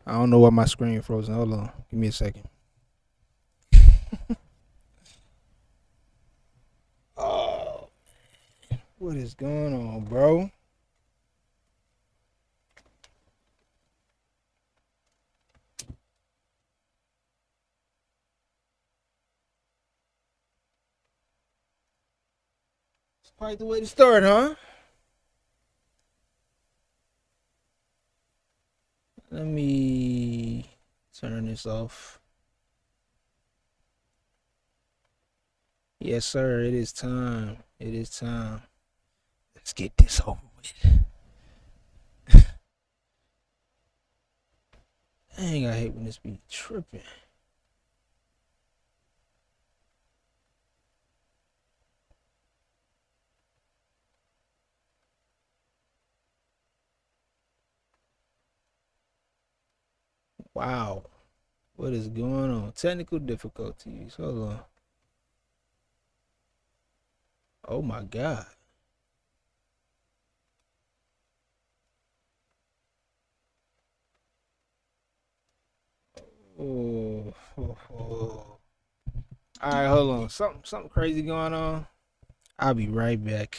I don't know why my screen frozen. Hold on. Give me a second. Oh, what is going on, bro? It's quite the way to start, huh? Let me turn this off. Yes, sir. It is time. It is time. Let's get this over with. Dang, I hate when this be tripping. Wow. What is going on? Technical difficulties. Hold on. Oh my god. Oh, oh, oh. All right, hold on. Something crazy going on. I'll be right back.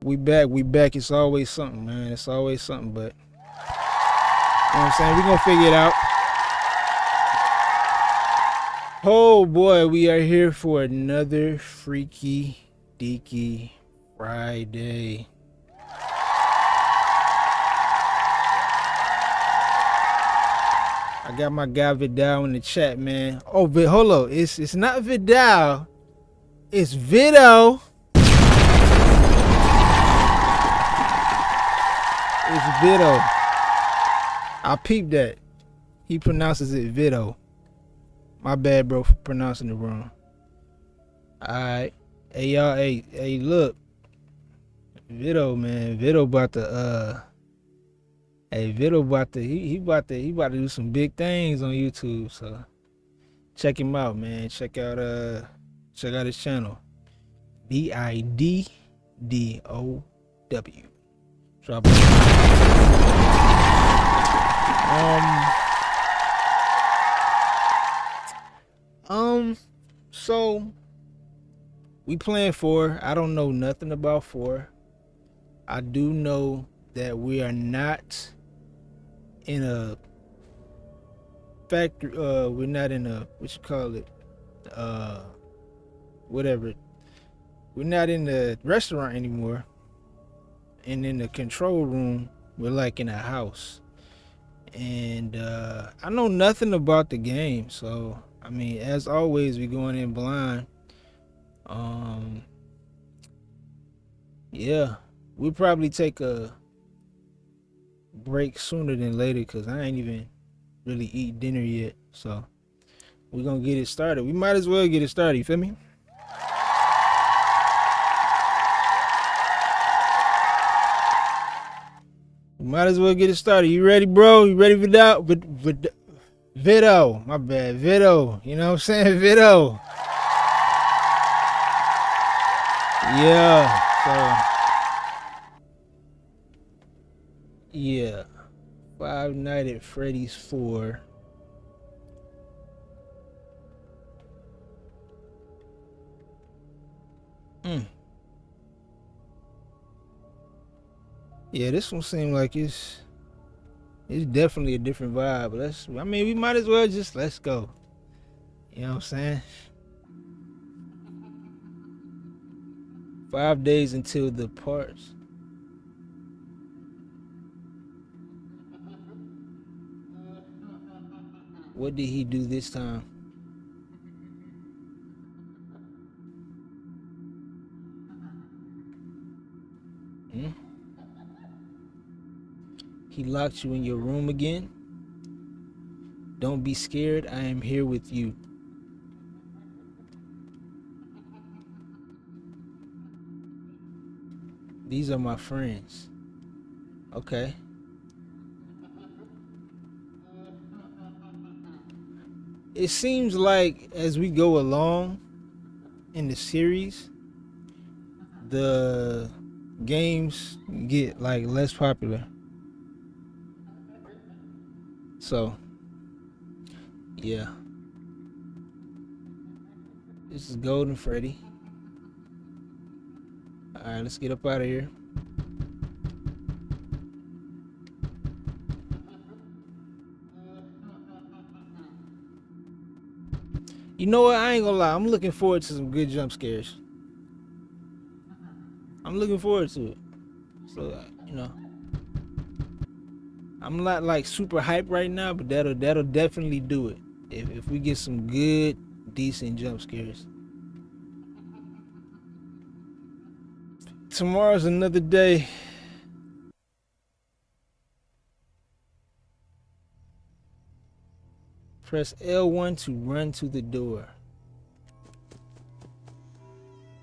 We back. It's always something, man. It's always something, but you know what I'm saying? We're gonna figure it out. Oh boy, we are here for another Freaky Deaky Friday. I got my guy Vidal in the chat, man. Oh, but hold on. It's not Vidal. It's Vito. It's Vito. I peeped that. He pronounces it Vito. My bad, bro, for pronouncing it wrong. Alright. Hey, y'all. Hey, look. Vito, man. Vito about to, Hey, Vito about to, he about to do some big things on YouTube, so check him out, man. Check out his channel. VIDDOW. Drop it. So we playing 4. I don't know nothing about 4. I do know that we are not in a factory. We're not in a, what you call it, whatever. We're not in the restaurant anymore. And in the control room, we're like in a house. And I know nothing about the game, so I mean, as always, we going in blind. Yeah, we'll probably take a break sooner than later because I ain't even really eat dinner yet, so we're gonna get it started. We might as well get it started, you feel me? We might as well get it started. You ready, bro? You ready, Vidal? Vito, my bad, Vito. You know what I'm saying, Vito? Yeah, so yeah, Five Nights at Freddy's 4. Yeah, this one seemed like it's definitely a different vibe. I mean, we might as well just let's go. You know what I'm saying? 5 days until the parts. What did he do this time? He locked you in your room again? Don't be scared. I am here with you. These are my friends. Okay. It seems like as we go along in the series, the games get like less popular. So, yeah. This is Golden Freddy. Alright, let's get up out of here. You know what? I ain't gonna lie. I'm looking forward to some good jump scares. I'm looking forward to it. So, you know. I'm not like super hyped right now, but that'll definitely do it. If we get some good, decent jump scares. Tomorrow's another day. Press L1 to run to the door.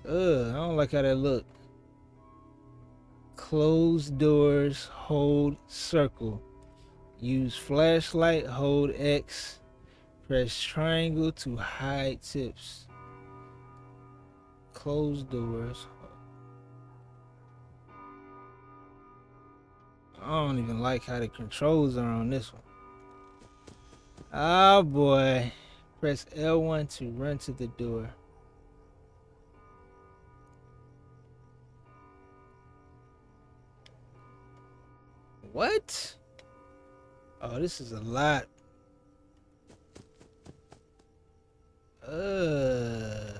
I don't like how that look. Close doors, hold circle. Use flashlight, hold X. Press triangle to hide tips. Close doors. I don't even like how the controls are on this one. Oh boy. Press L1 to run to the door. Oh, this is a lot. Uh.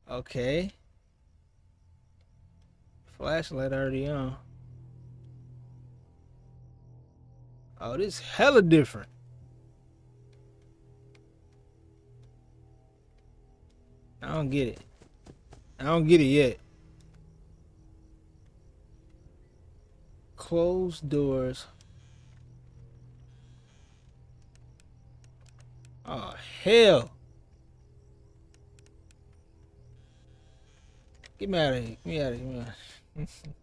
Okay. Flashlight already on. Oh, this hella different. I don't get it. I don't get it yet. Closed doors. Oh, hell. Get me out of here. Get me out of here. Get me out of here.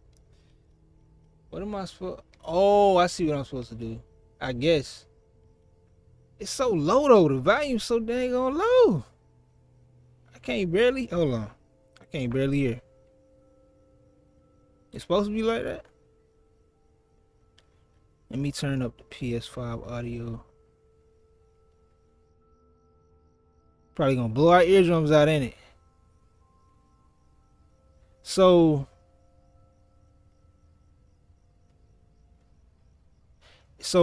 What am I supposed? Oh, I see what I'm supposed to do. I guess. It's so low though. The volume's so dang on low. I can't barely. Hold on. I can't barely hear. It's supposed to be like that. Let me turn up the PS5 audio. Probably gonna blow our eardrums out in it. So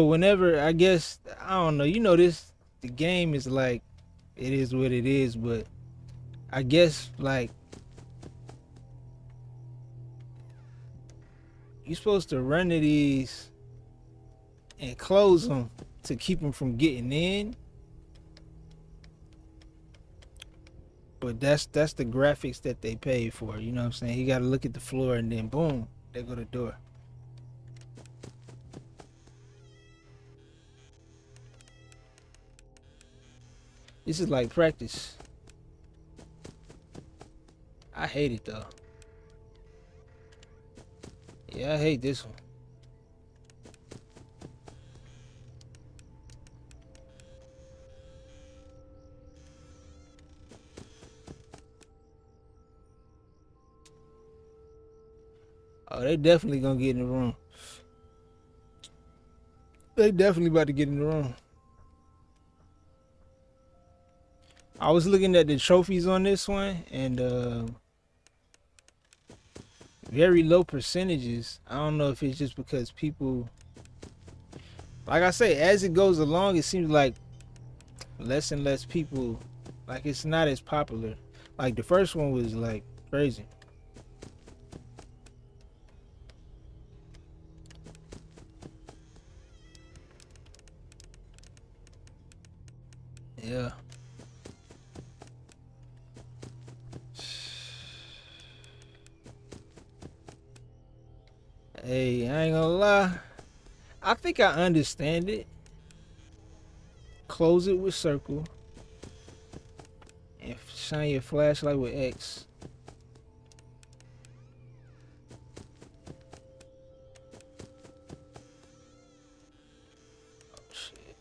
whenever, I guess, I don't know, you know, this, the game is like, it is what it is, but I guess like you're supposed to run to these and close them to keep them from getting in. But that's the graphics that they paid for, you know what I'm saying? You gotta look at the floor and then boom, there go the door. This is like practice. I hate it though. Yeah, I hate this one. Oh, they definitely gonna get in the room. They definitely about to get in the room. I was looking at the trophies on this one, and very low percentages. I don't know if it's just because people, like I say, as it goes along, it seems like less and less people, like it's not as popular. Like the first one was like crazy. Yeah. Hey, I ain't gonna lie. I think I understand it. Close it with circle and shine your flashlight with X. Oh shit.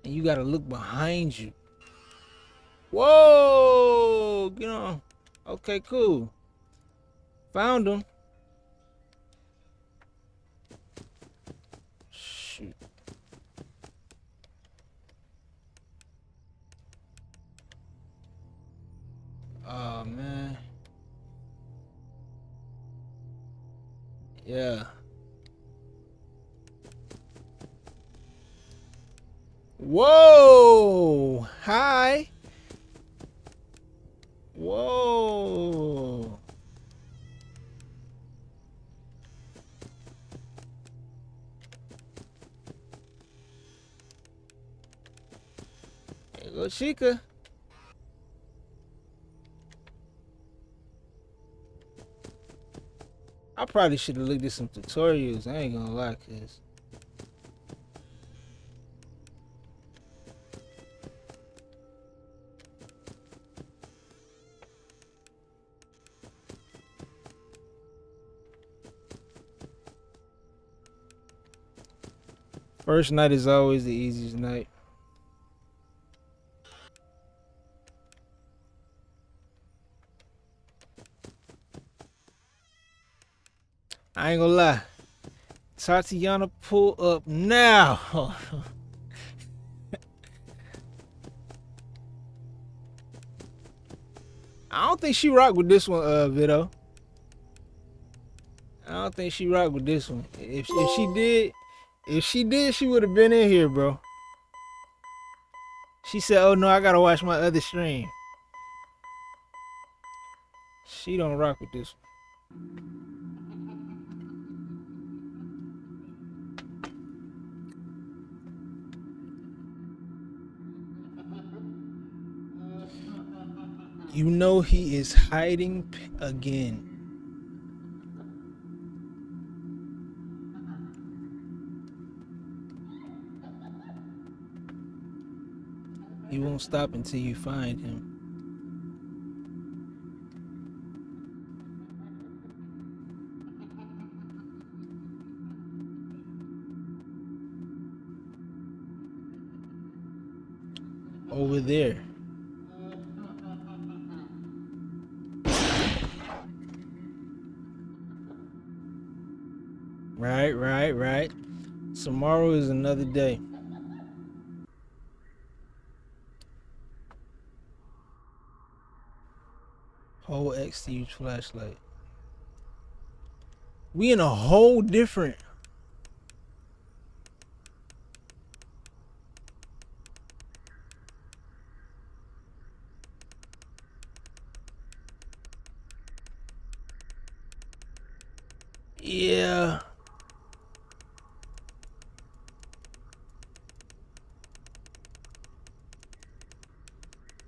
And you gotta look behind you. Whoa! Get on. Okay, cool. Found him. Shoot. Oh man. Yeah. Whoa! Hi. Whoa. There go Chica. I probably should have looked at some tutorials. I ain't gonna lie, cause first night is always the easiest night. I ain't gonna lie. Tatiana, pull up now. I don't think she rocked with this one, Vito. I don't think she rocked with this one. If she did, she would have been in here, bro. She said, "Oh no, I gotta watch my other stream." She don't rock with this one. You know he is hiding again. He won't stop until you find him. Over there. Right. Tomorrow is another day. Whole X to use flashlight. We in a whole different. Yeah.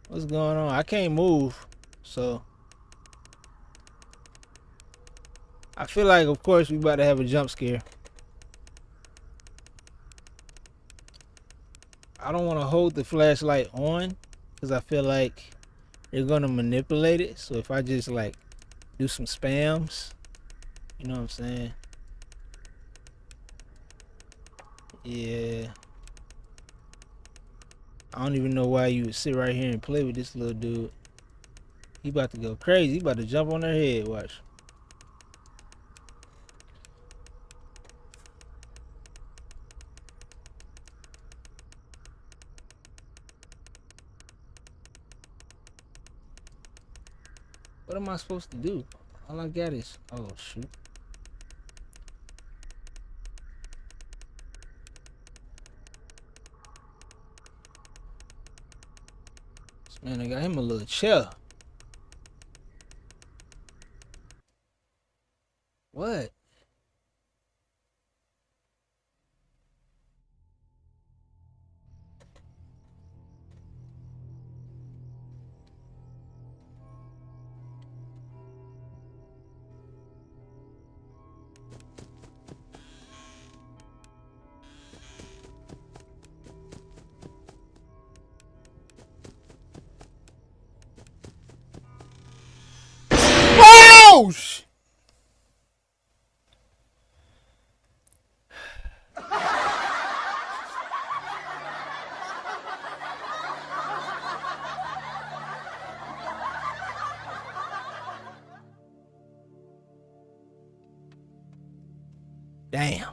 What's going on? I can't move, so I feel like, of course, we about to have a jump scare. I don't want to hold the flashlight on because I feel like they're gonna manipulate it. So if I just like do some spams, you know what I'm saying? Yeah. I don't even know why you would sit right here and play with this little dude. He about to go crazy. He about to jump on their head. Watch. What am I supposed to do? All I got is... Oh, shoot. Man, I got him a little chair. What? Oh! Damn.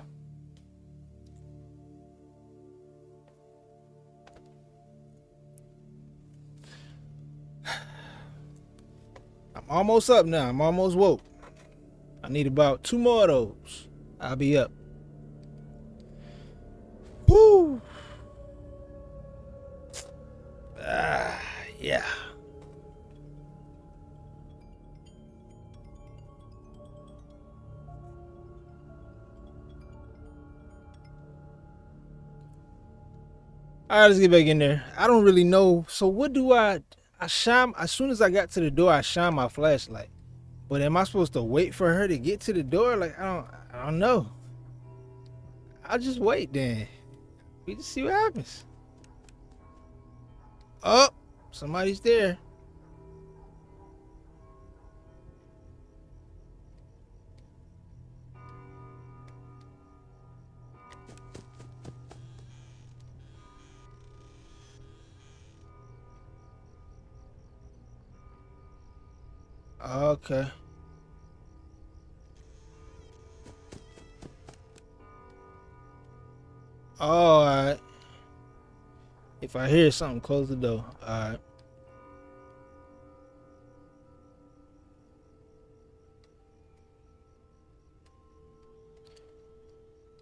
I'm almost up now. I'm almost woke. I need about 2 more of those. I'll be up. Woo! Yeah. Alright, let's get back in there. I don't really know. So what do I shine? As soon as I got to the door, I shine my flashlight. But am I supposed to wait for her to get to the door? Like, I don't know. I'll just wait then. We just see what happens. Oh, somebody's there. Okay. Oh, alright. If I hear something, close the door. Alright.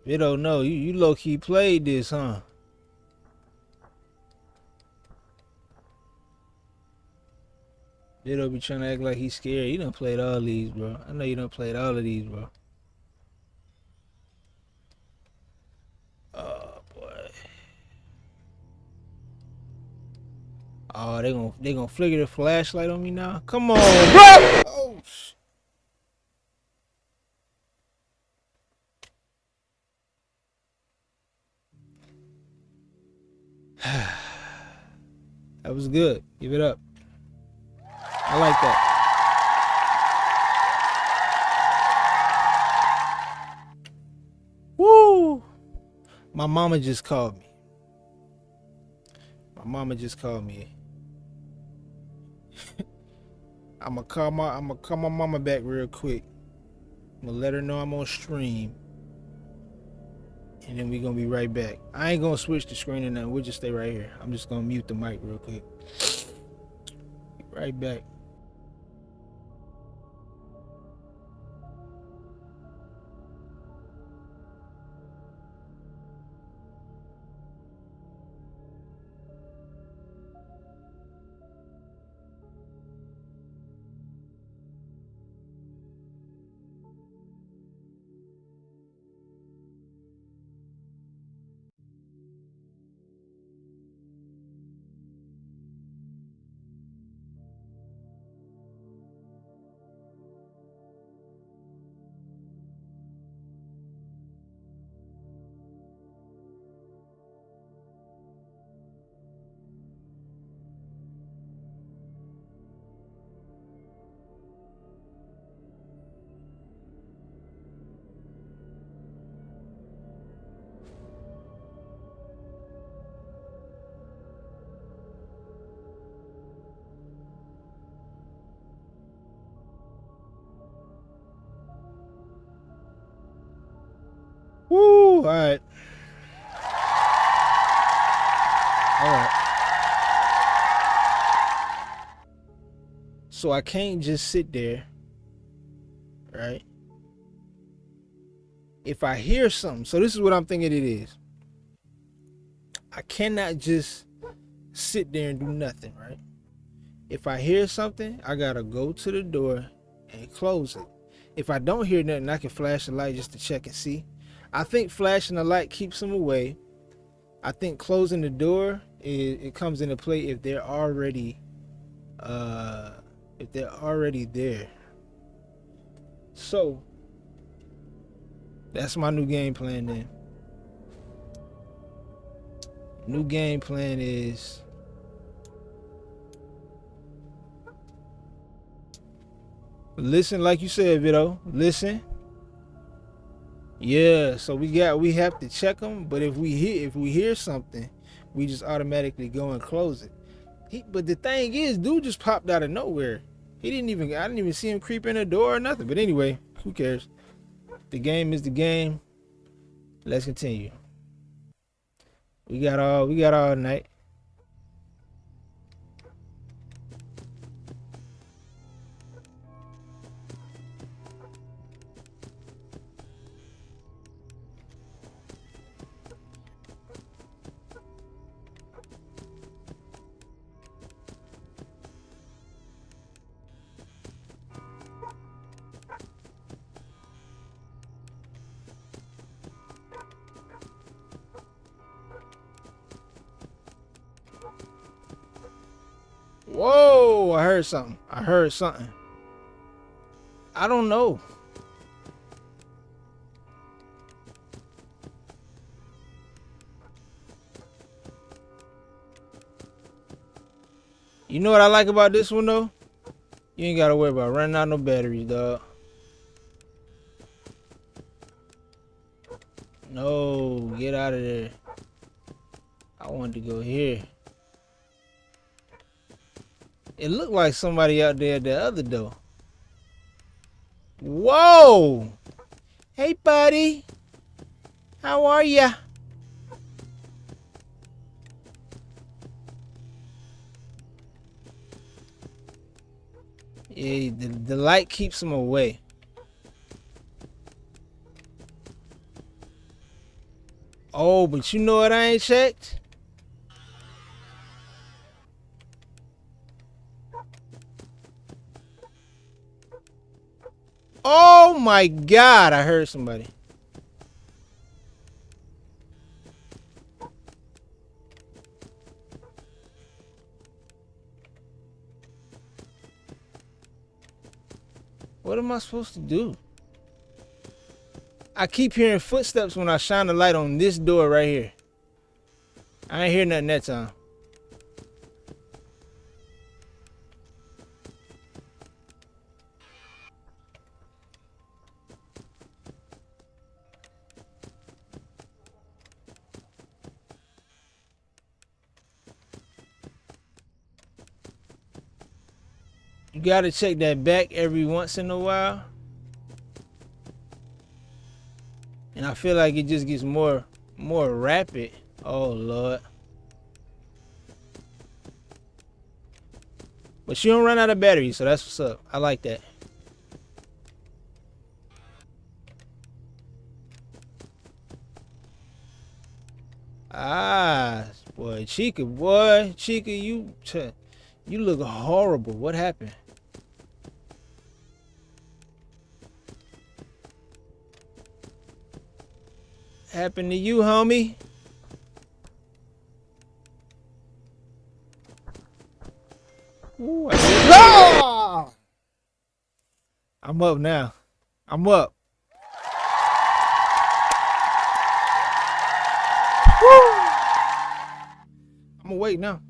You don't know. You low key played this, huh? Ditto be trying to act like he's scared. You done played all these, bro. I know you done played all of these, bro. Oh boy. Oh, they gonna flicker the flashlight on me now? Come on, bro! Oh shit. That was good. Give it up. I like that. Woo! My mama just called me. I'm gonna call my mama back real quick. I'm gonna let her know I'm on stream. And then we gonna be right back. I ain't gonna switch the screen or nothing. We'll just stay right here. I'm just gonna mute the mic real quick. Be right back. Woo! All right. So I can't just sit there, right? If I hear something, so this is what I'm thinking it is. I cannot just sit there and do nothing, right? If I hear something, I gotta go to the door and close it. If I don't hear nothing, I can flash the light just to check and see. I think flashing the light keeps them away. I think closing the door, it comes into play if they're already there. So that's my new game plan then. New game plan is listen, like you said, Vito. Listen. Yeah, so we have to check them, but if we hear something, we just automatically go and close it. But the thing is, dude just popped out of nowhere. I didn't even see him creep in the door or nothing. But anyway, who cares? The game is the game. Let's continue. We got all night. Whoa, I heard something. I don't know. You know what I like about this one though? You ain't gotta worry about running out no batteries, dog. No, get out of there. I wanted to go here. It looked like somebody out there at the other door. Whoa! Hey, buddy. How are ya? Yeah, the light keeps them away. Oh, but you know what I ain't checked? Oh my God, I heard somebody. What am I supposed to do? I keep hearing footsteps when I shine the light on this door right here. I ain't hear nothing that time. You gotta check that back every once in a while. And I feel like it just gets more rapid. Oh Lord. But she don't run out of batteries, so that's what's up. I like that. Ah, boy, Chica, you look horrible. What happened? Happened to you, homie? Ooh, I'm up now. I'm up. Woo! I'm awake now.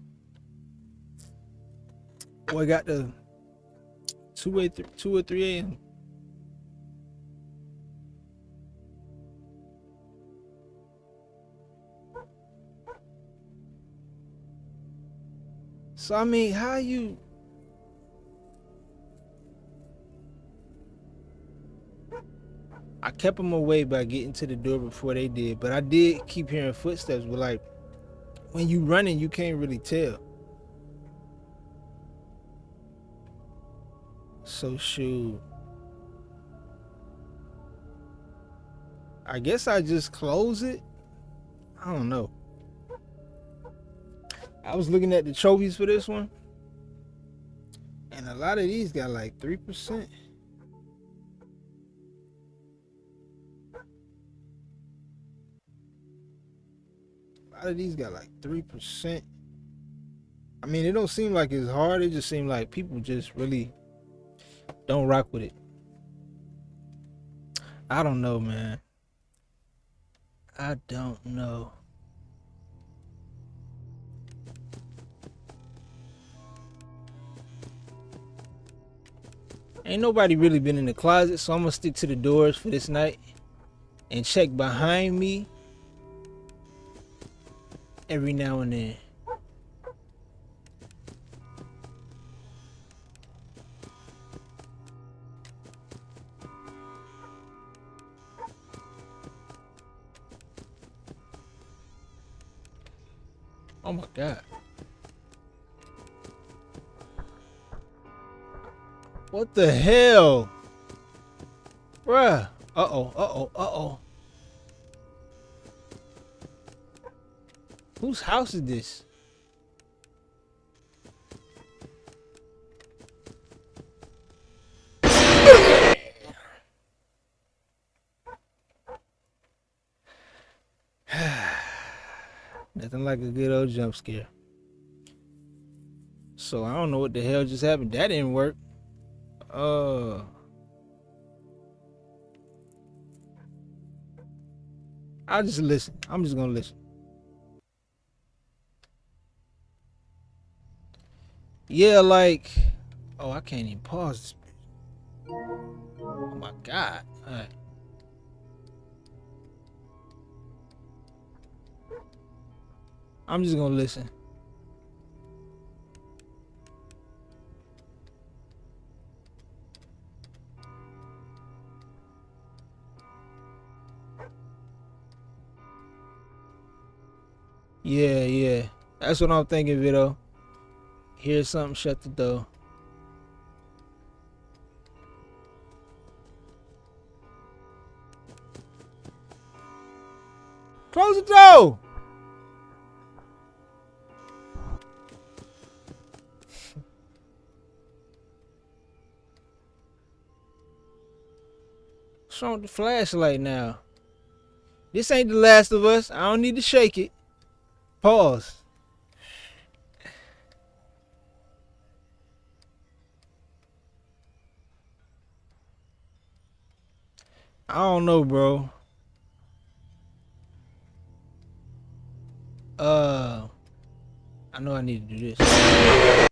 Boy, got the 2 or 3 a.m. So I mean, how you? I kept them away by getting to the door before they did, but I did keep hearing footsteps. But like, when you running, you can't really tell. So shoot. I guess I just close it. I don't know. I was looking at the trophies for this one, and a lot of these got like 3%. A lot of these got like 3%. I mean, it don't seem like it's hard. It just seems like people just really don't rock with it. I don't know, man. I don't know. Ain't nobody really been in the closet, so I'm gonna stick to the doors for this night and check behind me every now and then. Oh my God. What the hell? Bruh. Uh-oh. Whose house is this? Nothing like a good old jump scare. So I don't know what the hell just happened. That didn't work. I'll just listen. I'm just gonna listen. Yeah, like, oh, I can't even pause this. Oh my God. All right. I'm just gonna listen. Yeah. That's what I'm thinking, Vito. Hear something, shut the door. the door. What's wrong with the flashlight now? This ain't The Last of Us. I don't need to shake it. Pause. I don't know, bro. I know I need to do this.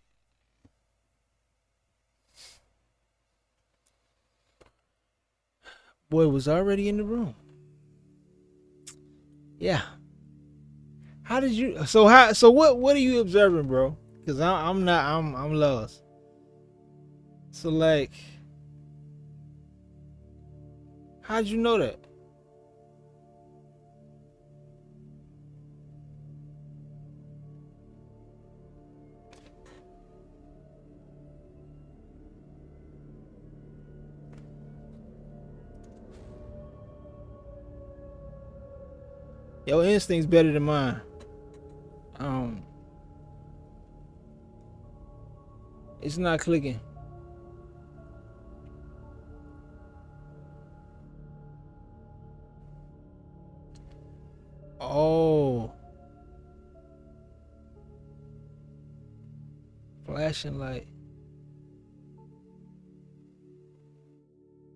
Boy was already in the room. Yeah. How did you? So what are you observing, bro? Cause I'm lost. So like, how'd you know that? Your instinct's better than mine. It's not clicking. Oh. Flashing light.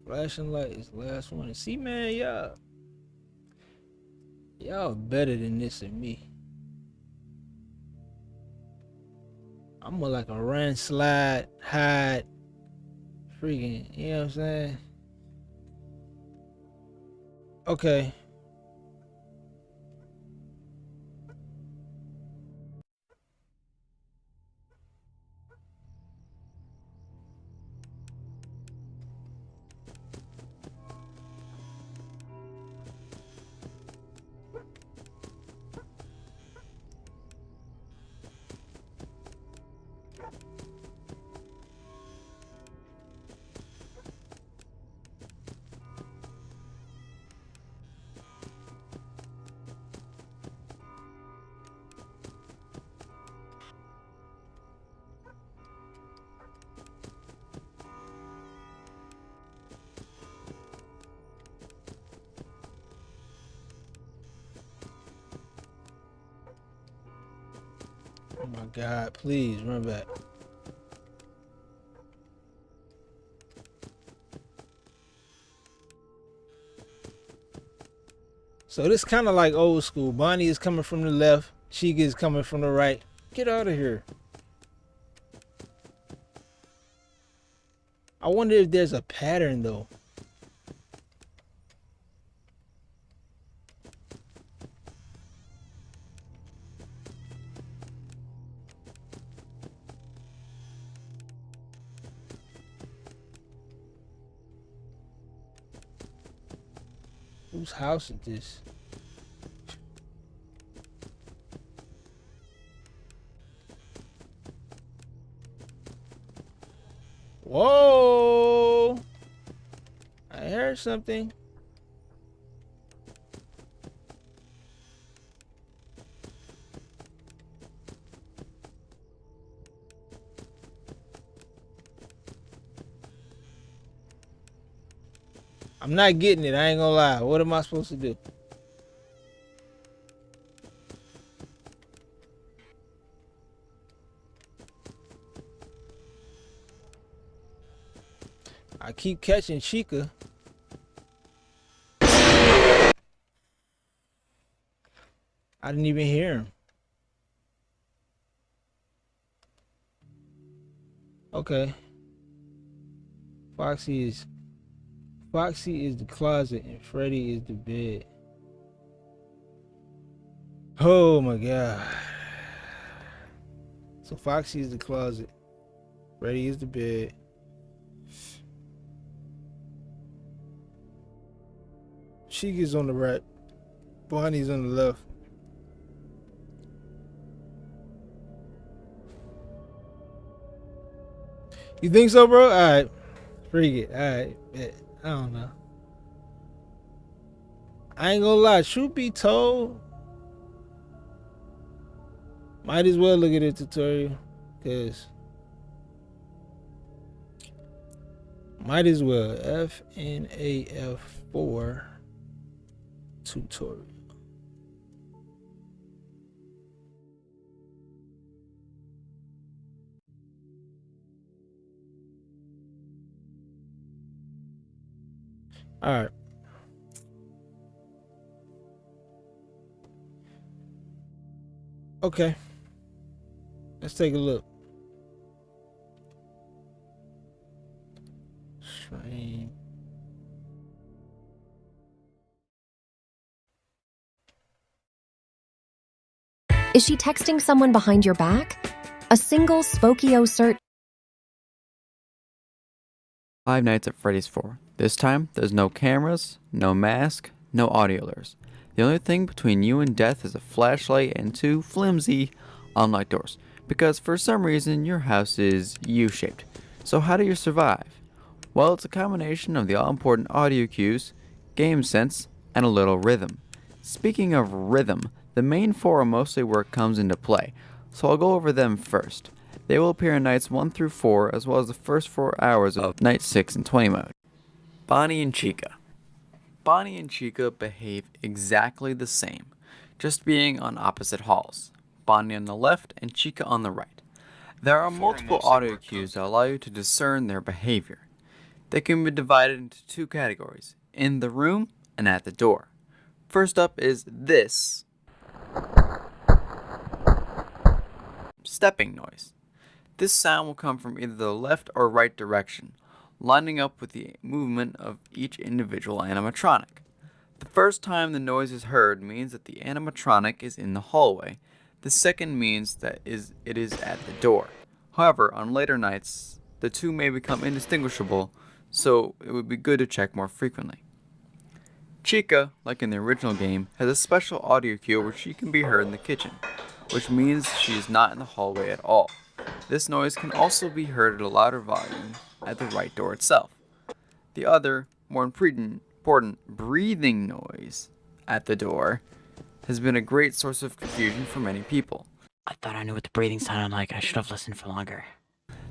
Flashing light is the last one. See, man, y'all better than this than me. I'm more like a run, slide, hide, freaking, you know what I'm saying? Okay. Oh my God, please run back. So this kind of like old school. Bonnie is coming from the left. Chica is coming from the right. Get out of here. I wonder if there's a pattern though. Whose house is this? Whoa! I heard something. I'm not getting it. I ain't gonna lie. What am I supposed to do? I keep catching Chica. I didn't even hear him. Okay. Foxy is the closet and Freddy is the bed. Oh my God. So Foxy is the closet. Freddy is the bed. Chica's on the right. Bonnie's on the left. You think so, bro? Alright. Freak it. Alright. I don't know. I ain't gonna lie. Truth be told, Might as well look at the tutorial, cause might as well. FNaF 4 tutorial. All right. Okay. Let's take a look. Stream. Is she texting someone behind your back? A single Spokio search. Five Nights at Freddy's 4. This time, there's no cameras, no mask, no audio alerts. The only thing between you and death is a flashlight and two flimsy unlocked doors. Because for some reason, your house is U-shaped. So how do you survive? Well, it's a combination of the all-important audio cues, game sense, and a little rhythm. Speaking of rhythm, the main four mostly where it comes into play, so I'll go over them first. They will appear in nights 1 through 4, as well as the first 4 hours of night 6 and 20 mode. Bonnie and Chica. Bonnie and Chica behave exactly the same, just being on opposite halls. Bonnie on the left and Chica on the right. There are multiple audio cues that allow you to discern their behavior. They can be divided into two categories, in the room and at the door. First up is this stepping noise. This sound will come from either the left or right direction, lining up with the movement of each individual animatronic. The first time the noise is heard means that the animatronic is in the hallway. The second means that it is at the door. However, on later nights, the two may become indistinguishable, so it would be good to check more frequently. Chica, like in the original game, has a special audio cue where she can be heard in the kitchen, which means she is not in the hallway at all. This noise can also be heard at a louder volume at the right door itself. The other, more important breathing noise at the door has been a great source of confusion for many people. I thought I knew what the breathing sounded like. I should have listened for longer.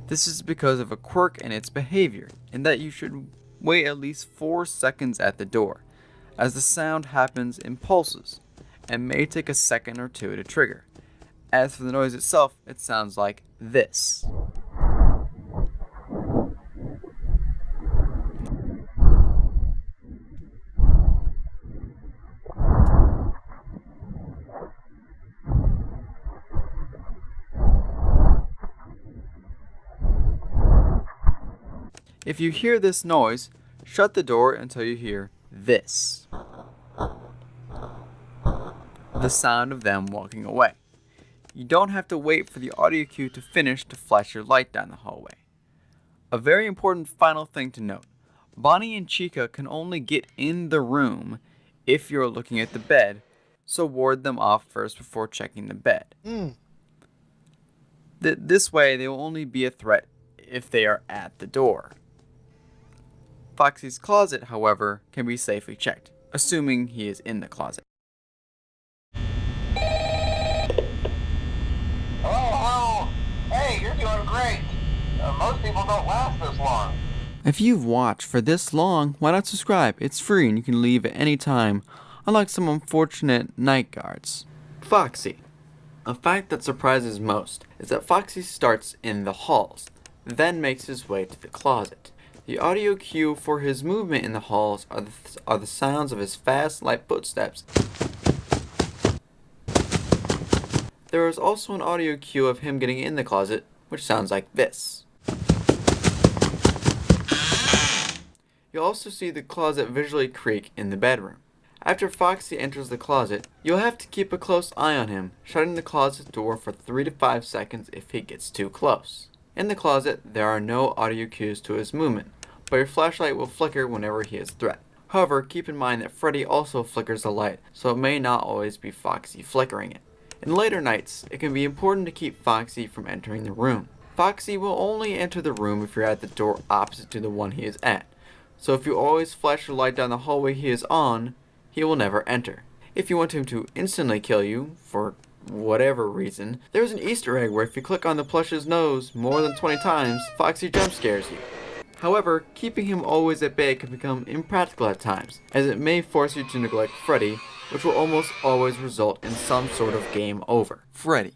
This is because of a quirk in its behavior, in that you should wait at least 4 seconds at the door, as the sound happens in pulses, and may take a second or two to trigger. As for the noise itself, it sounds like this. If you hear this noise, shut the door until you hear this. The sound of them walking away. You don't have to wait for the audio cue to finish to flash your light down the hallway. A very important final thing to note. Bonnie and Chica can only get in the room if you're looking at the bed, so ward them off first before checking the bed. This way, they will only be a threat if they are at the door. Foxy's closet, however, can be safely checked, assuming he is in the closet. Hello. Hey, you're doing great. Most people don't last this long. If you've watched for this long, why not subscribe? It's free and you can leave at any time, unlike some unfortunate night guards. Foxy. A fact that surprises most is that Foxy starts in the halls, then makes his way to the closet. The audio cue for his movement in the halls are the sounds of his fast, light footsteps. There is also an audio cue of him getting in the closet, which sounds like this. You'll also see the closet visually creak in the bedroom. After Foxy enters the closet, you'll have to keep a close eye on him, shutting the closet door for 3 to 5 seconds if he gets too close. In the closet, there are no audio cues to his movement, but your flashlight will flicker whenever he is threatened. However, keep in mind that Freddy also flickers the light, so it may not always be Foxy flickering it. In later nights, it can be important to keep Foxy from entering the room. Foxy will only enter the room if you're at the door opposite to the one he is at, so if you always flash your light down the hallway he is on, he will never enter. If you want him to instantly kill you, for whatever reason, there's an Easter egg where if you click on the plush's nose more than 20 times, Foxy jump scares you. However, keeping him always at bay can become impractical at times, as it may force you to neglect Freddy, which will almost always result in some sort of game over. Freddy.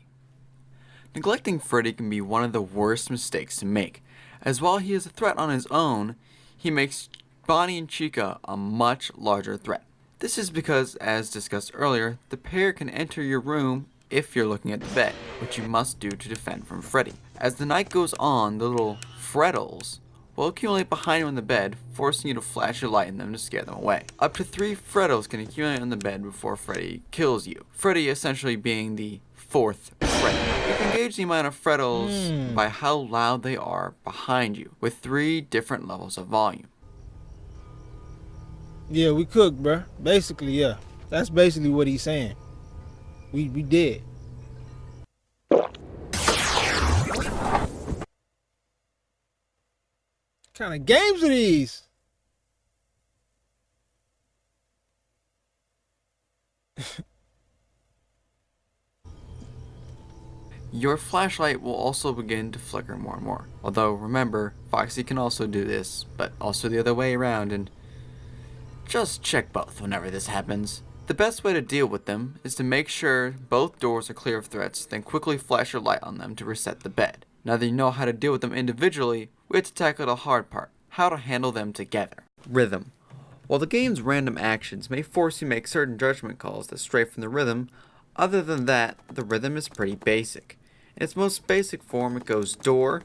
Neglecting Freddy can be one of the worst mistakes to make, as while he is a threat on his own, he makes Bonnie and Chica a much larger threat. This is because, as discussed earlier, the pair can enter your room if you're looking at the bed, which you must do to defend from Freddy. As the night goes on, the little Freddles will accumulate behind you on the bed, forcing you to flash your light in them to scare them away. Up to 3 Freddles can accumulate on the bed before Freddy kills you. Freddy essentially being the 4th Freddy. You can gauge the amount of Freddles by how loud they are behind you, with 3 different levels of volume. Yeah, we cooked, bruh. Basically, yeah. That's basically what he's saying. We did. What kind of games are these? Your flashlight will also begin to flicker more and more. Although, remember, Foxy can also do this, but also the other way around, and just check both whenever this happens. The best way to deal with them is to make sure both doors are clear of threats, then quickly flash your light on them to reset the bed. Now that you know how to deal with them individually, we have to tackle the hard part, how to handle them together. Rhythm. While the game's random actions may force you to make certain judgment calls that stray from the rhythm, other than that, the rhythm is pretty basic. In its most basic form, it goes door,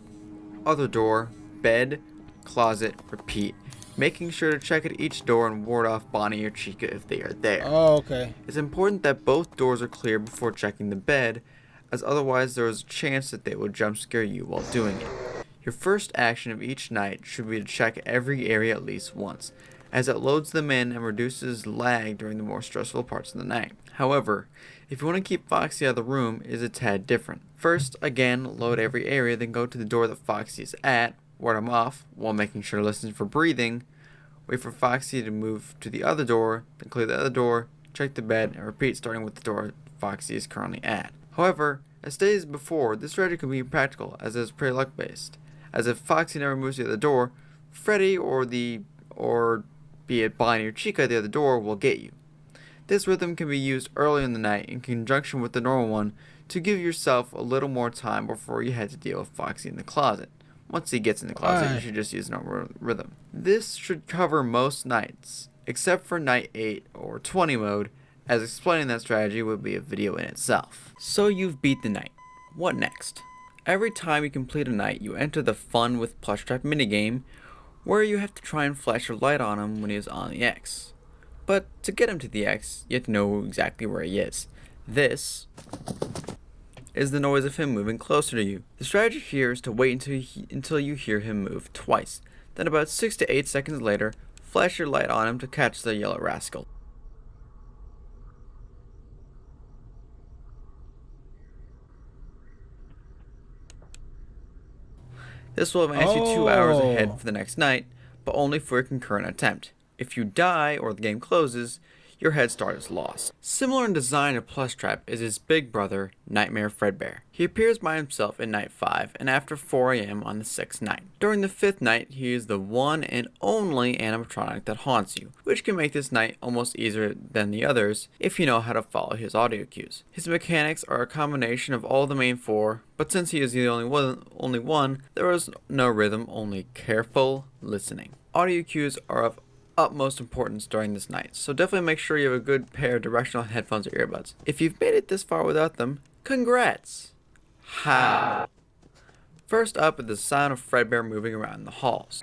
other door, bed, closet, repeat, making sure to check at each door and ward off Bonnie or Chica if they are there. Oh, okay. It's important that both doors are clear before checking the bed, as otherwise there is a chance that they will jump scare you while doing it. Your first action of each night should be to check every area at least once, as it loads them in and reduces lag during the more stressful parts of the night. However, if you want to keep Foxy out of the room, it is a tad different. First, again, load every area, then go to the door that Foxy is at, ward him off, while making sure to listen for breathing, wait for Foxy to move to the other door, then clear the other door, check the bed, and repeat starting with the door Foxy is currently at. However, as stated before, this strategy can be impractical, as it is pretty luck based, as if Foxy never moves to the other door, Freddy or be it Bonnie or Chica at the other door will get you. This rhythm can be used early in the night in conjunction with the normal one to give yourself a little more time before you head to deal with Foxy in the closet. Once he gets in the closet, you should just use normal rhythm. This should cover most nights, except for night 8 or 20 mode, as explaining that strategy would be a video in itself. So you've beat the night. What next? Every time you complete a night, you enter the Fun with Plush Trap minigame, where you have to try and flash your light on him when he is on the X. But to get him to the X, you have to know exactly where he is. This is the noise of him moving closer to you. The strategy here is to wait until you hear him move twice. Then about 6 to 8 seconds later, flash your light on him to catch the yellow rascal. This will advance you 2 hours ahead for the next night, but only for a concurrent attempt. If you die or the game closes, your head start is lost. Similar in design to Plush Trap is his big brother, Nightmare Fredbear. He appears by himself in night 5 and after 4 AM on the 6th night. During the 5th night, he is the one and only animatronic that haunts you, which can make this night almost easier than the others if you know how to follow his audio cues. His mechanics are a combination of all the main 4, but since he is the only one, there is no rhythm, only careful listening. Audio cues are of utmost importance during this night, so definitely make sure you have a good pair of directional headphones or earbuds. If you've made it this far without them, congrats! How? First up is the sound of Fredbear moving around the halls.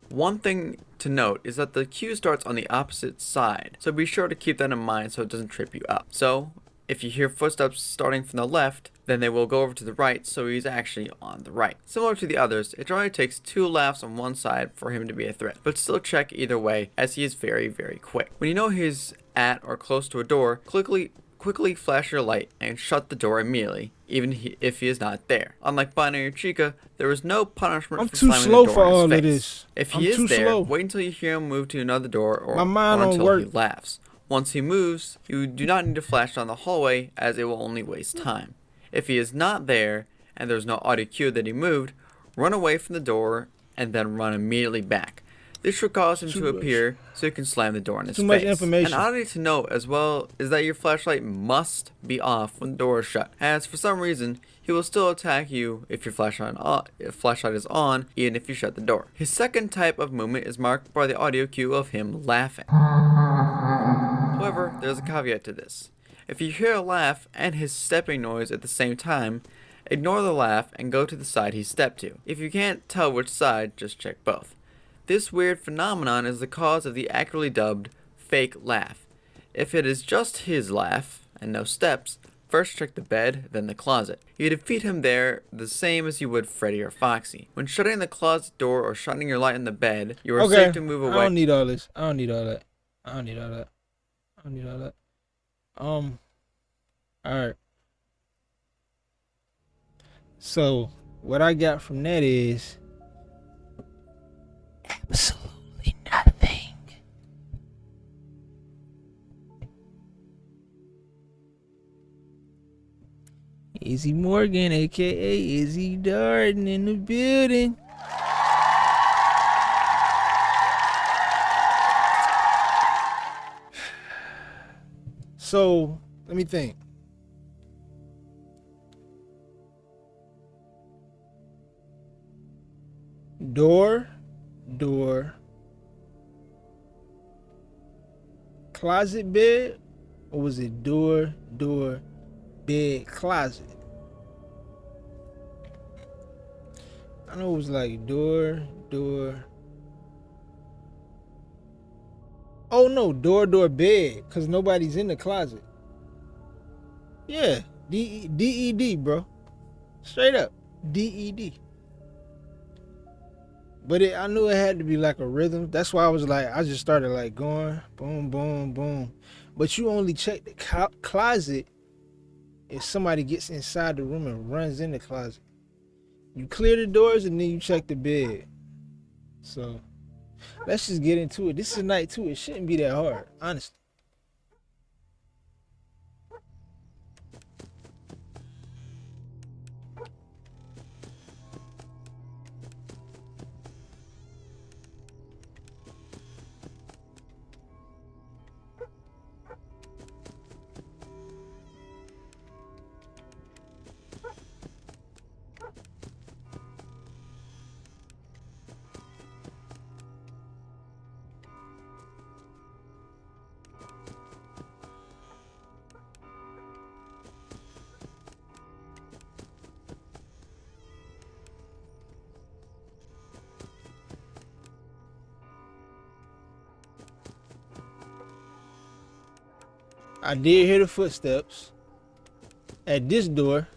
One thing to note is that the cue starts on the opposite side, so be sure to keep that in mind so it doesn't trip you up. So, if you hear footsteps starting from the left, then they will go over to the right, so he's actually on the right. Similar to the others, it only takes 2 laughs on one side for him to be a threat, but still check either way, as he is very, very quick. When you know he's at or close to a door, quickly flash your light and shut the door immediately, even if he is not there. Unlike Bonnie or Chica, there is no punishment for slamming the door in his face. I'm too slow for all of this. If he is there, wait until you hear him move to another door or until he laughs. Once he moves, you do not need to flash down the hallway as it will only waste time. If he is not there and there's no audio cue that he moved, run away from the door and then run immediately back. This should cause him to appear so you can slam the door in his face. Too much information. An oddity to note as well is that your flashlight must be off when the door is shut, as for some reason he will still attack you if your flashlight is on, even if you shut the door. His second type of movement is marked by the audio cue of him laughing. However, there's a caveat to this. If you hear a laugh and his stepping noise at the same time, ignore the laugh and go to the side he stepped to. If you can't tell which side, just check both. This weird phenomenon is the cause of the accurately dubbed fake laugh. If it is just his laugh and no steps, first check the bed, then the closet. You defeat him there the same as you would Freddy or Foxy. When shutting the closet door or shining your light in the bed, you are safe to move away. I don't need all this. I don't need all that. Alright. So what I got from that is absolutely nothing. Izzy Morgan, aka Izzy Darden, in the building. So let me think. Door, closet, bed, or was it door, bed, closet? I know it was like door. Oh no, door, bed, cause nobody's in the closet. Yeah, D-E-D, bro. Straight up, D-E-D. But I knew it had to be like a rhythm. That's why I just started like going boom, boom, boom. But you only check the closet if somebody gets inside the room and runs in the closet. You clear the doors and then you check the bed. So let's just get into it. This is night 2. It shouldn't be that hard, honestly. I did hear the footsteps at this door.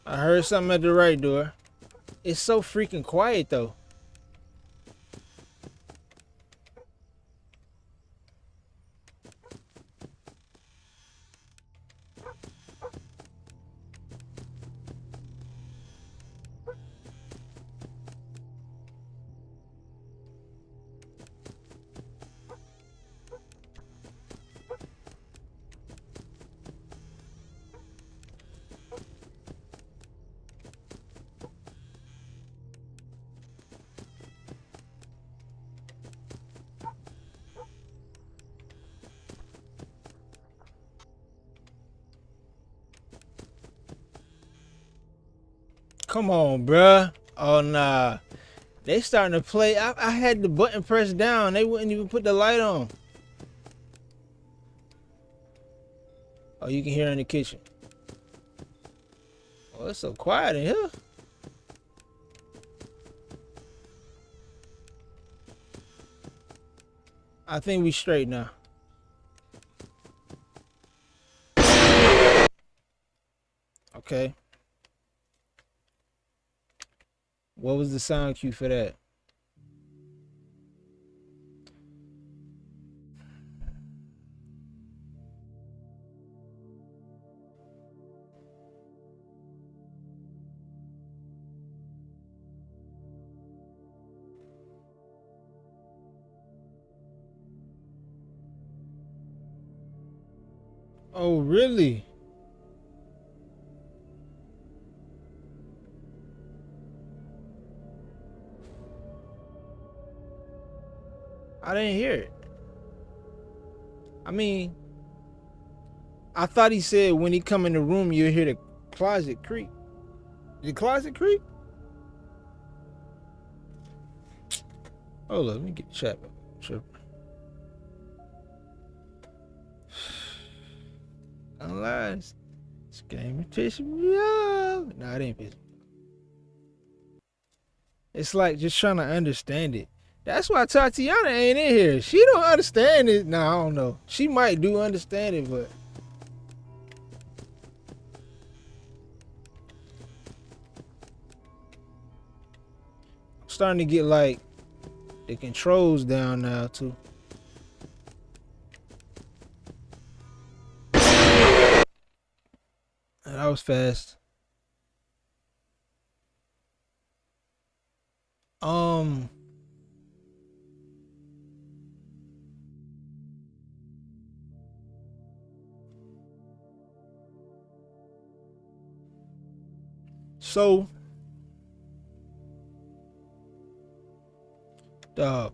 I heard something at the right door. It's so freaking quiet though. Come on, bruh. Oh, nah. They starting to play. I had the button pressed down. They wouldn't even put the light on. Oh, you can hear in the kitchen. Oh, it's so quiet in here. I think we straight now. Okay. What was the sound cue for that? Oh, really? I didn't hear it. I mean, I thought he said when he come in the room, you'll hear the closet creak. The closet creak? Hold up, let me get the chat back. Sure. Don't lie. This game is pissing me off. Nah, it ain't pissing me off. It's like just trying to understand it. That's why Tatiana ain't in here. She don't understand it. Nah, I don't know. She might do understand it, but I'm starting to get like the controls down now too. That was fast. So the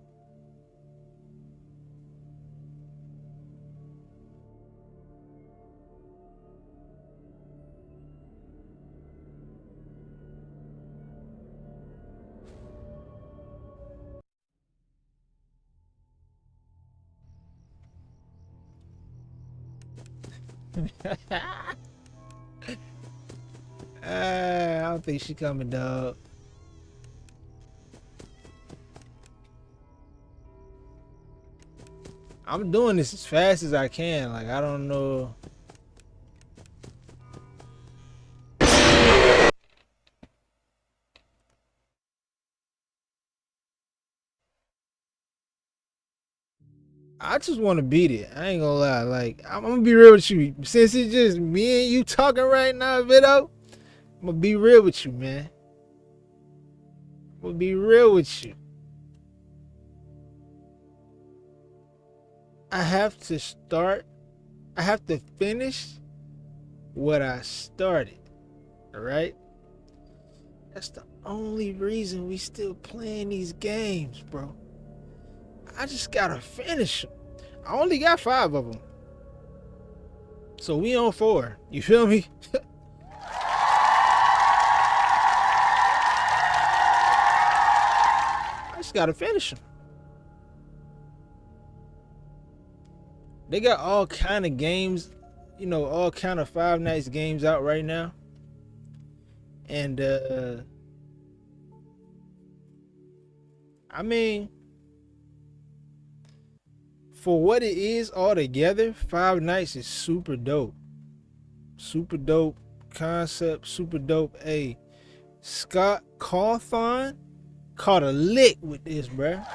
I don't think she coming, dog. I'm doing this as fast as I can. Like, I don't know. I just want to beat it. I ain't gonna lie. Like, I'm gonna be real with you. Since it's just me and you talking right now, Vito, I'm gonna be real with you, man. I'm gonna be real with you. I have to finish what I started. All right? That's the only reason we still playing these games, bro. I just gotta finish them. I only got 5 of them. So we on 4. You feel me? I just gotta finish them. They got all kind of games, you know, all kind of Five Nights games out right now. And I mean, for what it is altogether, Five Nights is super dope. Super dope concept, super dope. Hey, Scott Cawthon caught a lick with this, bruh.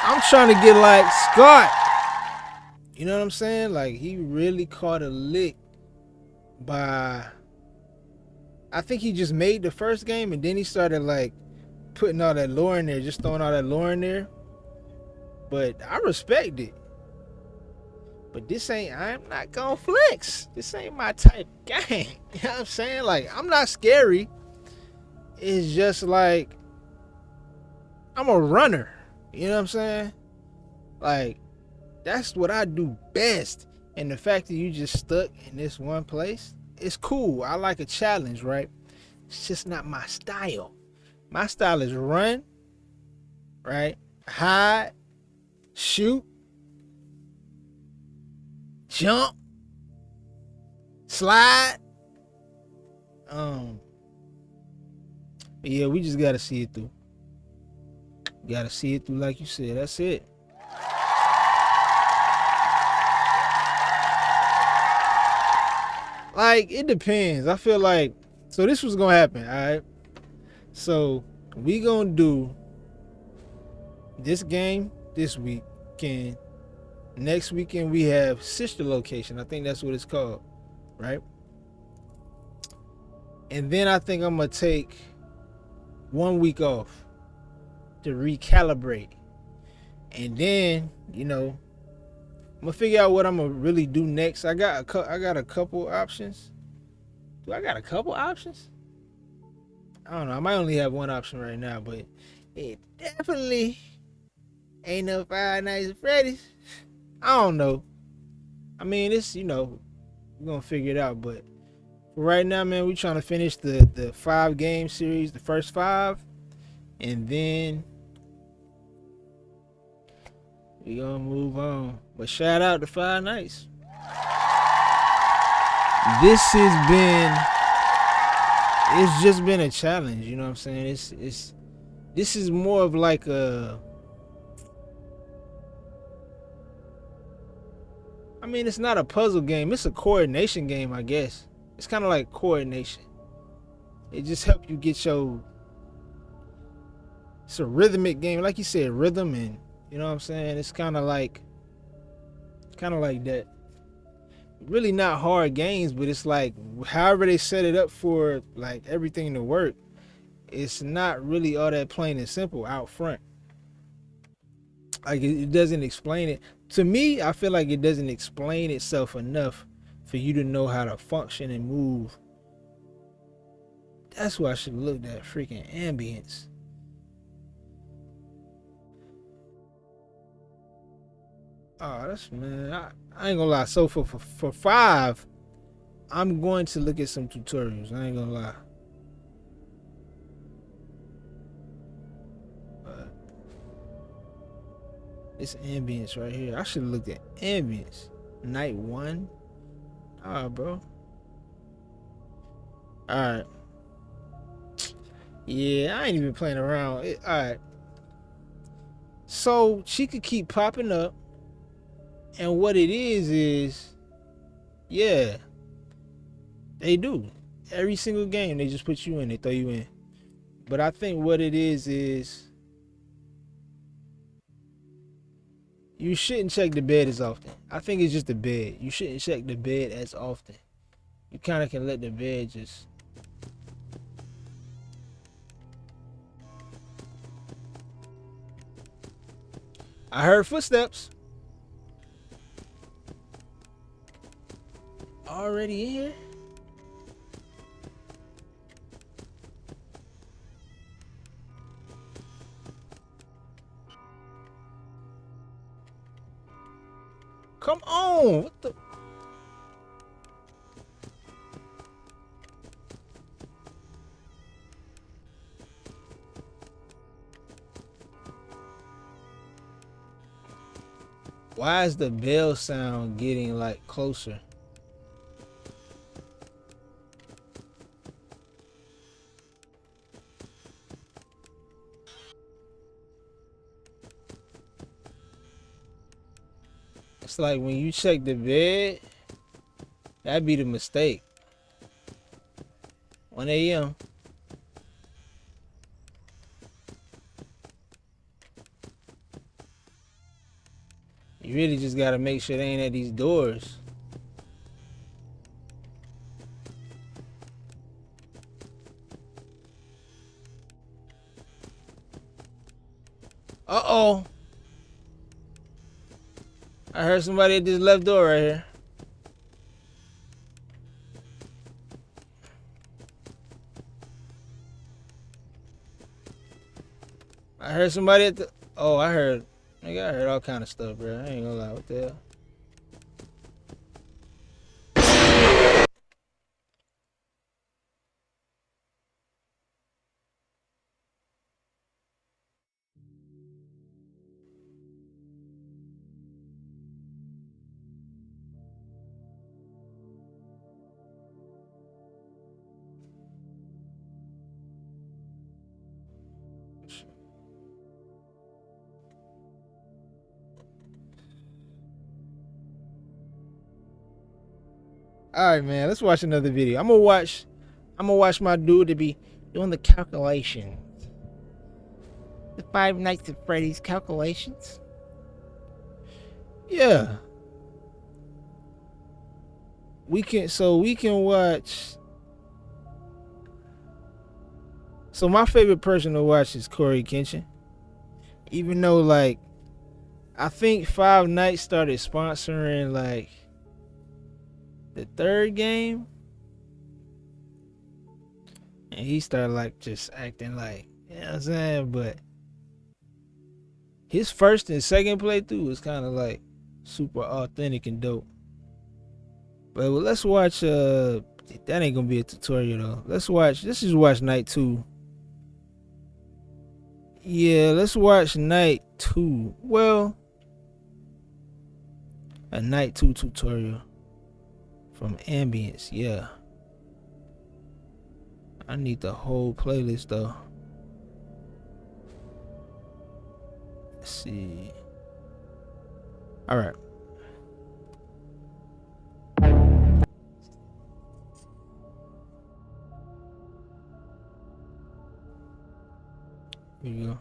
I'm trying to get like Scott. You know what I'm saying? Like, he really caught a lick by, I think he just made the first game and then he started like putting all that lore in there, just throwing all that lore in there. But I respect it. But this ain't, I'm not gonna flex. This ain't my type of game. You know what I'm saying? Like, I'm not scary. It's just like, I'm a runner. You know what I'm saying? Like, that's what I do best. And the fact that you just stuck in this one place, it's cool. I like a challenge, right? It's just not my style. My style is run, right? Hide, shoot, jump, slide. Yeah, we just gotta see it through. Gotta see it through, like you said. That's it. Like, it depends. I feel like, so this was gonna happen, all right? So we gonna do this game this weekend. Next weekend we have Sister Location. I think that's what it's called, right? And then I think I'm gonna take 1 week off to recalibrate. And then, you know, I'm gonna figure out what I'm gonna really do next. I got a couple options. Do I got a couple options? I don't know. I might only have one option right now, but it definitely ain't no Five Nights at Freddy's. I don't know. I mean, it's, we're gonna figure it out, but for right now, man, we trying to finish the 5-game series, the first 5, and then we gonna move on. But shout out to Five Nights. It's just been a challenge, you know what I'm saying? This is more of like it's not a puzzle game, it's a coordination game, I guess. It's kind of like coordination. It just helps you get it's a rhythmic game, like you said, rhythm, and you know what I'm saying? It's kind of like that. Really not hard games, but it's like however they set it up for like everything to work, it's not really all that plain and simple out front. Like it doesn't explain it. To me, I feel like it doesn't explain itself enough for you to know how to function and move. That's why I should have looked at freaking ambience. Oh, that's, man, I ain't gonna lie. So for 5, I'm going to look at some tutorials. I ain't gonna lie. But this ambience right here, I should have looked at ambience. Night 1. Alright, bro. Alright. Yeah, I ain't even playing around. Alright. So she could keep popping up. And what it is, yeah, they do. Every single game, they just put you in, they throw you in. But I think what it is you shouldn't check the bed as often. I think it's just the bed. You shouldn't check the bed as often. You kind of can let the bed just... I heard footsteps. Already in here? Come on! What the? Why is the bell sound getting like closer? It's like when you check the bed, that'd be the mistake. 1 a.m. You really just gotta make sure they ain't at these doors. Uh-oh. I heard somebody at this left door right here. I heard somebody at the... Oh, I heard all kind of stuff, bro. I ain't gonna lie. What the hell? All right, man. Let's watch another video. I'm gonna watch my dude to be doing the calculation. The Five Nights at Freddy's calculations. Yeah. We can watch. So my favorite person to watch is Corey Kenshin. Even though, like, I think Five Nights started sponsoring like the third game, and he started like just acting like, you know what I'm saying? But his first and second playthrough was kind of like super authentic and dope. But let's watch. That ain't gonna be a tutorial though. Let's just watch night 2. Yeah, let's watch night 2. Well, a night 2 tutorial from Ambience. Yeah, I need the whole playlist though. Let's see. All right. Here you go.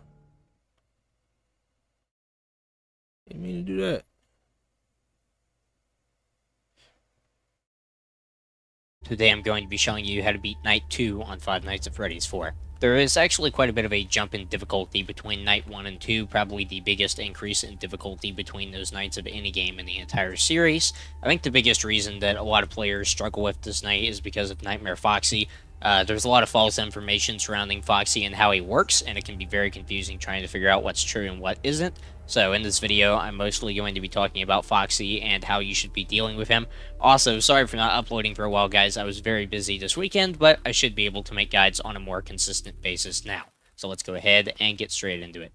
Didn't mean to do that. Today I'm going to be showing you how to beat Night 2 on Five Nights at Freddy's 4. There is actually quite a bit of a jump in difficulty between Night 1 and 2, probably the biggest increase in difficulty between those nights of any game in the entire series. I think the biggest reason that a lot of players struggle with this night is because of Nightmare Foxy. There's a lot of false information surrounding Foxy and how he works, and it can be very confusing trying to figure out what's true and what isn't. So in this video, I'm mostly going to be talking about Foxy and how you should be dealing with him. Also, sorry for not uploading for a while, guys. I was very busy this weekend, but I should be able to make guides on a more consistent basis now. So let's go ahead and get straight into it.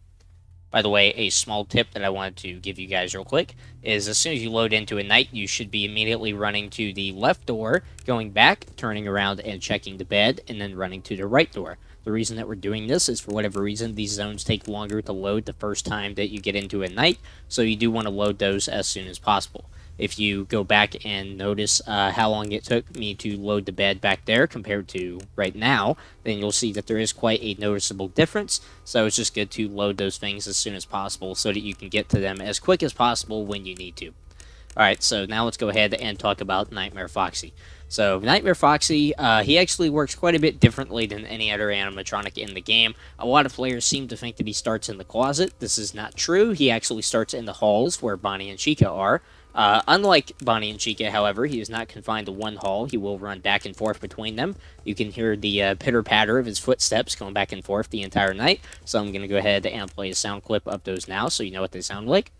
By the way, a small tip that I wanted to give you guys real quick is as soon as you load into a night, you should be immediately running to the left door, going back, turning around and checking the bed, and then running to the right door. The reason that we're doing this is for whatever reason, these zones take longer to load the first time that you get into a night, so you do want to load those as soon as possible. If you go back and notice how long it took me to load the bed back there compared to right now, then you'll see that there is quite a noticeable difference. So it's just good to load those things as soon as possible so that you can get to them as quick as possible when you need to. Alright, so now let's go ahead and talk about Nightmare Foxy. So, Nightmare Foxy, he actually works quite a bit differently than any other animatronic in the game. A lot of players seem to think that he starts in the closet. This is not true. He actually starts in the halls where Bonnie and Chica are. Unlike Bonnie and Chica, however, he is not confined to one hall. He will run back and forth between them. You can hear the pitter-patter of his footsteps going back and forth the entire night. So I'm going to go ahead and play a sound clip of those now so you know what they sound like.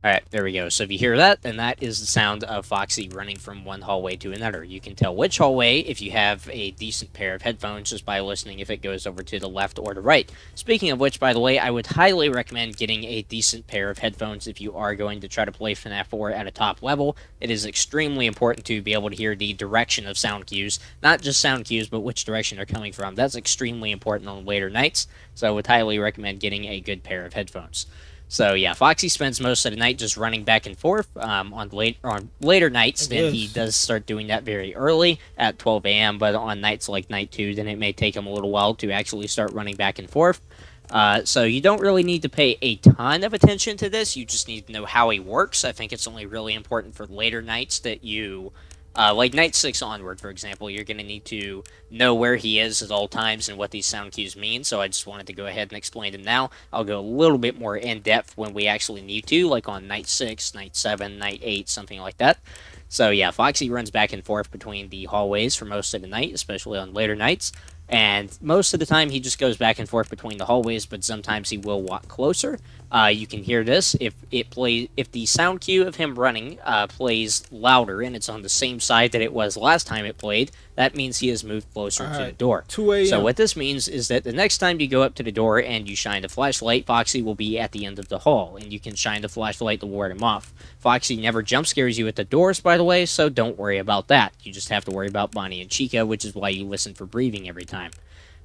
Alright, there we go. So if you hear that, then that is the sound of Foxy running from one hallway to another. You can tell which hallway if you have a decent pair of headphones just by listening if it goes over to the left or the right. Speaking of which, by the way, I would highly recommend getting a decent pair of headphones if you are going to try to play FNaF 4 at a top level. It is extremely important to be able to hear the direction of sound cues. Not just sound cues, but which direction they're coming from. That's extremely important on later nights, so I would highly recommend getting a good pair of headphones. So yeah, Foxy spends most of the night just running back and forth on later nights. Then he does start doing that very early at 12 a.m. But on nights like night 2, then it may take him a little while to actually start running back and forth. So you don't really need to pay a ton of attention to this. You just need to know how he works. I think it's only really important for later nights that you... like night 6 onward, for example, you're going to need to know where he is at all times and what these sound cues mean, so I just wanted to go ahead and explain them now. I'll go a little bit more in-depth when we actually need to, like on night 6, night 7, night 8, something like that. So yeah, Foxy runs back and forth between the hallways for most of the night, especially on later nights. And most of the time, he just goes back and forth between the hallways, but sometimes he will walk closer. You can hear this if the sound cue of him running plays louder and it's on the same side that it was last time it played. That means he has moved closer to the door. 2 a.m. So what this means is that the next time you go up to the door and you shine the flashlight, Foxy will be at the end of the hall, and you can shine the flashlight to ward him off. Foxy never jump scares you at the doors, by the way, so don't worry about that. You just have to worry about Bonnie and Chica, which is why you listen for breathing every time.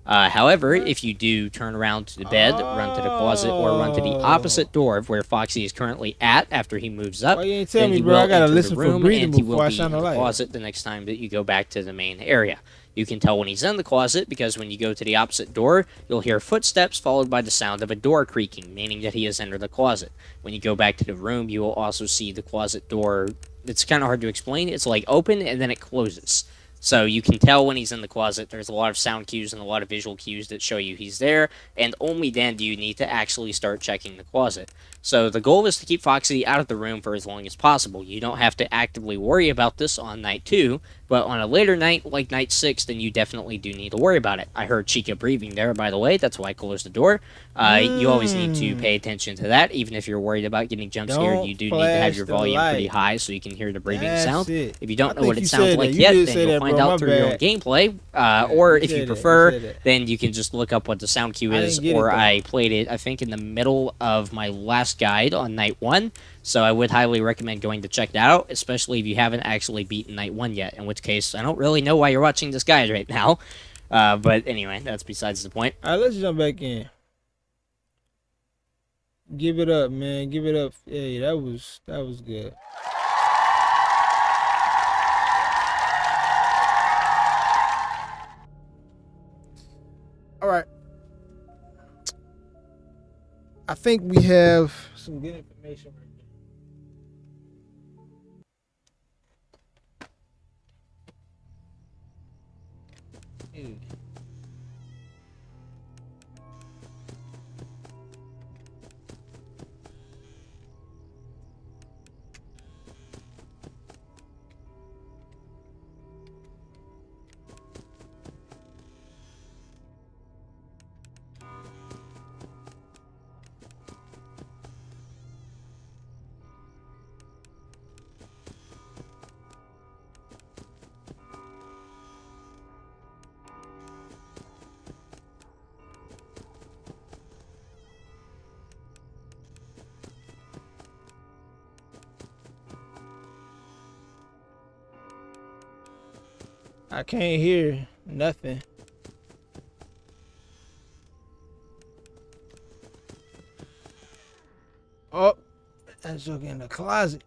However, if you do turn around to the bed, run to the closet, or run to the opposite door of where Foxy is currently at after he moves up, Why you ain't tell then me, he bro? will I gotta enter listen the for room, breathing and he before will I be shine in the the light. closet the next time that you go back to the main area. You can tell when he's in the closet because when you go to the opposite door, you'll hear footsteps followed by the sound of a door creaking, meaning that he has entered the closet. When you go back to the room, you will also see the closet door. It's kind of hard to explain. It's like open and then it closes. So you can tell when he's in the closet. There's a lot of sound cues and a lot of visual cues that show you he's there, and only then do you need to actually start checking the closet. So the goal is to keep Foxy out of the room for as long as possible. You don't have to actively worry about this on night 2, but on a later night, like night 6, then you definitely do need to worry about it. I heard Chica breathing there, by the way. That's why I closed the door. You always need to pay attention to that. Even if you're worried about getting jump scared, you do need to have your volume pretty high so you can hear the breathing sound. If you don't know what it sounds like yet, then you'll find out through your own gameplay. Or if you prefer, then you can just look up what the sound cue is. Or I played it, I think, in the middle of my last guide on night 1. So I would highly recommend going to check that out, especially if you haven't actually beaten night 1 yet, in which case I don't really know why you're watching this guide right now. But anyway, that's besides the point. Alright, let's jump back in. Give it up, man. Give it up. Hey, that was good. Alright. I think we have some good information right there. Ew. I can't hear nothing. Oh, that's joke in the closet.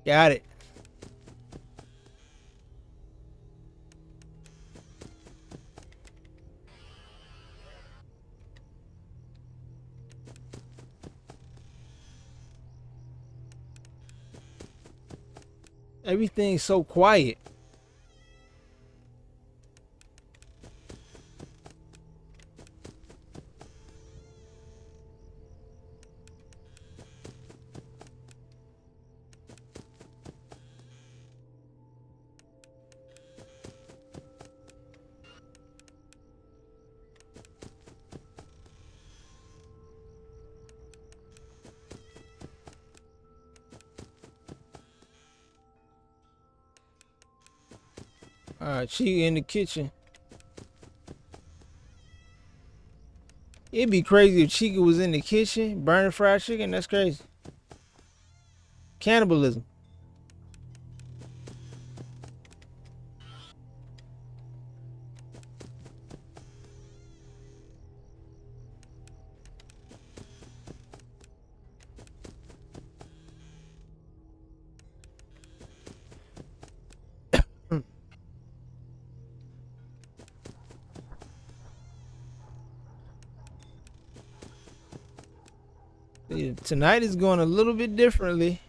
Got it. Everything's so quiet. Alright, she in the kitchen. It'd be crazy if Chica was in the kitchen burning fried chicken. That's crazy. Cannibalism. Tonight is going a little bit differently.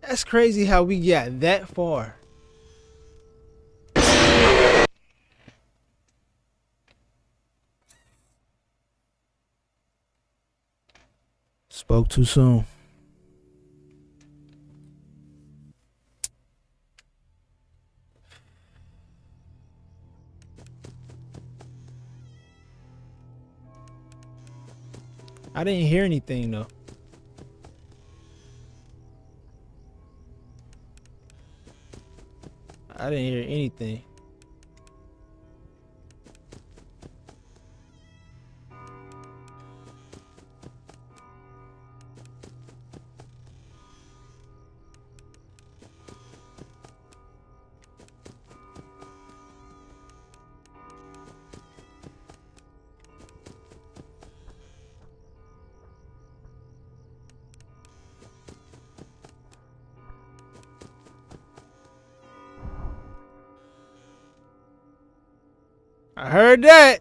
That's crazy how we got that far. Spoke too soon. I didn't hear anything though. I didn't hear anything. I heard that.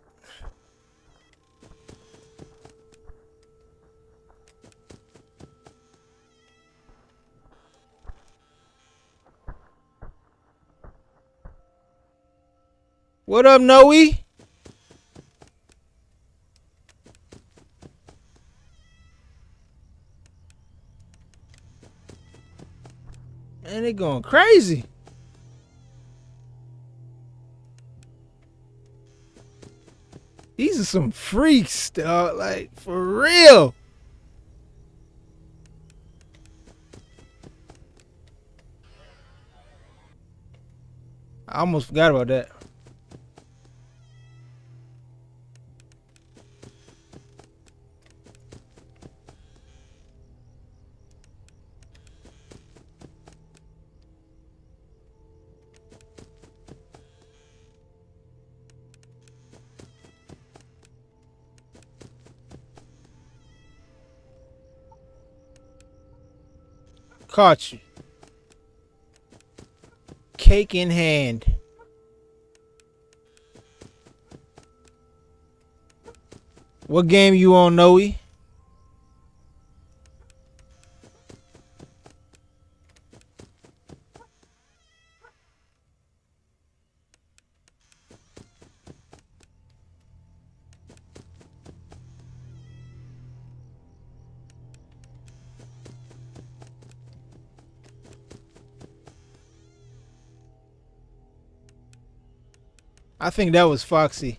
What up, Noe? Man, they going crazy. These are some freaks, dog. Like, for real. I almost forgot about that. Caught you. Cake in hand. What game you on, Noe? I think that was Foxy.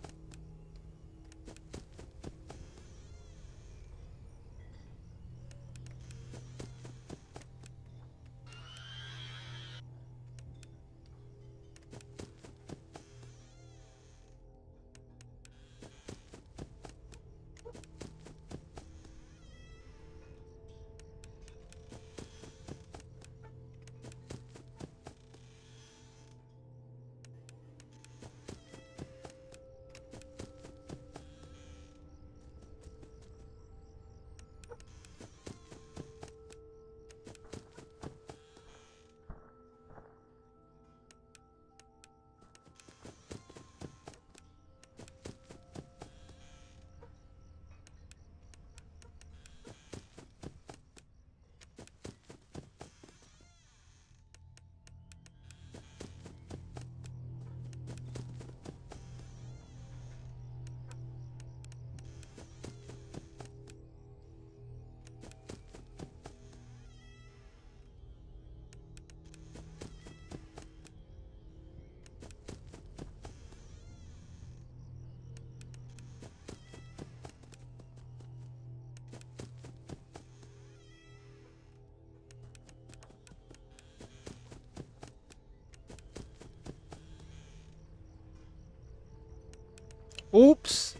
Oops.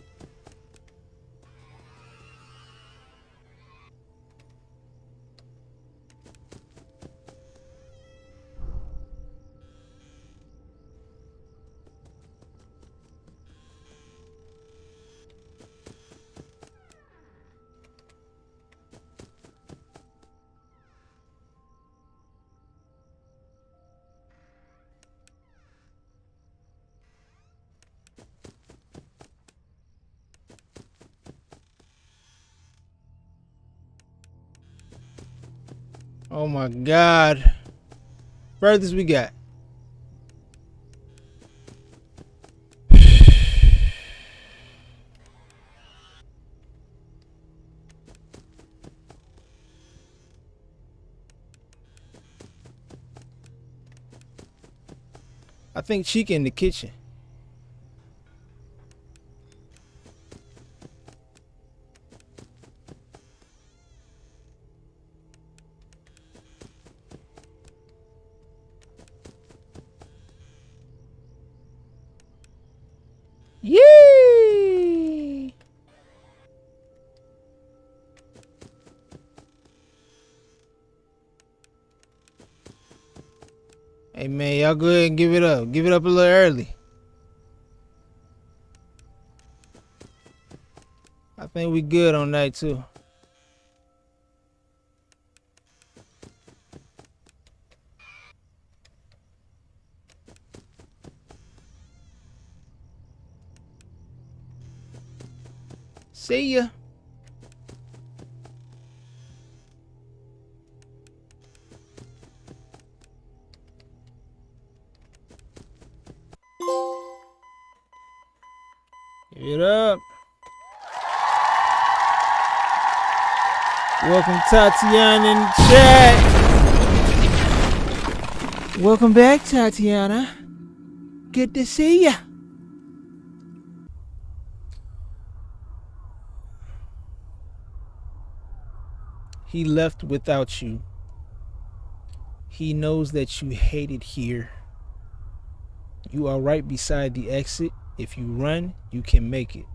Oh my God. Furthest we got. I think Chica in the kitchen. Yee! Hey man, y'all go ahead and give it up. Give it up a little early. I think we good on night 2. See ya. Give it up. Welcome Tatiana in the chat. Welcome back, Tatiana. Good to see ya. He left without you. He knows that you hate it here. You are right beside the exit. If you run, you can make it.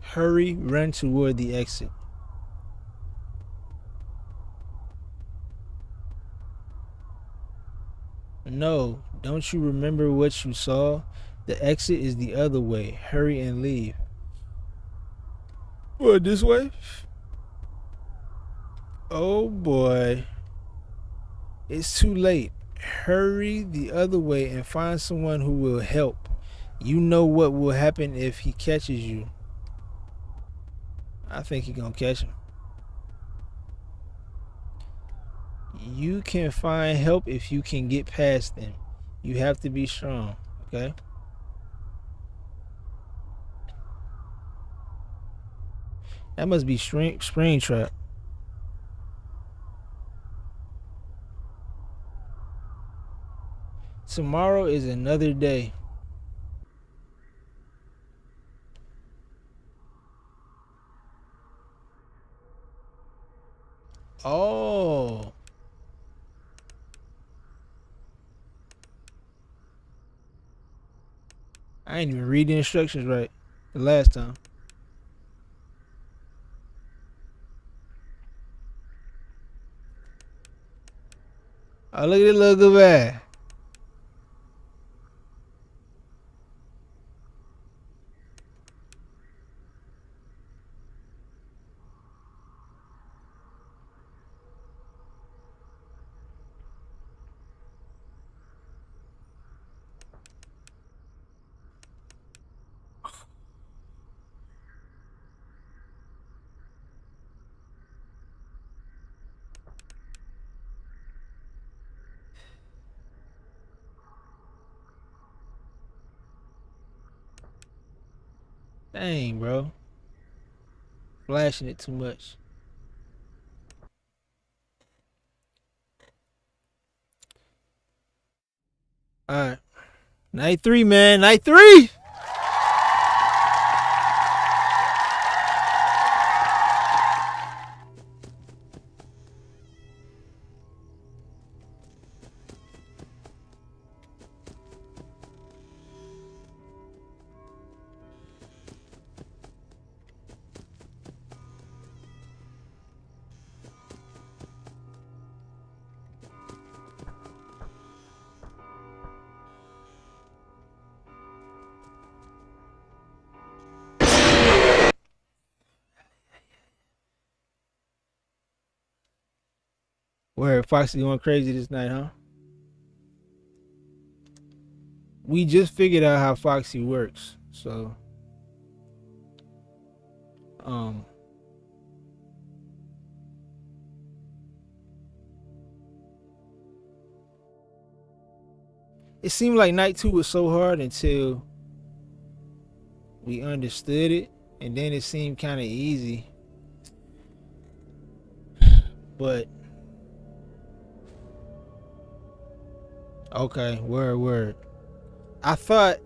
Hurry, run toward the exit. No, don't you remember what you saw? The exit is the other way. Hurry and leave. What, this way? Oh boy. It's too late. Hurry the other way and find someone who will help. You know what will happen if he catches you. I think he's gonna catch him. You can find help if you can get past them. You have to be strong, okay? That must be Springtrap. Tomorrow is another day. Oh. I ain't even read the instructions right the last time. Oh, look at this little good guy. Dang, bro. Flashing it too much. Alright. Night 3, man. Night 3! Where Foxy going crazy this night, huh? We just figured out how Foxy works, so it seemed like night 2 was so hard until we understood it, and then it seemed kind of easy. But okay, word. I thought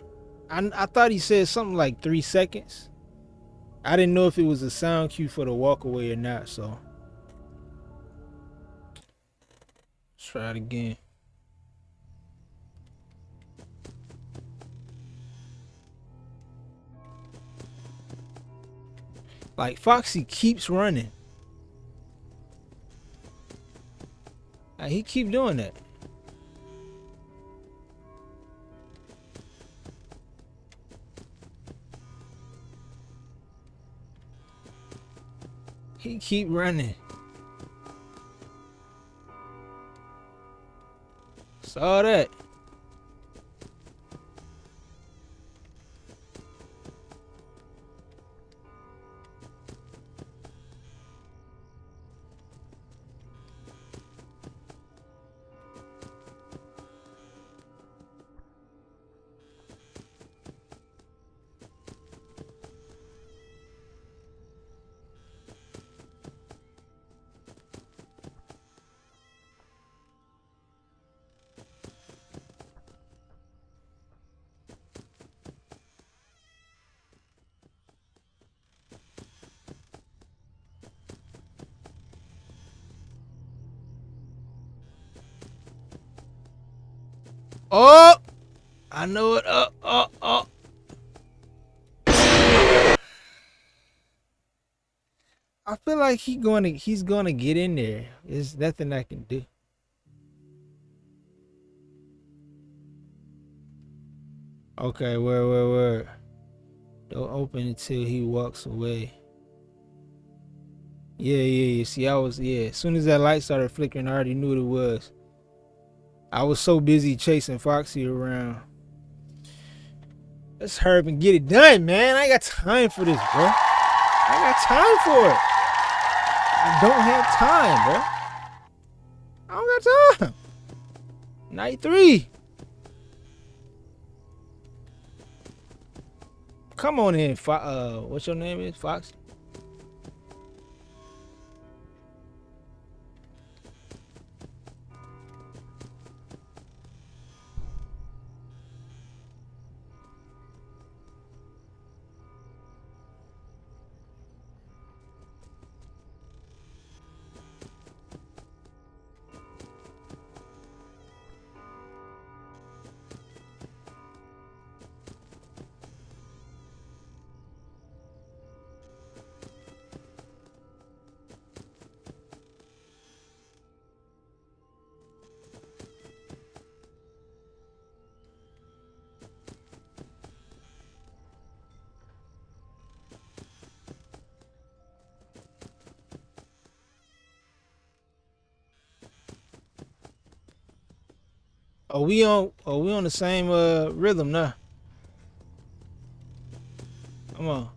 he said something like 3 seconds. I didn't know if it was a sound cue for the walk away or not, so let's try it again. Like, Foxy keeps running. Like, he keep doing that. He keep running. Saw that. Oh, I know it. Oh. I feel like he's gonna get in there. There's nothing I can do. Okay, where? Don't open until he walks away. Yeah. See, as soon as that light started flickering, I already knew what it was. I was so busy chasing Foxy around. Let's hurry up and get it done, man. I ain't got time for this, bro. I ain't got time for it. I don't have time, bro. I don't got time. Night 3. Come on in, what's your name is? Fox? Are we on the same rhythm now? Come on.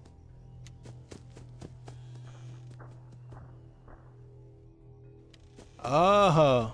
Oh.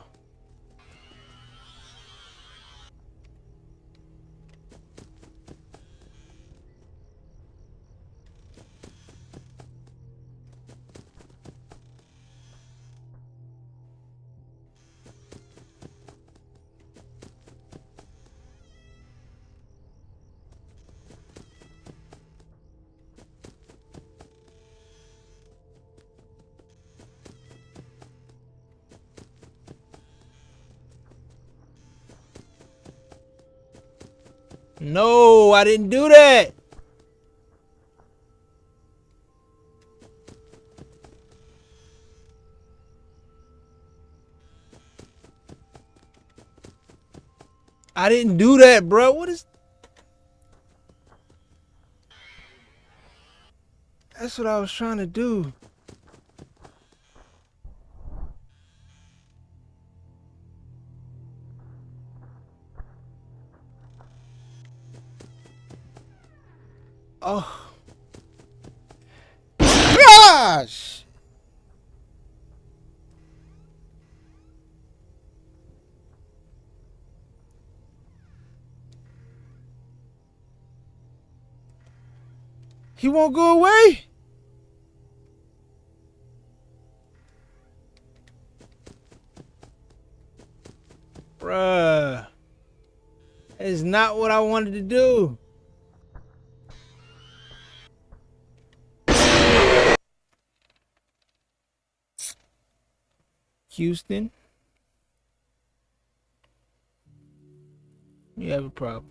No, I didn't do that. I didn't do that, bro. What is... That's what I was trying to do. Oh. Gosh. He won't go away? Bruh. That is not what I wanted to do. Houston, you have a problem.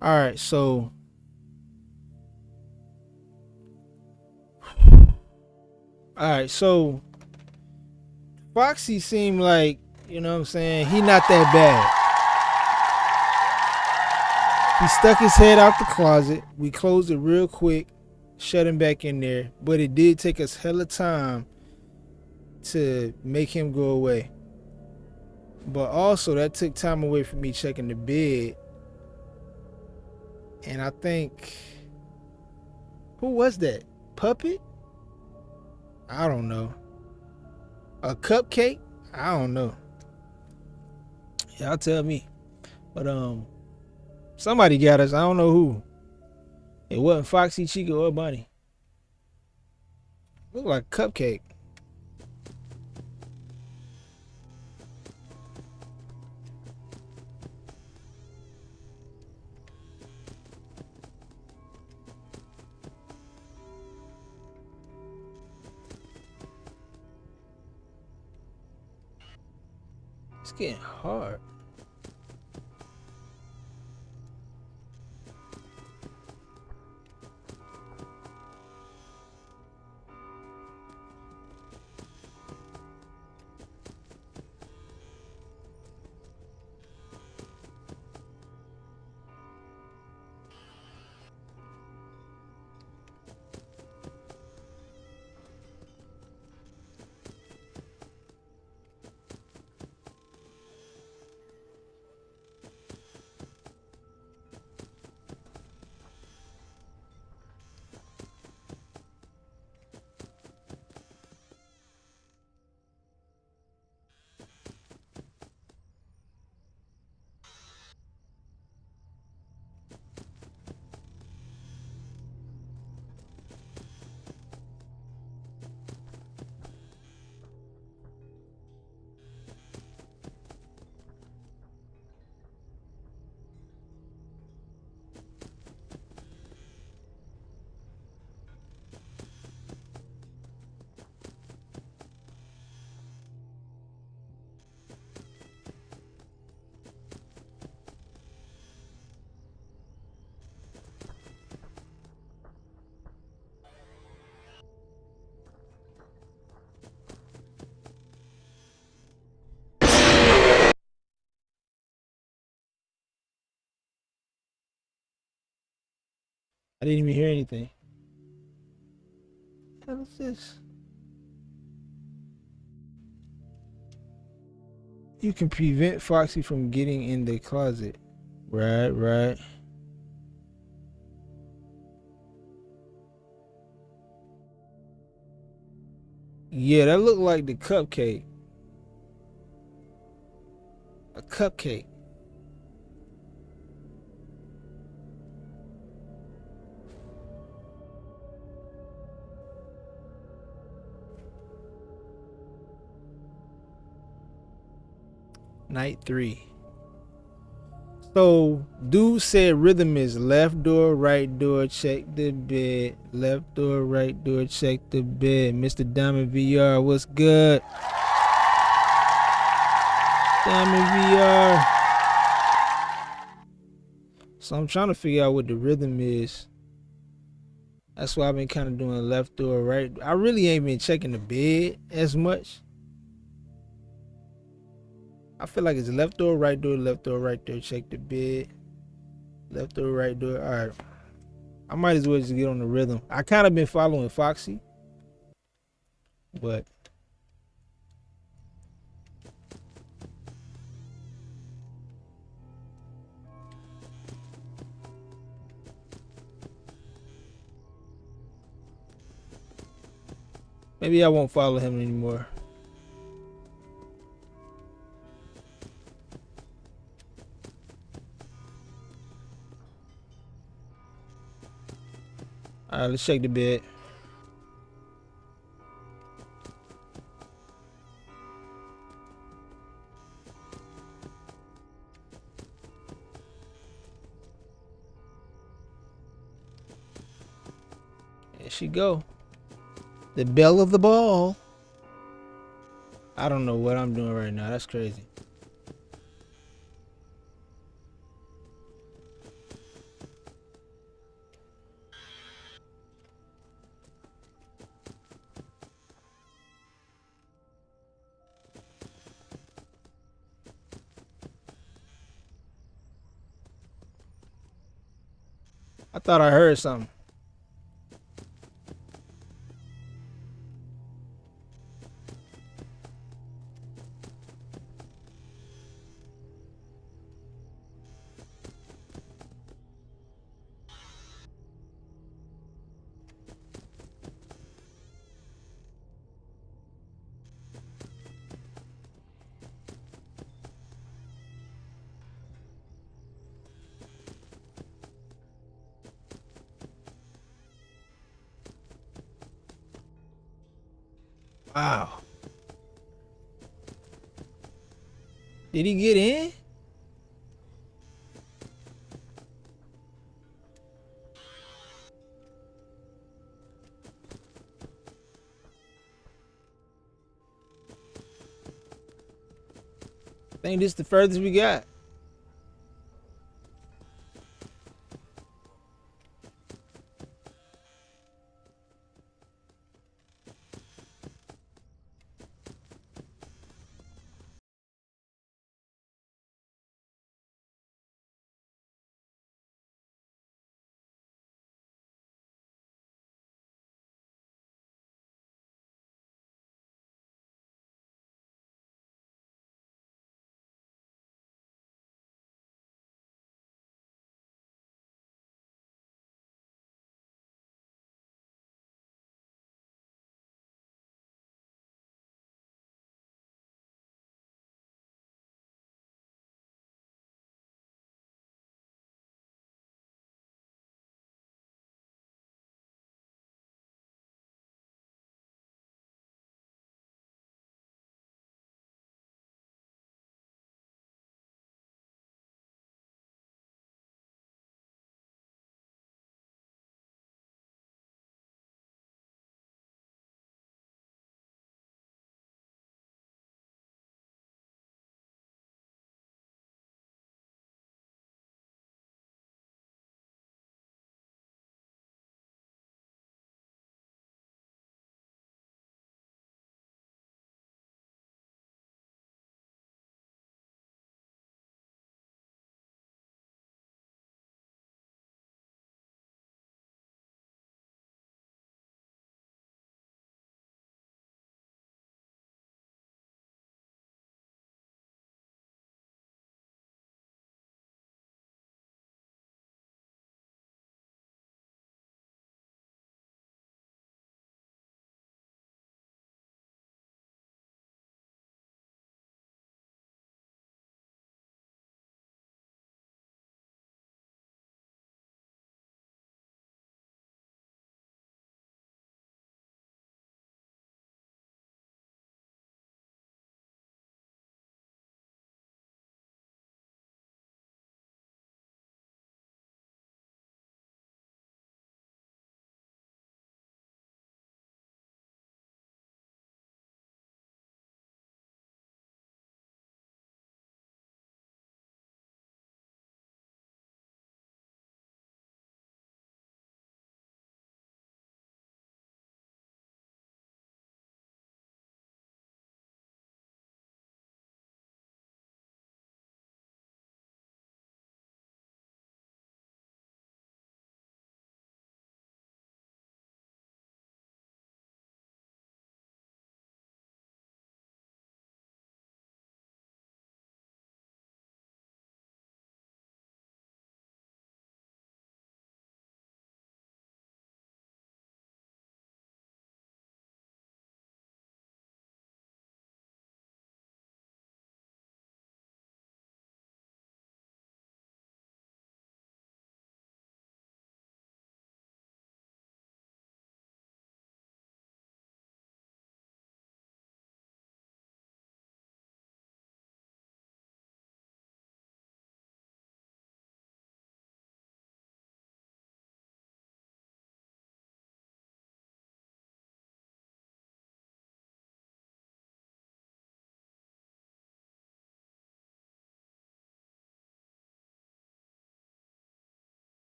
All right, so Foxy seemed like, you know what I'm saying, he not that bad. He stuck his head out the closet. We closed it real quick, shut him back in there, but it did take us hella time to make him go away. But also that took time away from me checking the bed. And I think, who was that? Puppet? I don't know. A cupcake? I don't know. Y'all tell me. But somebody got us. I don't know who. It wasn't Foxy, Chico, or Bunny. Looked like a cupcake. It's getting hard. I didn't even hear anything. What the hell is this? You can prevent Foxy from getting in the closet. Right. Yeah, that looked like the cupcake. A cupcake. Night 3. So, dude said rhythm is left door, right door, check the bed. Left door, right door, check the bed. Mr. Diamond VR, what's good? Diamond VR. So I'm trying to figure out what the rhythm is. That's why I've been kind of doing left door, right. I really ain't been checking the bed as much. I feel like it's left door, right door, left door, right door, check the bed. Left door, right door. All right. I might as well just get on the rhythm. I kind of been following Foxy, but maybe I won't follow him anymore. All right, let's check the bed. There she go. The belle of the ball. I don't know what I'm doing right now. That's crazy. I thought I heard something. Wow. Did he get in? I think this is the furthest we got.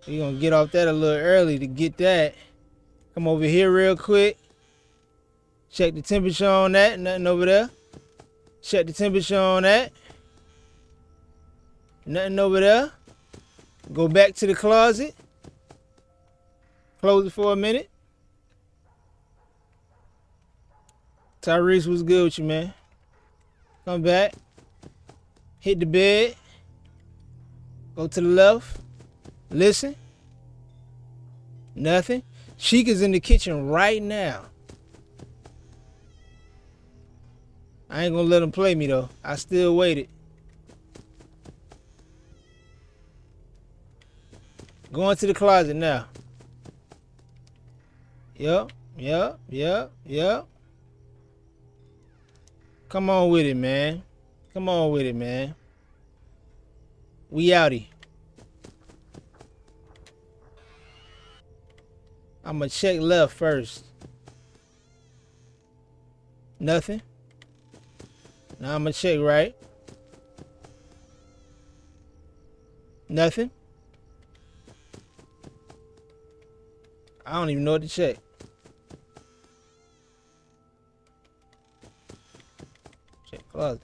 We gonna get off that a little early to get that. Come over here real quick. Check the temperature on that. Nothing over there. Check the temperature on that. Nothing over there. Go back to the closet. Close it for a minute. Tyrese, what's good with you, man? Come back. Hit the bed. Go to the left. Listen. Nothing. Chica's in the kitchen right now. I ain't gonna let him play me though. I still waited. Going to the closet now. Yup. Come on with it, man. Come on with it, man. We outie. I'ma check left first. Nothing. Now I'ma check right. Nothing. I don't even know what to check. Check closet.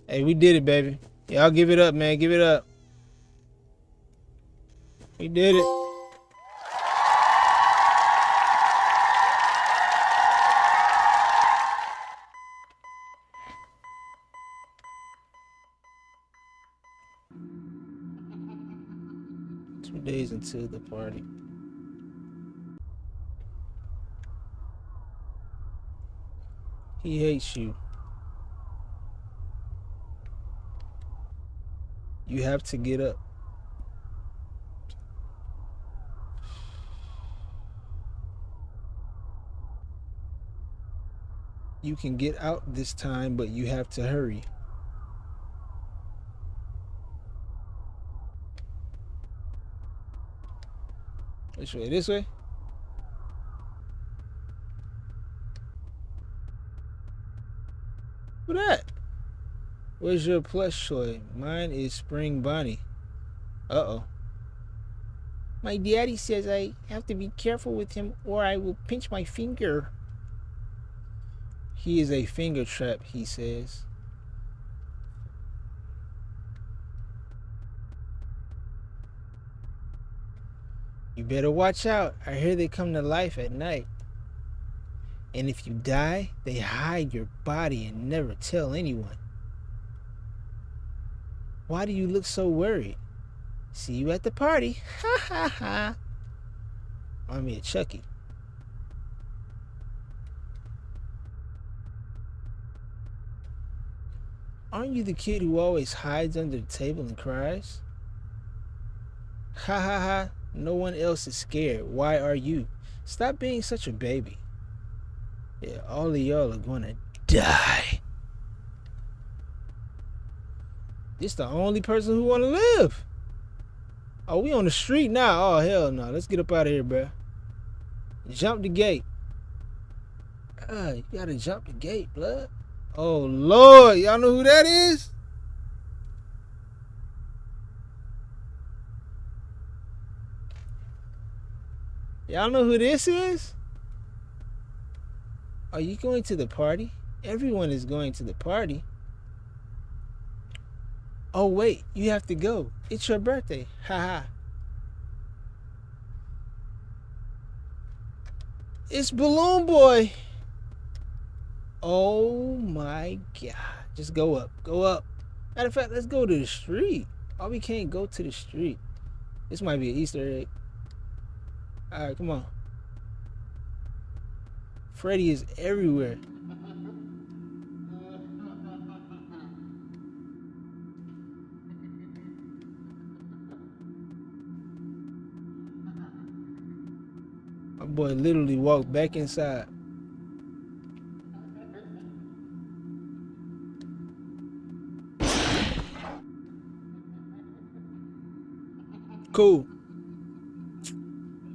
Hey, we did it, baby. Y'all give it up, man. Give it up. We did it. Days until the party. He hates you. You have to get up. You can get out this time, but you have to hurry. Which way? This way? Who that? Where's your plush toy? Mine is Spring Bonnie. Uh-oh. My daddy says I have to be careful with him or I will pinch my finger. He is a finger trap, he says. You better watch out. I hear they come to life at night. And if you die, they hide your body and never tell anyone. Why do you look so worried? See you at the party. Ha ha ha. I'm here, Chucky. Aren't you the kid who always hides under the table and cries? Ha ha ha. No one else is scared. Why are you? Stop being such a baby. Yeah, all of y'all are gonna die. This the only person who wanna live. Oh, we on the street now. Oh, hell no. Let's get up out of here, bro. Jump the gate. You gotta jump the gate, blood. Oh, Lord. Y'all know who that is? Y'all know who this is? Are you going to the party? Everyone is going to the party. Oh, wait. You have to go. It's your birthday. Haha. It's Balloon Boy. Oh, my God. Just go up. Go up. Matter of fact, let's go to the street. Oh, we can't go to the street. This might be an Easter egg. All right, come on. Freddy is everywhere. My boy literally walked back inside. Cool.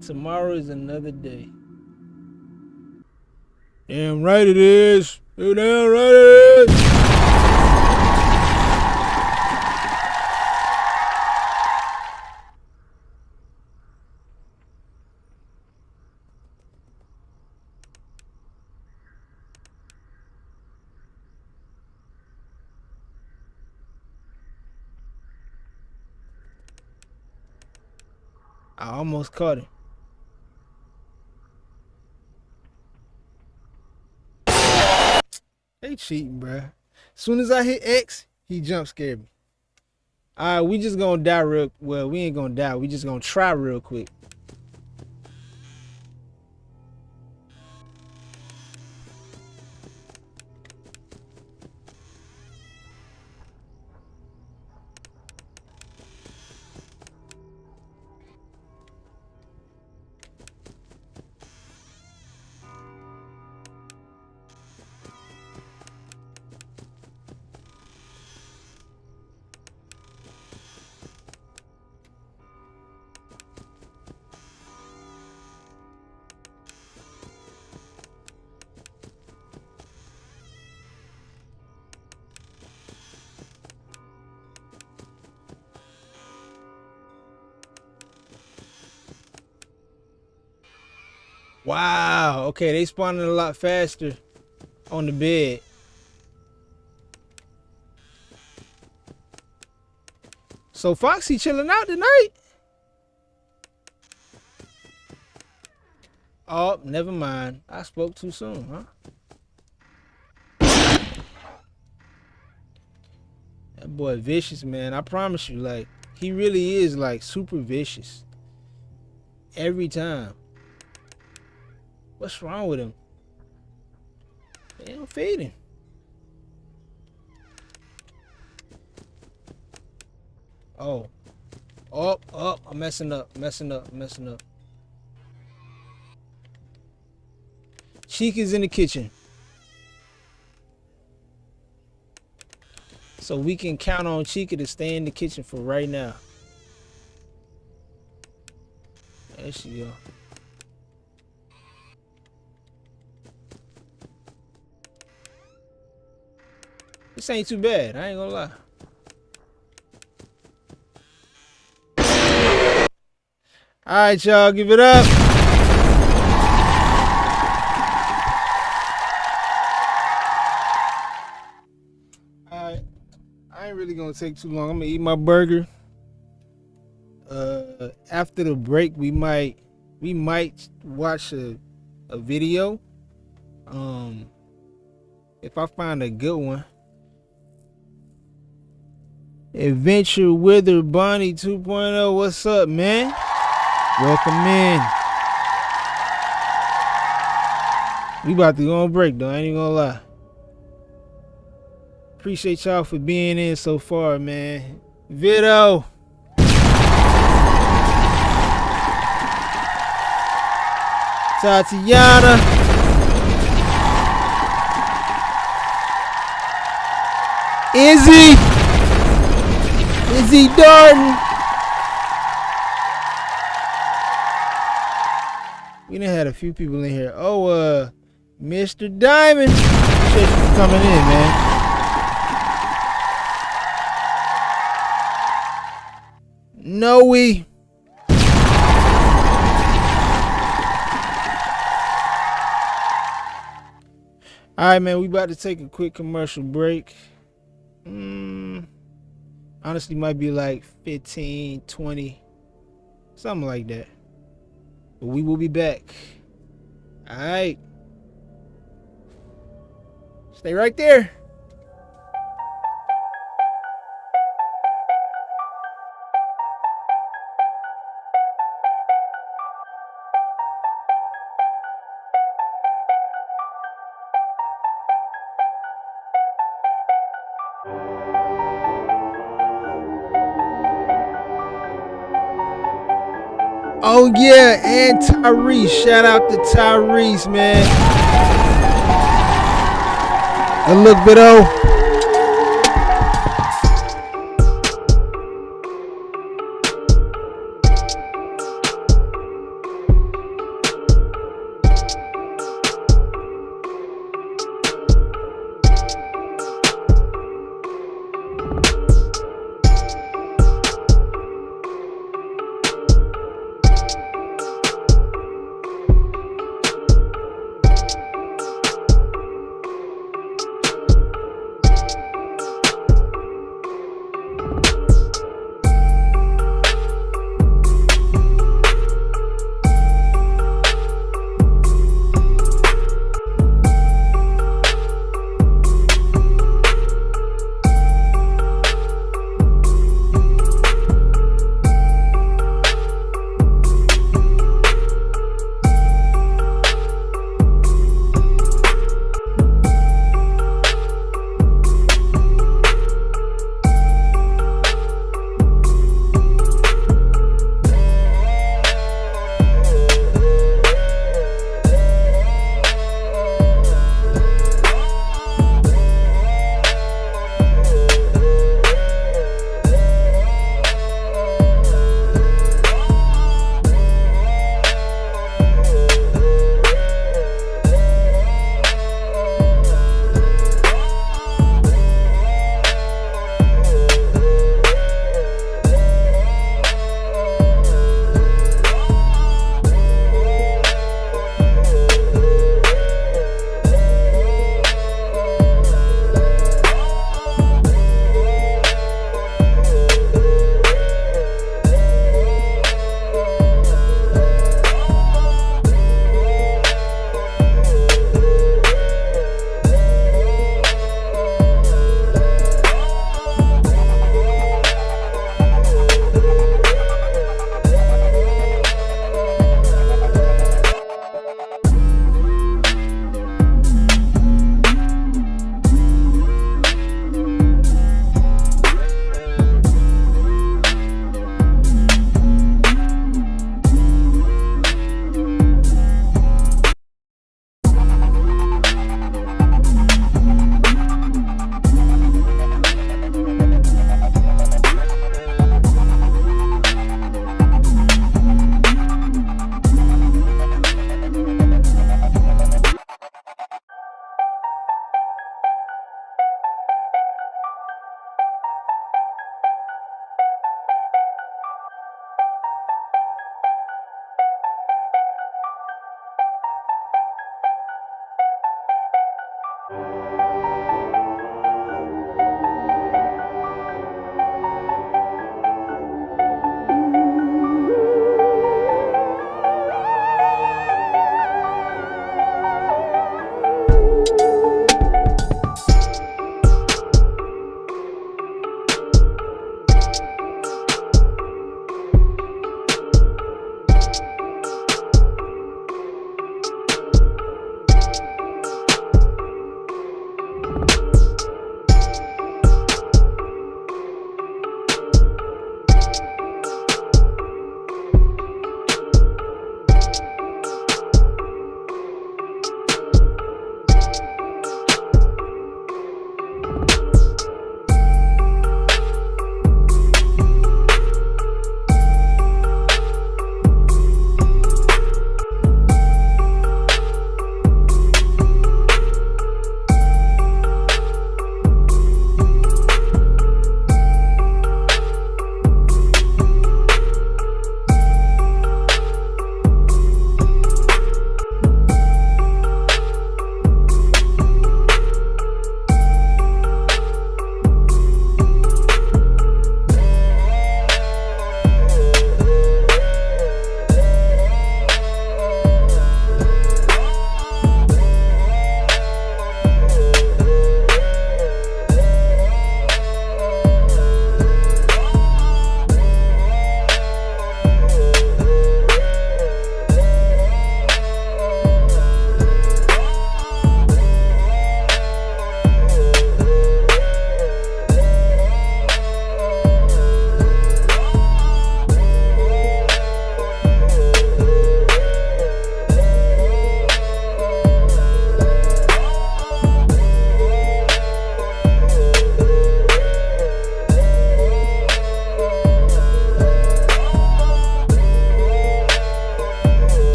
Tomorrow is another day. Damn right it is. You damn right it is. I almost caught him. They cheating, bruh. As soon as I hit X, he jump scared me. Alright, we just gonna die real. Well, we ain't gonna die. We just gonna try real quick. Wow. Okay, they spawning a lot faster on the bed. So Foxy chilling out tonight. Oh, never mind. I spoke too soon, huh? That boy vicious, man. I promise you, like, he really is like super vicious. Every time. What's wrong with him? They don't feed him. Oh. Oh, I'm messing up. Chica's in the kitchen. So we can count on Chica to stay in the kitchen for right now. There she go. This ain't too bad, I ain't gonna lie. Alright, y'all, give it up. Alright, I ain't really gonna take too long. I'm gonna eat my burger. After the break, we might watch a video. If I find a good one. Adventure Wither Bonnie 2.0. What's up, man? Welcome in. We about to go on break, though. I ain't even gonna lie. Appreciate y'all for being in so far, man. Vito. Tatiana. Izzy Darden. We done had a few people in here. Oh, Mr. Diamond. Appreciate you for coming in, man. Noe. Alright, man, we about to take a quick commercial break. Honestly, might be like 15, 20, something like that. But we will be back. Alright. Stay right there. Oh yeah, and Tyrese. Shout out to Tyrese, man. Good look, Bido.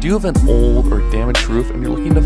Do you have an old or damaged roof and you're looking to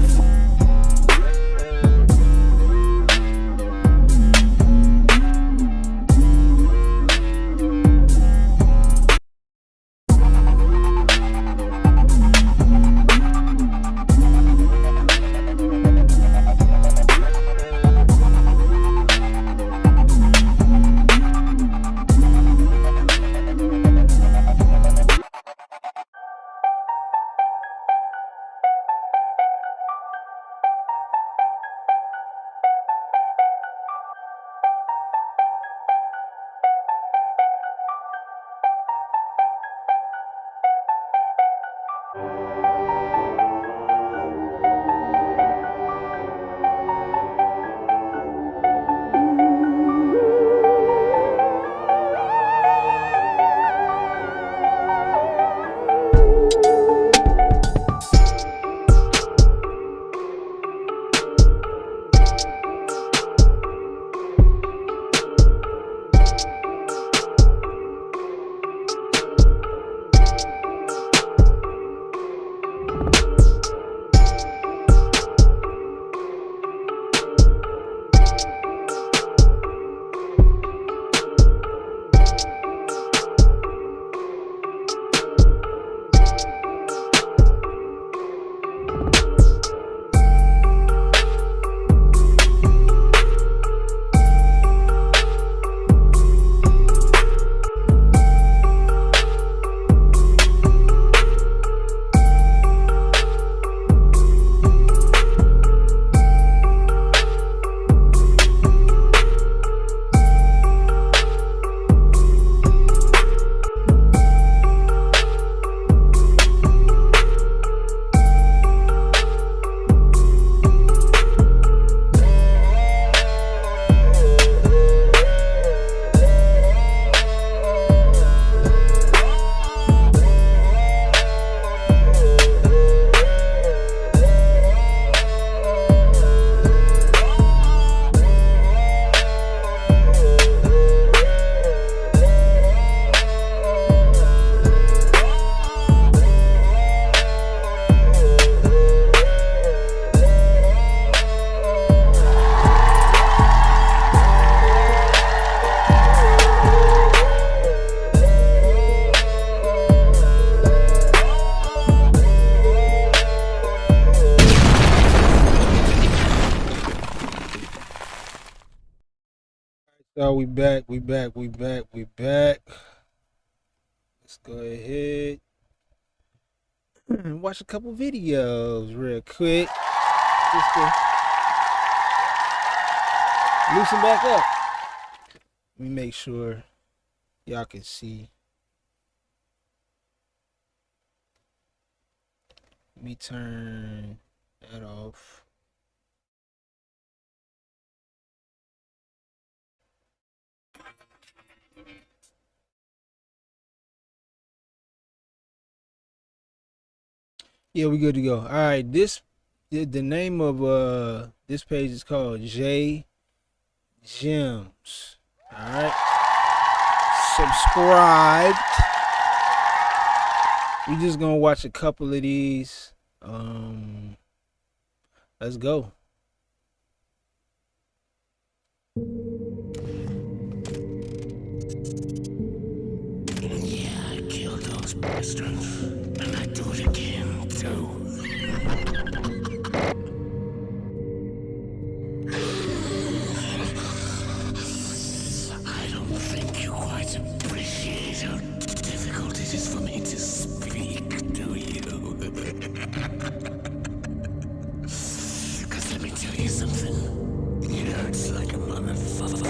So we back. Let's go ahead and watch a couple videos real quick. Just to loosen back up. Let me make sure y'all can see. Let me turn that off. Yeah, we good to go. All right, the name of this page is called J Gems. All right, subscribed. We just gonna watch a couple of these. Let's go. Yeah, I killed those bastards, and I do it again too. I don't think you quite appreciate how difficult it is for me to speak, do you? Because let me tell you something. It hurts like a motherfucker.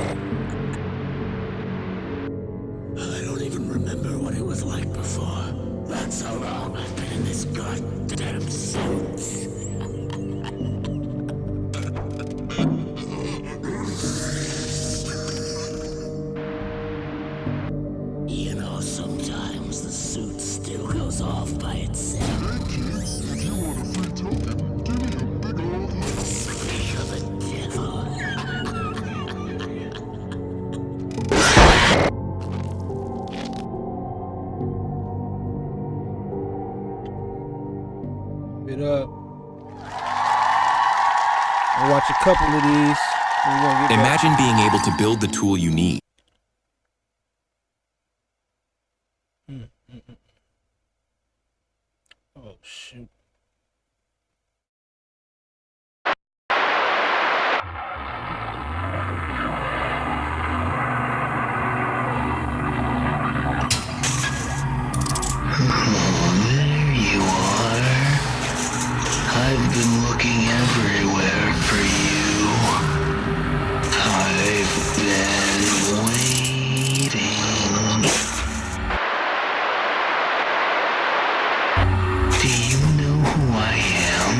I don't even remember what it was like before. That's how long I've been in this goddamn suit. You know, sometimes the suit still goes off by itself. If you want a free token, give me a big old hug. Speak of the devil. it up. I'll watch a couple of these. We're gonna get back. Imagine being able to build the tool you need. Oh shoot. There you are. I've been looking everywhere for you. I've been waiting. Do you know who I am?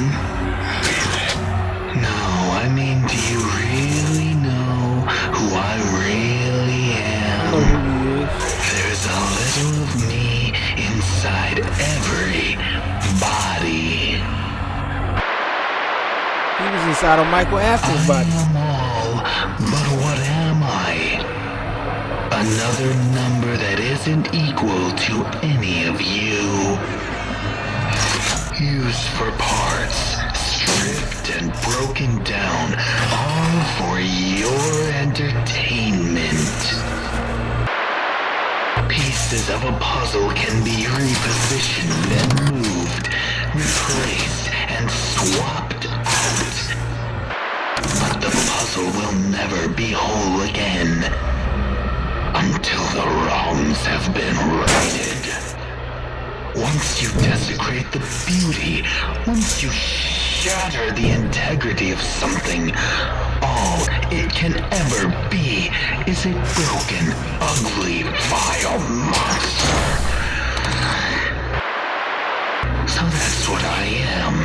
No, I mean, do you really know who I really am? I know who he is. There's a little of me inside every body. He was inside of Michael Anthony's body. I am all, but what am I? Another number that isn't equal to any of you. Used for parts, stripped and broken down, all for your entertainment. Pieces of a puzzle can be repositioned and moved, replaced and swapped out. But the puzzle will never be whole again until the wrongs have been righted. Once you desecrate the beauty, once you shatter the integrity of something, all it can ever be is a broken, ugly, vile monster. So that's what I am.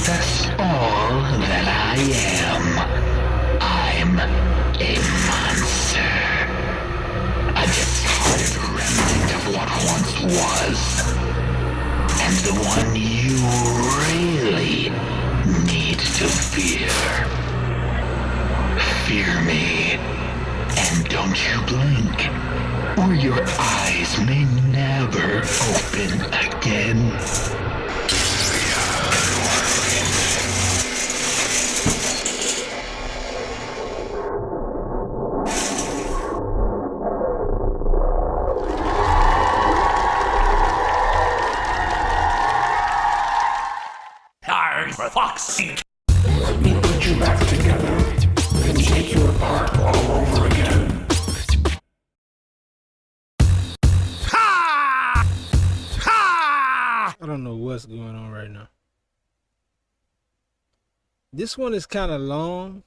That's all that I am. I'm a monster. A discarded remnant of what once was. And the one you really need to fear. Fear me, and don't you blink, or your eyes may never open again. For fuck's sake! Let me put you back together and take you apart all over again. I don't know what's going on right now. This one is kind of long.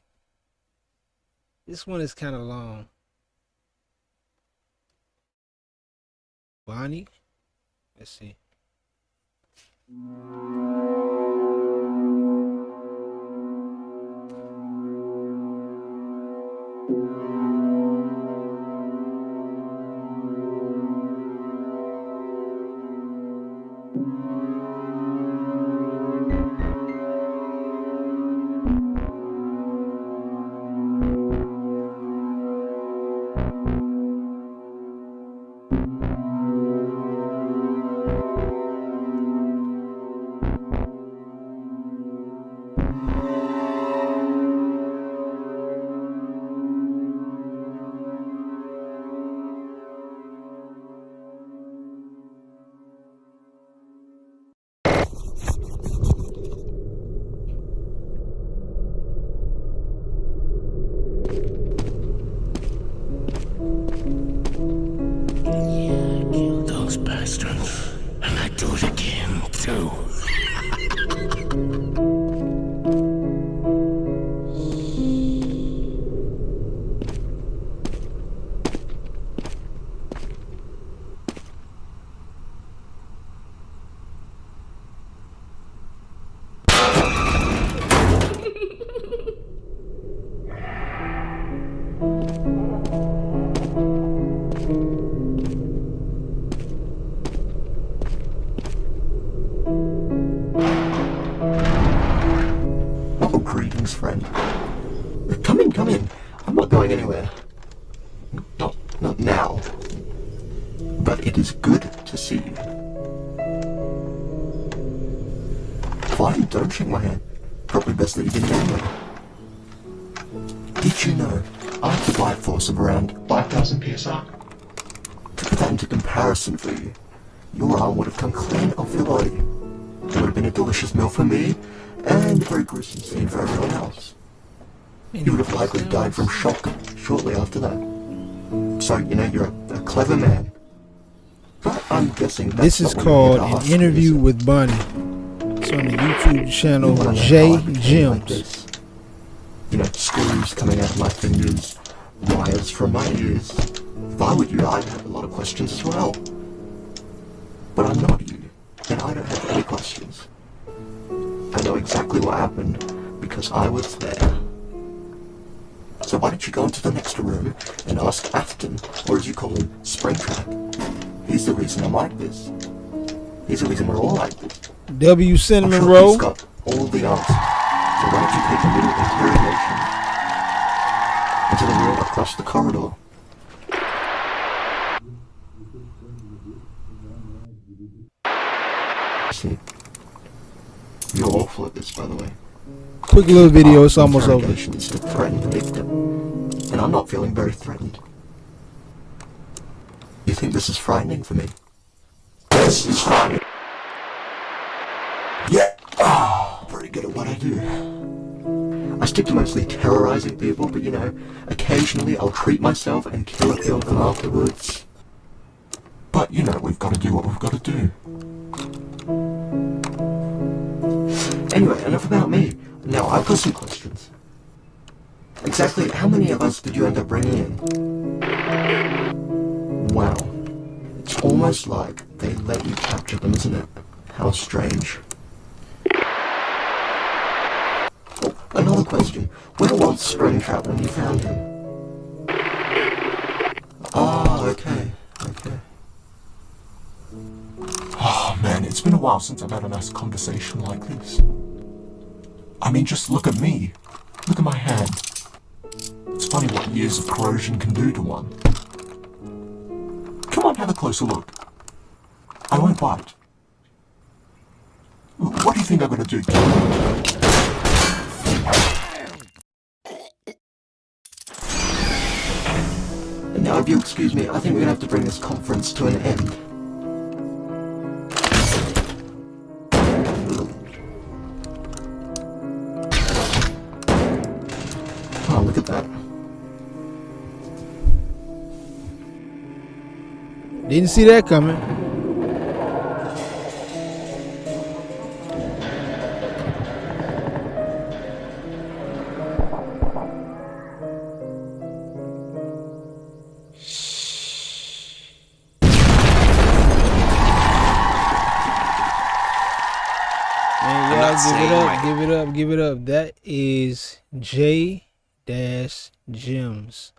Bonnie? Let's see. Those bastards. And I do it again, too. Greetings, friend. Come in. I'm not going anywhere. Not now. But it is good to see you. Fine, don't shake my hand. Probably best that you didn't anyway. Did you know I have a bite force of around 5,000 psi? To put that into comparison for you, your arm would have come clean off your body. It would have been a delicious meal for me, and a very gruesome scene for everyone else. You would have likely died from shock shortly after that. So, you know, you're a clever man. But I'm guessing that's This is not what you're here called to An ask, Interview is it? with Bunny. It's on the YouTube channel You wanna know J how I became like Gems. this? You know, screws coming out of my fingers, wires from my ears. If I were you, I'd have a lot of questions as well. But I'm not you, and I don't have any questions. I know exactly what happened, because I was there. So why don't you go into the next room and ask Afton, or as you call him, Springtrap. He's the reason I'm like this. He's the reason we're all like this. W I'm Cinnamon sure Roll. he's got all the answers. So why don't you take a little interrogation into the room across the corridor? Listen, you're awful at this, by the way. Quick little video, it's almost over. Interrogation is to threaten the victim, and I'm not feeling very threatened. You think this is frightening for me? This is frightening. Yeah. Very good at what I do. I stick to mostly terrorizing people, but you know, occasionally I'll treat myself and kill a few of them afterwards. But you know, we've got to do what we've got to do. Anyway, enough about me. Now, I've got some questions. Exactly how many of us did you end up bringing in? Wow. It's almost like they let you capture them, isn't it? How strange. Oh, another question. Where was Springtrap when you found him? Ah, okay. Oh man, it's been a while since I've had a nice conversation like this. I mean, just look at me. Look at my hand. It's funny what years of corrosion can do to one. Come on, have a closer look. I won't bite. What do you think I'm gonna do? And now, if you excuse me, I think we're gonna have to bring this conference to an end. Oh, look at that. Didn't see that coming. Man, y'all give it up. That is J Gems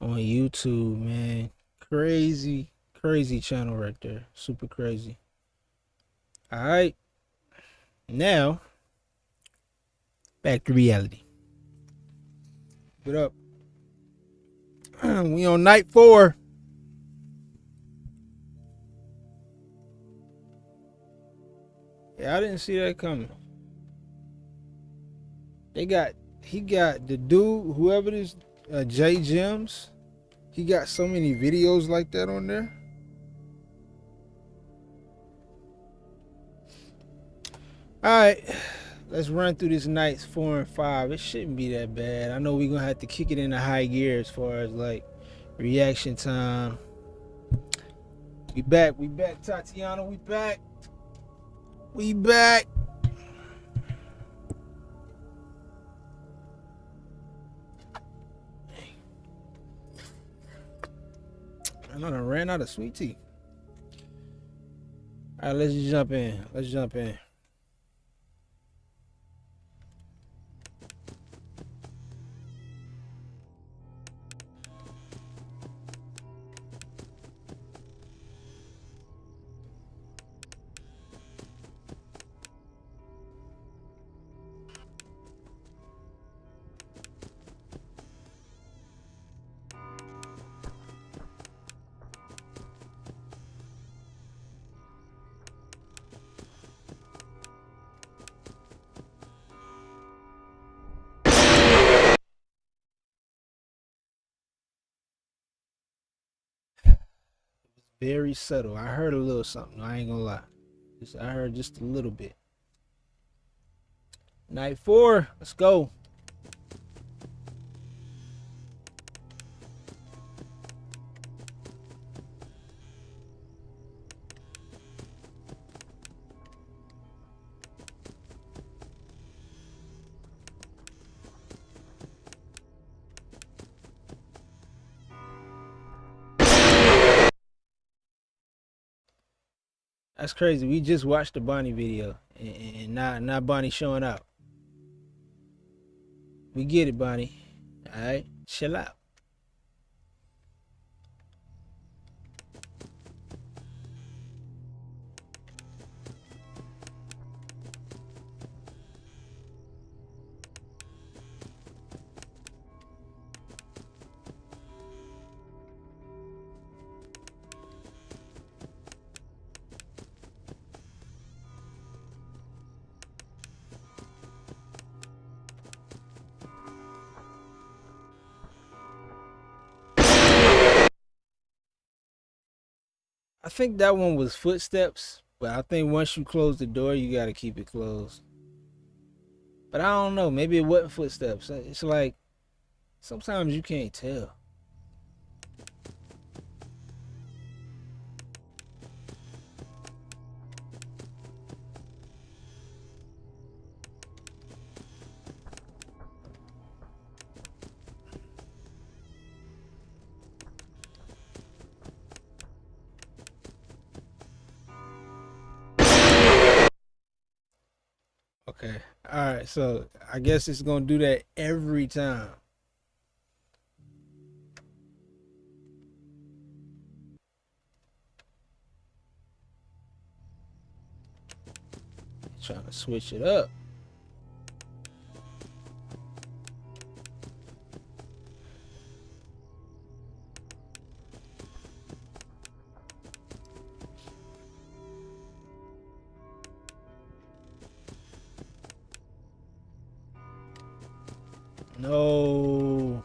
on YouTube, man. Crazy channel right there. Super crazy. Alright. Now, back to reality. Give it up. We on night 4. Yeah, I didn't see that coming. He got the dude, whoever this J Gems, he got so many videos like that on there. Alright, let's run through this nights 4 and 5. It shouldn't be that bad. I know we're gonna have to kick it into high gear as far as like reaction time. We back, Tatiana, we back. I know I ran out of sweet tea. Alright, let's jump in. Very subtle. I heard a little something. I ain't gonna lie. I heard just a little bit. Night 4. Let's go. That's crazy. We just watched the Bonnie video and not Bonnie showing up. We get it, Bonnie. All right, chill out. I think that one was footsteps, but I think once you close the door, you gotta keep it closed. But I don't know, maybe it wasn't footsteps. It's like, sometimes you can't tell. Okay, all right, so I guess it's gonna do that every time. Trying to switch it up. No.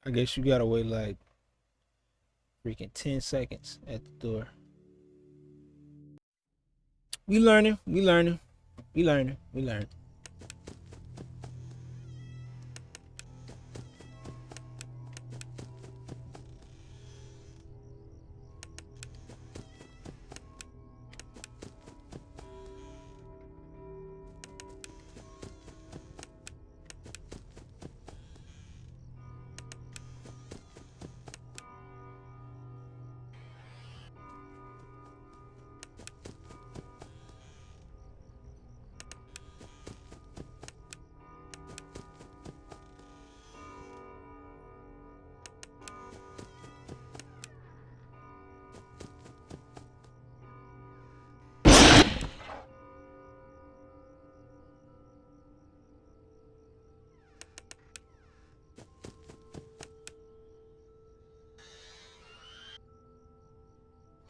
I guess you gotta wait like freaking 10 seconds at the door. We learning.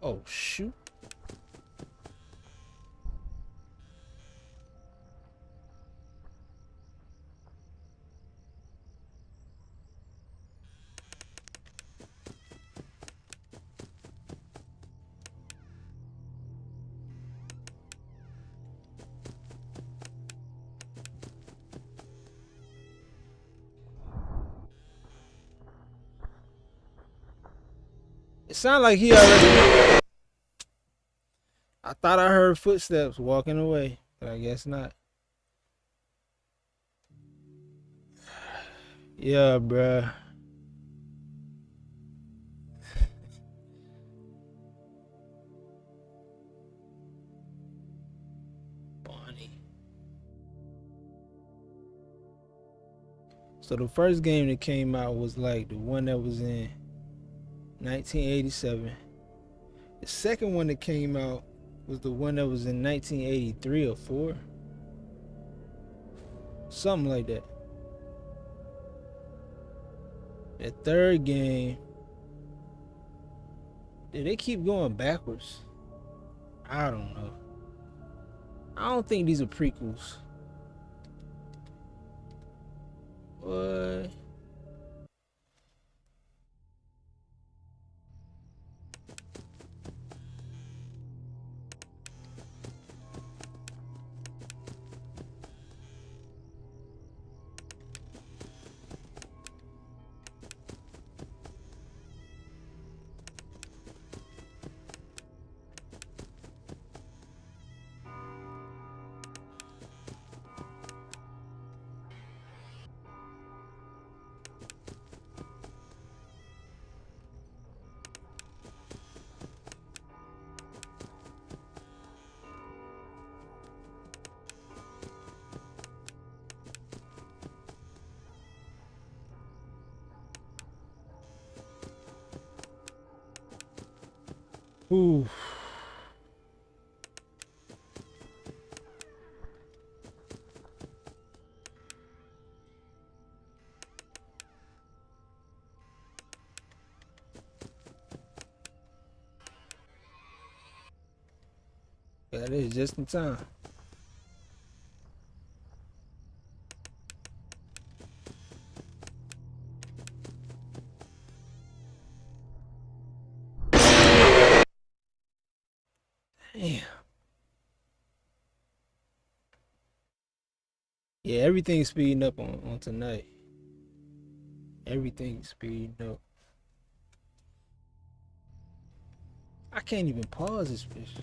Oh shoot. It sounded like he already. I thought I heard footsteps walking away, but I guess not. Yeah, bruh. Bonnie. So the first game that came out was like the one that was in 1987. The second one that came out was the one that was in 1983 or 4. Something like that. The third game, did they keep going backwards? I don't know. I don't think these are prequels. What? Ooh. That is just in time. Damn. Yeah, everything's speeding up on tonight. Everything's speeding up. I can't even pause this bitch.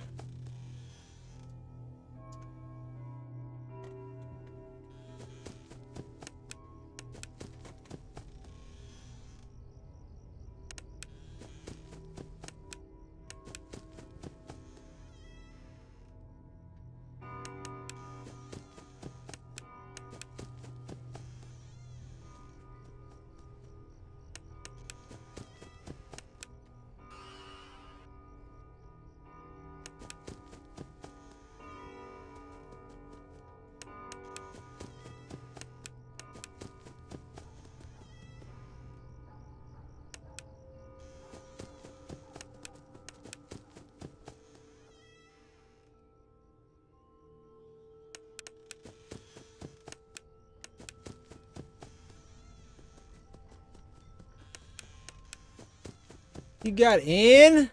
You got in?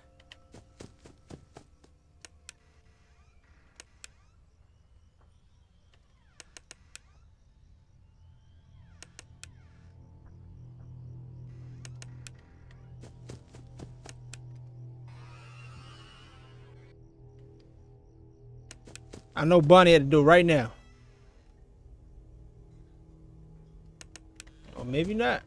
I know Bonnie had to do it right now. Or maybe not.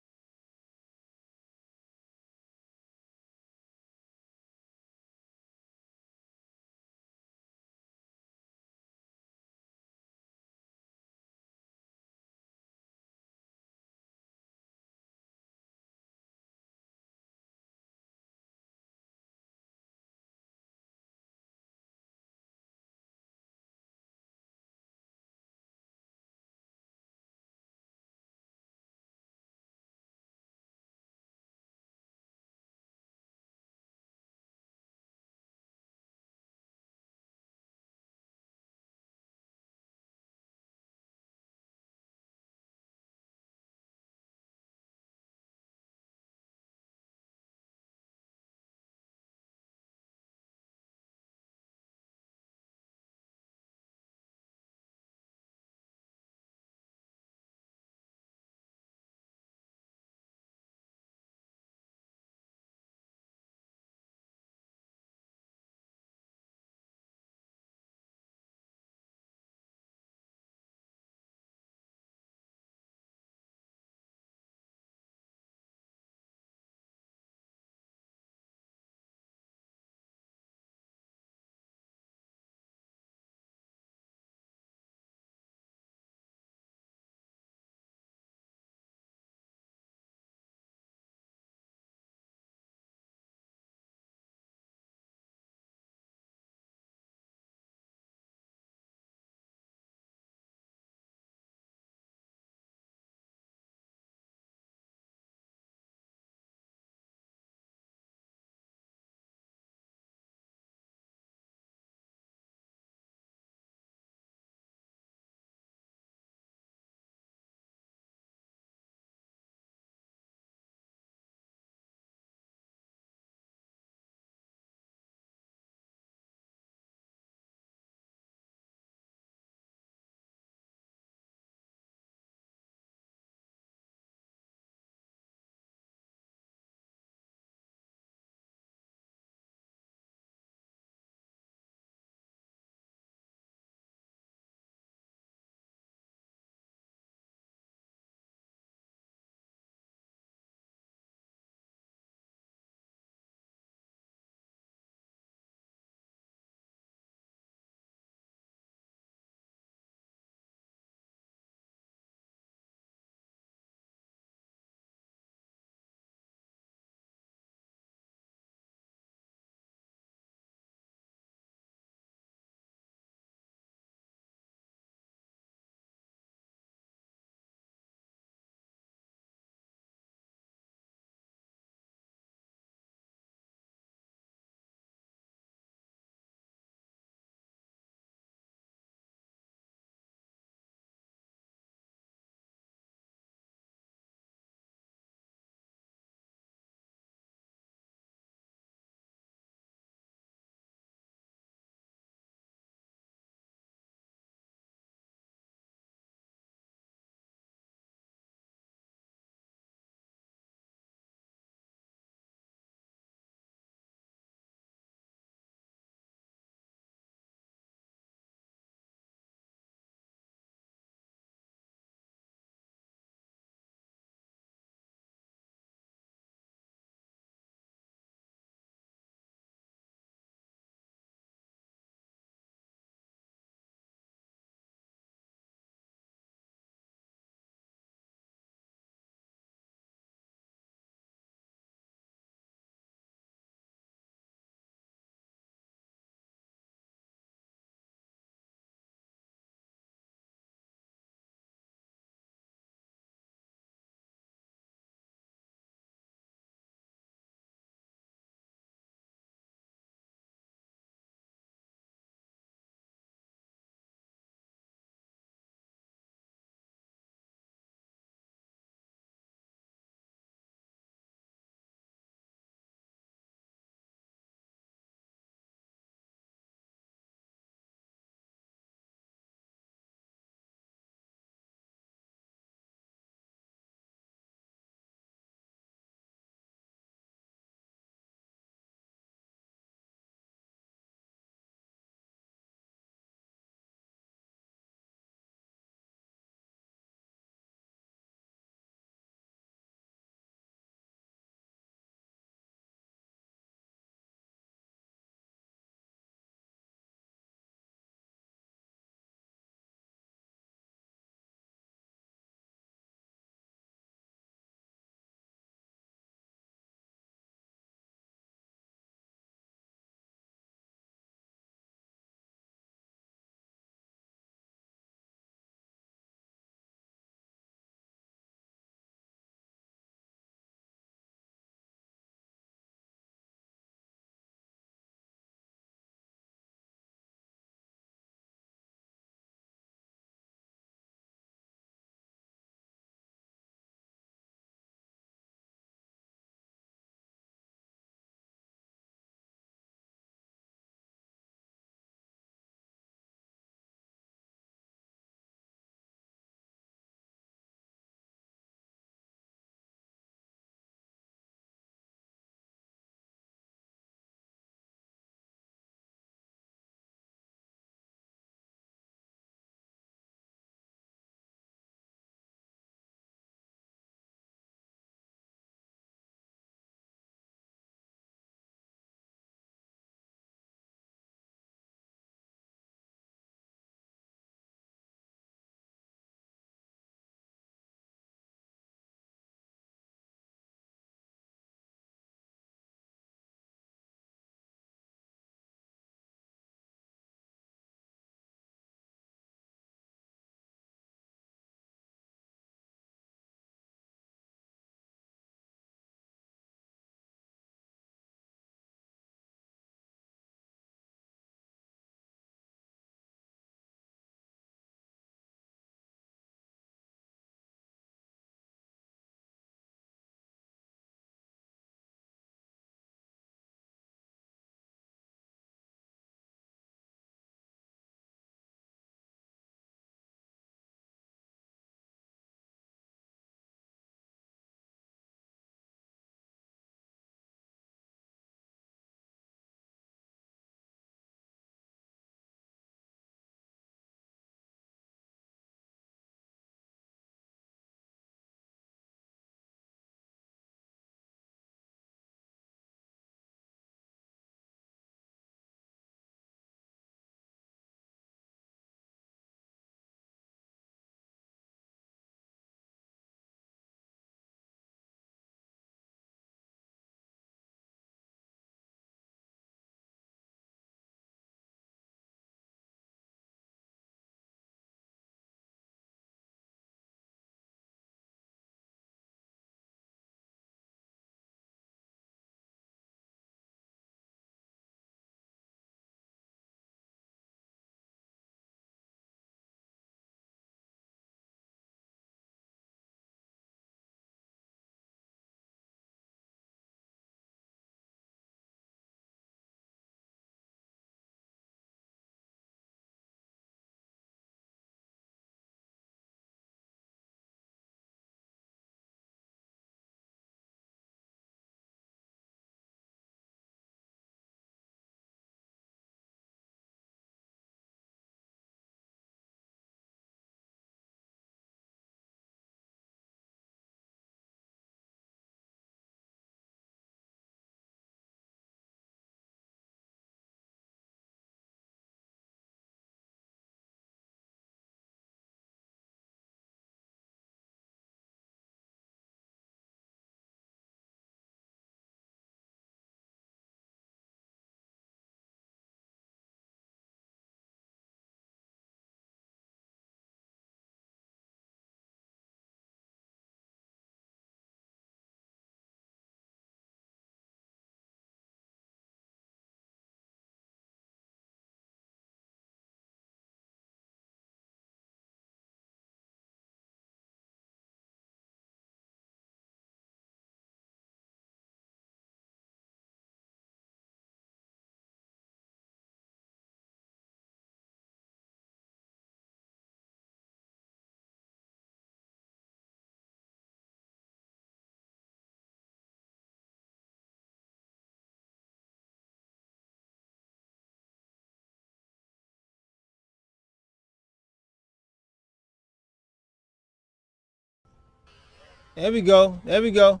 There we go. There we go.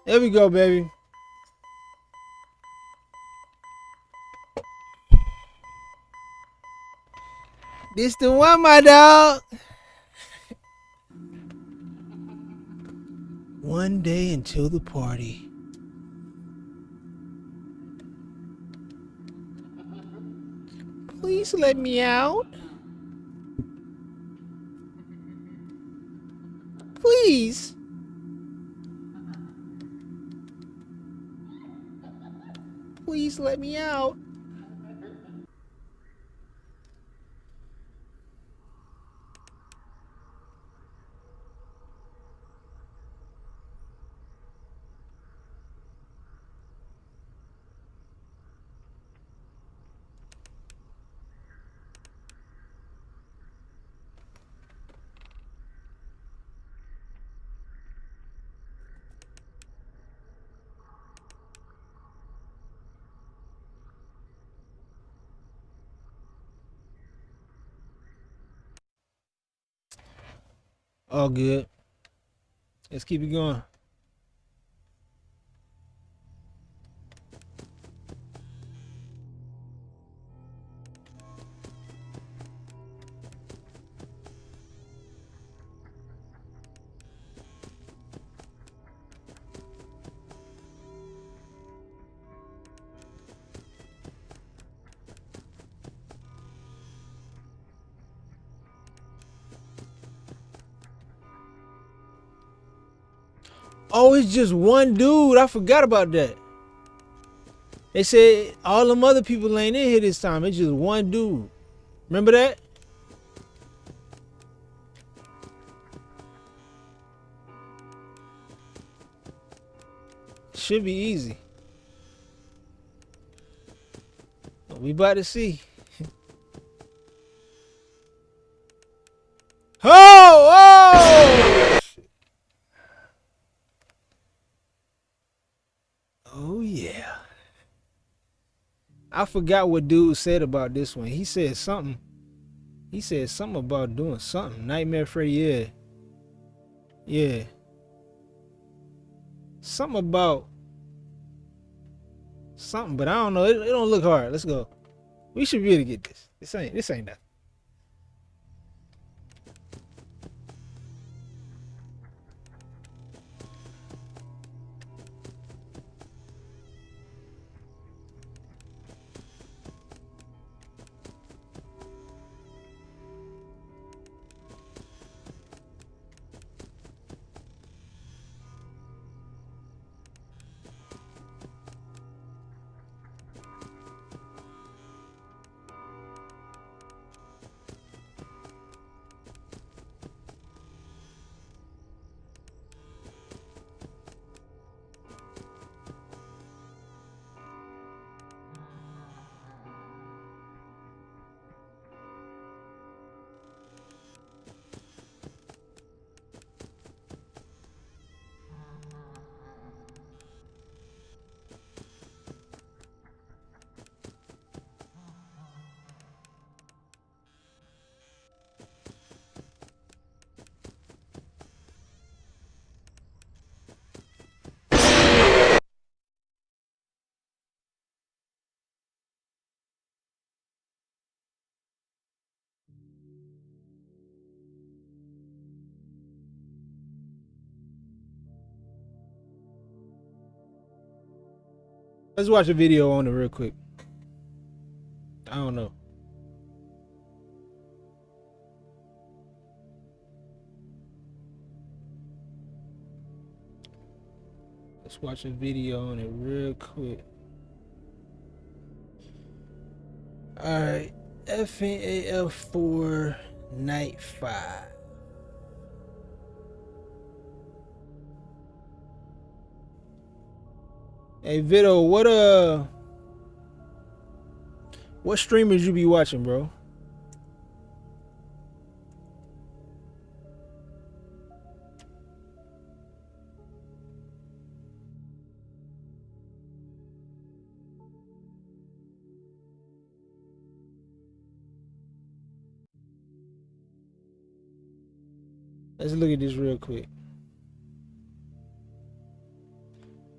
There we go, baby. This the one, my dog. One day until the party. Please let me out. Please. Please let me out. All good. Let's keep it going. Oh, it's just one dude. I forgot about that. They said all them other people ain't in here this time. It's just one dude. Remember that? Should be easy. We about to see. Oh! Oh! Oh yeah. I forgot what dude said about this one. He said something. He said something about doing something. Nightmare Freddy, yeah. Yeah. Something about something, but I don't know. It don't look hard. Let's go. We should be able to get this. This ain't nothing. Let's watch a video on it real quick. I don't know. Let's watch a video on it real quick. Alright. FNaF 4 Night 5. Hey Vito, what What streamers you be watching, bro? Let's look at this real quick.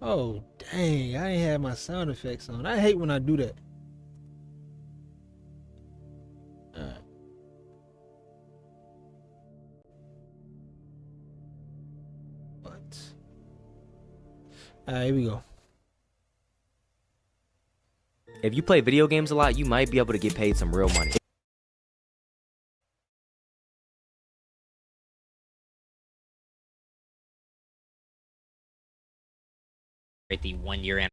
Oh, dang. I ain't had my sound effects on. I hate when I do that. Alright. What? Alright, here we go. If you play video games a lot, you might be able to get paid some real money. The 1 year.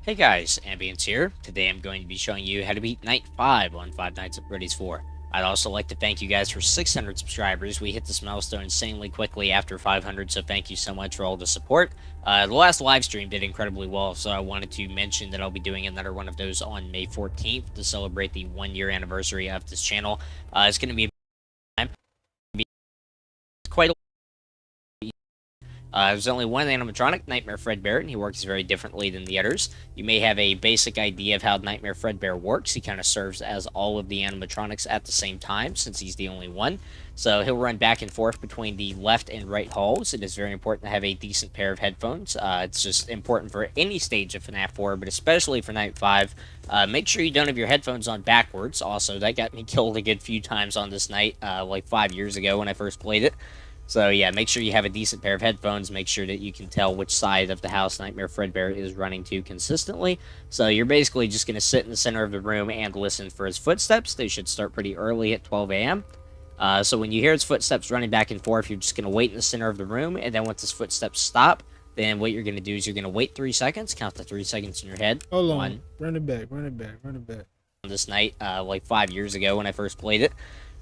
Hey guys, Ambience here. Today I'm going to be showing you how to beat Night 5 on Five Nights at Freddy's 4. I'd also like to thank you guys for 600 subscribers. We hit this milestone insanely quickly after 500, so thank you so much for all the support. The last live stream did incredibly well, so I wanted to mention that I'll be doing another one of those on May 14th to celebrate the 1 year anniversary of this channel. It's going to be quite a there's only one animatronic, Nightmare Fredbear, and he works very differently than the others. You may have a basic idea of how Nightmare Fredbear works. He kind of serves as all of the animatronics at the same time, since he's the only one. So he'll run back and forth between the left and right halls. It is very important to have a decent pair of headphones. It's just important for any stage of FNaF 4, but especially for Night 5. Make sure you don't have your headphones on backwards. Also, that got me killed a good few times on this night, like 5 years ago when I first played it. So yeah, make sure you have a decent pair of headphones. Make sure that you can tell which side of the house Nightmare Fredbear is running to consistently. So you're basically just going to sit in the center of the room and listen for his footsteps. They should start pretty early at 12 a.m. So when you hear his footsteps running back and forth, you're just going to wait in the center of the room. And then once his footsteps stop, then what you're going to do is you're going to wait 3 seconds. Count the 3 seconds in your head. Hold on. Run it back. On this night, like 5 years ago when I first played it.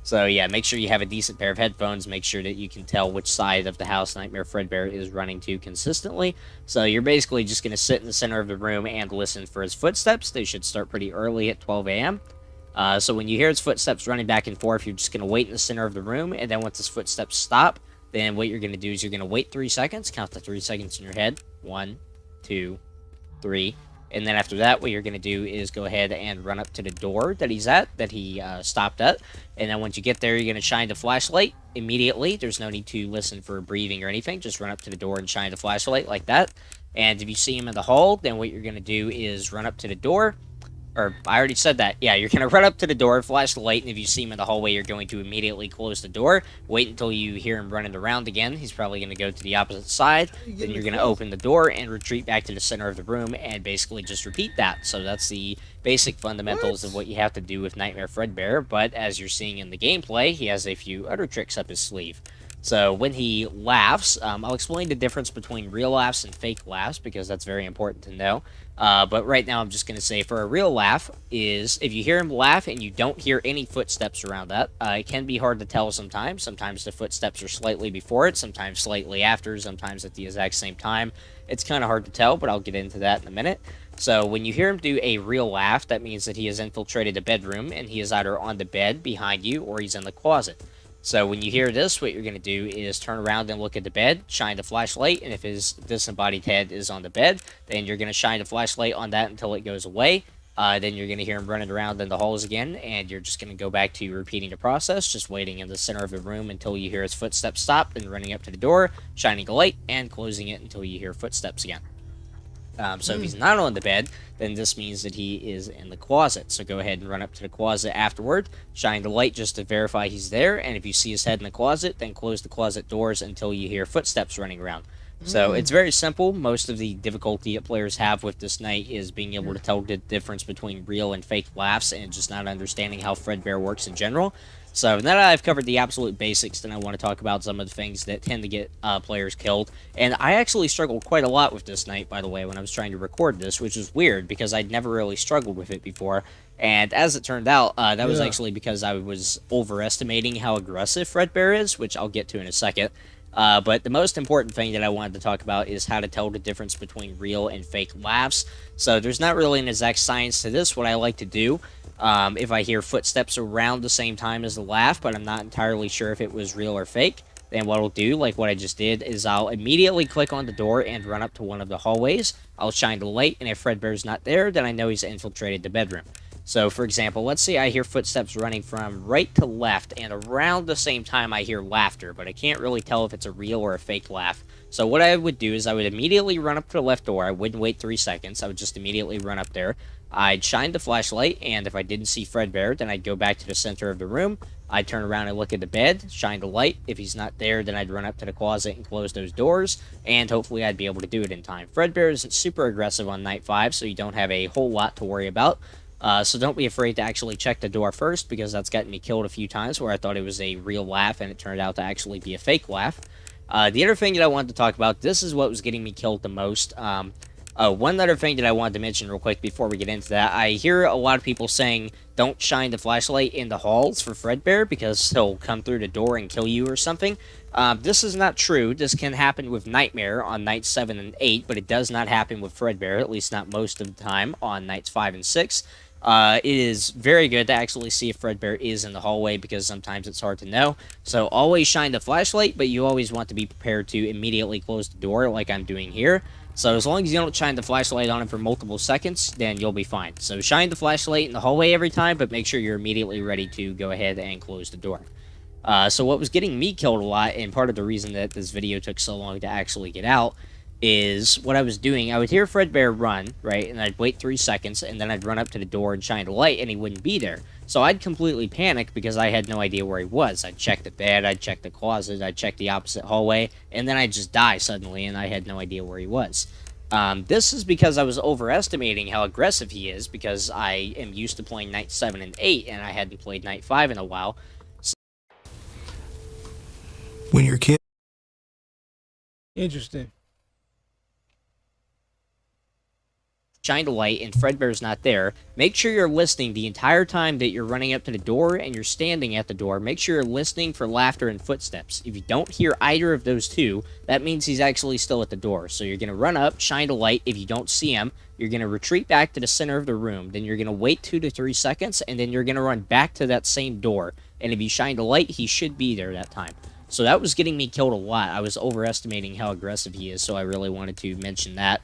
So yeah, make sure you have a decent pair of headphones. Make sure that you can tell which side of the house Nightmare Fredbear is running to consistently. So you're basically just going to sit in the center of the room and listen for his footsteps. They should start pretty early at 12 a.m. So when you hear his footsteps running back and forth, you're just going to wait in the center of the room. And then once his footsteps stop, then what you're going to do is you're going to wait 3 seconds. Count the 3 seconds in your head. 1, 2, 3. And then after that, what you're going to do is go ahead and run up to the door that he's at, that he stopped at. And then once you get there, you're going to shine the flashlight immediately. There's no need to listen for breathing or anything. Just run up to the door and shine the flashlight like that. And if you see him in the hall, then what you're going to do is run up to the door. Or, I already said that. Yeah, you're going to run up to the door, flash the light, and if you see him in the hallway, you're going to immediately close the door. Wait until you hear him running around again. He's probably going to go to the opposite side. Then you're going to open the door and retreat back to the center of the room and basically just repeat that. So that's the basic fundamentals of what you have to do with Nightmare Fredbear. But as you're seeing in the gameplay, he has a few other tricks up his sleeve. So when he laughs, I'll explain the difference between real laughs and fake laughs because that's very important to know. But right now I'm just going to say for a real laugh is if you hear him laugh and you don't hear any footsteps around that, it can be hard to tell sometimes. Sometimes the footsteps are slightly before it, sometimes slightly after, sometimes at the exact same time. It's kind of hard to tell, but I'll get into that in a minute. So when you hear him do a real laugh, that means that he has infiltrated a bedroom and he is either on the bed behind you or he's in the closet. So when you hear this, what you're going to do is turn around and look at the bed, shine the flashlight, and if his disembodied head is on the bed, then you're going to shine the flashlight on that until it goes away. Then you're going to hear him running around in the halls again, and you're just going to go back to repeating the process, just waiting in the center of the room until you hear his footsteps stop, then running up to the door, shining a light, and closing it until you hear footsteps again. So if he's not on the bed, then this means that he is in the closet. So go ahead and run up to the closet afterward, shine the light just to verify he's there, and if you see his head in the closet, then close the closet doors until you hear footsteps running around. So it's very simple. Most of the difficulty that players have with this night is being able to tell the difference between real and fake laughs and just not understanding how Fredbear works in general. So now that I've covered the absolute basics, then I want to talk about some of the things that tend to get players killed. And I actually struggled quite a lot with this night, by the way, when I was trying to record this, which is weird because I'd never really struggled with it before. And as it turned out, that was actually because I was overestimating how aggressive Fredbear is, which I'll get to in a second. But the most important thing that I wanted to talk about is how to tell the difference between real and fake laughs. So there's not really an exact science to this. What I like to do if I hear footsteps around the same time as the laugh, but I'm not entirely sure if it was real or fake, then what I'll do, like what I just did, is I'll immediately click on the door and run up to one of the hallways. I'll shine the light, and if Fredbear's not there, then I know he's infiltrated the bedroom. So, for example, let's say I hear footsteps running from right to left, and around the same time I hear laughter, but I can't really tell if it's a real or a fake laugh. So what I would do is I would immediately run up to the left door. I wouldn't wait 3 seconds. I would just immediately run up there. I'd shine the flashlight, and if I didn't see Fredbear, then I'd go back to the center of the room. I'd turn around and look at the bed, shine the light. If he's not there, then I'd run up to the closet and close those doors, and hopefully I'd be able to do it in time. Fredbear isn't super aggressive on night 5, so you don't have a whole lot to worry about. So don't be afraid to actually check the door first, because that's gotten me killed a few times where I thought it was a real laugh and it turned out to actually be a fake laugh. The other thing that I wanted to talk about, this is what was getting me killed the most. One other thing that I wanted to mention real quick before we get into that, I hear a lot of people saying don't shine the flashlight in the halls for Fredbear because he'll come through the door and kill you or something. This is not true. This can happen with Nightmare on nights 7 and 8, but it does not happen with Fredbear, at least not most of the time, on nights 5 and 6. It is very good to actually see if Fredbear is in the hallway because sometimes it's hard to know. So always shine the flashlight, but you always want to be prepared to immediately close the door like I'm doing here. So as long as you don't shine the flashlight on it for multiple seconds, then you'll be fine. So shine the flashlight in the hallway every time, but make sure you're immediately ready to go ahead and close the door. So what was getting me killed a lot, and part of the reason that this video took so long to actually get out, is what I was doing. I would hear Fredbear run, right, and I'd wait 3 seconds, and then I'd run up to the door and shine the light, and he wouldn't be there. So I'd completely panic because I had no idea where he was. I'd check the bed, I'd check the closet, I'd check the opposite hallway, and then I'd just die suddenly, and I had no idea where he was. This is because I was overestimating how aggressive he is, because I am used to playing night 7 and 8, and I hadn't played night 5 in a while. When your kid... Interesting. Shine the light and Fredbear's not there, make sure you're listening the entire time that you're running up to the door and you're standing at the door. Make sure you're listening for laughter and footsteps. If you don't hear either of those two, that means he's actually still at the door. So you're going to run up, shine the light. If you don't see him, you're going to retreat back to the center of the room. Then you're going to wait 2 to 3 seconds, and then you're going to run back to that same door. And if you shine the light, he should be there that time. So that was getting me killed a lot. I was overestimating how aggressive he is, so I really wanted to mention that.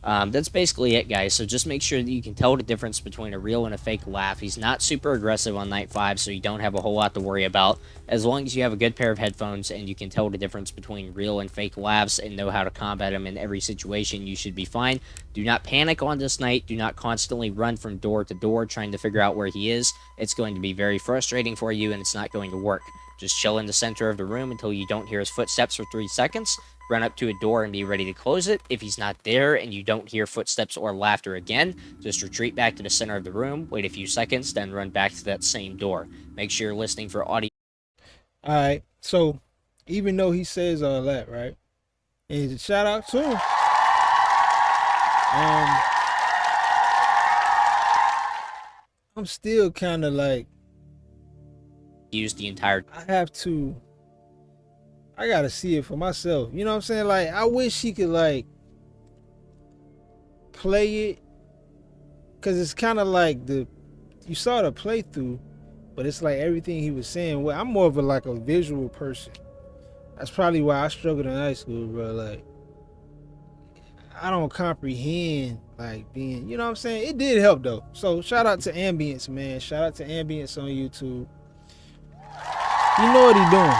That's basically it, guys. So just make sure that you can tell the difference between a real and a fake laugh. He's not super aggressive on night 5, so you don't have a whole lot to worry about. As long as you have a good pair of headphones and you can tell the difference between real and fake laughs and know how to combat them in every situation, you should be fine. Do not panic on this night. Do not constantly run from door to door trying to figure out where he is. It's going to be very frustrating for you, and it's not going to work. Just chill in the center of the room until you don't hear his footsteps for 3 seconds. Run up to a door and be ready to close it. If he's not there and you don't hear footsteps or laughter again, just retreat back to the center of the room, wait a few seconds, then run back to that same door. Make sure you're listening for audio. Alright, so even though he says all that, right? And a shout out to him. I'm still kind of like, use the entire... I gotta see it for myself. You know what I'm saying? Like, I wish he could, like, play it. Because it's kind of like you saw the playthrough, but it's like everything he was saying. Well, I'm more of a visual person. That's probably why I struggled in high school, bro. Like, I don't comprehend, like, being, you know what I'm saying? It did help, though. So, shout out to Ambience, man. Shout out to Ambience on YouTube. You know what he doing.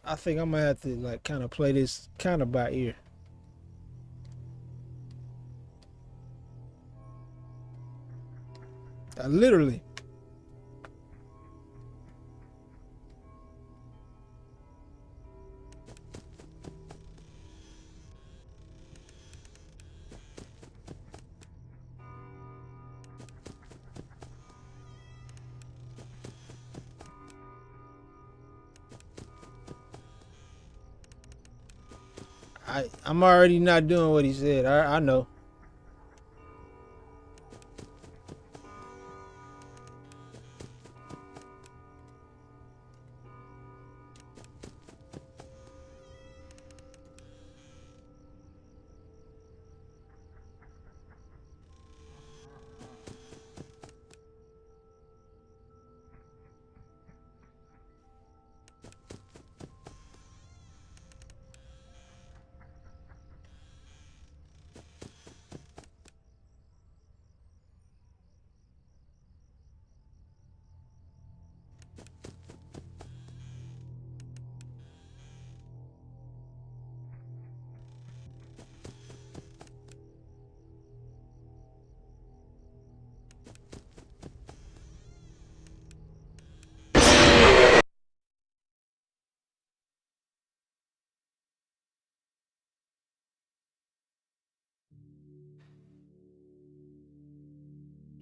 I think I'm gonna have to like kind of play this kind of by ear. Literally. I'm already not doing what he said. I know.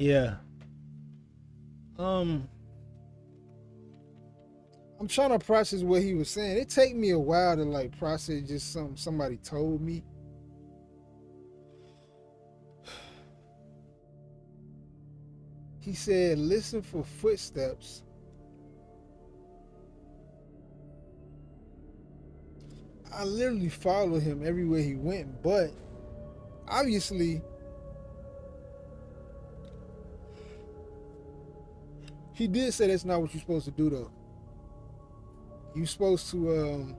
Yeah. I'm trying to process what he was saying. It take me a while to like process just something somebody told me. He said, listen for footsteps. I literally followed him everywhere he went, but obviously he did say that's not what you're supposed to do though. You're supposed to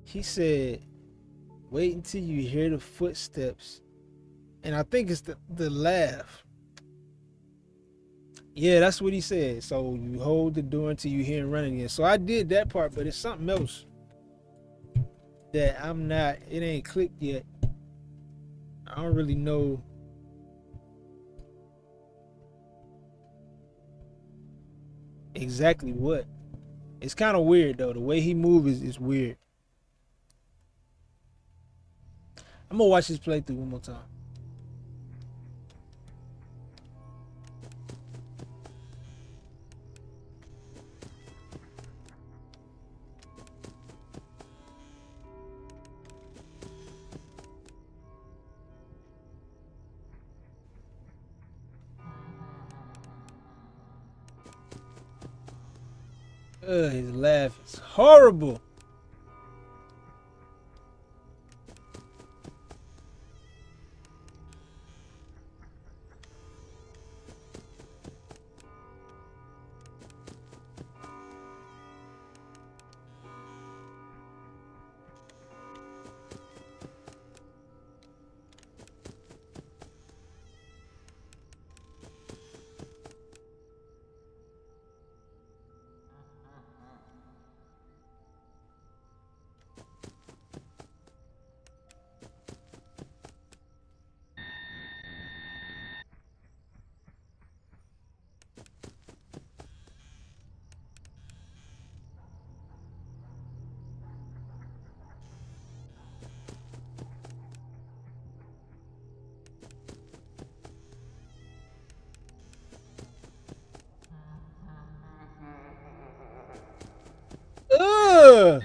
he said, wait until you hear the footsteps. And I think it's the laugh. Yeah, that's what he said. So you hold the door until you hear him running again. So I did that part, but it's something else that it ain't clicked yet. I don't really know. Exactly what. It's kind of weird though. The way he moves is weird. I'm gonna watch this playthrough one more time. His laugh is horrible. Ugh.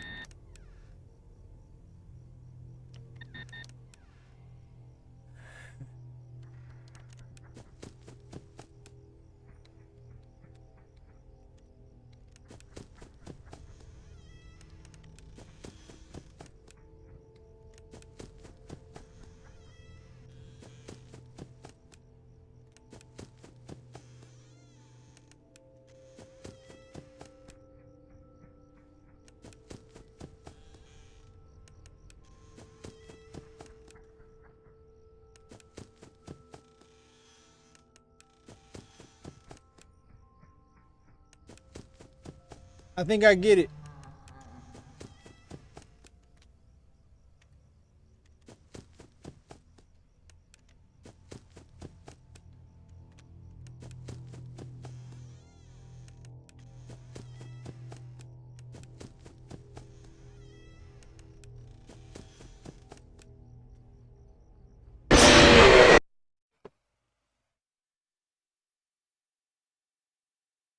I think I get it.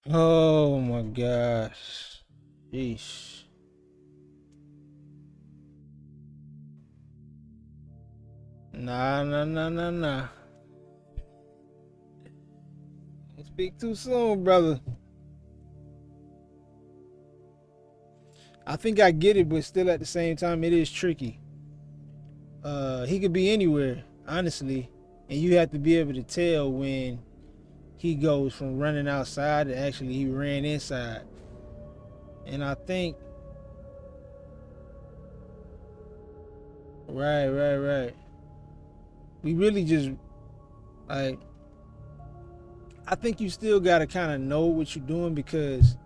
Oh my gosh. Yeesh. Nah. Don't speak too soon, brother. I think I get it, but still at the same time, it is tricky. He could be anywhere, honestly, and you have to be able to tell when he goes from running outside to actually he ran inside. And I think, right. We really just, like, I think you still gotta kind of know what you're doing, because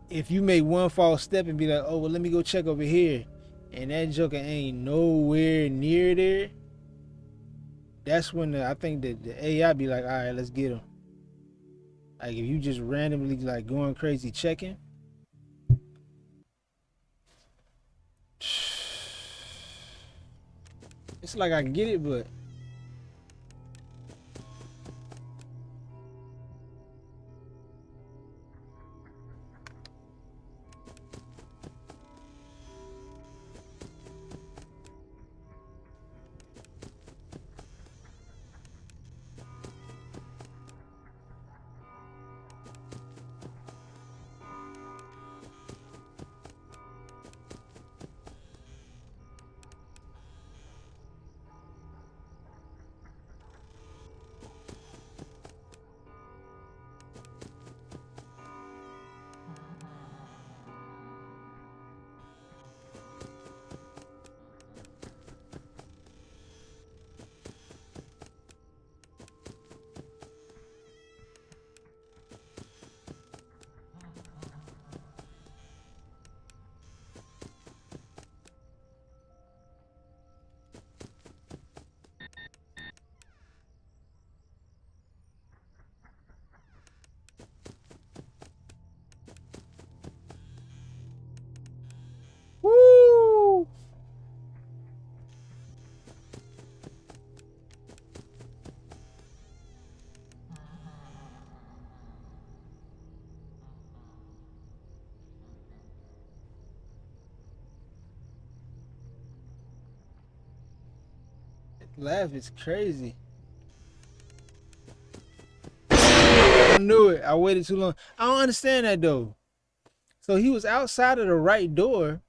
if you make one false step and be like, oh, well, let me go check over here, and that joker ain't nowhere near there, that's when I think that the AI be like, all right, let's get him. Like if you just randomly like going crazy checking. It's like I get it, but woo! Laugh is crazy. I knew it. I waited too long. I don't understand that though. So he was outside of the right door,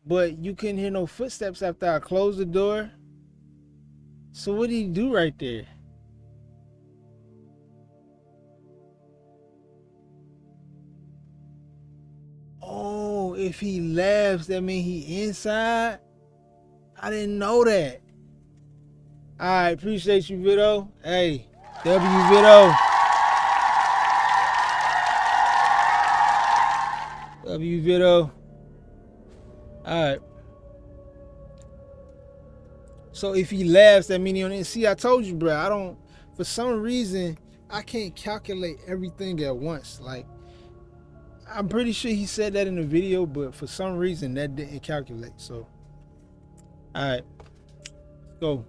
but you couldn't hear no footsteps after I closed the door. So what did he do right there? Oh, if he laughs, that means he inside? I didn't know that. All right, appreciate you, Vito. Hey, W Vito. W Vito. All right. So if he laughs, that means he on it. See, I told you, bro. I don't. For some reason, I can't calculate everything at once. Like, I'm pretty sure he said that in the video, but for some reason that didn't calculate. So, all right, go.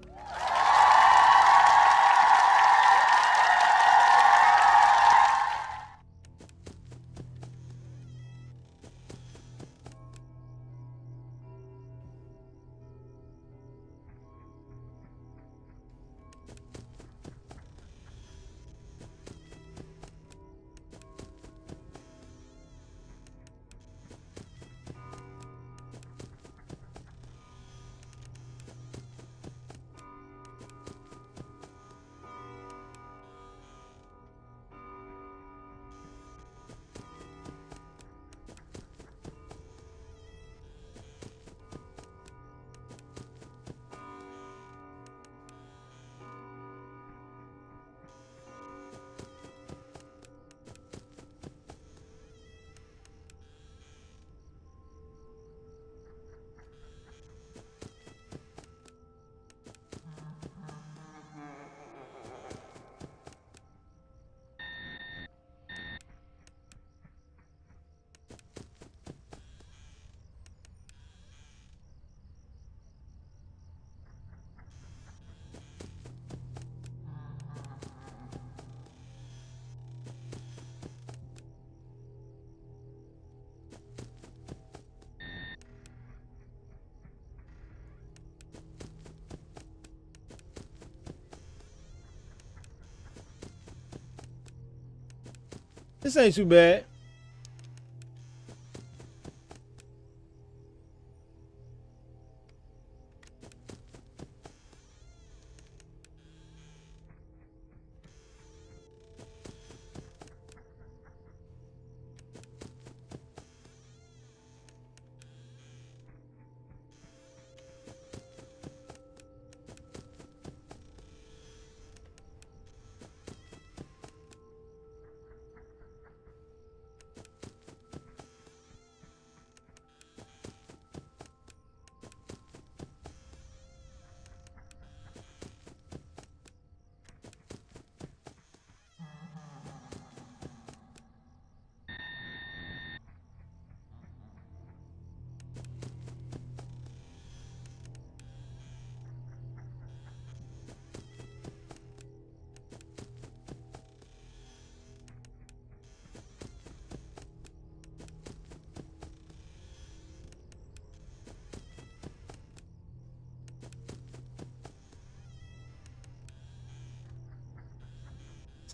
This ain't too bad.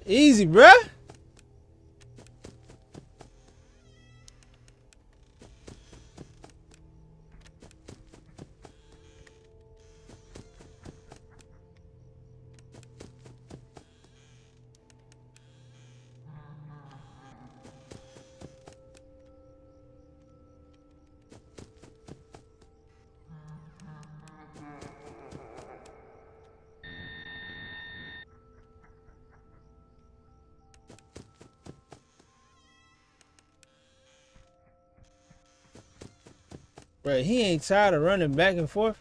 It's easy, bruh. Bruh, he ain't tired of running back and forth.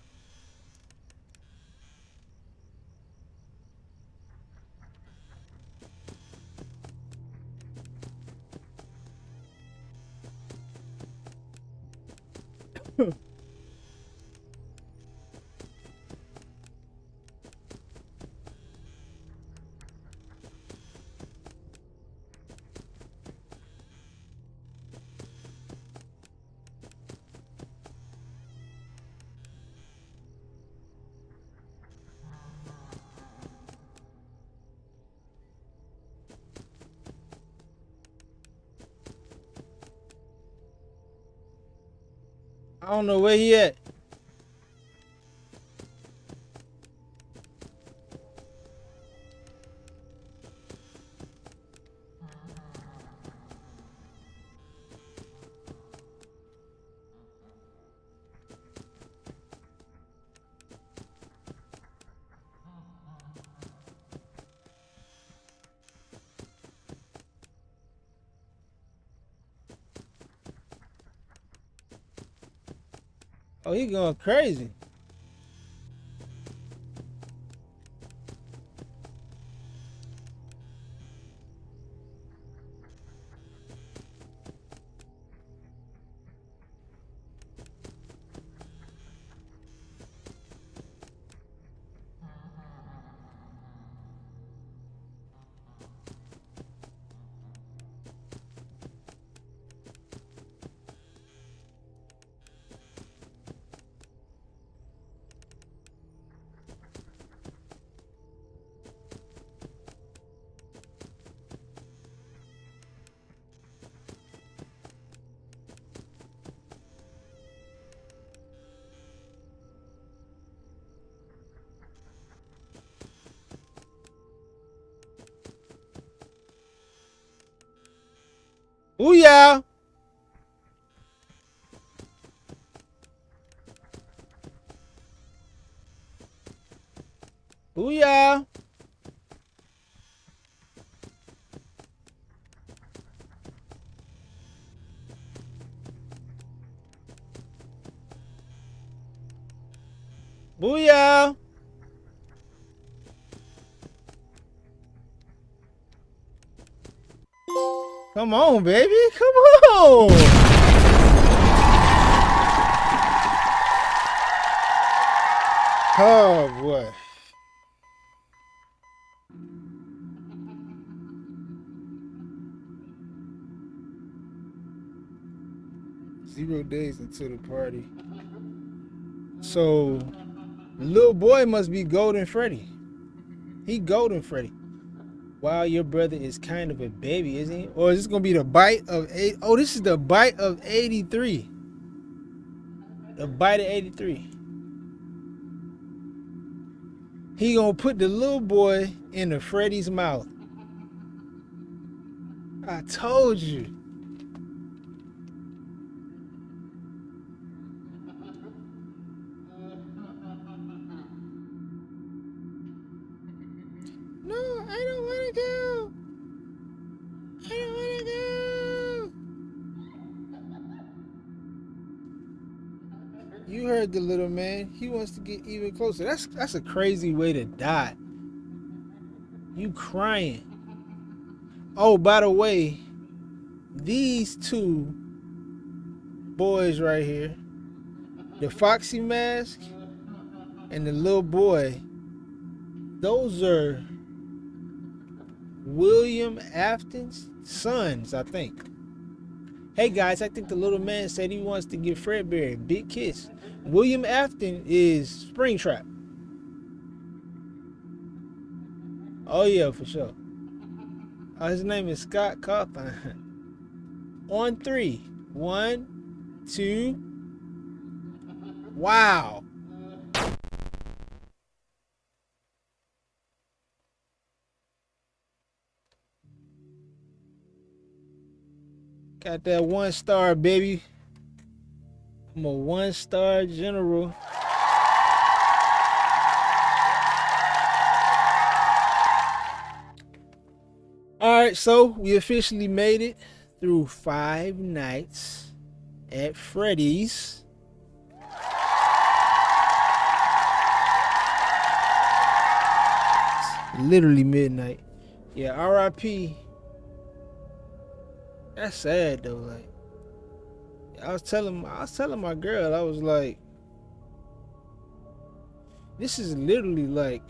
I don't know where he at. Oh, he going crazy. Booyah! Booyah! Booyah! Come on, baby. Come on. Oh, boy. Zero days until the party. So, the little boy must be Golden Freddy. He Golden Freddy. Wow, your brother is kind of a baby, isn't he? Or is this gonna be the bite of 8? Oh, this is the bite of 83. The bite of 83. He gonna put the little boy into Freddy's mouth. I told you. No, I don't wanna go. I don't wanna go. You heard the little man. He wants to get even closer. That's a crazy way to die. You crying. Oh, by the way, these two boys right here, the Foxy mask and the little boy, those are William Afton's sons, I think. Hey guys, I think the little man said he wants to give Fredbear a big kiss. William Afton is Springtrap. Oh yeah, for sure. His name is Scott Cawthon. On 3. 1, 2. Wow. Got that 1-star, baby. I'm a 1-star general. Alright, so we officially made it through 5 nights at Freddy's. It's literally midnight. Yeah, RIP. That's sad though. Like, I was telling my girl, I was like, this is literally like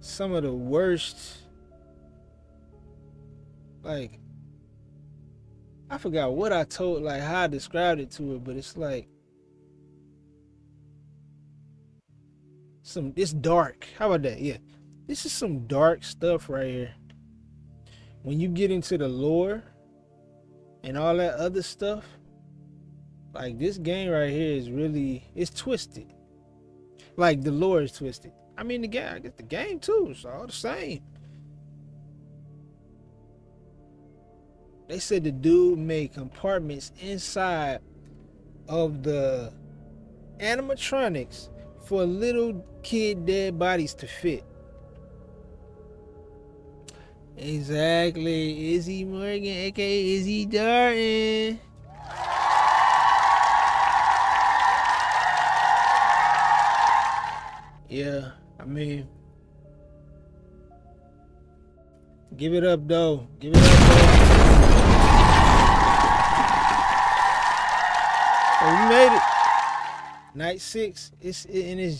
some of the worst. Like, I forgot what I told, like how I described it to her, but it's like it's dark. How about that? Yeah. This is some dark stuff right here. When you get into the lore and all that other stuff, like this game right here is really, it's twisted. Like the lore is twisted. I mean the game, I guess the game too, it's all the same. They said the dude made compartments inside of the animatronics for little kid dead bodies to fit. Exactly. Izzy Morgan, aka Izzy Darton. Yeah, I mean, give it up though. Give it up though. So we made it. Night 6. It's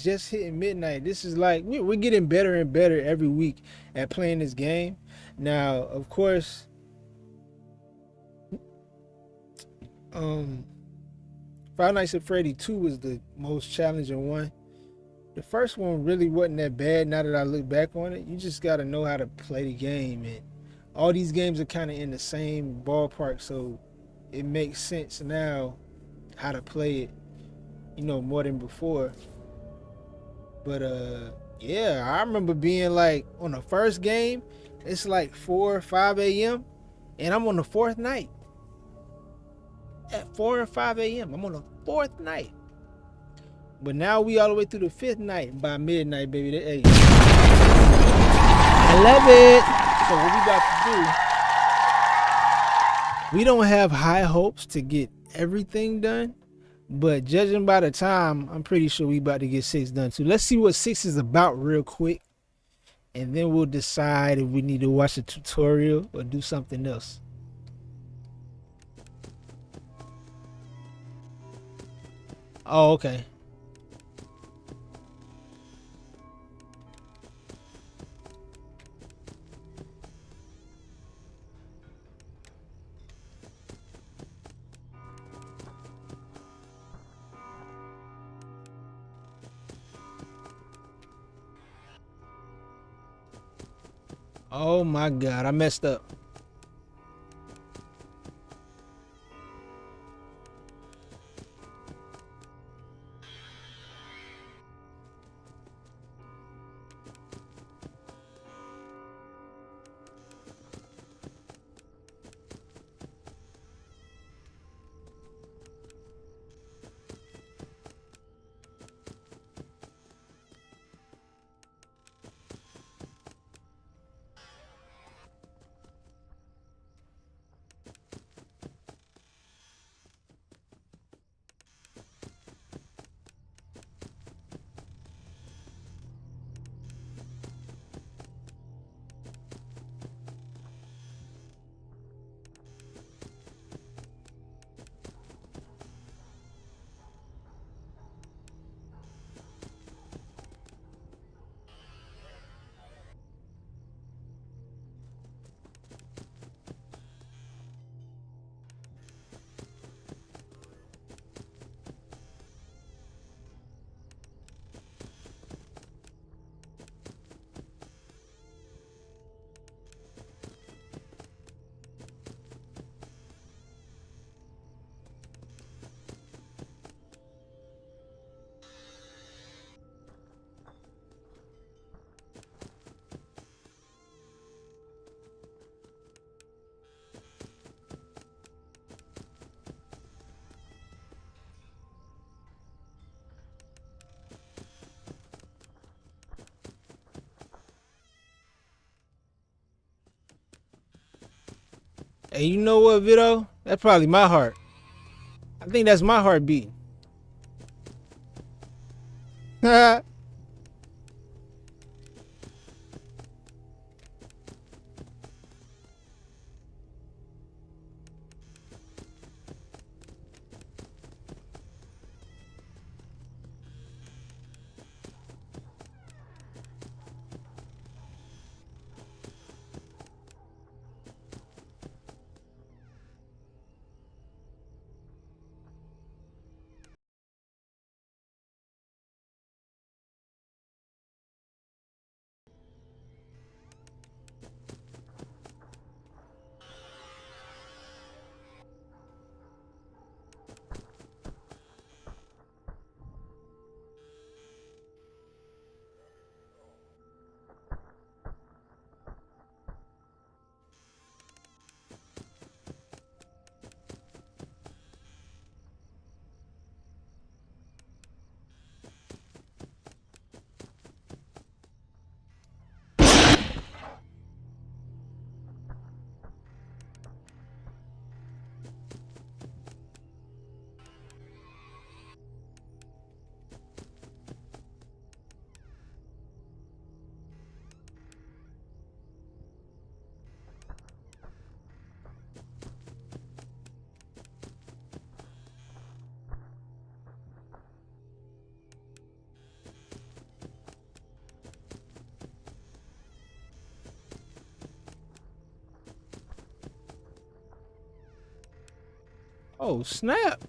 just hitting midnight. This is like we're getting better and better every week at playing this game. Now, of course, Five Nights at Freddy 2 was the most challenging one. The first one really wasn't that bad now that I look back on it. You just got to know how to play the game, and all these games are kind of in the same ballpark, so it makes sense now how to play it, you know, more than before. But yeah, I remember being like on the first game, it's like 4 or 5 a.m. and I'm on the 4th night. At 4 or 5 a.m. I'm on the 4th night. But now we all the way through the 5th night. By midnight, baby. Hey. I love it. So what we about to do, we don't have high hopes to get everything done. But judging by the time, I'm pretty sure we about to get 6 done too. Let's see what 6 is about real quick. And then we'll decide if we need to watch a tutorial or do something else. Oh, okay. Oh my God, I messed up. Hey, you know what, Vito? That's probably my heart. I think that's my heart beating. Oh, snap.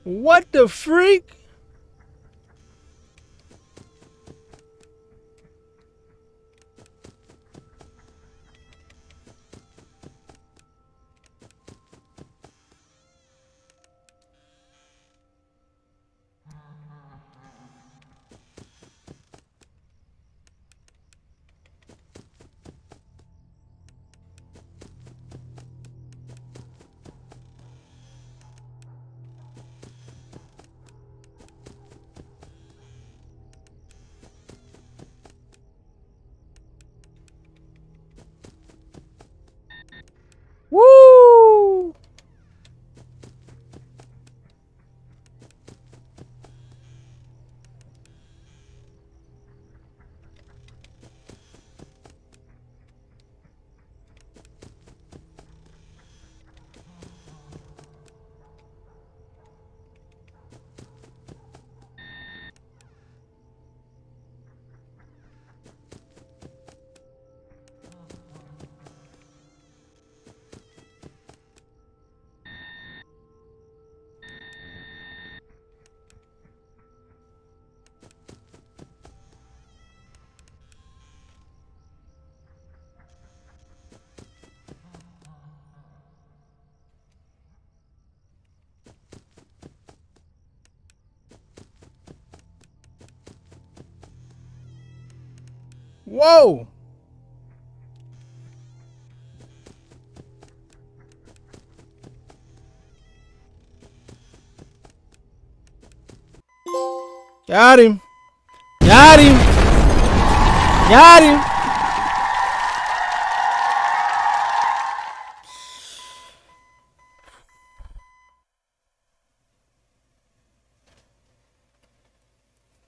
What the freak? Woo! Whoa! Got him! Got him! Got him!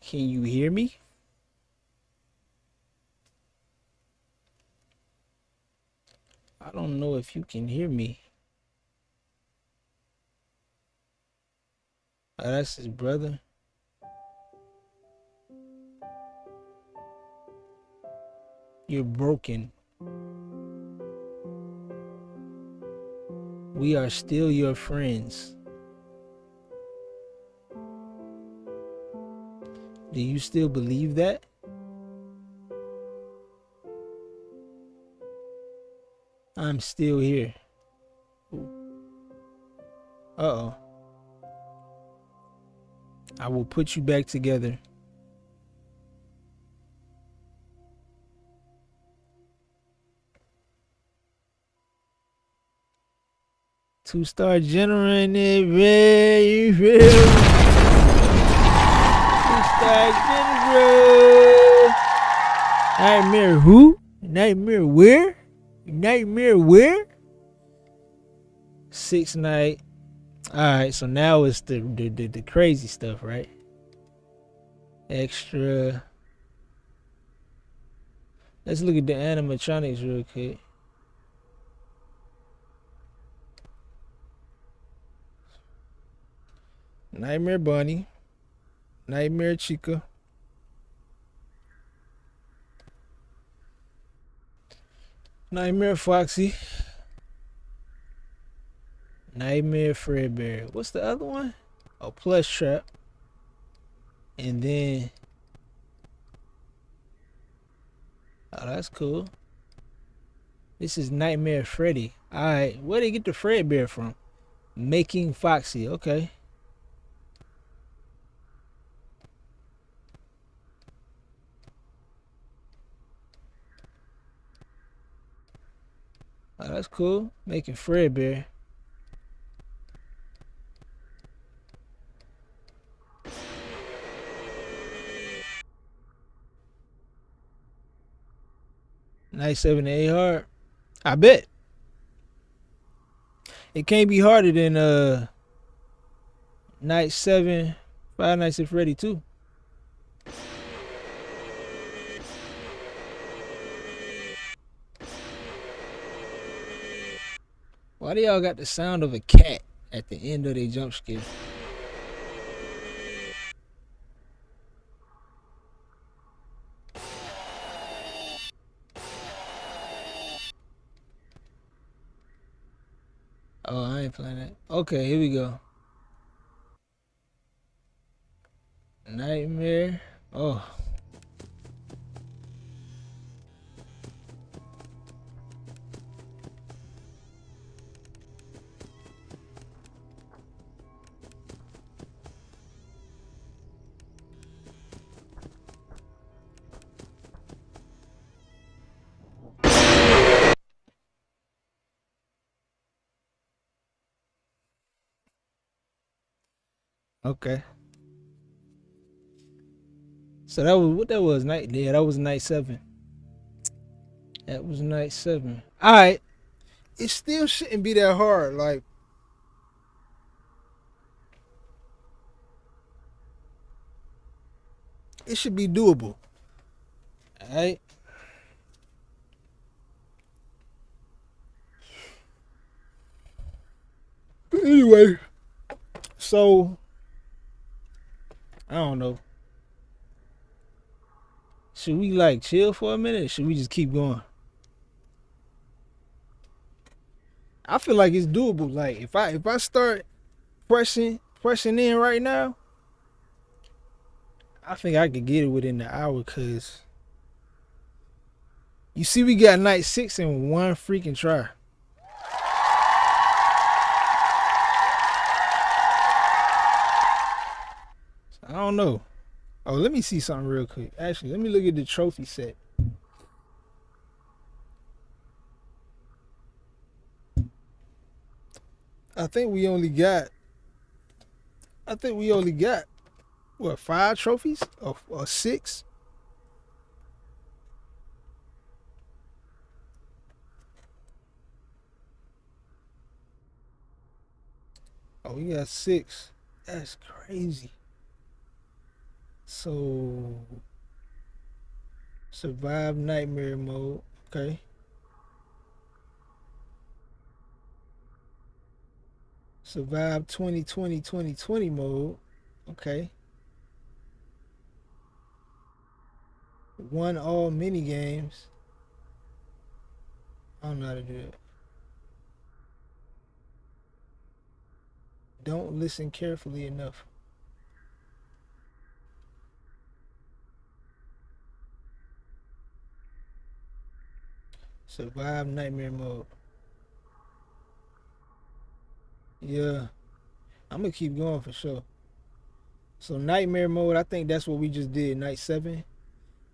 Can you hear me? I don't know if you can hear me. Oh, that's his brother. You're broken. We are still your friends. Do you still believe that? I'm still here. Uh-oh. I will put you back together. Two-star general in it, red, you feel me? Two-star back in the room. Nightmare who? Nightmare where? Nightmare where? 6th night. Alright, so now it's the crazy stuff, right? Extra. Let's look at the animatronics real quick. Nightmare Bunny. Nightmare Chica. Nightmare Foxy. Nightmare Fredbear. What's the other one? Oh, Plush Trap. And then... oh, that's cool. This is Nightmare Freddy. Alright, where they get the Fredbear from? Making Foxy. Okay. Oh, that's cool. Making Fredbear. Night 7 to 8 hard. I bet. It can't be harder than Night 7, Five Nights at Freddy 2. Why do y'all got the sound of a cat at the end of their jump scare? Oh, I ain't playing that. Okay, here we go. Nightmare. Oh. Okay. So that was what that was. Night. Yeah, that was night 7. That was night 7. All right. It still shouldn't be that hard. Like, it should be doable. All right. But anyway, so I don't know. Should we like chill for a minute? Or should we just keep going? I feel like it's doable. Like if I start pressing in right now, I think I could get it within the hour. Cause you see, we got night 6 in one freaking try. I don't know. Oh, let me see something real quick. Actually, let me look at the trophy set. I think we only got what, 5 trophies or 6? Oh, we got 6. That's crazy. So, survive nightmare mode. Okay. Survive 2020 mode. Okay. Won all mini games. I don't know how to do it. Don't listen carefully enough. Survive nightmare mode. Yeah. I'm gonna keep going for sure. So nightmare mode, I think that's what we just did, night 7.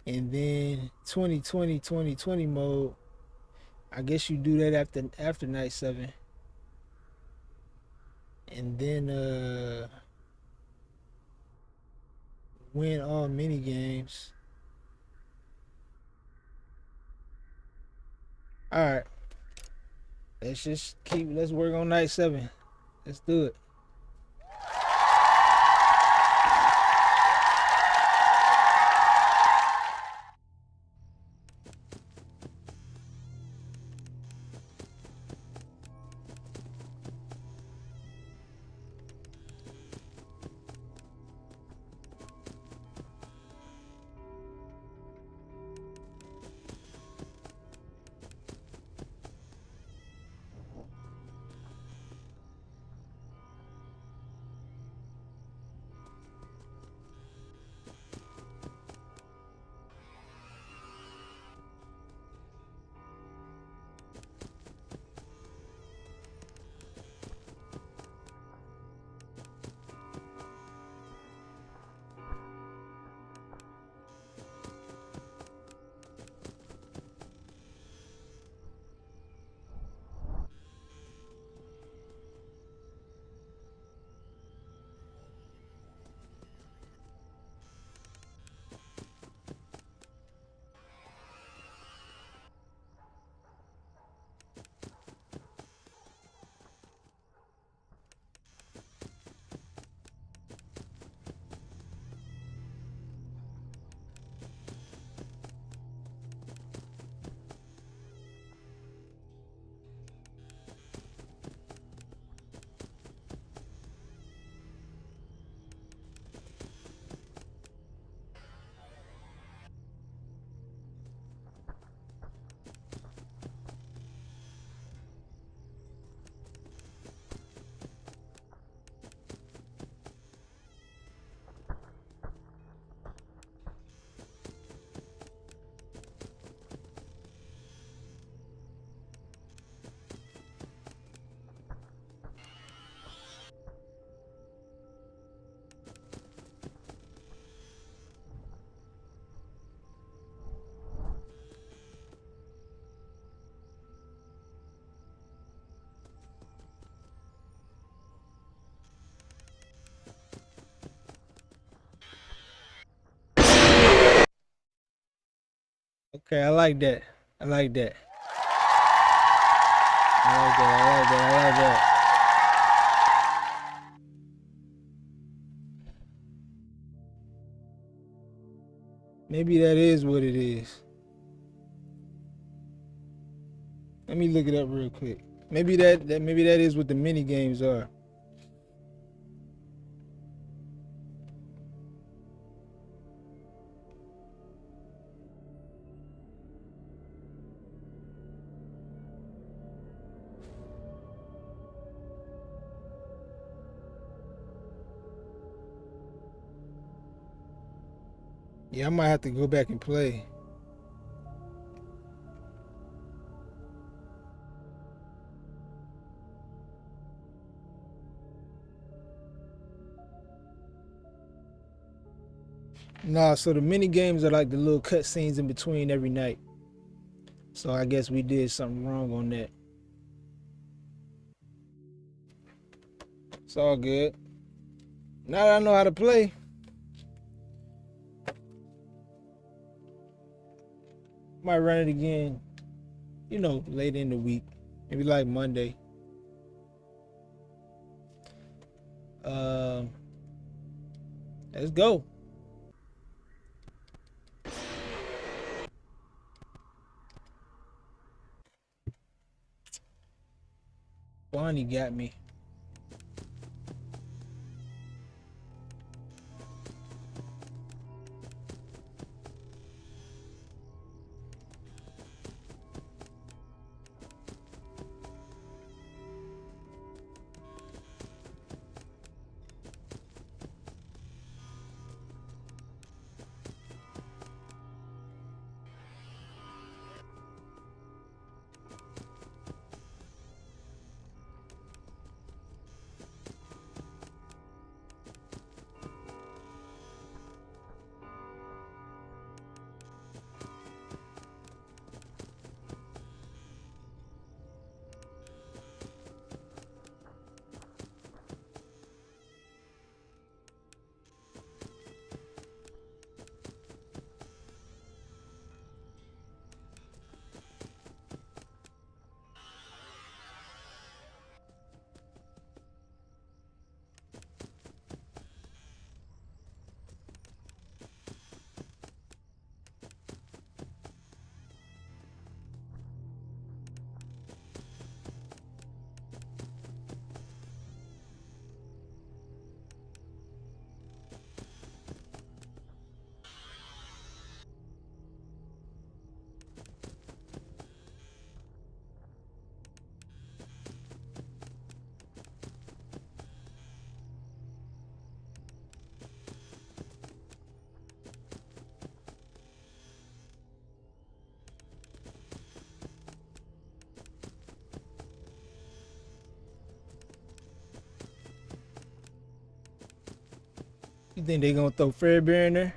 And then 2020 mode, I guess you do that after night 7. And then Win all mini games. All right. Let's work on night 7. Let's do it. Okay, I like that. I like that. I like that. I like that. I like that. Maybe that is what it is. Let me look it up real quick. Maybe that is what the mini games are. Yeah, I might have to go back and play. Nah, so the mini games are like the little cutscenes in between every night. So I guess we did something wrong on that. It's all good. Now that I know how to play, might run it again, you know, later in the week. Maybe like Monday. Let's go. Bonnie got me. You think they gonna throw Fredbear in there?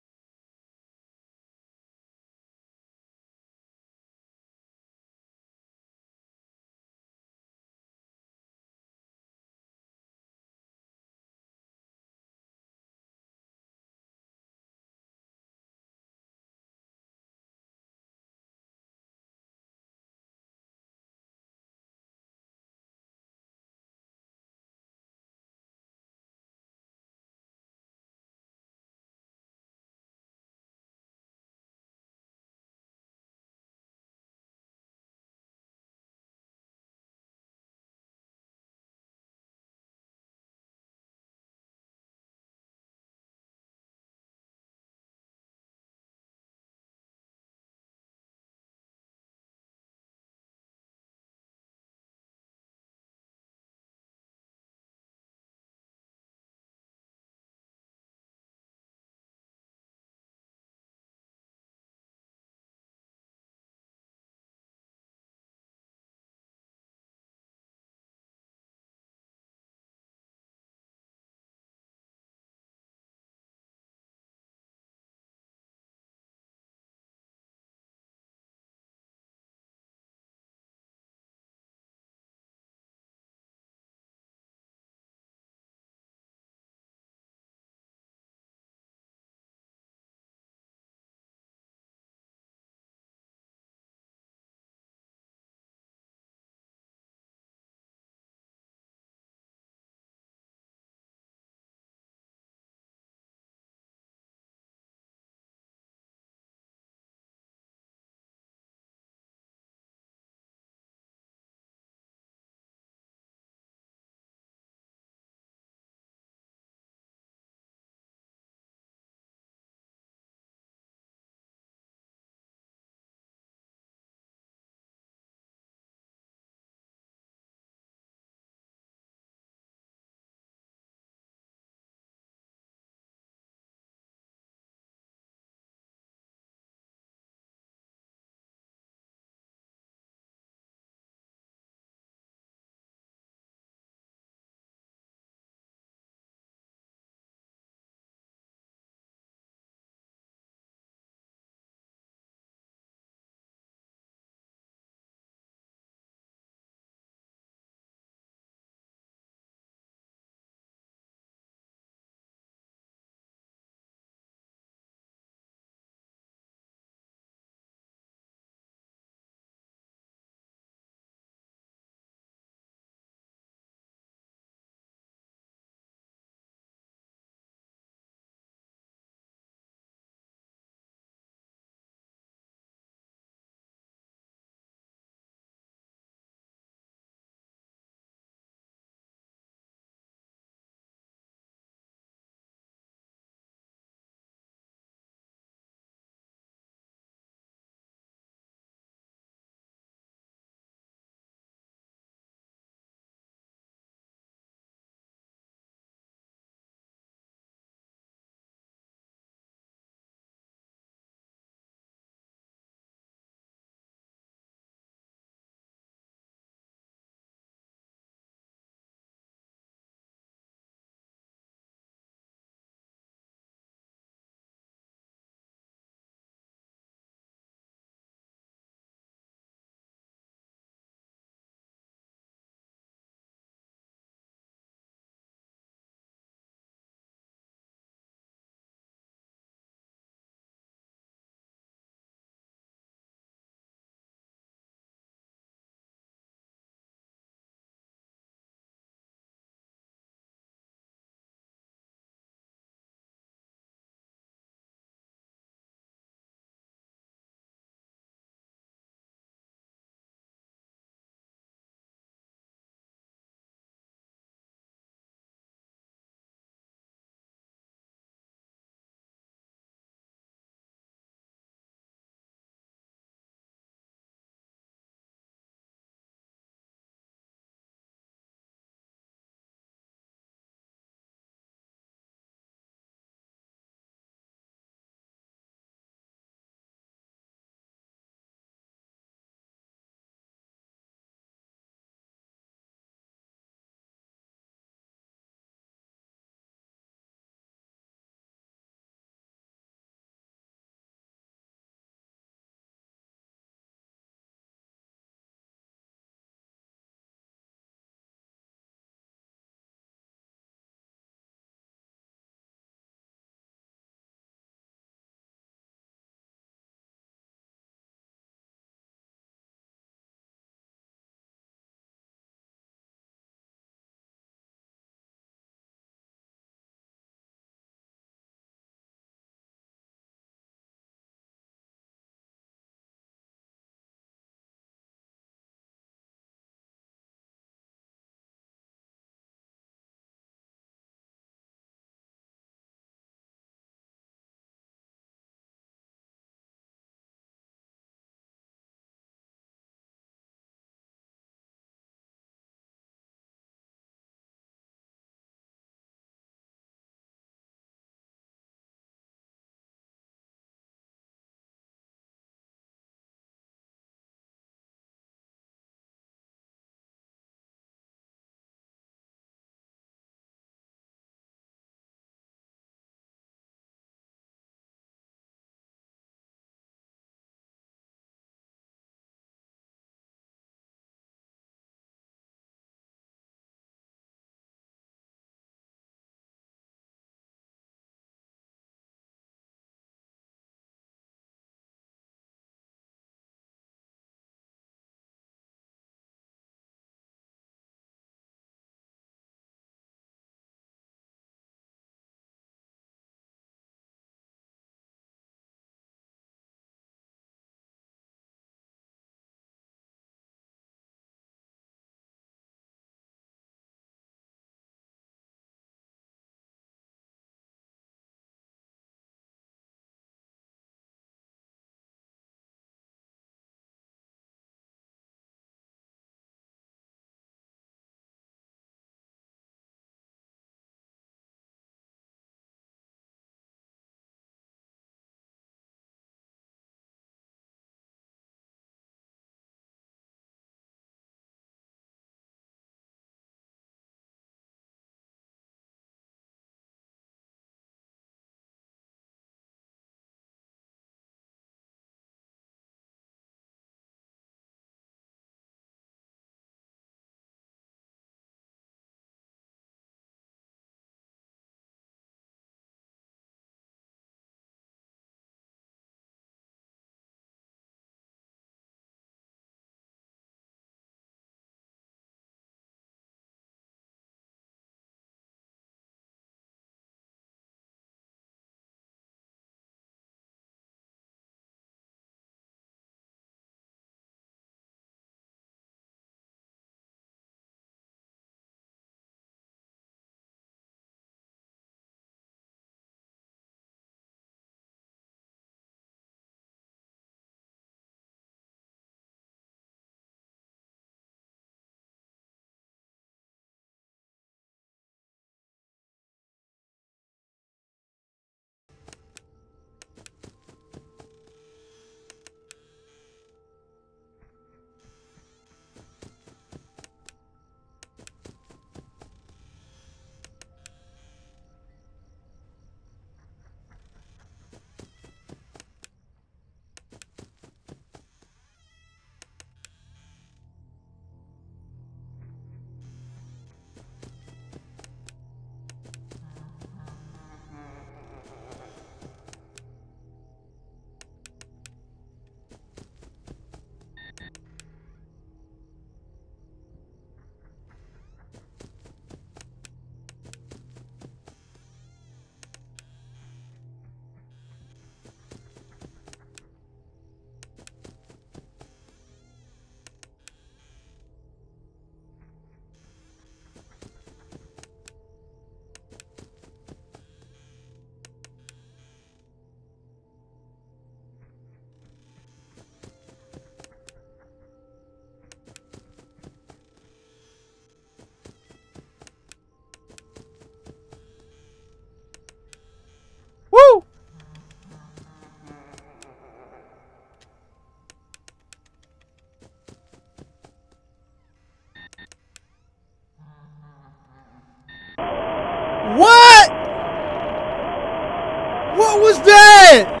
What was that?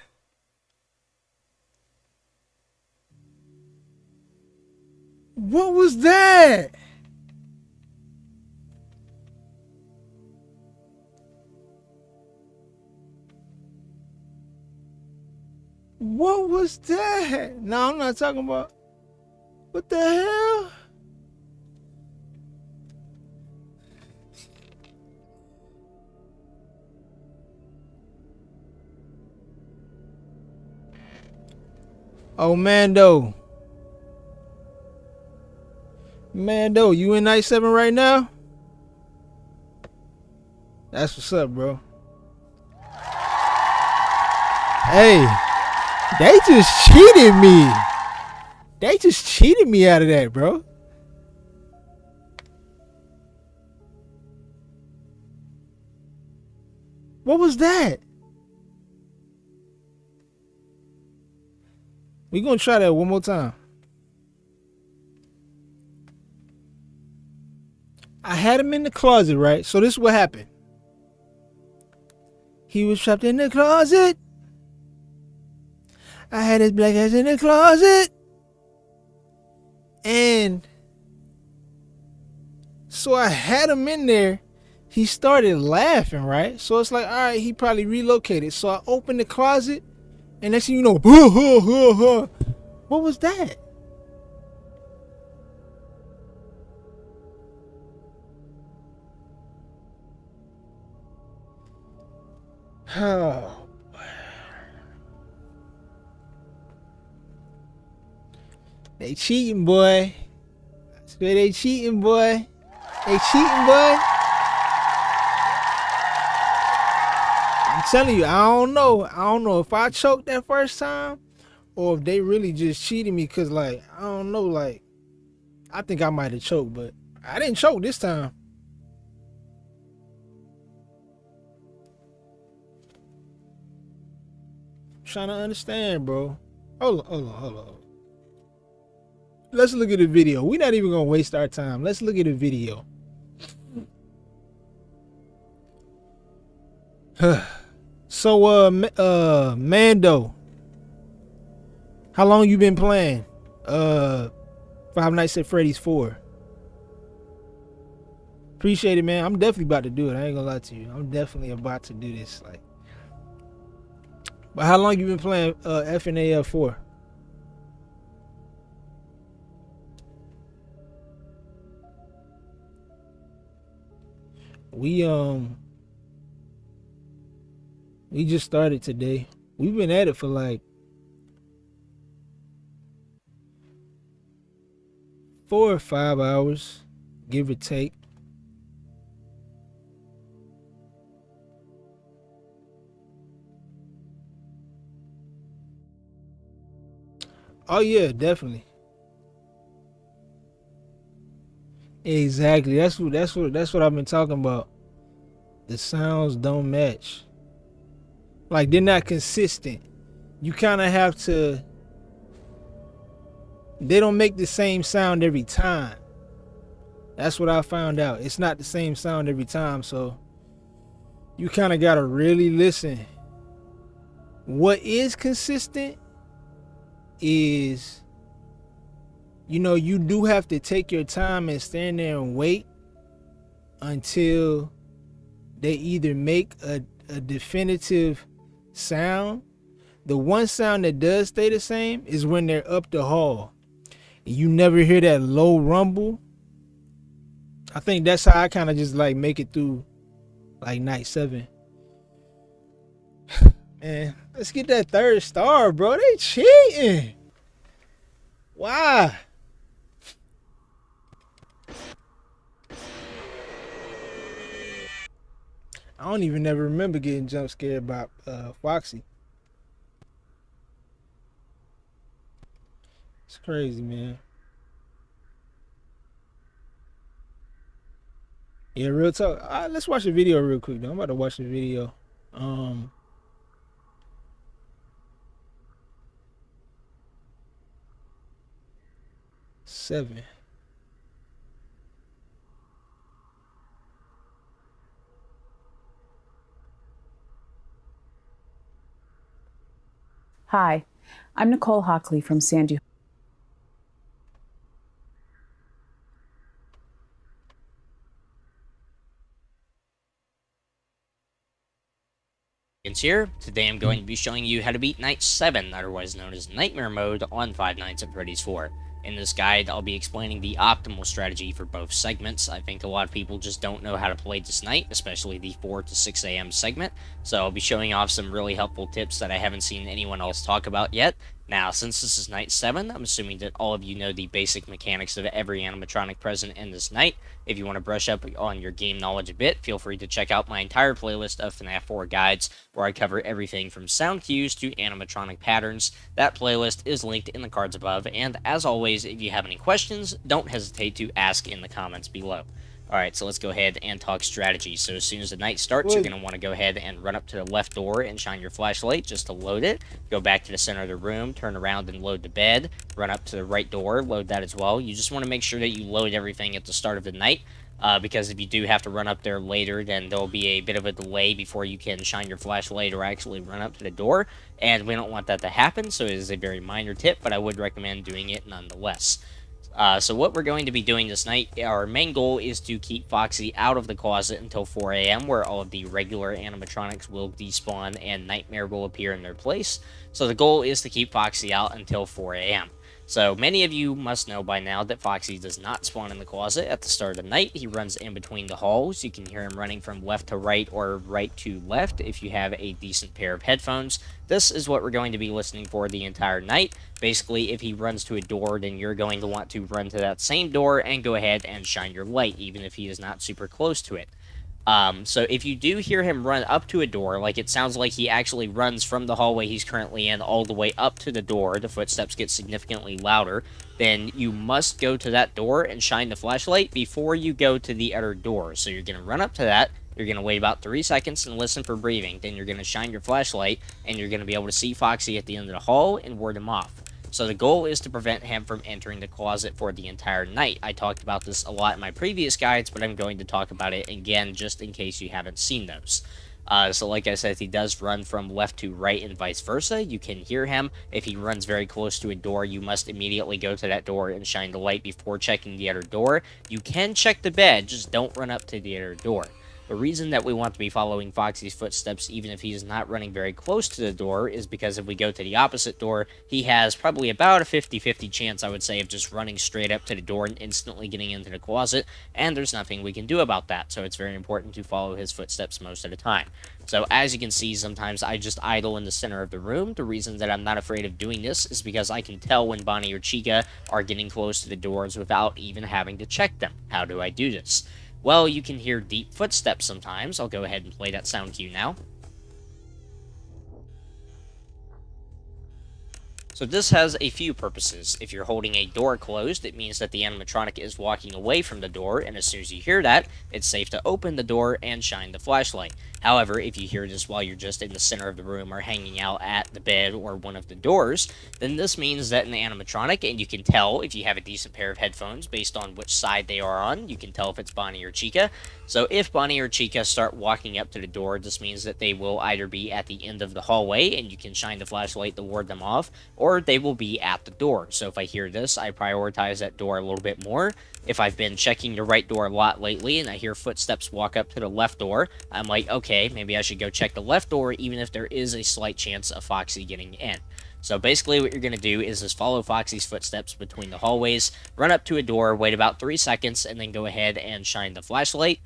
What was that? What was that? No, I'm not talking about. What the hell? Oh, Mando. Mando, you in night 7 right now? That's what's up, bro. Hey, they just cheated me. They just cheated me out of that, bro. What was that? We gonna try that one more time. I had him in the closet, right? So this is what happened. He was trapped in the closet. I had his black ass in the closet. And so I had him in there. He started laughing, right? So it's like, all right, he probably relocated. So I opened the closet, and next thing you know, what was that? Oh. They cheating, boy. I swear they cheating, boy. They cheating, boy. I'm telling you, I don't know. I don't know if I choked that first time or if they really just cheated me, because, like, I don't know, like, I think I might have choked, but I didn't choke this time. I'm trying to understand, bro. Hold on. Let's look at the video. We're not even gonna waste our time. Let's look at the video. So, Mando, how long you been playing? Five Nights at Freddy's 4. Appreciate it, man. I'm definitely about to do it. I ain't gonna lie to you. I'm definitely about to do this. Like, but how long you been playing FNaF 4? We just started today. We've been at it for like 4 or 5 hours, give or take. Oh yeah, definitely. Exactly. That's what I've been talking about. The sounds don't match. Like, they're not consistent. You kind of have to. They don't make the same sound every time. That's what I found out. It's not the same sound every time, so you kind of gotta really listen. What is consistent is, you do have to take your time and stand there and wait until they either make a definitive sound. The one sound that does stay the same is when they're up the hall. You never hear that low rumble. I think that's how I kind of just like make it through like night 7. Man, let's get that 3rd star, bro. They cheating. Why? I don't even ever remember getting jump scared by Foxy. It's crazy, man. Yeah, real talk. All right, let's watch the video real quick, though. I'm about to watch the video. 7. Hi, I'm Nicole Hockley from Sandy. Here. Today I'm going to be showing you how to beat Night 7, otherwise known as Nightmare Mode, on Five Nights at Freddy's 4. In this guide, I'll be explaining the optimal strategy for both segments. I think a lot of people just don't know how to play this night, especially the 4 to 6 a.m. segment, so I'll be showing off some really helpful tips that I haven't seen anyone else talk about yet. Now, since this is Night 7, I'm assuming that all of you know the basic mechanics of every animatronic present in this night. If you want to brush up on your game knowledge a bit, feel free to check out my entire playlist of FNaF 4 guides, where I cover everything from sound cues to animatronic patterns. That playlist is linked in the cards above, and as always, if you have any questions, don't hesitate to ask in the comments below. Alright, so let's go ahead and talk strategy. So as soon as the night starts, you're going to want to go ahead and run up to the left door and shine your flashlight just to load it. Go back to the center of the room, turn around and load the bed. Run up to the right door, load that as well. You just want to make sure that you load everything at the start of the night, because if you do have to run up there later, then there'll be a bit of a delay before you can shine your flashlight or actually run up to the door, and we don't want that to happen, so it is a very minor tip, but I would recommend doing it nonetheless. So what we're going to be doing this night, our main goal is to keep Foxy out of the closet until 4 a.m., where all of the regular animatronics will despawn and Nightmare will appear in their place. So the goal is to keep Foxy out until 4 a.m. So many of you must know by now that Foxy does not spawn in the closet at the start of the night. He runs in between the halls. You can hear him running from left to right or right to left if you have a decent pair of headphones. This is what we're going to be listening for the entire night. Basically, if he runs to a door, then you're going to want to run to that same door and go ahead and shine your light, even if he is not super close to it. So if you do hear him run up to a door, like it sounds like he actually runs from the hallway he's currently in all the way up to the door, the footsteps get significantly louder, then you must go to that door and shine the flashlight before you go to the other door. So you're going to run up to that, you're going to wait about 3 seconds and listen for breathing, then you're going to shine your flashlight, and you're going to be able to see Foxy at the end of the hall and ward him off. So the goal is to prevent him from entering the closet for the entire night. I talked about this a lot in my previous guides, but I'm going to talk about it again just in case you haven't seen those. So like I said, he does run from left to right and vice versa. You can hear him. If he runs very close to a door, you must immediately go to that door and shine the light before checking the other door. You can check the bed, just don't run up to the other door. The reason that we want to be following Foxy's footsteps, even if he is not running very close to the door, is because if we go to the opposite door, he has probably about a 50-50 chance, I would say, of just running straight up to the door and instantly getting into the closet, and there's nothing we can do about that, so it's very important to follow his footsteps most of the time. So as you can see, sometimes I just idle in the center of the room. The reason that I'm not afraid of doing this is because I can tell when Bonnie or Chica are getting close to the doors without even having to check them. How do I do this? Well, you can hear deep footsteps sometimes. I'll go ahead and play that sound cue now. So this has a few purposes. If you're holding a door closed, it means that the animatronic is walking away from the door, and as soon as you hear that, it's safe to open the door and shine the flashlight. However, if you hear this while you're just in the center of the room or hanging out at the bed or one of the doors, then this means that an animatronic, and you can tell if you have a decent pair of headphones based on which side they are on, you can tell if it's Bonnie or Chica. So if Bonnie or Chica start walking up to the door, this means that they will either be at the end of the hallway, and you can shine the flashlight to ward them off, or they will be at the door. So if I hear this, I prioritize that door a little bit more. If I've been checking the right door a lot lately and I hear footsteps walk up to the left door, I'm like, okay, maybe I should go check the left door even if there is a slight chance of Foxy getting in. So basically what you're going to do is just follow Foxy's footsteps between the hallways, run up to a door, wait about 3 seconds, and then go ahead and shine the flashlight.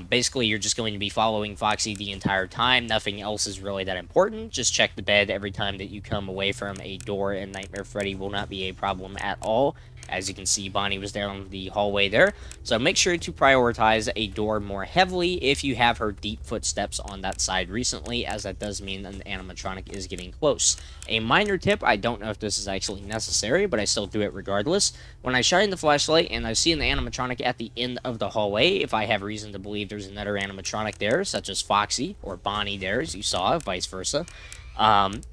Basically, you're just going to be following Foxy the entire time. Nothing else is really that important. Just check the bed every time that you come away from a door, and Nightmare Freddy will not be a problem at all. As you can see, Bonnie was down the hallway there. So make sure to prioritize a door more heavily if you have heard deep footsteps on that side recently, as that does mean an animatronic is getting close. A minor tip, I don't know if this is actually necessary, but I still do it regardless. When I shine the flashlight and I see an animatronic at the end of the hallway, if I have reason to believe there's another animatronic there, such as Foxy or Bonnie there, as you saw, vice versa,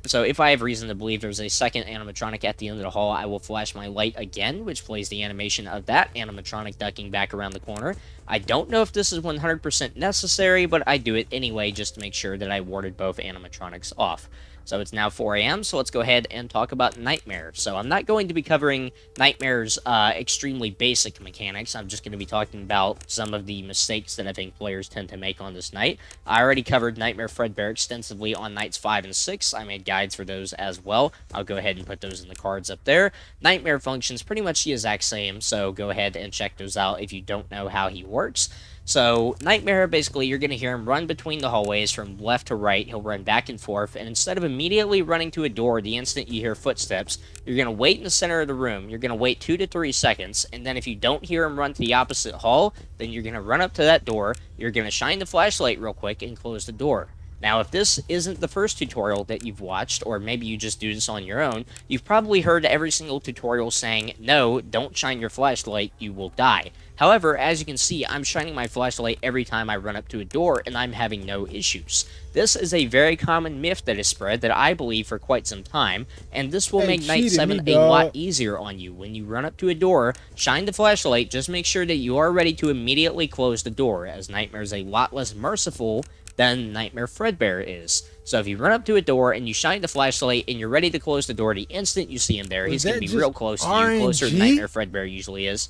so if I have reason to believe there's a second animatronic at the end of the hall, I will flash my light again, which plays the animation of that animatronic ducking back around the corner. I don't know if this is 100% necessary, but I do it anyway just to make sure that I warded both animatronics off. So it's now 4 a.m., so let's go ahead and talk about Nightmare. So I'm not going to be covering Nightmare's extremely basic mechanics. I'm just going to be talking about some of the mistakes that I think players tend to make on this night. I already covered Nightmare Fredbear extensively on nights 5 and 6. I made guides for those as well. I'll go ahead and put those in the cards up there. Nightmare functions pretty much the exact same, so go ahead and check those out if you don't know how he works. So, Nightmare, basically, you're going to hear him run between the hallways from left to right. He'll run back and forth, and instead of immediately running to a door the instant you hear footsteps, you're going to wait in the center of the room. You're going to wait 2 to 3 seconds, and then if you don't hear him run to the opposite hall, then you're going to run up to that door, you're going to shine the flashlight real quick, and close the door. Now, if this isn't the first tutorial that you've watched, or maybe you just do this on your own, you've probably heard every single tutorial saying, no, don't shine your flashlight, you will die. However, as you can see, I'm shining my flashlight every time I run up to a door, and I'm having no issues. This is a very common myth that is spread that I believe for quite some time, and this will make Night 7 a lot easier on you. When you run up to a door, shine the flashlight, just make sure that you are ready to immediately close the door, as Nightmare is a lot less merciful than Nightmare Fredbear is. So if you run up to a door and you shine the flashlight and you're ready to close the door the instant you see him there, he's going to be real close to you, closer than Nightmare Fredbear usually is.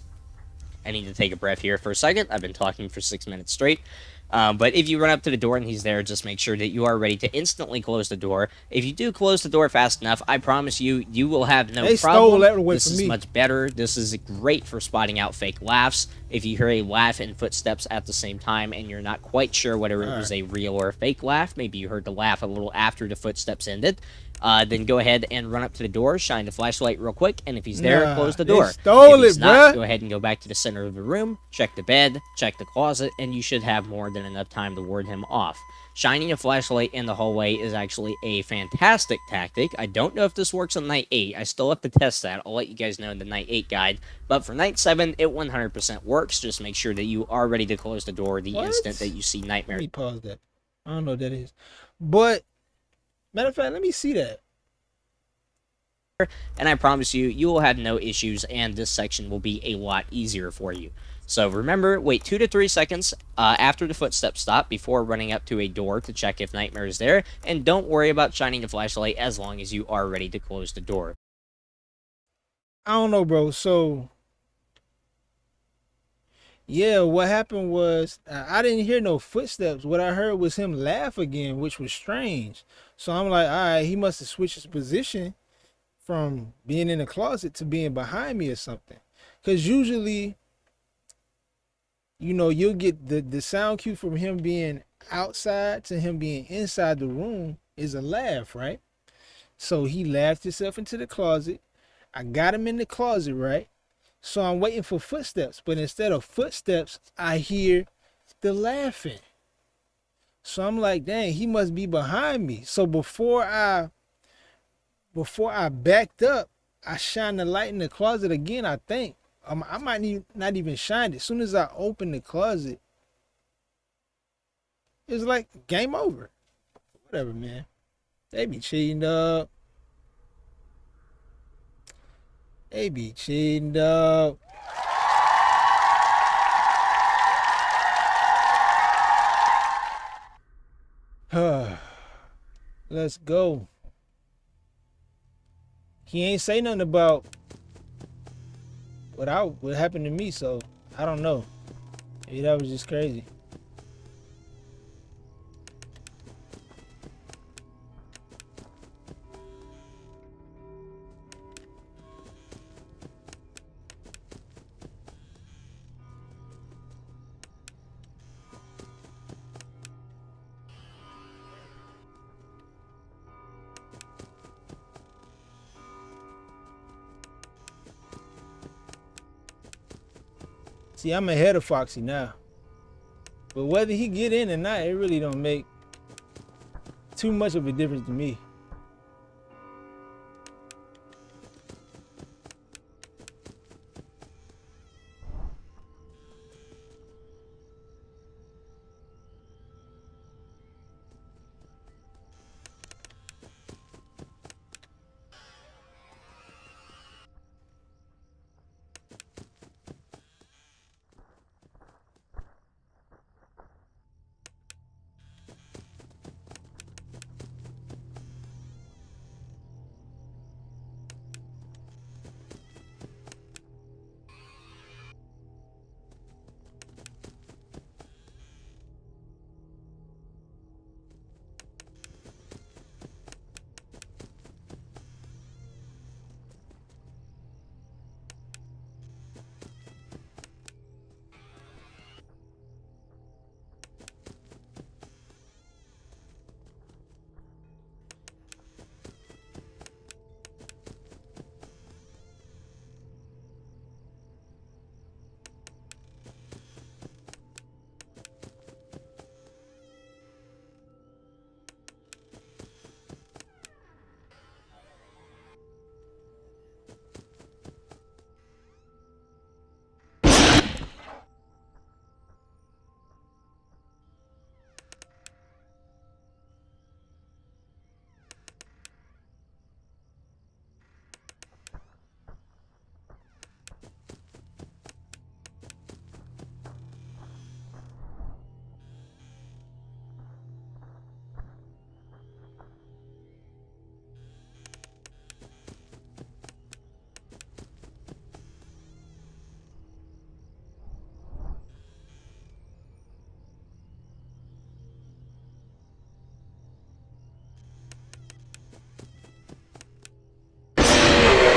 I need to take a breath here for a second. I've been talking for 6 minutes straight. But if you run up to the door and he's there, just make sure that you are ready to instantly close the door. If you do close the door fast enough, I promise you, you will have no problem. This is much better. This is great for spotting out fake laughs. If you hear a laugh and footsteps at the same time and you're not quite sure whether it was a real or a fake laugh, maybe you heard the laugh a little after the footsteps ended, then go ahead and run up to the door, shine the flashlight real quick, and if he's there, close the door. If he's not, go ahead and go back to the center of the room, check the bed, check the closet, and you should have more than enough time to ward him off. Shining a flashlight in the hallway is actually a fantastic tactic. I don't know if this works on Night 8. I still have to test that. I'll let you guys know in the Night 8 guide. But for Night 7, it 100% works. Just make sure that you are ready to close the door the instant that you see Nightmare. Let me pause that. I don't know what that is. But, matter of fact, let me see that. And I promise you, you will have no issues, and this section will be a lot easier for you. So remember, wait 2 to 3 seconds after the footsteps stop before running up to a door to check if Nightmare is there, and don't worry about shining the flashlight as long as you are ready to close the door. I don't know, bro. So, yeah, what happened was I didn't hear no footsteps. What I heard was him laugh again, which was strange. So I'm like, all right, he must have switched his position from being in the closet to being behind me or something. Because usually, you know, you'll get the sound cue from him being outside to him being inside the room is a laugh, right? So he laughed himself into the closet. I got him in the closet, right? So I'm waiting for footsteps, but instead of footsteps, I hear the laughing. So I'm like, dang, he must be behind me. So before I backed up, I shined the light in the closet again, I think. I might not even shine it. As soon as I opened the closet, it was like game over. Whatever, man. They be cheating up. They be cheating up. Let's go. He ain't say nothing about what happened to me, so I don't know. Maybe that was just crazy. See, I'm ahead of Foxy now. But whether he get in or not, it really don't make too much of a difference to me.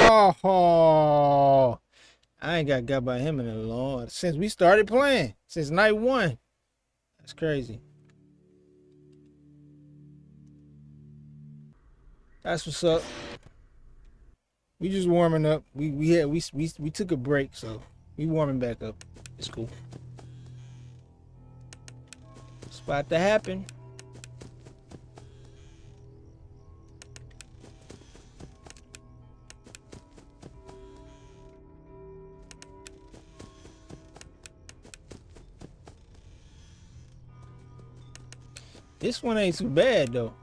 Oh, I ain't got by him in a long since we started playing. Since night 1. That's crazy. That's what's up. We just warming up. We took a break, so we warming back up. It's cool. It's about to happen. This one ain't too bad though.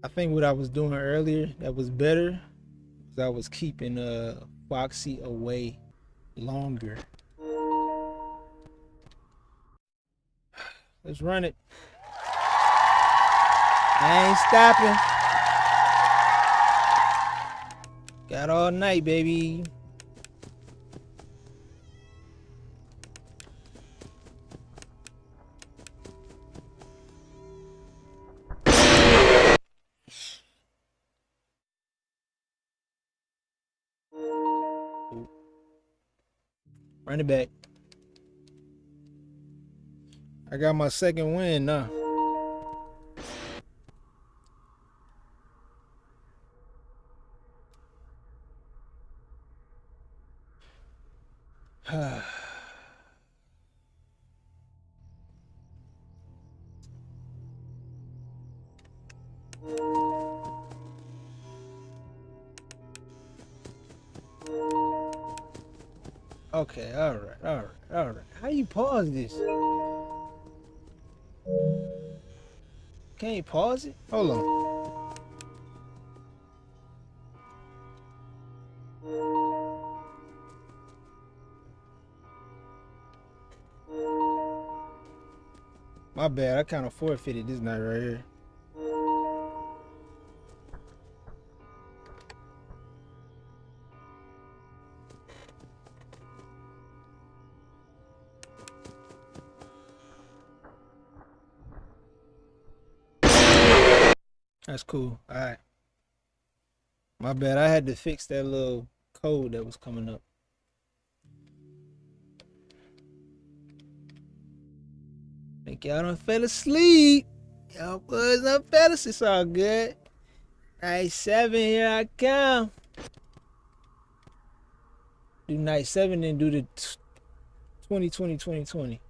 I think what I was doing earlier that was better was I was keeping Foxy away longer. Let's run it. I ain't stopping. Got all night, baby. Run it back. I got my second win now. Okay, all right. How you pause this? Can't you pause it? Hold on. My bad, I kind of forfeited this night right here. That's cool. All right. My bad. I had to fix that little code that was coming up. Think y'all done fell asleep. Y'all boys done fell asleep. It's all good. Night 7, here I come. Do night 7 and do the 2020.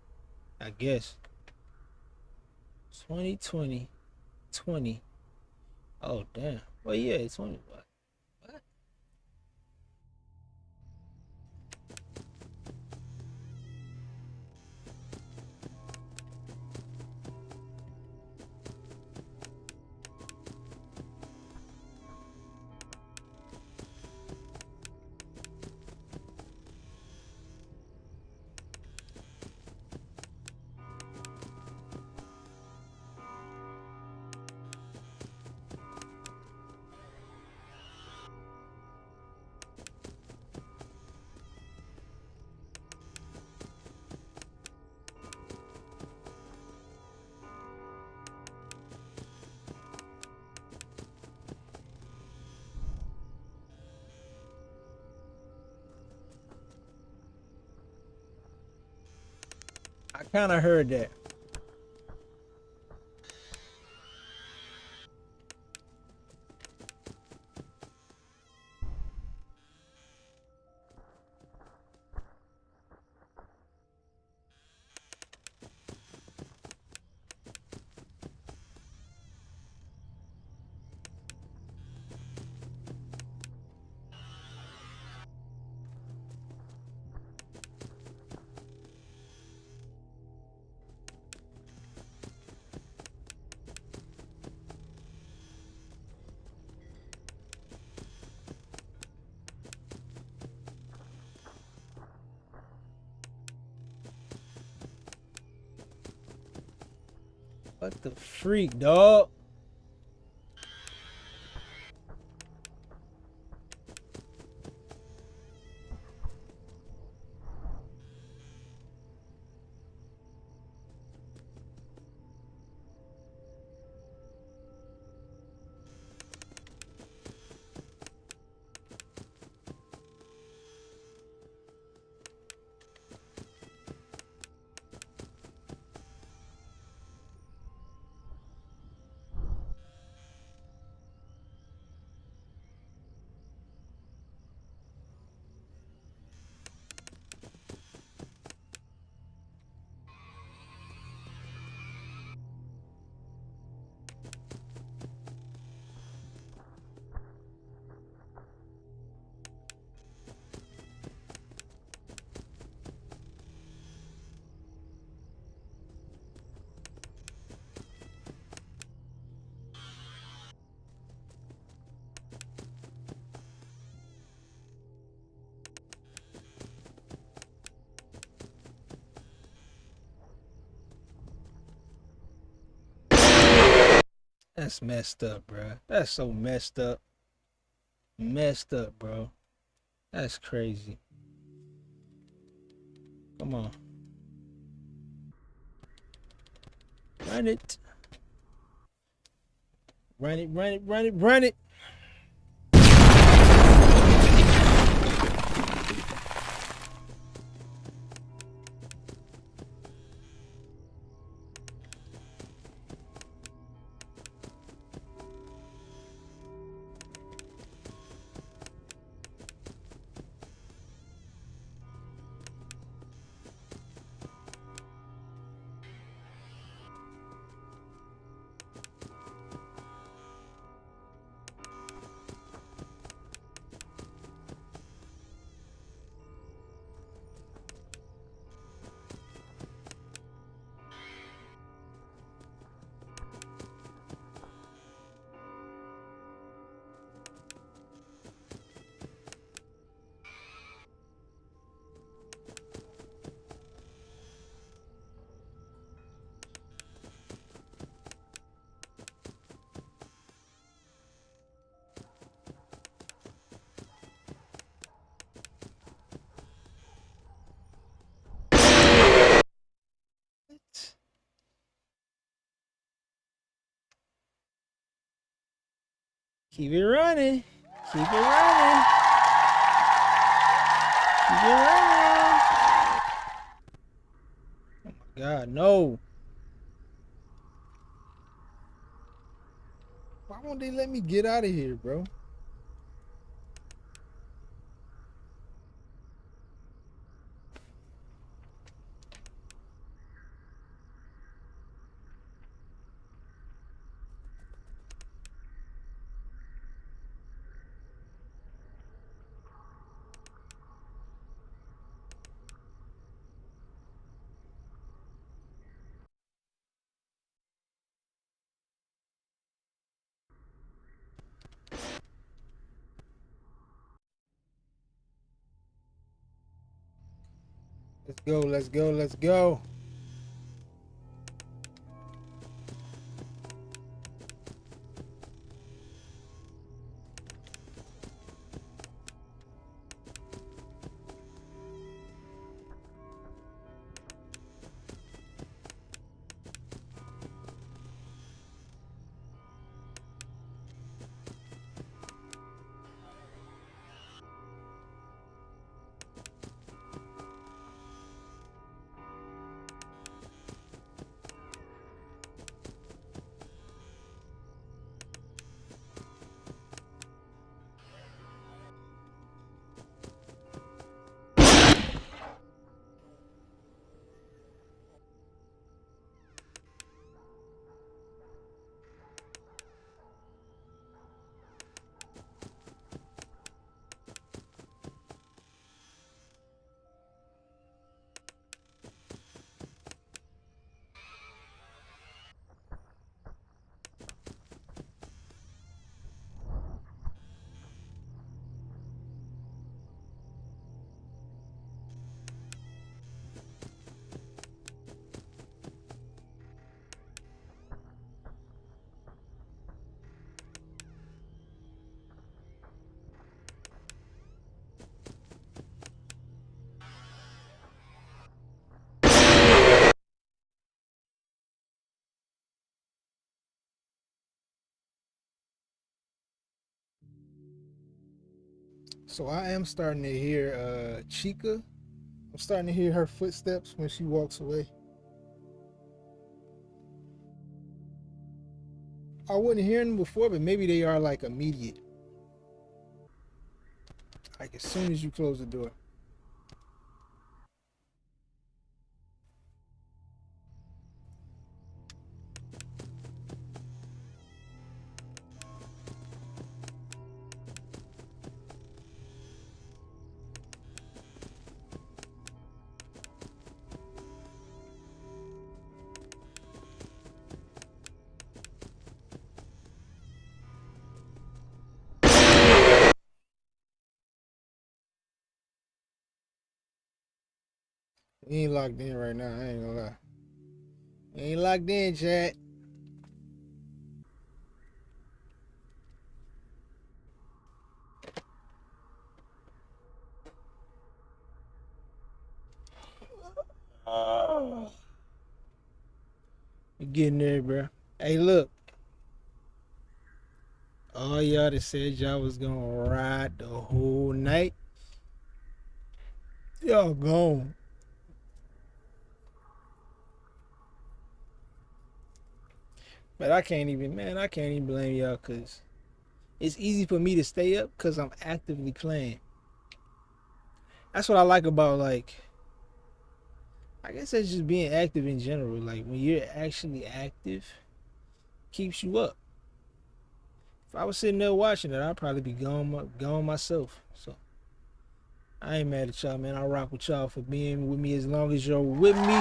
I guess. 2020. 20. Oh, damn. Well, yeah, it's 20. What? I kind of heard that. What the freak, dog? That's messed up, bro. That's so messed up. Messed up, bro. That's crazy. Come on. Run it. Run it, run it, run it, run it. Keep it running. Keep it running. Keep it running. Oh my God, no. Why won't they let me get out of here, bro? Let's go, let's go, let's go. So I am starting to hear Chica. I'm starting to hear her footsteps when she walks away. I wasn't hearing them before, but maybe they are like immediate. Like as soon as you close the door. He ain't locked in right now, I ain't gonna lie. He ain't locked in, chat. getting there, bro. Hey, look. All y'all that said y'all was gonna ride the whole night, y'all gone. But I can't even blame y'all, because it's easy for me to stay up because I'm actively playing. That's what I like about, like, I guess that's just being active in general. Like, when you're actually active, keeps you up. If I was sitting there watching it, I'd probably be gone myself. So I ain't mad at y'all, man. I rock with y'all for being with me as long as you're with me.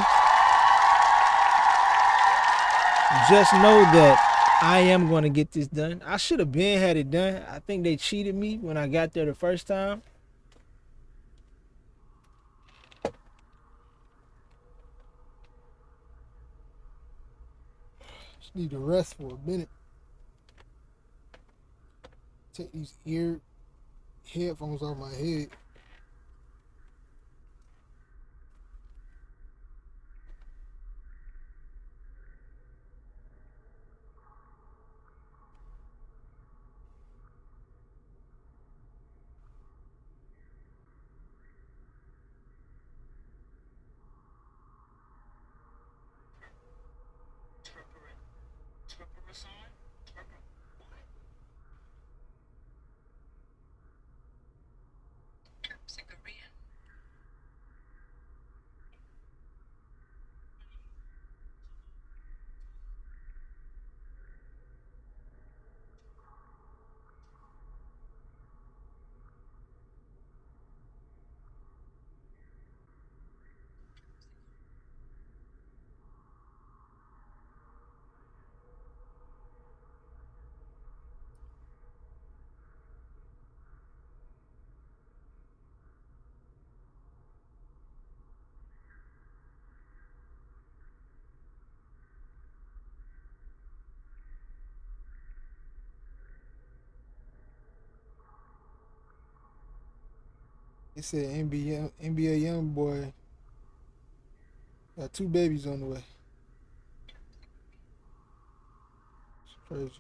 Just know that I am going to get this done. I should have had it done. I think they cheated me when I got there the first time. Just need to rest for a minute. Take these headphones off my head. It said NBA young boy got 2 babies on the way. It's crazy.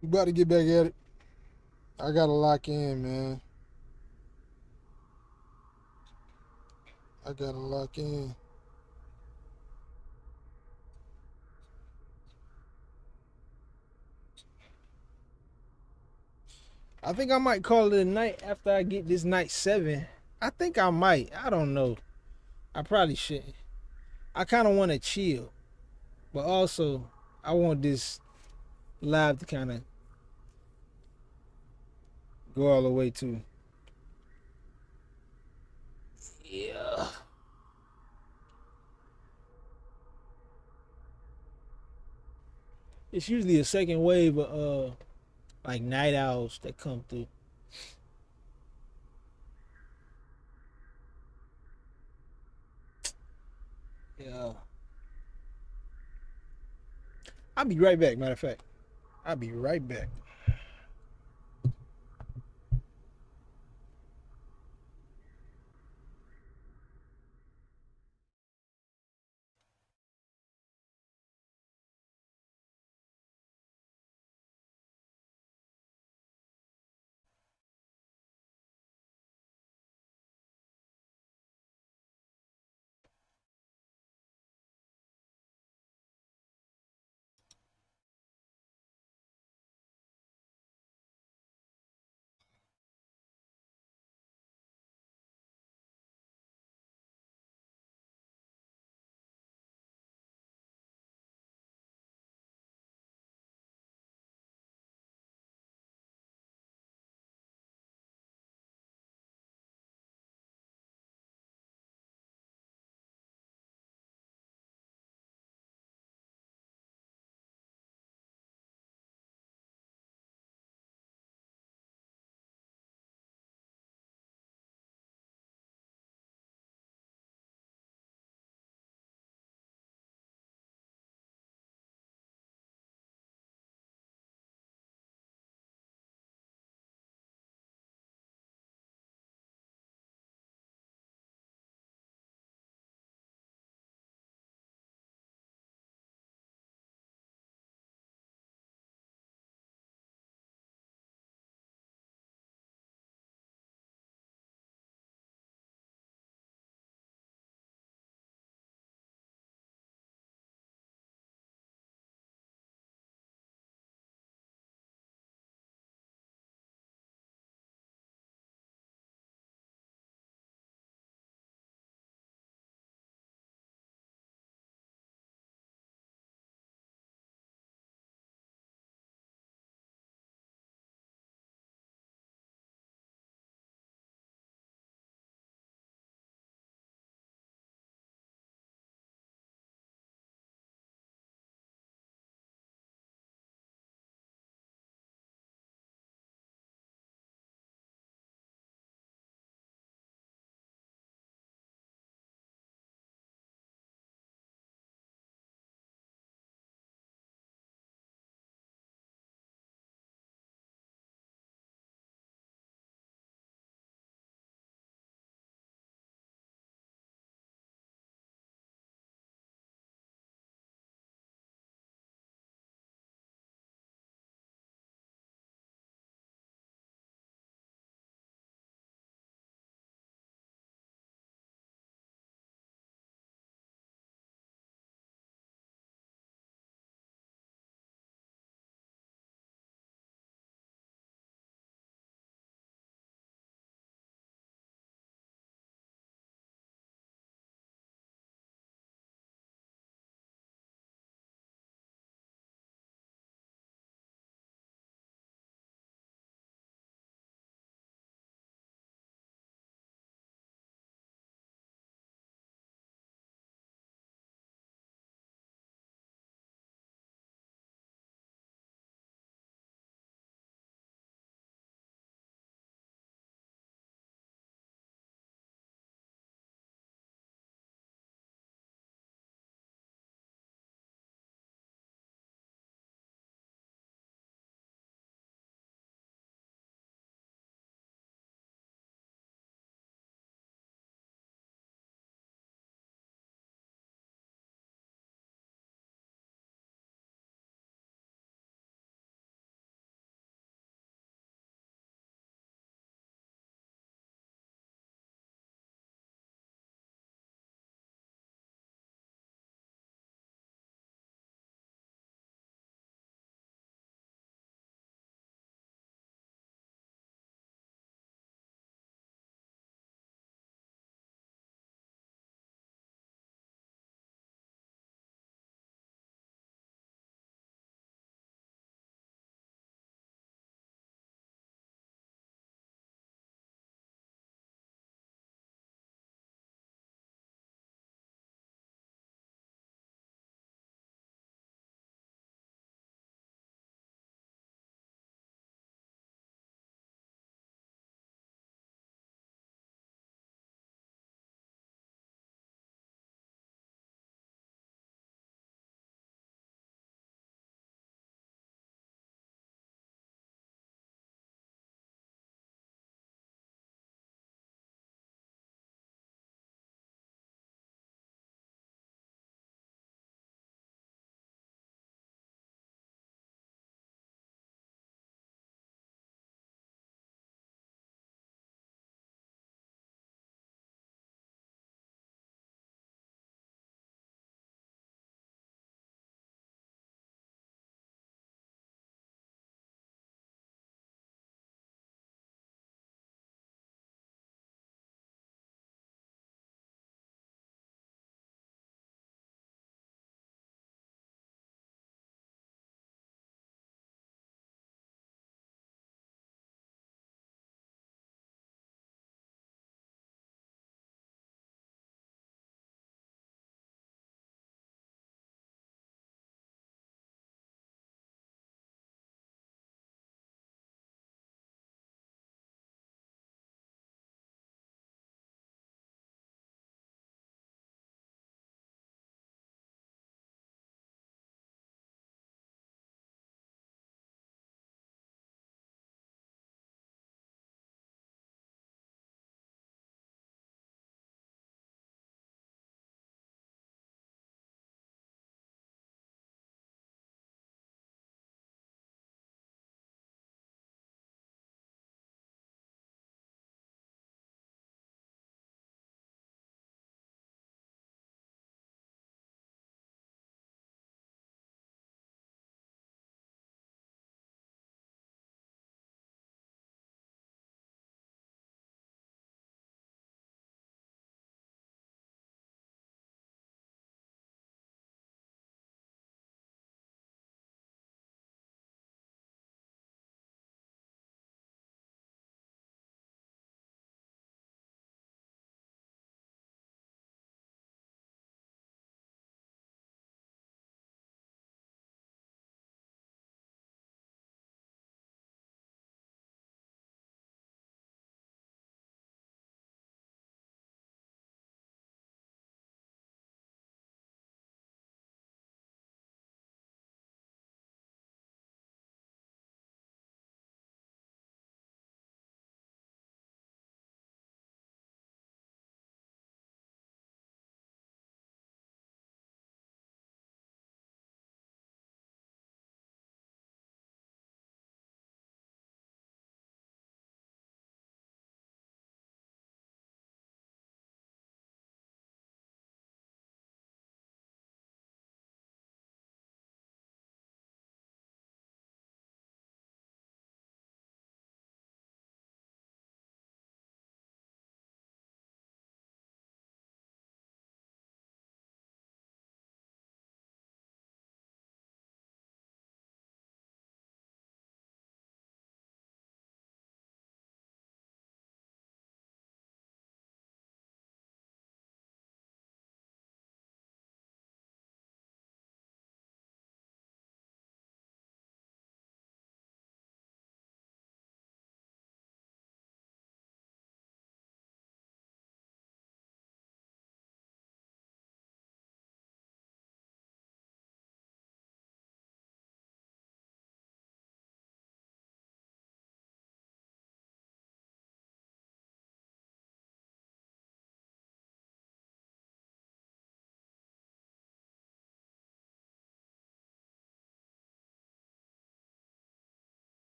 We about to get back at it. I gotta lock in, man. I gotta lock in. I think I might call it a night after I get this night 7. I think I might. I don't know. I probably shouldn't. I kind of want to chill. But also, I want this live to kind of go all the way too. Yeah. It's usually a second wave of like night owls that come through. Yeah. I'll be right back, matter of fact. I'll be right back.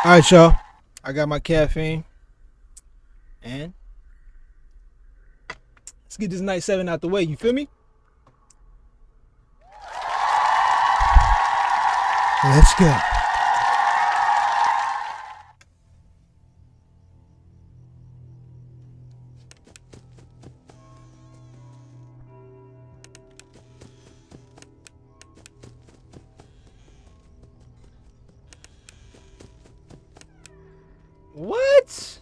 All right, y'all. I got my caffeine. And let's get this night 7 out the way. You feel me? Let's go. What?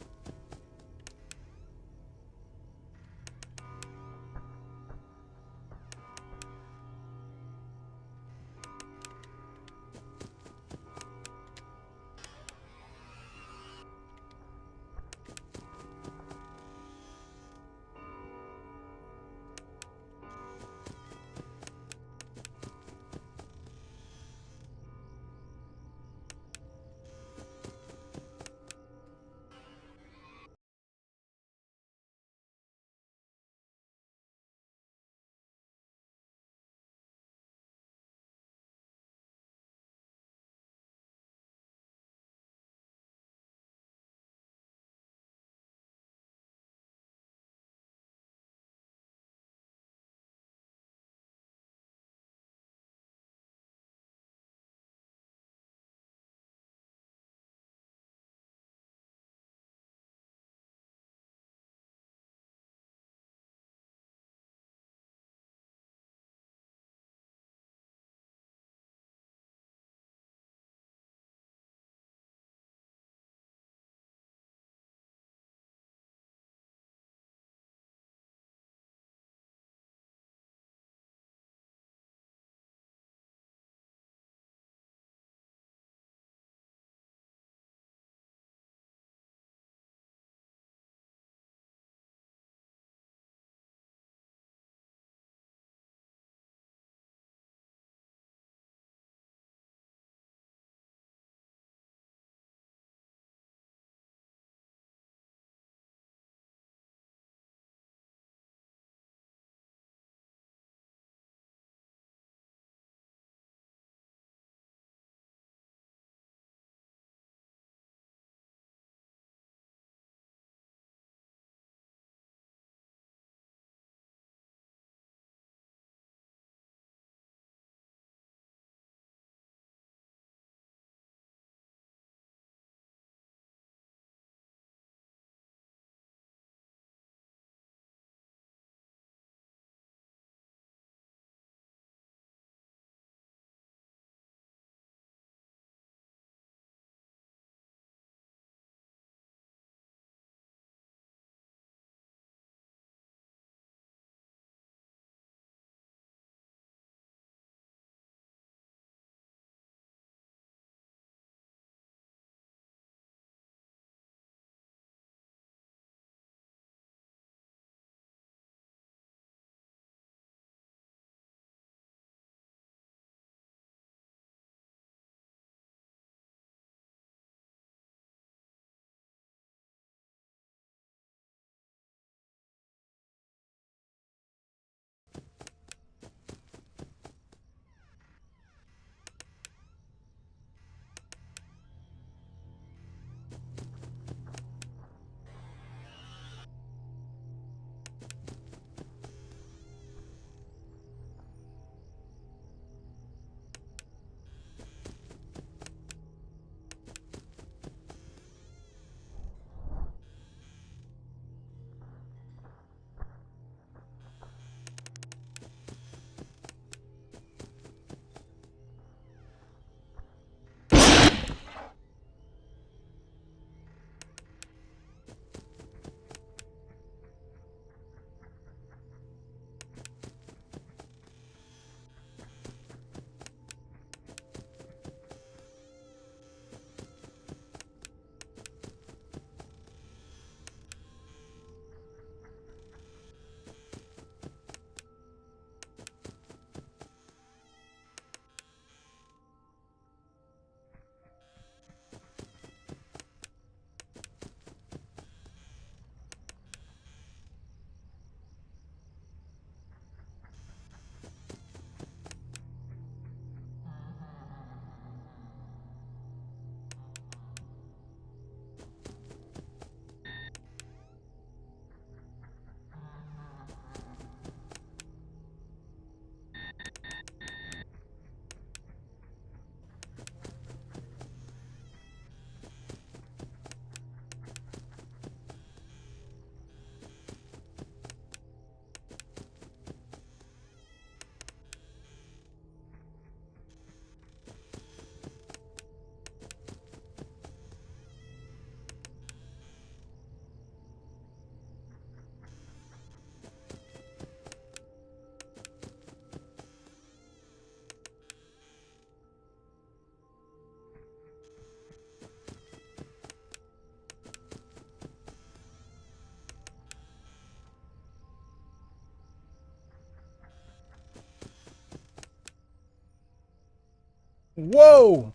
Whoa.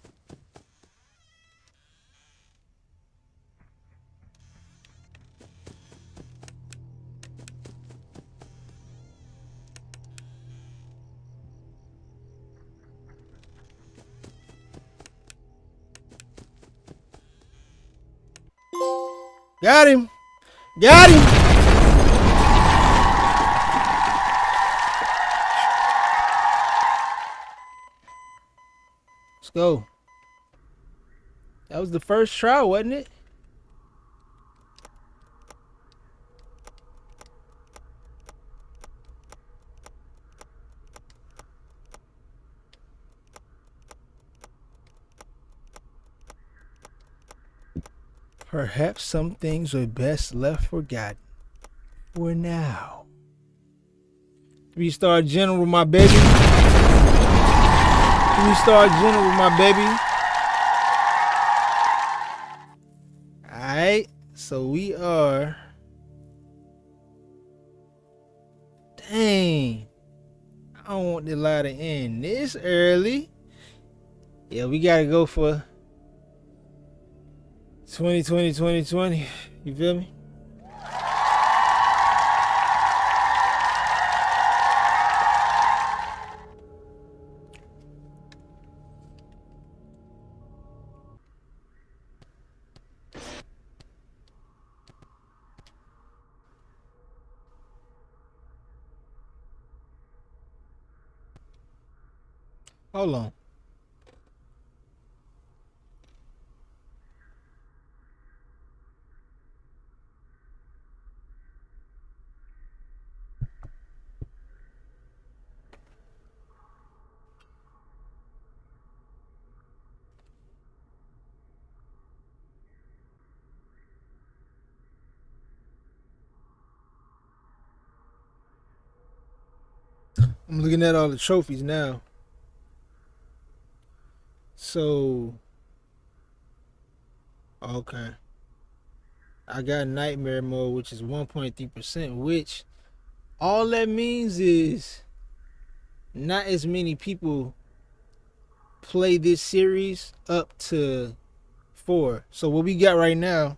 Got him. Got him. Let's go. That was the first try, wasn't it? Perhaps some things are best left forgotten for now. 3-star general, my baby. 3-star general, my baby. Alright, so we are. Dang. I don't want the lie to end this early. Yeah, we gotta go for 2020. You feel me? Hold on. I'm looking at all the trophies now. So, okay. I got nightmare mode, which is 1.3%, which all that means is not as many people play this series up to 4. So what we got right now,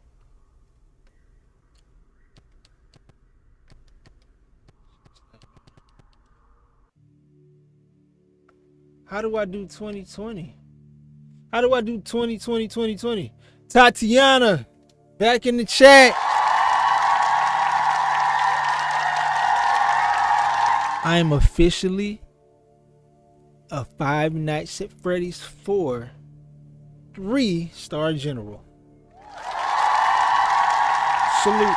how do I do 2020? How do I do 2020? Tatiana, back in the chat. I am officially a Five Nights at Freddy's 4 3-star general. Salute.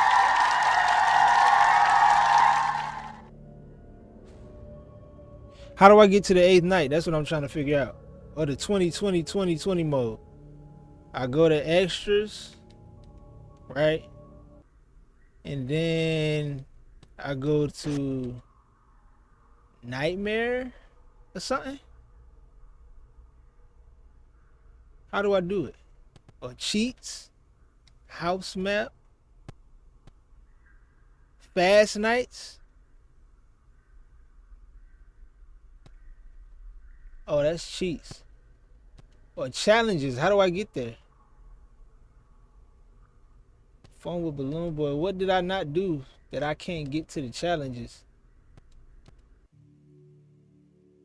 How do I get to the 8th night? That's what I'm trying to figure out. Or the 2020 mode. I go to extras, right? And then I go to nightmare or something. How do I do it? Or cheats, house map, fast nights. Oh, that's cheats. Or challenges. How do I get there? Phone with Balloon Boy. What did I not do that I can't get to the challenges?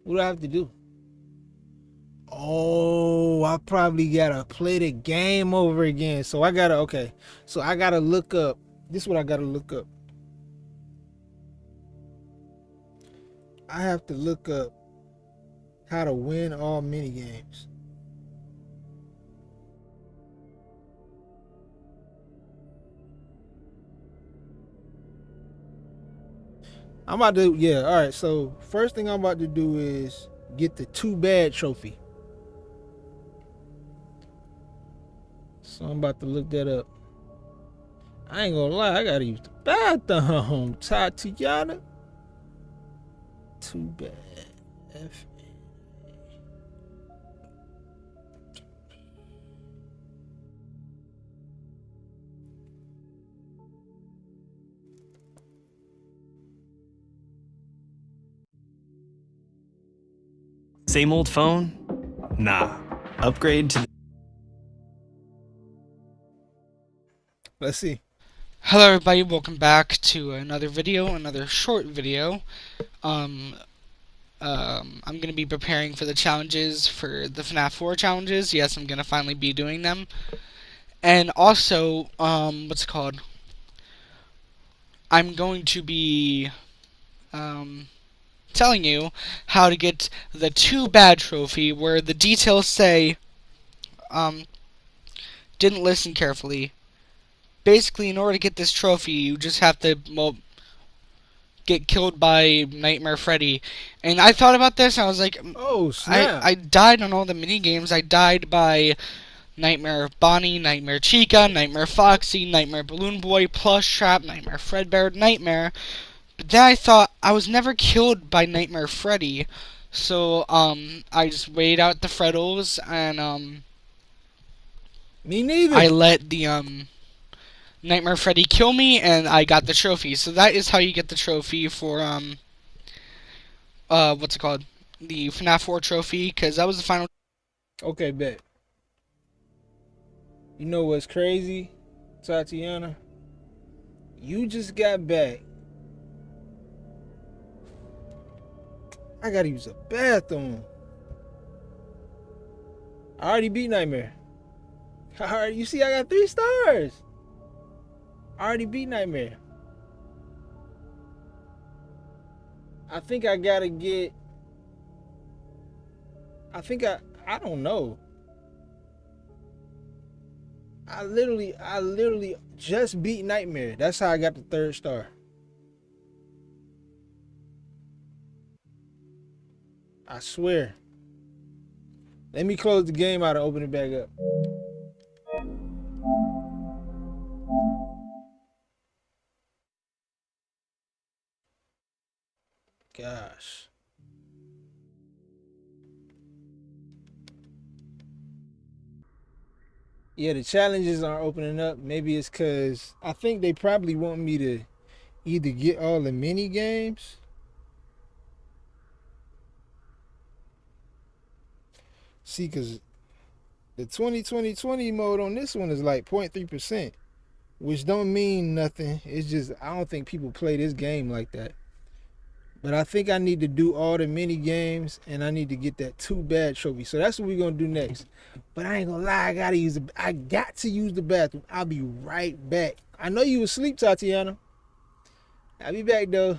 What do I have to do? Oh, I probably gotta play the game over again. So I gotta, okay. So I gotta look up. This is what I gotta look up. I have to look up how to win all mini games. I'm about to, yeah, all right. So first thing I'm about to do is get the Too Bad trophy. So I'm about to look that up. I ain't gonna lie, I gotta use the bathroom. Tatiana. Too bad. F. Same old phone, Nah. Upgrade to... Let's see. Hello everybody, welcome back to another video, another short video. I'm going to be preparing for the challenges for the FNaF 4 challenges. Yes, I'm going to finally be doing them. And also, what's it called? I'm going to be telling you how to get the Too Bad trophy, where the details say, didn't listen carefully. Basically, in order to get this trophy, you just have to, well, get killed by Nightmare Freddy. And I thought about this, and I was like, oh, snap. I died on all the mini-games. I died by Nightmare Bonnie, Nightmare Chica, Nightmare Foxy, Nightmare Balloon Boy, Plush Trap, Nightmare Fredbear, Nightmare. But then I thought I was never killed by Nightmare Freddy. So, I just waited out the Freddles, and, me neither. I let the, Nightmare Freddy kill me, and I got the trophy. So that is how you get the trophy for, what's it called? The FNaF 4 trophy, because that was the final. Okay, bet. You know what's crazy, Tatiana? You just got back. I gotta use a bathroom. I already beat Nightmare. You see, I got 3 stars. I already beat Nightmare. I think I gotta get... I don't know. I literally just beat Nightmare. That's how I got the 3rd star. I swear. Let me close the game out and open it back up. Gosh. Yeah, the challenges aren't opening up. Maybe it's because I think they probably want me to either get all the mini games. See, because the 20-20-20 mode on this one is like 0.3%, which don't mean nothing. It's just, I don't think people play this game like that. But I think I need to do all the mini games, and I need to get that Too Bad trophy. So that's what we're gonna do next. But I ain't gonna lie, I got to use the bathroom. I'll be right back. I know you asleep, Tatiana. I'll be back though.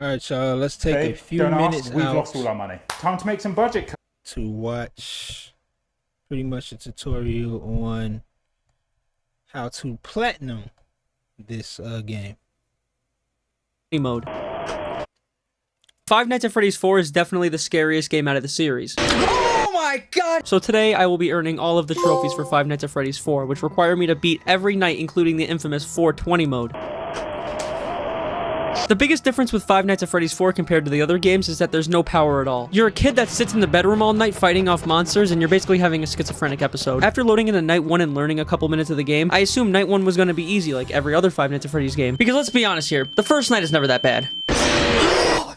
Alright, y'all, let's take a few don't minutes ask, we've out lost all our money. Time to make some budget cuts. to watch pretty much a tutorial on how to platinum this game. Mode. Five Nights at Freddy's 4 is definitely the scariest game out of the series. Oh my god! So today I will be earning all of the trophies for Five Nights at Freddy's 4, which require me to beat every night, including the infamous 420 mode. The biggest difference with Five Nights at Freddy's 4 compared to the other games is that there's no power at all. You're a kid that sits in the bedroom all night fighting off monsters, and you're basically having a schizophrenic episode. After loading into Night 1 and learning a couple minutes of the game, I assumed Night 1 was going to be easy like every other Five Nights at Freddy's game. Because let's be honest here, the first night is never that bad.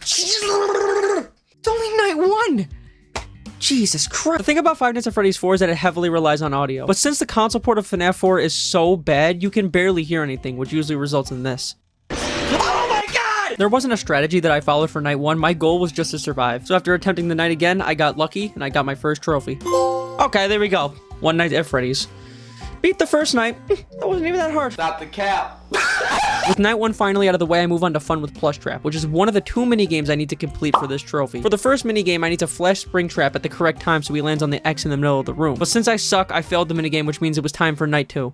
It's only Night 1! Jesus Christ. The thing about Five Nights at Freddy's 4 is that it heavily relies on audio. But since the console port of FNaF 4 is so bad, you can barely hear anything, which usually results in this. Oh my god! There wasn't a strategy that I followed for Night 1, my goal was just to survive. So after attempting the night again, I got lucky, and I got my first trophy. Okay, there we go. One Night at Freddy's. Beat the first night. That wasn't even that hard. Stop the cap. With Night 1 finally out of the way, I move on to Fun with Plush Trap, which is one of the 2 mini-games I need to complete for this trophy. For the first mini-game, I need to flash Springtrap at the correct time so he lands on the X in the middle of the room. But since I suck, I failed the mini-game, which means it was time for Night 2.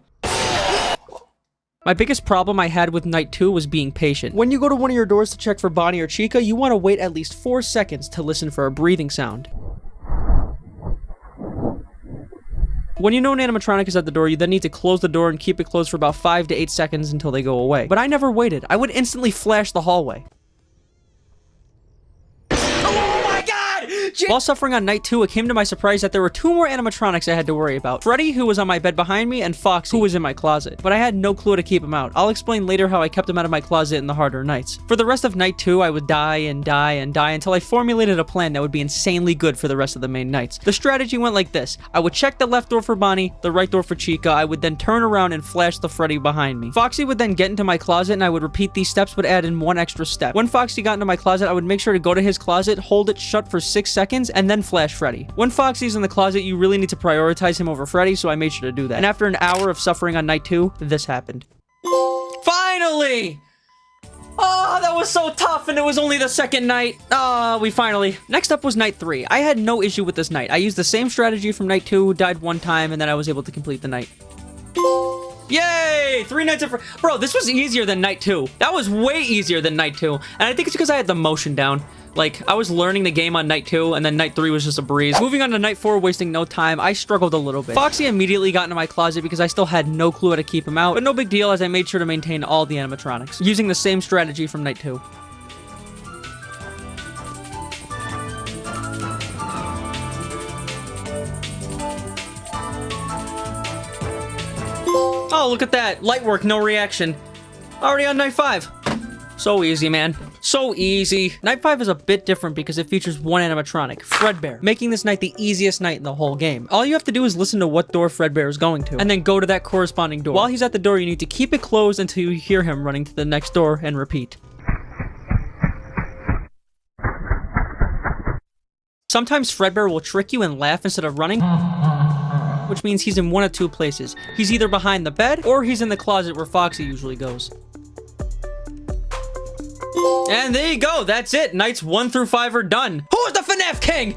My biggest problem I had with Night 2 was being patient. When you go to one of your doors to check for Bonnie or Chica, you want to wait at least 4 seconds to listen for a breathing sound. When you know an animatronic is at the door, you then need to close the door and keep it closed for about 5 to 8 seconds until they go away. But I never waited. I would instantly flash the hallway. While suffering on Night 2, it came to my surprise that there were 2 more animatronics I had to worry about. Freddy, who was on my bed behind me, and Foxy, who was in my closet. But I had no clue to keep him out. I'll explain later how I kept him out of my closet in the harder nights. For the rest of Night 2, I would die and die and die until I formulated a plan that would be insanely good for the rest of the main nights. The strategy went like this. I would check the left door for Bonnie, the right door for Chica. I would then turn around and flash the Freddy behind me. Foxy would then get into my closet and I would repeat these steps but add in 1 extra step. When Foxy got into my closet, I would make sure to go to his closet, hold it shut for 6 seconds, and then flash Freddy. When Foxy's in the closet, you really need to prioritize him over Freddy, so I made sure to do that. And after an hour of suffering on Night 2, this happened. Finally! Oh, that was so tough, and it was only the second night. We finally... Next up was Night 3. I had no issue with this night. I used the same strategy from Night 2, died 1 time, and then I was able to complete the night. Yay! 3 nights of... Bro, this was easier than Night 2. That was way easier than Night 2. And I think it's because I had the motion down. Like, I was learning the game on Night 2, and then Night 3 was just a breeze. Moving on to Night 4, wasting no time, I struggled a little bit. Foxy immediately got into my closet because I still had no clue how to keep him out, but no big deal as I made sure to maintain all the animatronics, using the same strategy from Night 2. Oh, look at that. Light work, no reaction. Already on Night 5. So easy, man. So easy. Night 5 is a bit different because it features 1 animatronic, Fredbear, making this night the easiest night in the whole game. All you have to do is listen to what door Fredbear is going to, and then go to that corresponding door. While he's at the door, you need to keep it closed until you hear him running to the next door, and repeat. Sometimes Fredbear will trick you and laugh instead of running, which means he's in one of 2 places. He's either behind the bed, or he's in the closet where Foxy usually goes. And there you go, that's it. Nights 1 through 5 are done. Who's the FNaF king?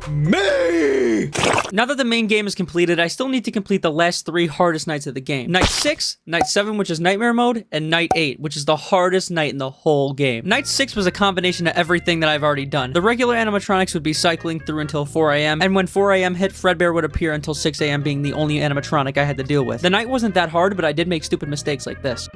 Me! Now that the main game is completed, I still need to complete the last 3 hardest nights of the game. Night 6, Night 7, which is Nightmare Mode, and Night 8, which is the hardest night in the whole game. Night 6 was a combination of everything that I've already done. The regular animatronics would be cycling through until 4 AM, and when 4 AM hit, Fredbear would appear until 6 AM being the only animatronic I had to deal with. The night wasn't that hard, but I did make stupid mistakes like this.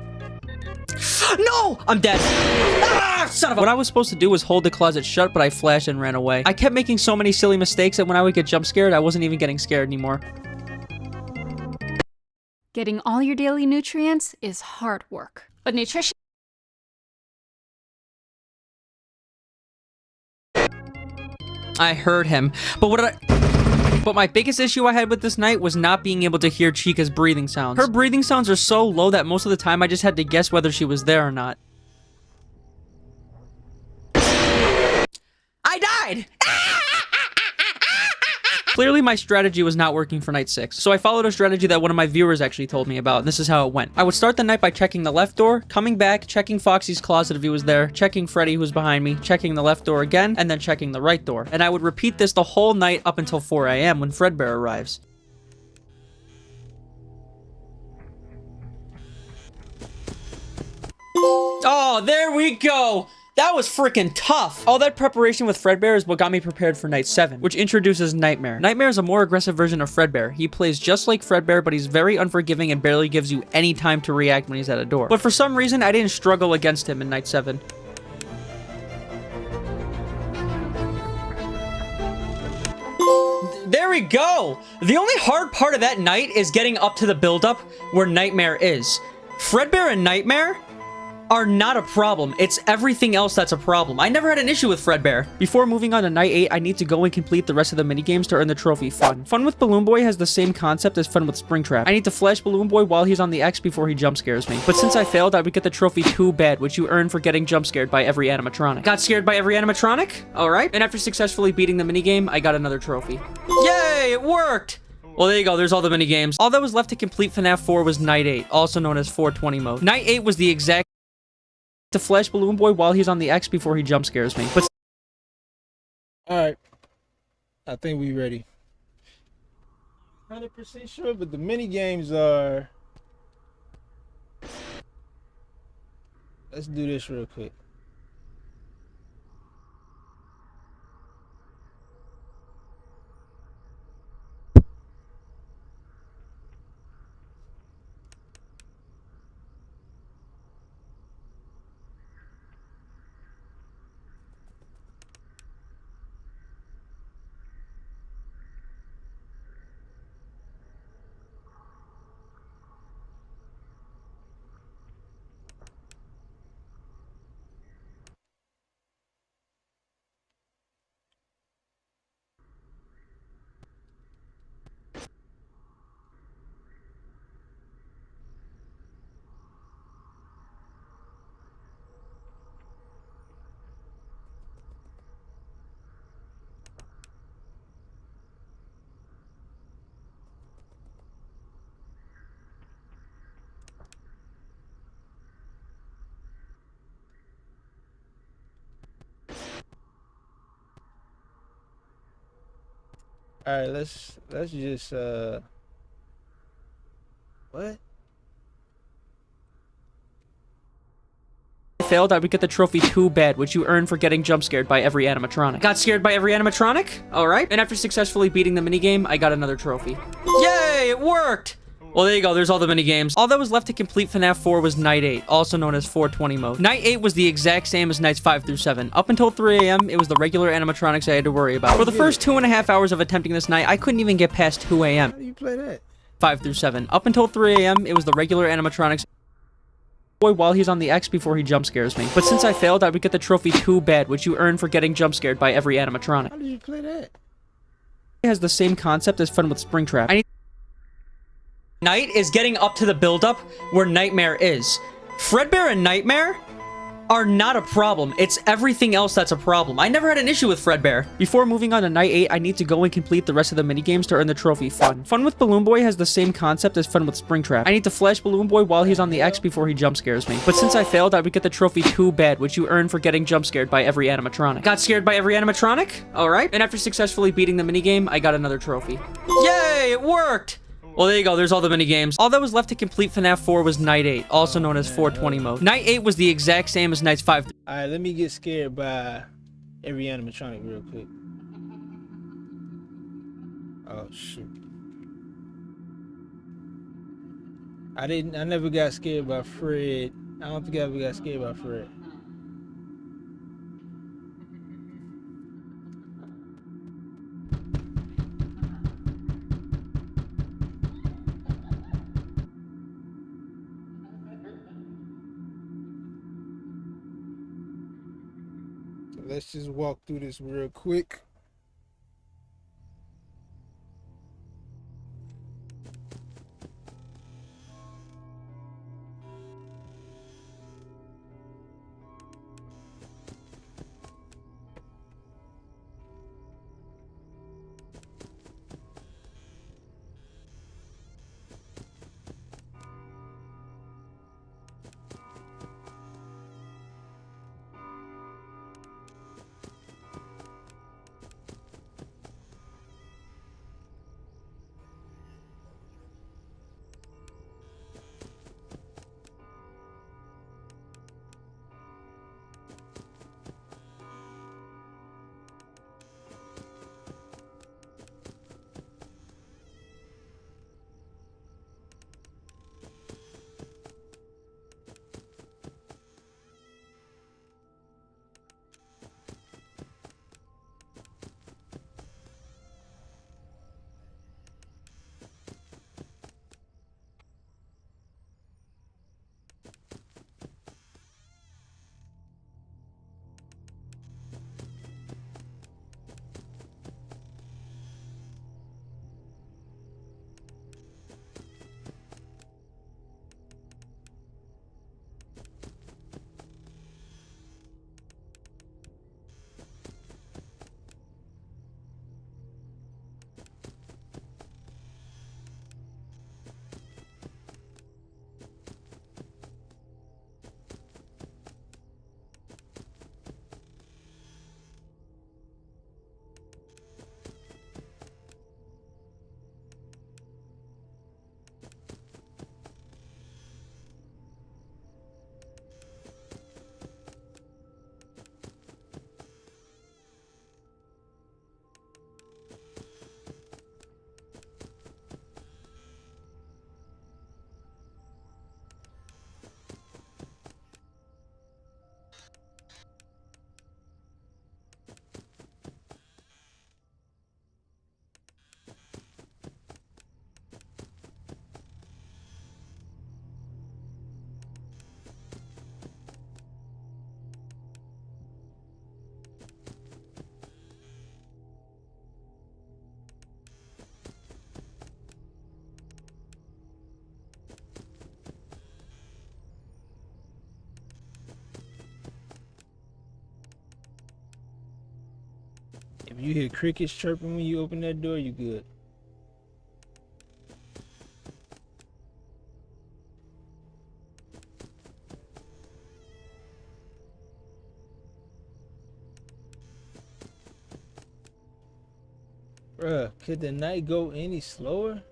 No! I'm dead. Ah, son of a... What I was supposed to do was hold the closet shut, but I flashed and ran away. I kept making so many silly mistakes that when I would get jump scared, I wasn't even getting scared anymore. Getting all your daily nutrients is hard work, but nutrition... I heard him, but my biggest issue I had with this night was not being able to hear Chica's breathing sounds. Her breathing sounds are so low that most of the time I just had to guess whether she was there or not. I died! Clearly, my strategy was not working for night 6, so I followed a strategy that one of my viewers actually told me about, and this is how it went. I would start the night by checking the left door, coming back, checking Foxy's closet if he was there, checking Freddy who was behind me, checking the left door again, and then checking the right door. And I would repeat this the whole night up until 4 a.m. when Fredbear arrives. Oh, there we go! That was freaking tough. All that preparation with Fredbear is what got me prepared for night 7, which introduces Nightmare. Nightmare is a more aggressive version of Fredbear. He plays just like Fredbear, but he's very unforgiving and barely gives you any time to react when he's at a door. But for some reason, I didn't struggle against him in night 7. There we go! The only hard part of that night is getting up to the build-up where Nightmare is. Fredbear and Nightmare are not a problem. It's everything else that's a problem. I never had an issue with Fredbear. Before moving on to night 8, I need to go and complete the rest of the minigames to earn the trophy Fun. Fun with Balloon Boy has the same concept as Fun with Springtrap. I need to flash Balloon Boy while he's on the X before he jump scares me. But since I failed, I would get the trophy Too Bad, which you earn for getting jump scared by every animatronic. Got scared by every animatronic? Alright. And after successfully beating the minigame, I got another trophy. Yay! It worked! Well, there you go. There's all the minigames. All that was left to complete FNaF 4 was Night 8, also known as 420 mode. Night 8 was the exact to flash Balloon Boy while he's on the X before he jump scares me. But alright. I think we ready. 100% sure, but the mini games are... Let's do this real quick. All right, let's just what? failed, I would get the trophy Too Bad, which you earn for getting jump scared by every animatronic. Got scared by every animatronic? Alright. And after successfully beating the minigame, I got another trophy. Yay! It worked! Well, there you go. There's all the minigames. All that was left to complete FNaF 4 was Night 8, also known as 420 mode. Night 8 was the exact same as nights 5 through 7. Up until 3 a.m., it was the regular animatronics I had to worry about. For the first 2.5 hours of attempting this night, I couldn't even get past 2 a.m. How do you play that? 5 through 7. Up until 3 a.m., it was the regular animatronics while he's on the X before he jump scares me. But since I failed, I would get the trophy Too Bad, which you earn for getting jump scared by every animatronic. How did you play that? It has the same concept as Fun with Springtrap. Night is getting up to the build-up where Nightmare is. Fredbear and Nightmare are not a problem. It's everything else that's a problem. I never had an issue with Fredbear. Before moving on to Night 8, I need to go and complete the rest of the minigames to earn the trophy Fun. Fun with Balloon Boy has the same concept as Fun with Springtrap. I need to flash Balloon Boy while he's on the X before he jump scares me. But since I failed, I would get the trophy Too Bad, which you earn for getting jump scared by every animatronic. Got scared by every animatronic? Alright. And after successfully beating the minigame, I got another trophy. Yay! It worked! Well, there you go. There's all the minigames. All that was left to complete FNaF 4 was Night 8, also known as 420 mode. Night 8 was the exact same as nights 5. Alright, let me get scared by every animatronic real quick. Oh, shoot. I never got scared by Fred. I don't think I ever got scared by Fred. Let's just walk through this real quick. If you hear crickets chirping when you open that door, you good. Bruh, could the night go any slower?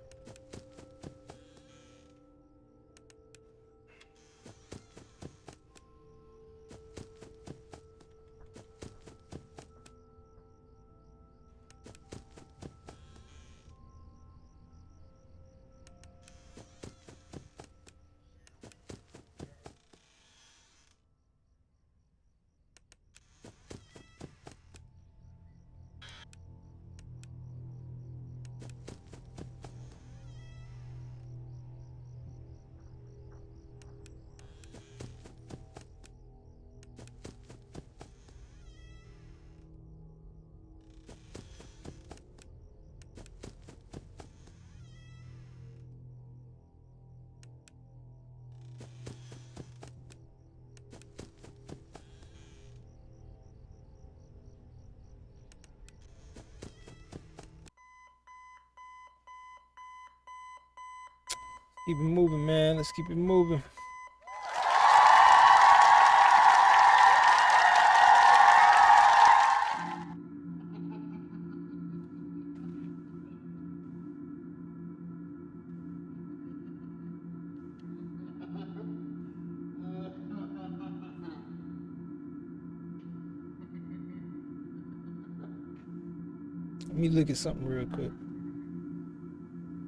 Keep it moving, man. Let's keep it moving. Let me look at something real quick.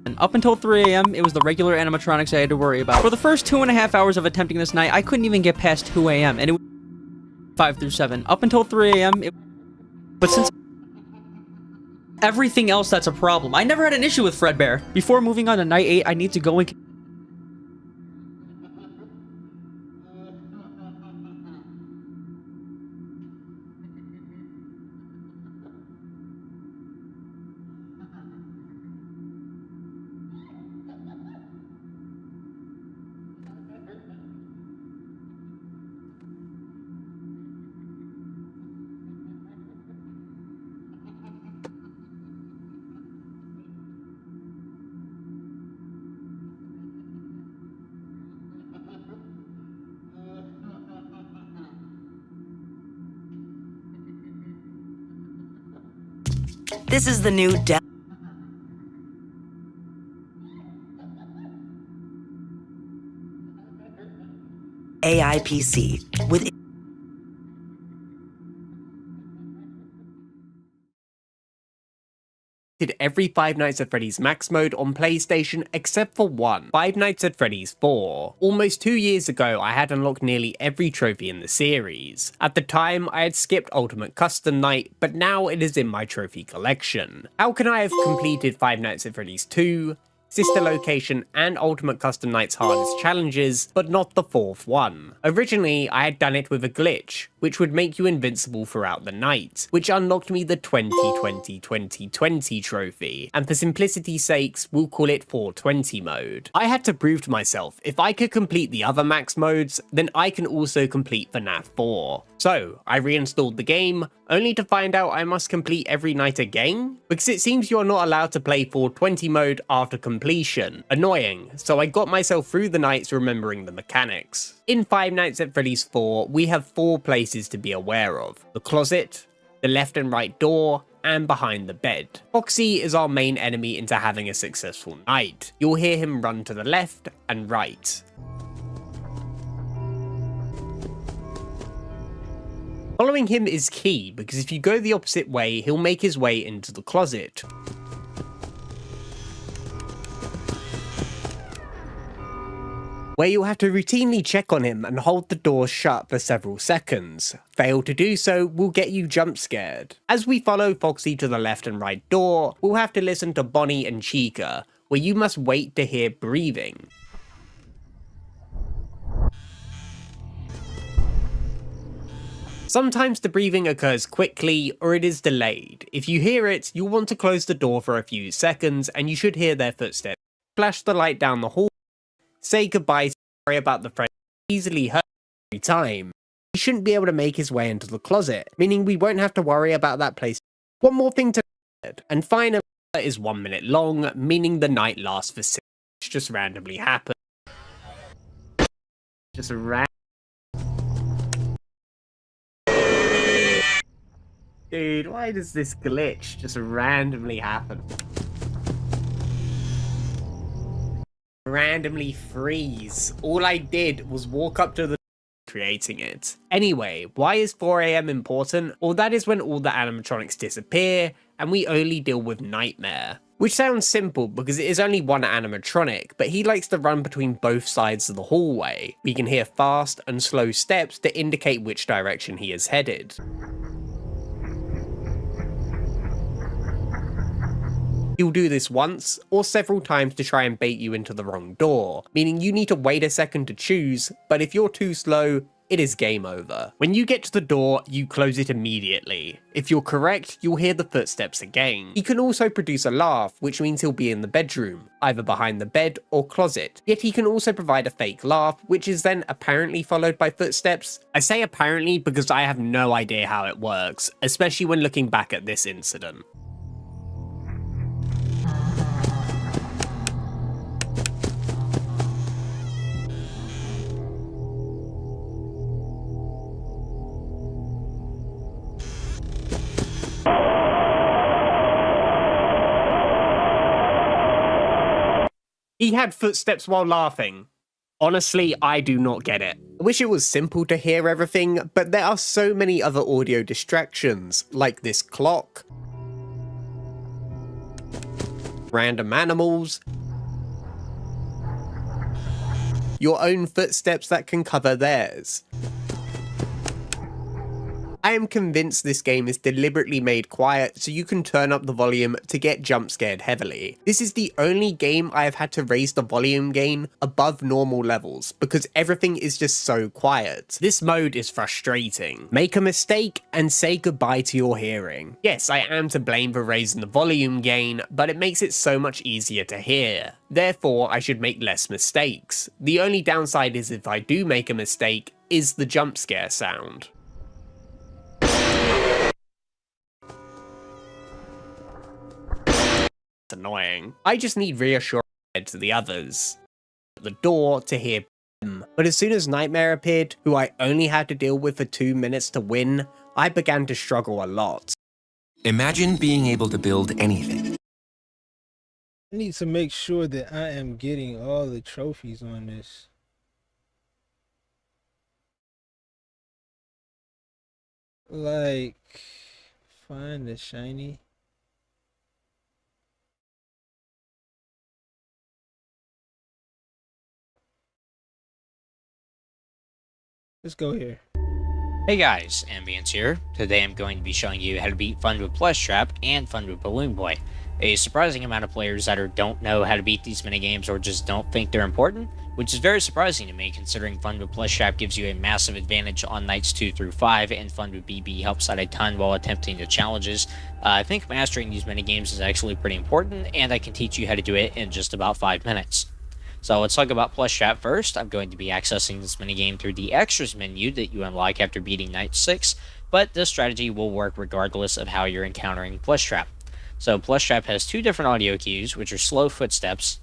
And up until 3 a.m., it was the regular animatronics I had to worry about. For the first 2.5 hours of attempting this night, I couldn't even get past 2 a.m., and it was 5 through 7. Up until 3 a.m., but since everything else, that's a problem. I never had an issue with Fredbear. Before moving on to night 8, I need to go and... This is the new AI PC with every Five Nights at Freddy's Max mode on PlayStation except for one, Five Nights at Freddy's 4. Almost 2 years ago, I had unlocked nearly every trophy in the series. At the time, I had skipped Ultimate Custom Night, but now it is in my trophy collection. How can I have completed Five Nights at Freddy's 2, Sister Location, and Ultimate Custom Night's hardest challenges, but not the fourth one? Originally, I had done it with a glitch, which would make you invincible throughout the night, which unlocked me the 2020-2020 trophy, and for simplicity's sakes, we'll call it 420 mode. I had to prove to myself, if I could complete the other max modes, then I can also complete FNaF 4. So, I reinstalled the game, only to find out I must complete every night again? Because it seems you're not allowed to play 420 mode after completion. Annoying, so I got myself through the nights remembering the mechanics. In Five Nights at Freddy's 4, we have 4 places to be aware of: the closet, the left and right door, and behind the bed. Foxy is our main enemy into having a successful night. You'll hear him run to the left and right. Following him is key, because if you go the opposite way, he'll make his way into the closet, where you'll have to routinely check on him and hold the door shut for several seconds. Fail to do so will get you jump scared. As we follow Foxy to the left and right door, we'll have to listen to Bonnie and Chica, where you must wait to hear breathing. Sometimes the breathing occurs quickly, or it is delayed. If you hear it, you'll want to close the door for a few seconds, and you should hear their footsteps. Flash the light down the hall, say goodbye, sorry about the friend, easily hurt every time. He shouldn't be able to make his way into the closet, meaning we won't have to worry about that place One more thing to add, and finally is 1 minute long, meaning the night lasts for 6 minutes. Just randomly happen. Just Dude, why does this glitch just randomly happen? Randomly freeze. All I did was walk up to the creating it. Anyway, why is 4 AM important? Well, that is when all the animatronics disappear and we only deal with Nightmare. Which sounds simple because it is only one animatronic, but he likes to run between both sides of the hallway. We can hear fast and slow steps to indicate which direction he is headed. He'll do this once or several times to try and bait you into the wrong door, meaning you need to wait a second to choose, but if you're too slow, it is game over. When you get to the door, you close it immediately. If you're correct, you'll hear the footsteps again. He can also produce a laugh, which means he'll be in the bedroom, either behind the bed or closet. Yet he can also provide a fake laugh, which is then apparently followed by footsteps. I say apparently because I have no idea how it works, especially when looking back at this incident. He had footsteps while laughing. Honestly, I do not get it. I wish it was simple to hear everything, but there are so many other audio distractions, like this clock, random animals, your own footsteps that can cover theirs. I am convinced this game is deliberately made quiet so you can turn up the volume to get jump scared heavily. This is the only game I have had to raise the volume gain above normal levels because everything is just so quiet. This mode is frustrating. Make a mistake and say goodbye to your hearing. Yes, I am to blame for raising the volume gain, but it makes it so much easier to hear. Therefore, I should make less mistakes. The only downside is if I do make a mistake, is the jump scare sound. Annoying. I just need reassurance to the others. The door to hear them. But as soon as Nightmare appeared, who I only had to deal with for 2 minutes to win, I began to struggle a lot. Imagine being able to build anything. I need to make sure that I am getting all the trophies on this. Like, find the shiny. Let's go here. Hey guys, Ambience here. Today I'm going to be showing you how to beat Fun with Plush Trap and Fun with Balloon Boy. A surprising amount of players either don't know how to beat these minigames or just don't think they're important, which is very surprising to me considering Fun with Plush Trap gives you a massive advantage on nights 2 through 5 and Fun with BB helps out a ton while attempting the challenges. I think mastering these minigames is actually pretty important and I can teach you how to do it in just about 5 minutes. So let's talk about Plush Trap first. I'm going to be accessing this minigame through the Extras menu that you unlock after beating Night 6, but this strategy will work regardless of how you're encountering Plush Trap. So Plush Trap has 2 different audio cues, which are slow footsteps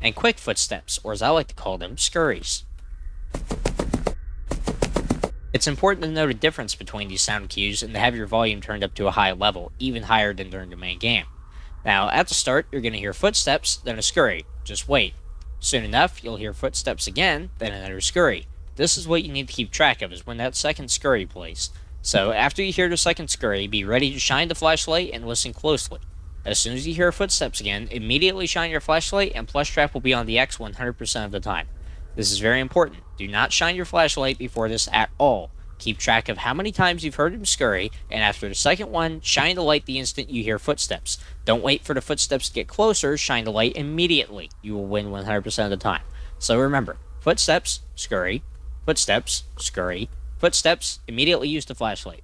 and quick footsteps, or as I like to call them, scurries. It's important to note a difference between these sound cues and to have your volume turned up to a high level, even higher than during the main game. Now, at the start, you're going to hear footsteps, then a scurry. Just wait. Soon enough, you'll hear footsteps again, then another scurry. This is what you need to keep track of, is when that second scurry plays. So, after you hear the second scurry, be ready to shine the flashlight and listen closely. As soon as you hear footsteps again, immediately shine your flashlight and Plush Trap will be on the X 100% of the time. This is very important. Do not shine your flashlight before this at all. Keep track of how many times you've heard him scurry, and after the second one, shine the light the instant you hear footsteps. Don't wait for the footsteps to get closer, shine the light immediately. You will win 100% of the time. So remember, footsteps, scurry, footsteps, scurry, footsteps, immediately use the flashlight.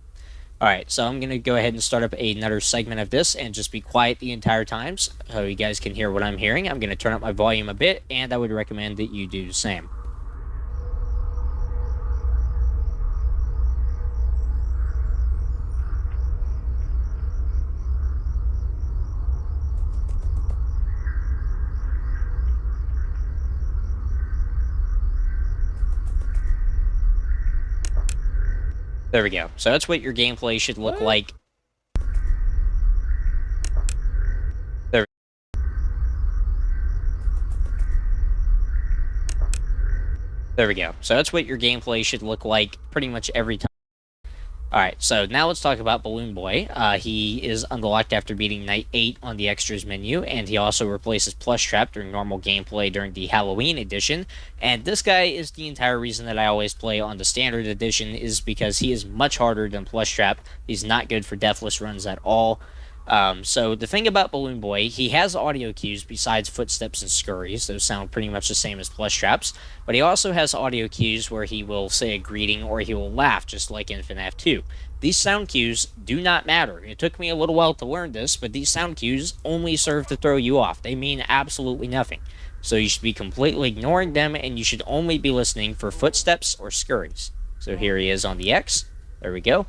Alright, so I'm going to go ahead and start up another segment of this and just be quiet the entire time so you guys can hear what I'm hearing. I'm going to turn up my volume a bit, and I would recommend that you do the same. There we go. So that's what your gameplay should look like. There we go. So that's what your gameplay should look like pretty much every time. Alright, so now let's talk about Balloon Boy. He is unlocked after beating Night 8 on the extras menu, and he also replaces Plush Trap during normal gameplay during the Halloween edition. And this guy is the entire reason that I always play on the standard edition, is because he is much harder than Plush Trap. He's not good for deathless runs at all. So the thing about Balloon Boy, he has audio cues besides footsteps and scurries. Those sound pretty much the same as Plush Traps. But he also has audio cues where he will say a greeting or he will laugh, just like in FNaF 2. These sound cues do not matter. It took me a little while to learn this, but these sound cues only serve to throw you off. They mean absolutely nothing. So you should be completely ignoring them, and you should only be listening for footsteps or scurries. So here he is on the X. There we go.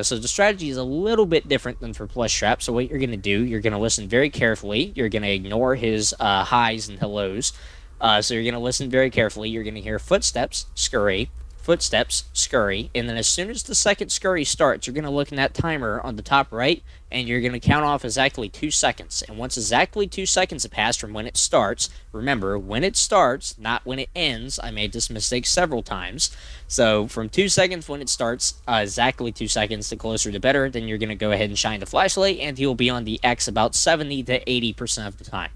So the strategy is a little bit different than for Plush Trap. So what you're going to do, you're going to listen very carefully. You're going to ignore his highs and hellos. So you're going to listen very carefully. You're going to hear footsteps, scurry, footsteps, scurry, and then as soon as the second scurry starts, you're going to look in that timer on the top right, and you're going to count off exactly 2 seconds. And once exactly 2 seconds have passed from when it starts, remember, when it starts, not when it ends. I made this mistake several times. So from 2 seconds when it starts, exactly 2 seconds, the closer the better, then you're going to go ahead and shine the flashlight, and he'll be on the X about 70 to 80% of the time.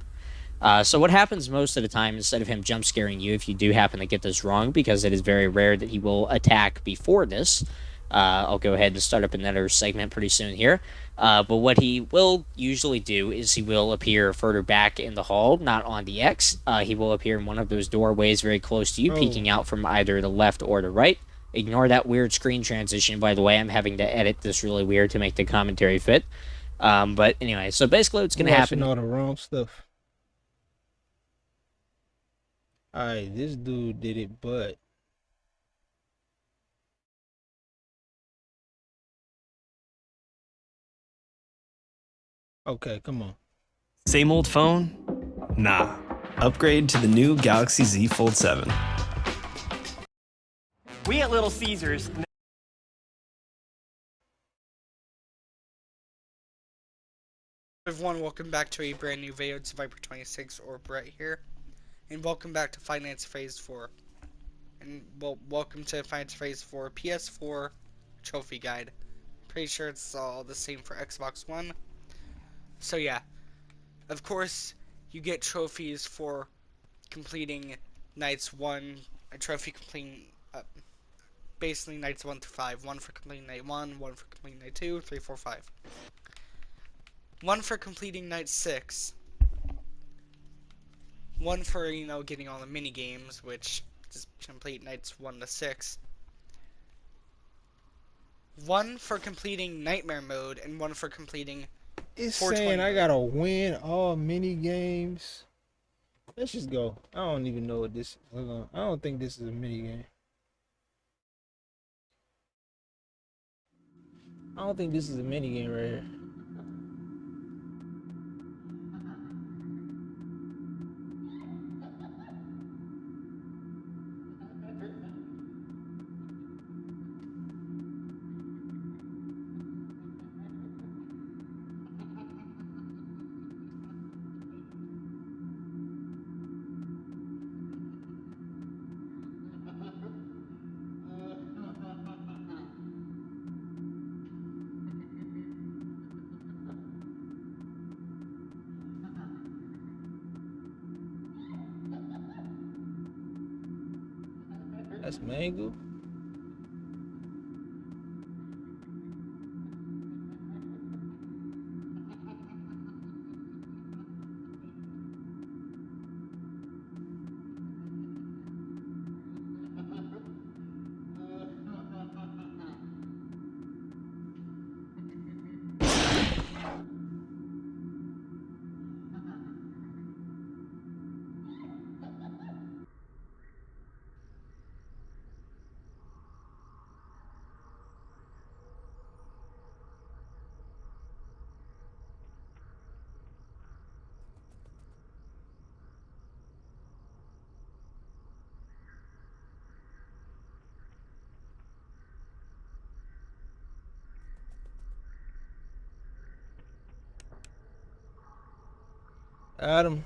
So what happens most of the time, instead of him jump scaring you, if you do happen to get this wrong, because it is very rare that he will attack before this, I'll go ahead and start up another segment pretty soon here. But what he will usually do is he will appear further back in the hall, not on the X. He will appear in one of those doorways very close to you, peeking out from either the left or the right. Ignore that weird screen transition, by the way. I'm having to edit this really weird to make the commentary fit. But anyway, so basically what's going to happen... all the wrong stuff. Alright, this dude did it, but okay, come on. Same old phone? Nah. Upgrade to the new Galaxy Z Fold 7. We at Little Caesars... Everyone, welcome back to a brand new video. It's Viper26 or Brett here. And welcome back to Finance Phase 4. And well, welcome to Finance Phase 4 PS4 Trophy Guide. Pretty sure it's all the same for Xbox One. So yeah, of course, you get trophies for completing nights 1, a trophy completing, basically nights 1 through 5. 1 for completing night 1, 1 for completing night 2, 3, 4, 5. 1 for completing night 6. 1 for, you know, getting all the mini games, which just complete nights 1 to 6. 1 for completing nightmare mode, and 1 for completing. It's saying I gotta win all mini games. Let's just go. I don't even know what this is. Hold on. I don't think this is a mini game. I don't think this is a mini game right here. That's mango. Adam.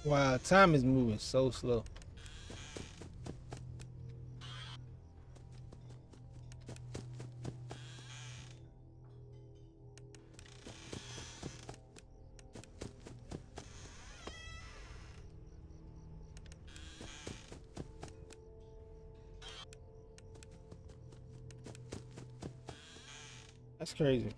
Wow, time is moving so slow. That's crazy.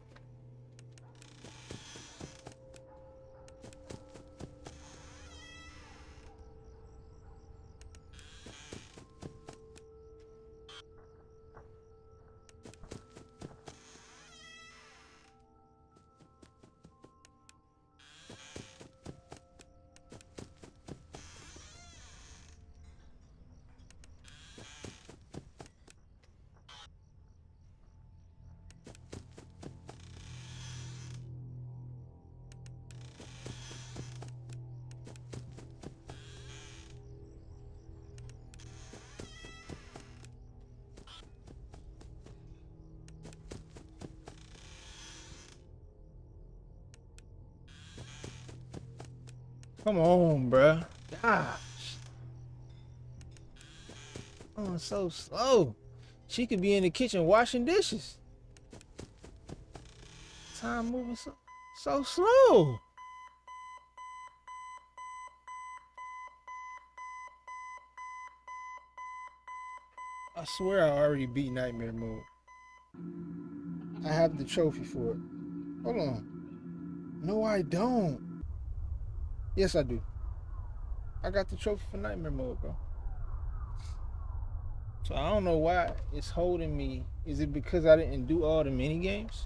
Come on, bruh. Gosh. Oh, so slow. She could be in the kitchen washing dishes. Time moving so slow. I swear I already beat Nightmare Mode. I have the trophy for it. Hold on. No, I don't. Yes, I do. I got the trophy for Nightmare Mode, bro. So I don't know why it's holding me. Is it because I didn't do all the mini games?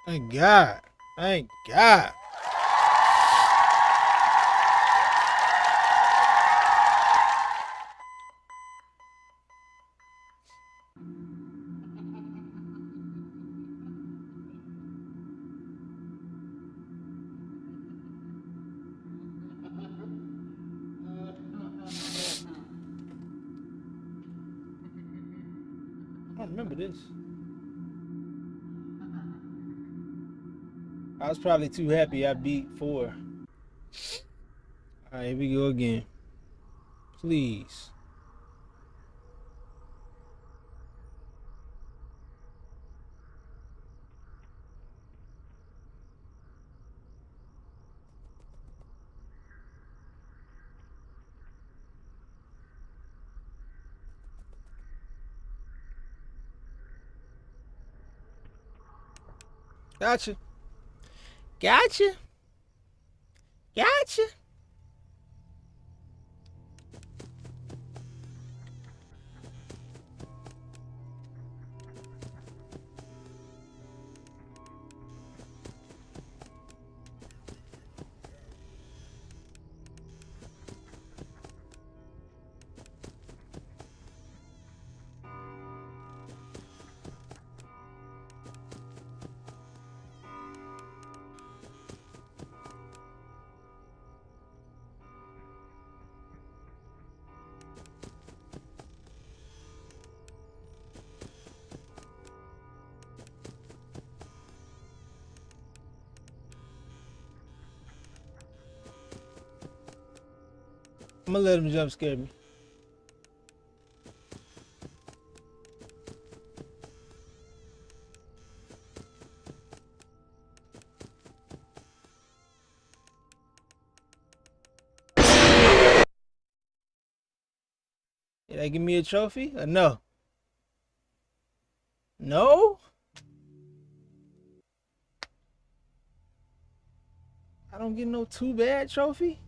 Thank God. Thank God. I don't remember this. I was probably too happy I beat 4. Alright, here we go again. Please. Gotcha. Gotcha. Gotcha. I'm gonna let him jump scare me. Did they give me a trophy or no? No? I don't get no too bad trophy?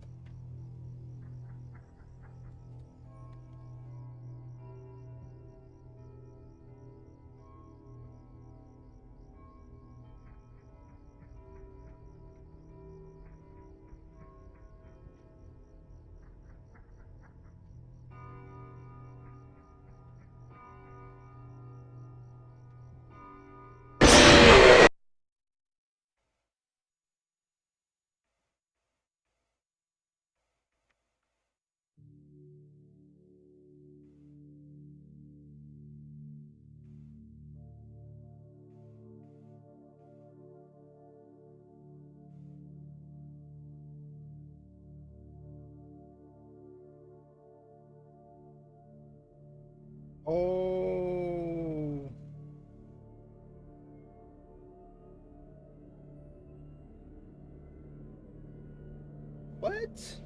Oh. What?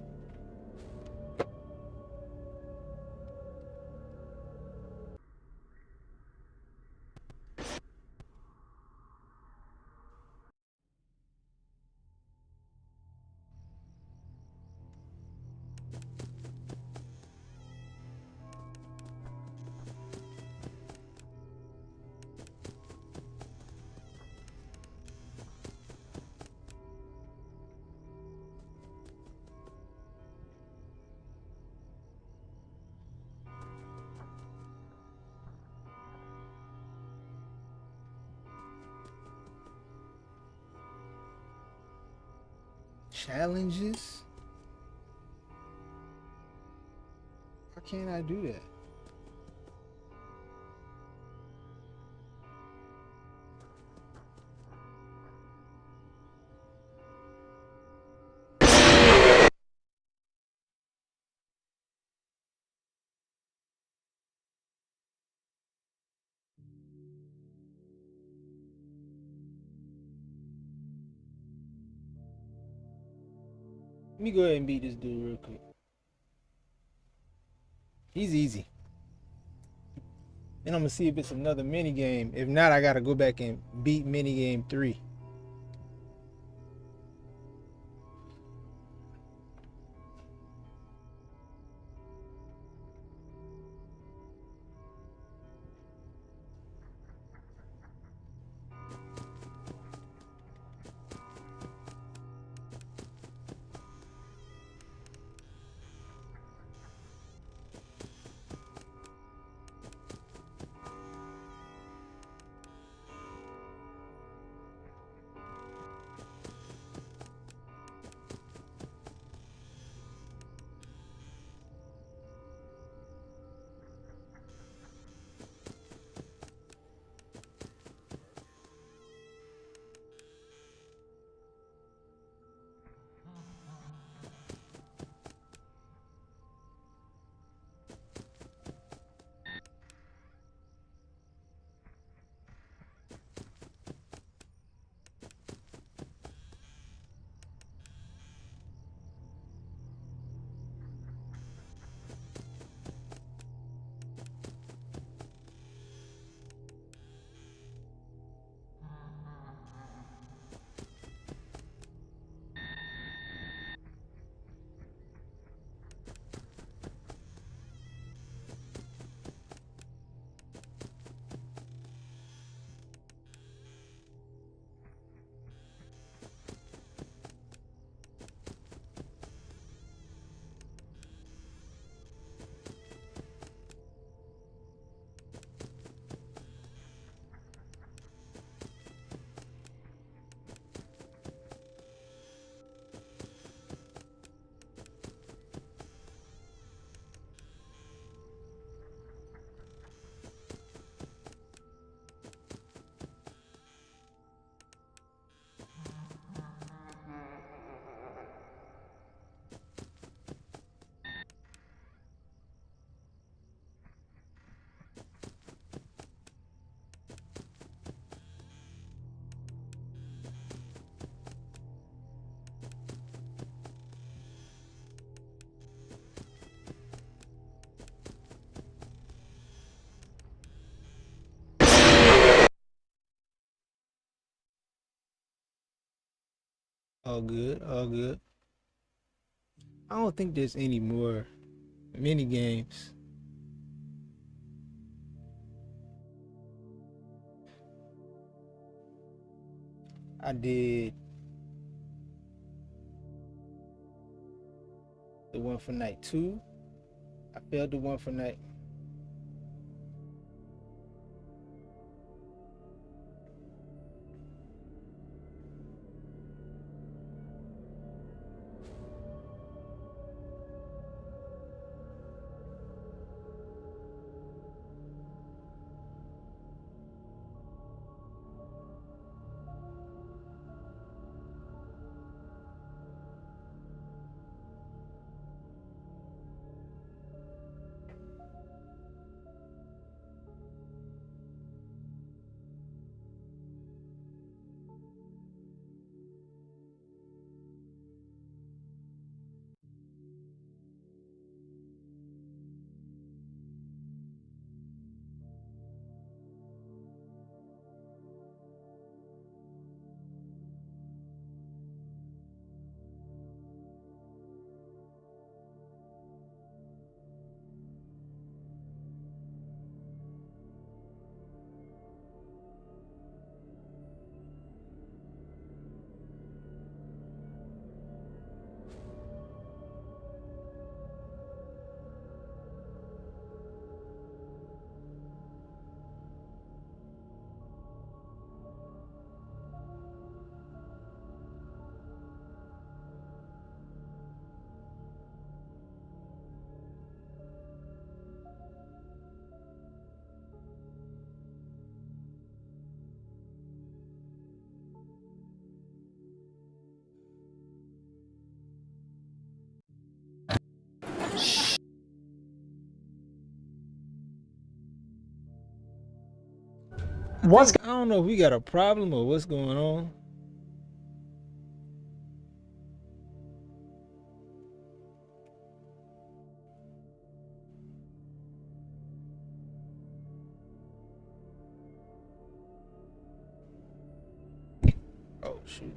Challenges? Why can't I do that? Let me go ahead and beat this dude real quick. He's easy. Then I'm gonna see if it's another mini game. If not, I gotta go back and beat mini game 3. All good, all good. I don't think there's any more mini games. I did the one for night 2. I failed the one for night. I don't know if we got a problem or what's going on. Oh shoot.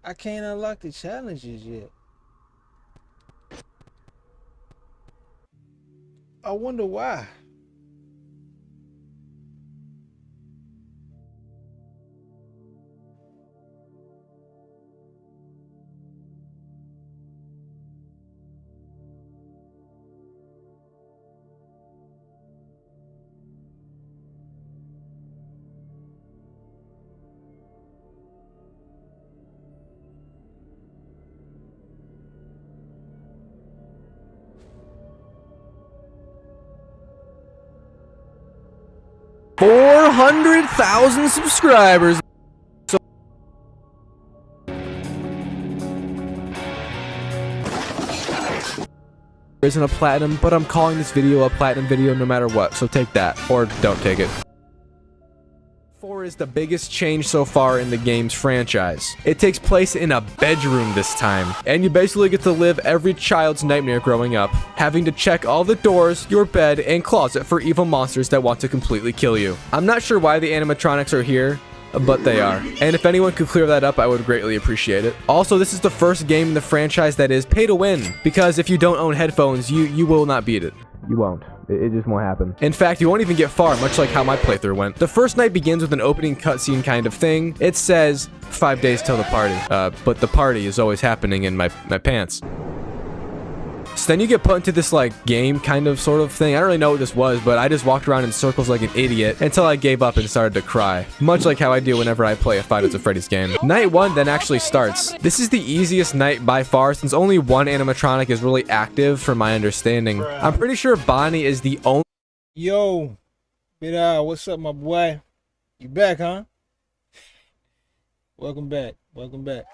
I can't unlock the challenges yet. I wonder why. $400,000 subscribers. So isn't a platinum, but I'm calling this video a platinum video no matter what. So take that or don't take it. 4 is the biggest change so far in the game's franchise. It takes place in a bedroom this time, and you basically get to live every child's nightmare growing up, having to check all the doors, your bed, and closet for evil monsters that want to completely kill you. I'm not sure why the animatronics are here, but they are. And if anyone could clear that up, I would greatly appreciate it. Also, this is the first game in the franchise that is pay to win, because if you don't own headphones, you will not beat it. You won't. It just won't happen. In fact, you won't even get far, much like how my playthrough went. The first night begins with an opening cutscene kind of thing. It says 5 days till the party, but the party is always happening in my pants. So then you get put into this like game kind of sort of thing. I don't really know what this was, but I just walked around in circles like an idiot until I gave up and started to cry. Much like how I do whenever I play a Five Nights at Freddy's game. Night 1 then actually starts. This is the easiest night by far since only one animatronic is really active from my understanding. I'm pretty sure Bonnie is the only— Yo, what's up, my boy? You back, huh? Welcome back. Welcome back.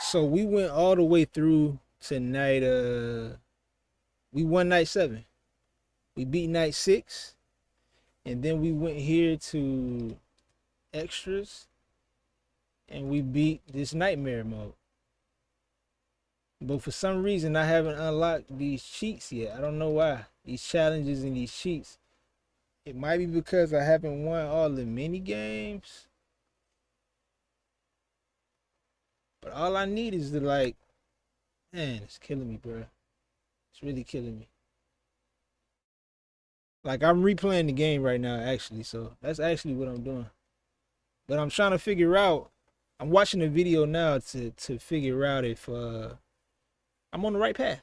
So we went all the way through to night, we won night 7. We beat night 6. And then we went here to extras. And we beat this nightmare mode. But for some reason, I haven't unlocked these cheats yet. I don't know why. These challenges and these cheats It might be because I haven't won all the mini games. But all I need is to like, man, it's killing me, bro. It's really killing me. Like I'm replaying the game right now, actually. So that's actually what I'm doing. But I'm trying to figure out. I'm watching the video now to figure out if I'm on the right path.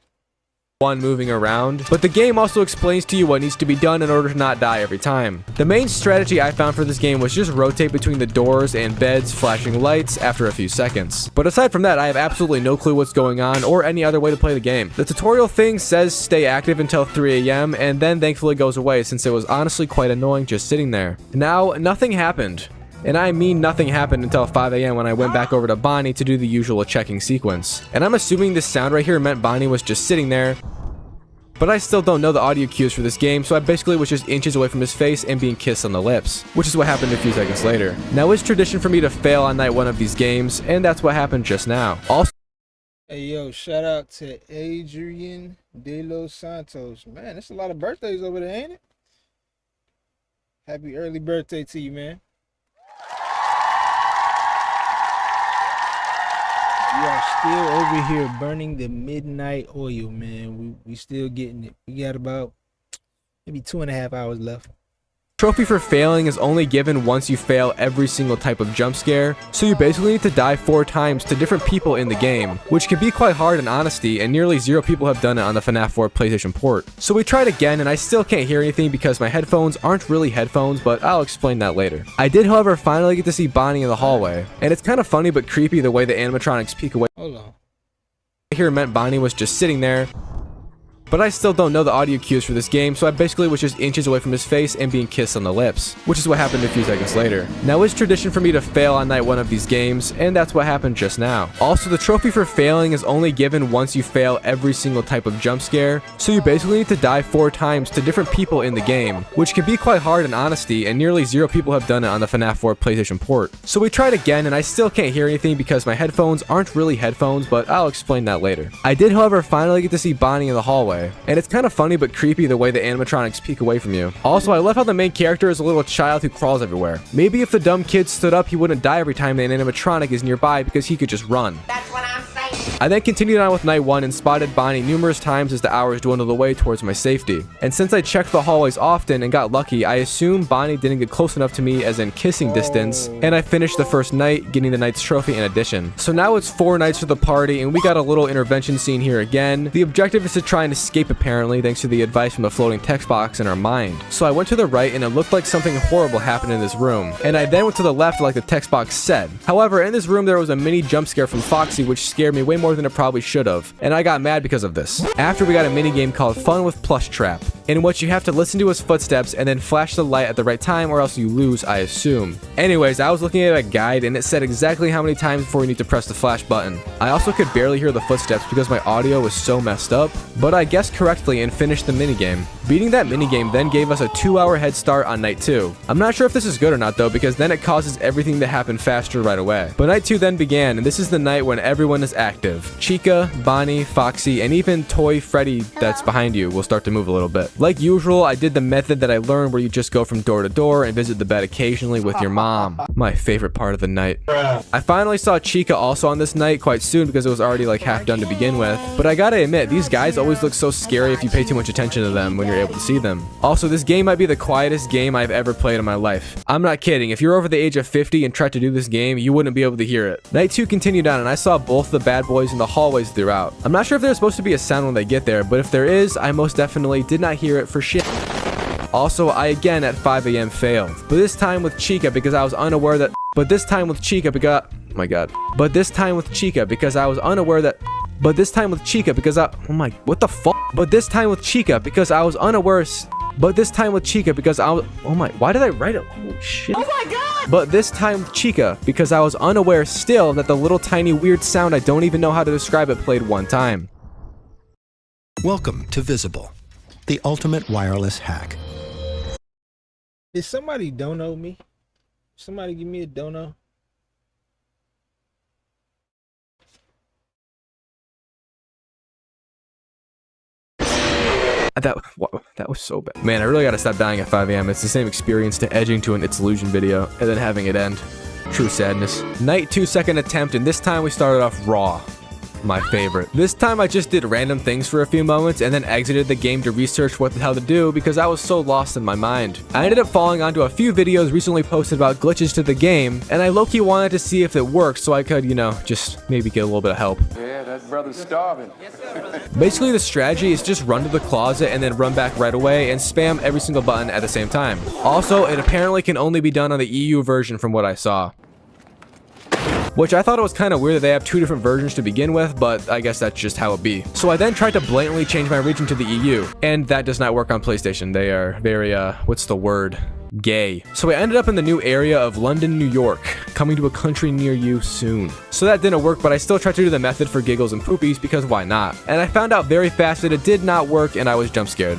One moving around, but the game also explains to you what needs to be done in order to not die every time. The main strategy I found for this game was just rotate between the doors and beds, flashing lights after a few seconds. But aside from that, I have absolutely no clue what's going on or any other way to play the game. The tutorial thing says stay active until 3 AM and then thankfully goes away since it was honestly quite annoying just sitting there. Now, nothing happened. And I mean nothing happened until 5 AM when I went back over to Bonnie to do the usual checking sequence. And I'm assuming this sound right here meant Bonnie was just sitting there, but I still don't know the audio cues for this game, so I basically was just inches away from his face and being kissed on the lips, which is what happened a few seconds later. Now it's tradition for me to fail on night 1 of these games, and that's what happened just now. Also, Hey yo, shout out to Adrian De Los Santos. Man, there's a lot of birthdays over there, ain't it? Happy early birthday to you, man. We are still over here burning the midnight oil, man. We still getting it. We got about maybe 2.5 hours left. trophy for failing is only given once you fail every single type of jump scare, so you basically need to die 4 times to different people in the game, which can be quite hard in honesty, and nearly 0 people have done it on the FNaF 4 PlayStation port. So we tried again, and I still can't hear anything because my headphones aren't really headphones, but I'll explain that later. I did, however, finally get to see Bonnie in the hallway, and it's kind of funny but creepy the way the animatronics peek away. Hold on. Here meant Bonnie was just sitting there, but I still don't know the audio cues for this game, so I basically was just inches away from his face and being kissed on the lips, which is what happened a few seconds later. Now it's tradition for me to fail on night 1 of these games, and that's what happened just now. Also, the trophy for failing is only given once you fail every single type of jump scare, so you basically need to die 4 times to different people in the game, which can be quite hard in honesty, and nearly 0 people have done it on the FNaF 4 PlayStation port. So we tried again, and I still can't hear anything because my headphones aren't really headphones, but I'll explain that later. I did, however, finally get to see Bonnie in the hallway, and it's kind of funny but creepy the way the animatronics peek away from you. Also, I love how the main character is a little child who crawls everywhere. Maybe if the dumb kid stood up, he wouldn't die every time an animatronic is nearby because he could just run. That's what I'm saying. I then continued on with night 1 and spotted Bonnie numerous times as the hours dwindled away towards my safety. And since I checked the hallways often and got lucky, I assume Bonnie didn't get close enough to me as in kissing distance, and I finished the first night, getting the night's trophy in addition. So now it's 4 nights for the party, and we got a little intervention scene here again. The objective is to try and escape apparently, thanks to the advice from the floating text box in our mind. So I went to the right and it looked like something horrible happened in this room, and I then went to the left like the text box said. However, in this room there was a mini jump scare from Foxy which scared me way more than it probably should have, and I got mad because of this. After, we got a mini game called Fun with Plush Trap, in which you have to listen to his footsteps and then flash the light at the right time or else you lose, I assume. Anyways, I was looking at a guide and it said exactly how many times before you need to press the flash button. I also could barely hear the footsteps because my audio was so messed up, but I guessed correctly and finished the minigame. Beating that minigame then gave us a 2-hour head start on night 2. I'm not sure if this is good or not though, because then it causes everything to happen faster right away. But night 2 then began, and this is the night when everyone is active. Chica, Bonnie, Foxy, and even toy Freddy that's behind you will start to move a little bit. Like usual, I did the method that I learned where you just go from door to door and visit the bed occasionally with your mom. My favorite part of the night. I finally saw Chica also on this night quite soon because it was already like half done to begin with, but I gotta admit, these guys always look so scary if you pay too much attention to them when you're able to see them. Also, this game might be the quietest game I've ever played in my life. I'm not kidding, if you're over the age of 50 and tried to do this game, you wouldn't be able to hear it. Night 2 continued on and I saw both the bad boys in the hallways throughout. I'm not sure if there's supposed to be a sound when they get there, but if there is, I most definitely did not hear it for shit. Also, I again at 5 AM failed, but this time with Chica because I was unaware that oh my god. But this time with Chica because I was unaware that But this time with Chica because I oh my, why did I write it? Oh shit. Oh my god! But this time with Chica because I was unaware still that the little tiny weird sound I don't even know how to describe it played one time. Welcome to Visible, the ultimate wireless hack. Did somebody dono me? Somebody give me a dono? That was so bad. Man, I really gotta stop dying at 5 a.m. It's the same experience to edging to an It's Illusion video and then having it end. True sadness. Night 2, second attempt, and this time we started off raw. My favorite. This time I just did random things for a few moments and then exited the game to research what the hell to do because I was so lost in my mind. I ended up falling onto a few videos recently posted about glitches to the game, and I low-key wanted to see if it worked so I could, you know, just maybe get a little bit of help. Yeah, that brother's starving. Basically, the strategy is just run to the closet and then run back right away and spam every single button at the same time. Also, it apparently can only be done on the EU version from what I saw. Which I thought it was kind of weird that they have 2 different versions to begin with, but I guess that's just how it be. So I then tried to blatantly change my region to the EU, and that does not work on PlayStation. They are very, what's the word? Gay. So I ended up in the new area of London, New York, coming to a country near you soon. So that didn't work, but I still tried to do the method for giggles and poopies because why not? And I found out very fast that it did not work and I was jump scared.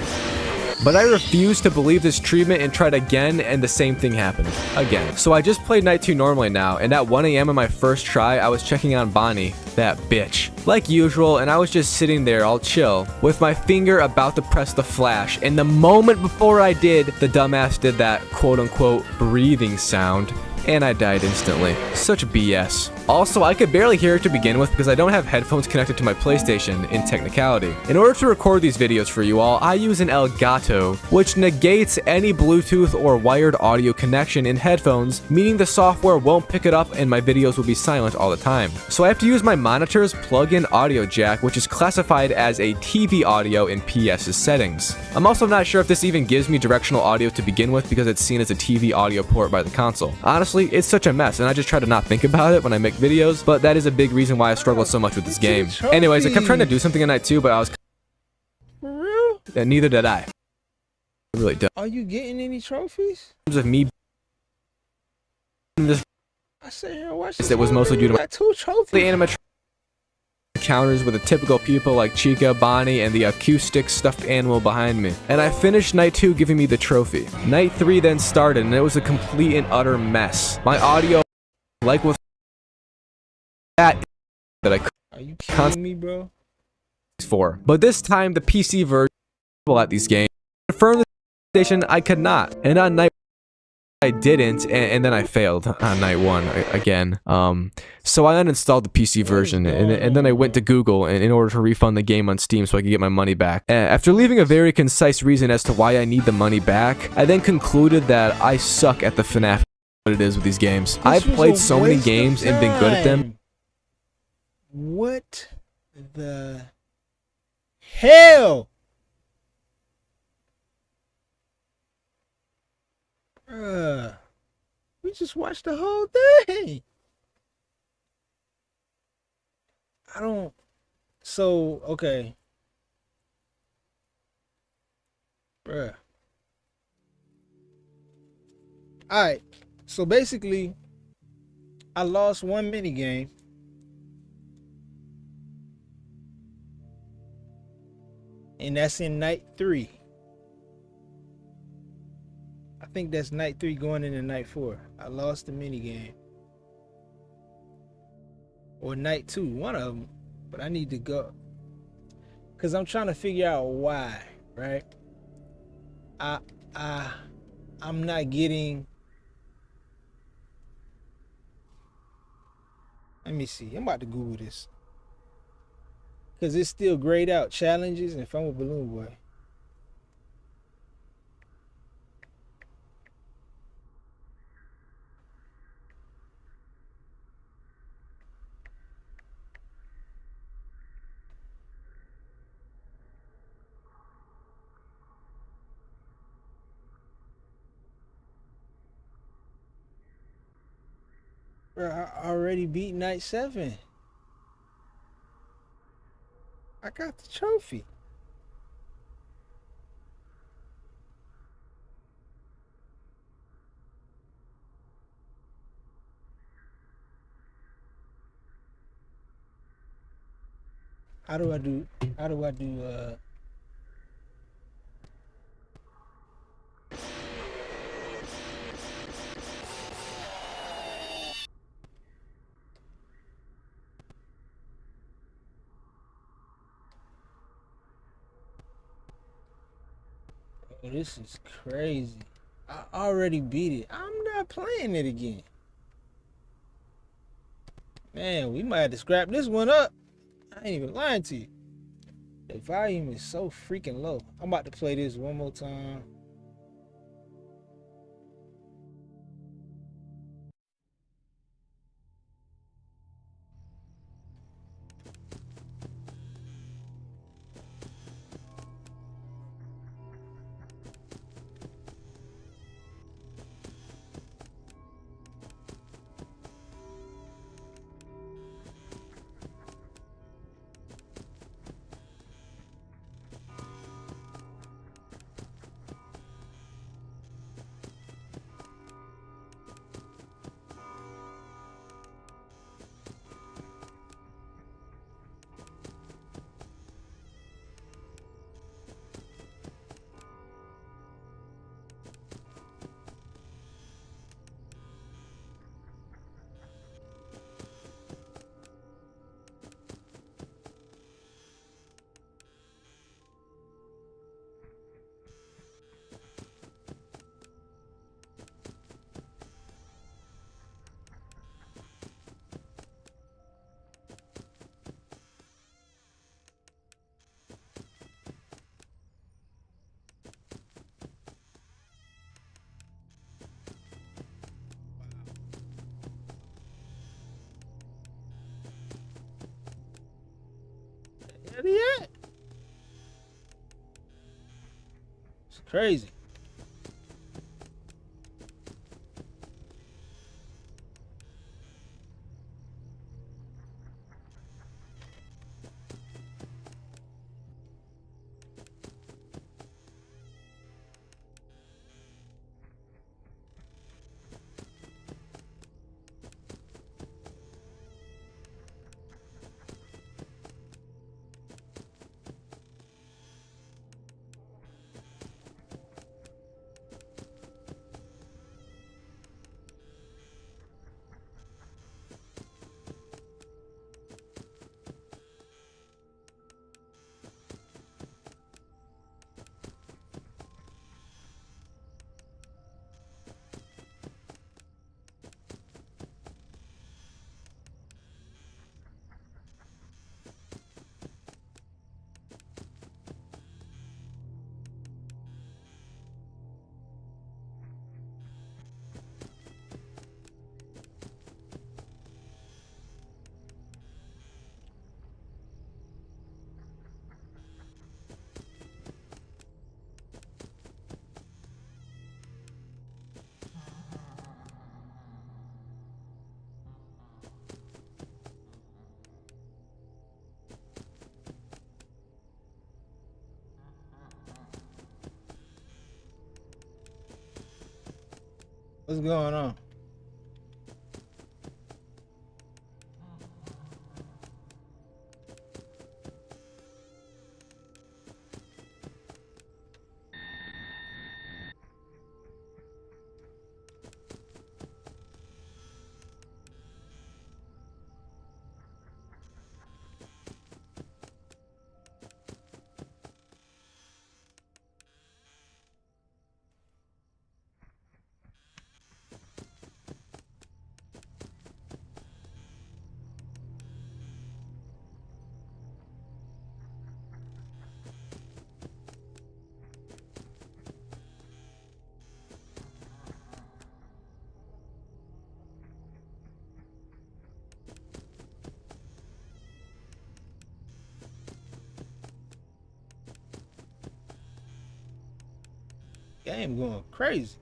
But I refused to believe this treatment and tried again, and the same thing happened. Again. So I just played night 2 normally now, and at 1 a.m. on my first try, I was checking on Bonnie, that bitch. Like usual, and I was just sitting there all chill, with my finger about to press the flash, and the moment before I did, the dumbass did that quote-unquote breathing sound, and I died instantly. Such BS. Also, I could barely hear it to begin with because I don't have headphones connected to my PlayStation in technicality. In order to record these videos for you all, I use an Elgato, which negates any Bluetooth or wired audio connection in headphones, meaning the software won't pick it up and my videos will be silent all the time. So I have to use my monitor's plug-in audio jack, which is classified as a TV audio in PS's settings. I'm also not sure if this even gives me directional audio to begin with because it's seen as a TV audio port by the console. Honestly, it's such a mess, and I just try to not think about it when I make videos, but that is a big reason why I struggle so much with this game. Anyways, I kept trying to do something in night 2, but I was... For real? And neither did I. I really don't. Are you getting any trophies? In terms of me... This I sit here and watch this. it was mostly due to my... Got 2 trophies. The animatronic encounters with a typical people like Chica, Bonnie, and the acoustic stuffed animal behind me. And I finished night 2 giving me the trophy. Night 3 then started, and it was a complete and utter mess. My audio, like with that I Are you kidding me, bro? For. But this time, the PC version at these games confirmed the station I could not. And on night I didn't, and then I failed on night 1 again. So I uninstalled the PC version, and then I went to Google in order to refund the game on Steam so I could get my money back. After leaving a very concise reason as to why I need the money back, I then concluded that I suck at the FNaF what it is with these games. I've played so many games and been good at them. What the hell? We just watched the whole thing. I don't. So, okay. Bruh. Alright. So basically, I lost one minigame. And that's in night 3. I think that's night 3 going into night 4. I lost the minigame. Or night 2, one of them. But I need to go. Because I'm trying to figure out why, right? I'm not getting... Let me see. I'm about to Google this. Because it's still grayed out. Challenges and Fun with Balloon Boy. Bro, I already beat night 7. I got the trophy. How do I do Bro, this is crazy. I already beat it. I'm not playing it again. Man, we might have to scrap this one up. I ain't even lying to you. The volume is so freaking low. I'm about to play this one more time. Where he at? It's crazy. What's going on? Game going crazy.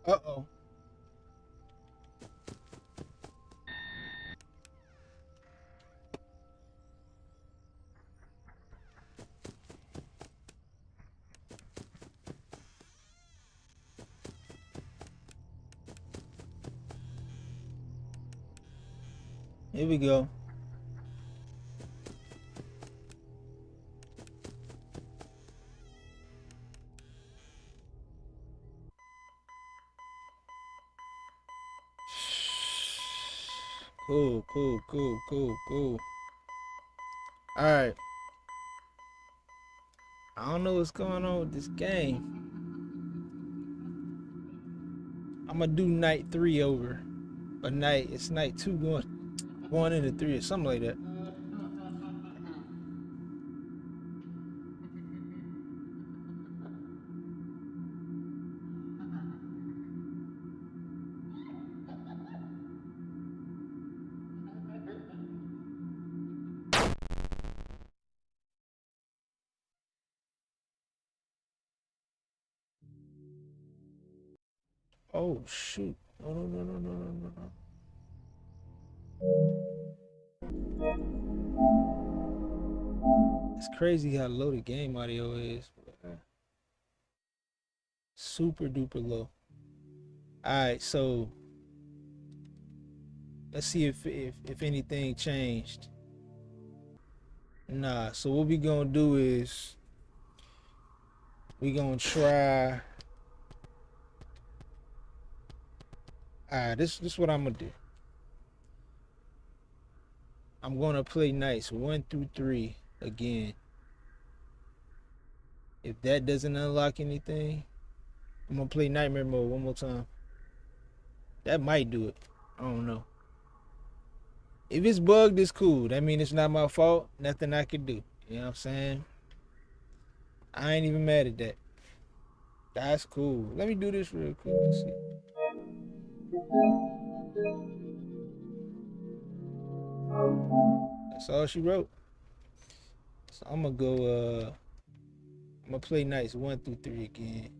Uh-oh. Here we go. Cool, cool, cool, cool, cool. Alright. I don't know what's going on with this game. I'm gonna do night 3 over. But it's night 2 going into 3 or something like that. Oh shoot. No, no, no, no, no, no, no. It's crazy how low the game audio is. Super duper low. Alright, so let's see if anything changed. Nah, so what we gonna do is we gonna try. Alright, this is what I'm gonna do. I'm gonna play nights 1 through 3 again. If that doesn't unlock anything, I'm gonna play nightmare mode one more time. That might do it. I don't know. If it's bugged, it's cool. That means it's not my fault. Nothing I can do. You know what I'm saying? I ain't even mad at that. That's cool. Let me do this real quick. Let's see. That's all she wrote. So I'm gonna go I'm gonna play nights 1 through 3 again.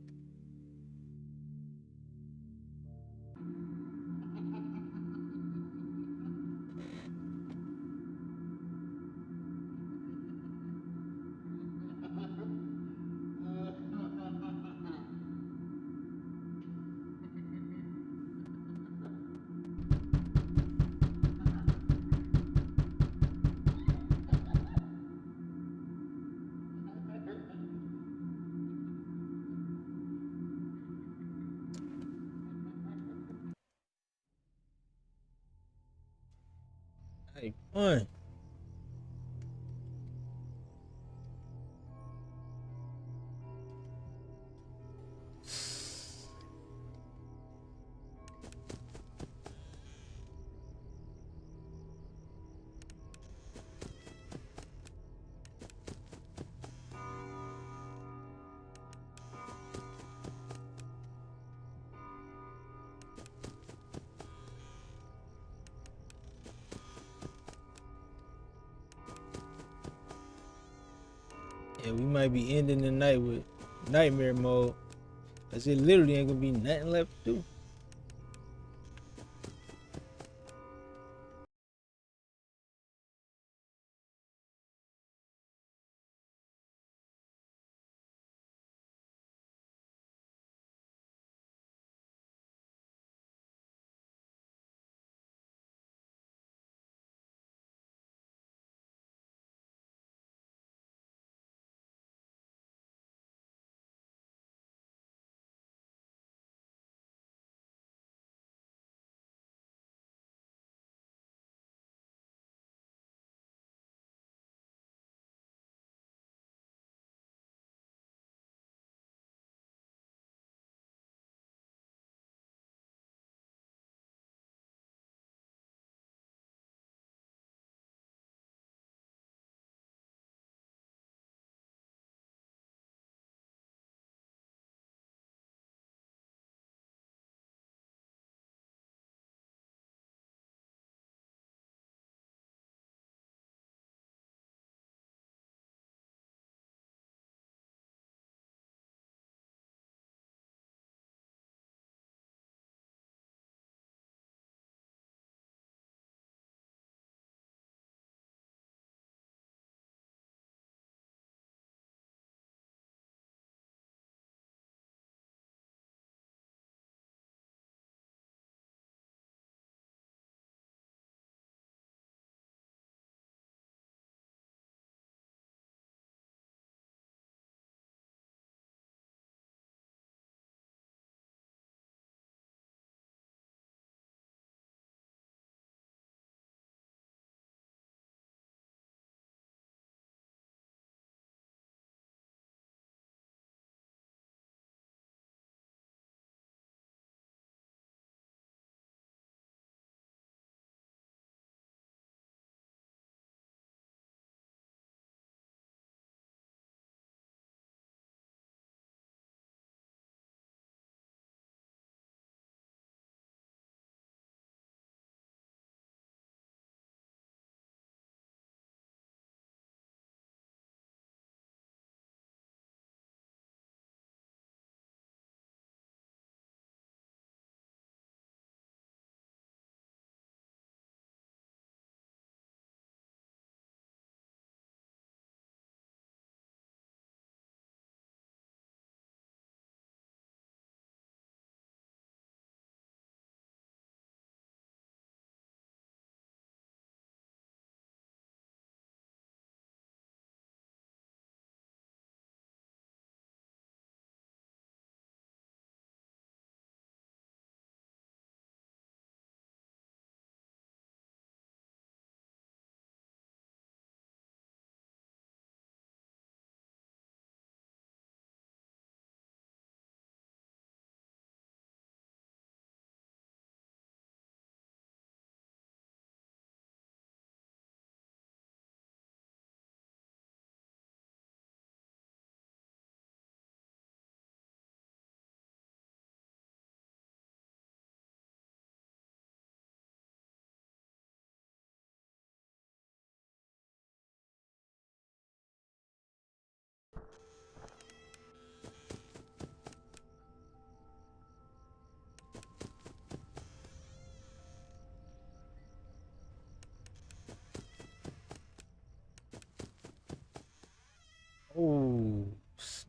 Hey, fun. Yeah, we might be ending the night with nightmare mode. Cause it literally ain't gonna be nothing left to do.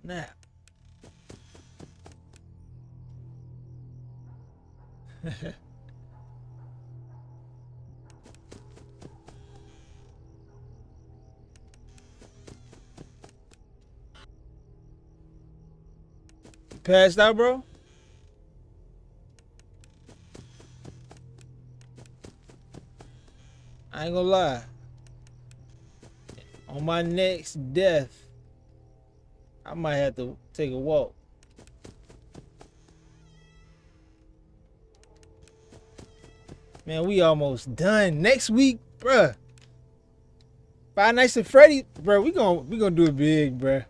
Snap. You passed out, bro? I ain't gonna lie. On my next death, I might have to take a walk. Man, we almost done. Next week, bruh. Five Nights at Freddy, bruh. We gonna do it big, bruh.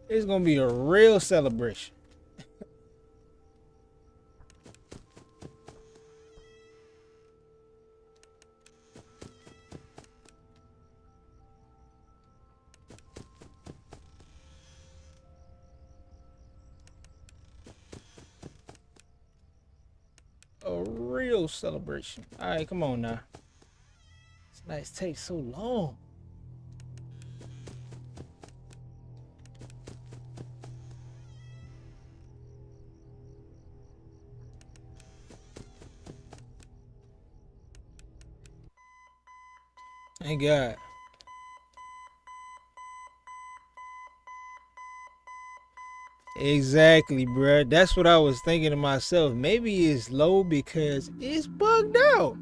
It's gonna be a real celebration. A real celebration. All right, come on now. This nights take so long. Thank God. Exactly, bruh. That's what I was thinking to myself. Maybe it's low because it's bugged out.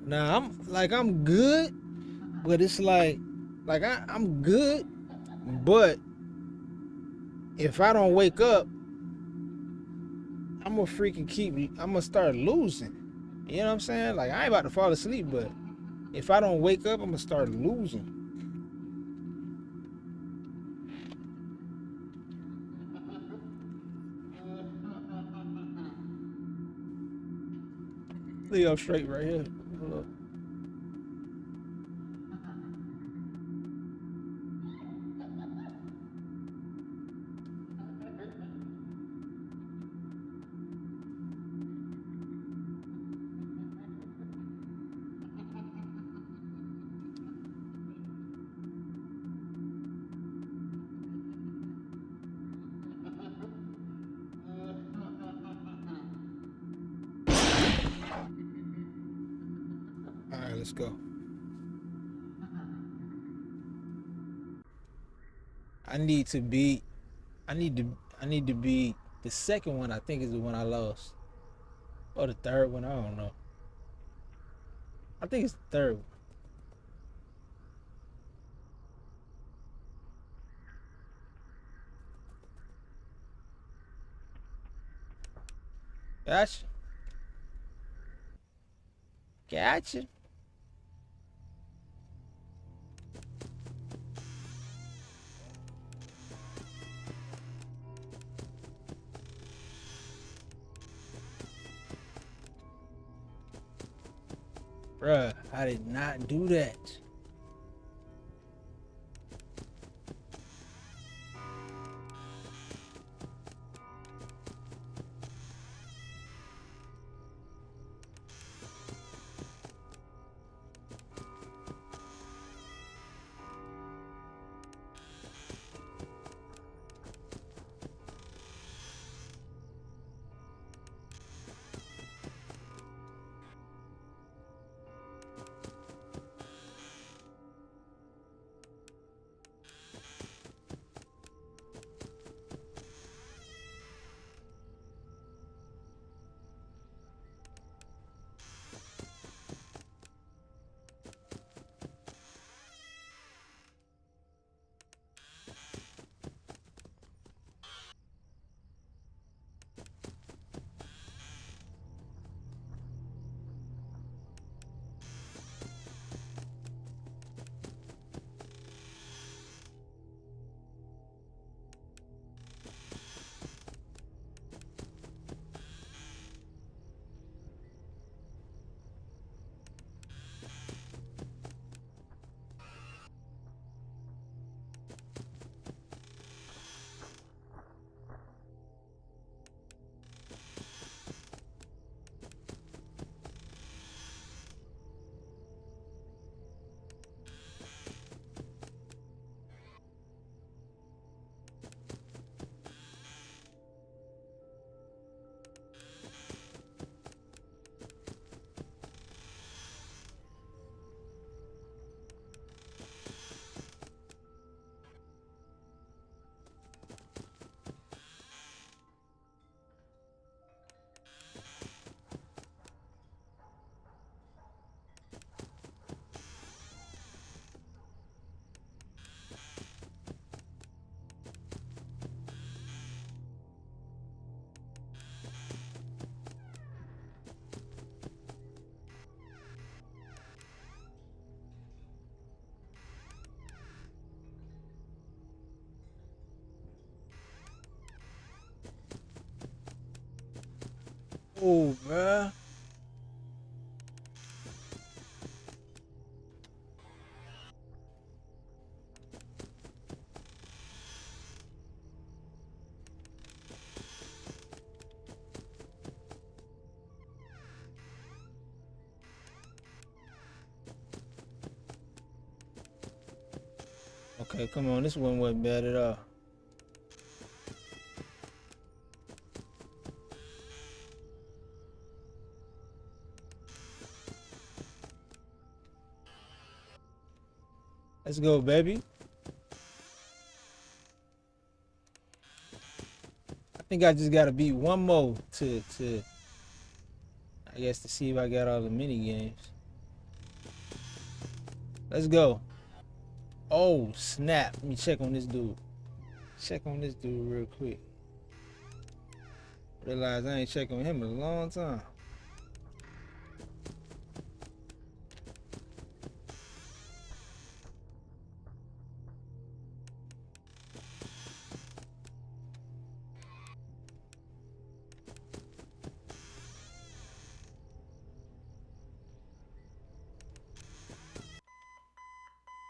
Nah, I'm good, but it's I'm good, but if I don't wake up, I'm gonna start losing. You know what I'm saying? Like, I ain't about to fall asleep, but if I don't wake up, I'm gonna start losing. Leave up straight right here. Look. All right, let's go. I need to be the second one. I think is the one I lost, or the third one. I don't know. I think it's the third one. Gotcha. Gotcha. Bruh, I did not do that. Oh, bruh. Okay, come on. This one wasn't bad at all. Let's go, baby. I think I just gotta beat one more to I guess to see if I got all the mini games. Let's go. Oh, snap. Let me check on this dude. Check on this dude real quick. Realize I ain't checked on him in a long time.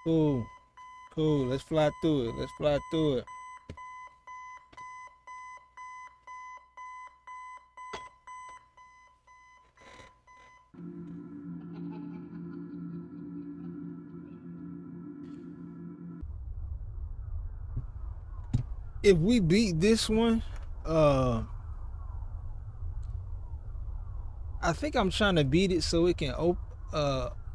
Cool. Cool. Let's fly through it. Let's fly through it. If we beat this one, I think I'm trying to beat it so it can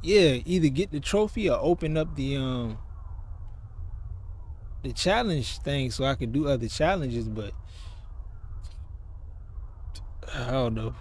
yeah, either get the trophy or open up the challenge thing so I can do other challenges, but I don't know.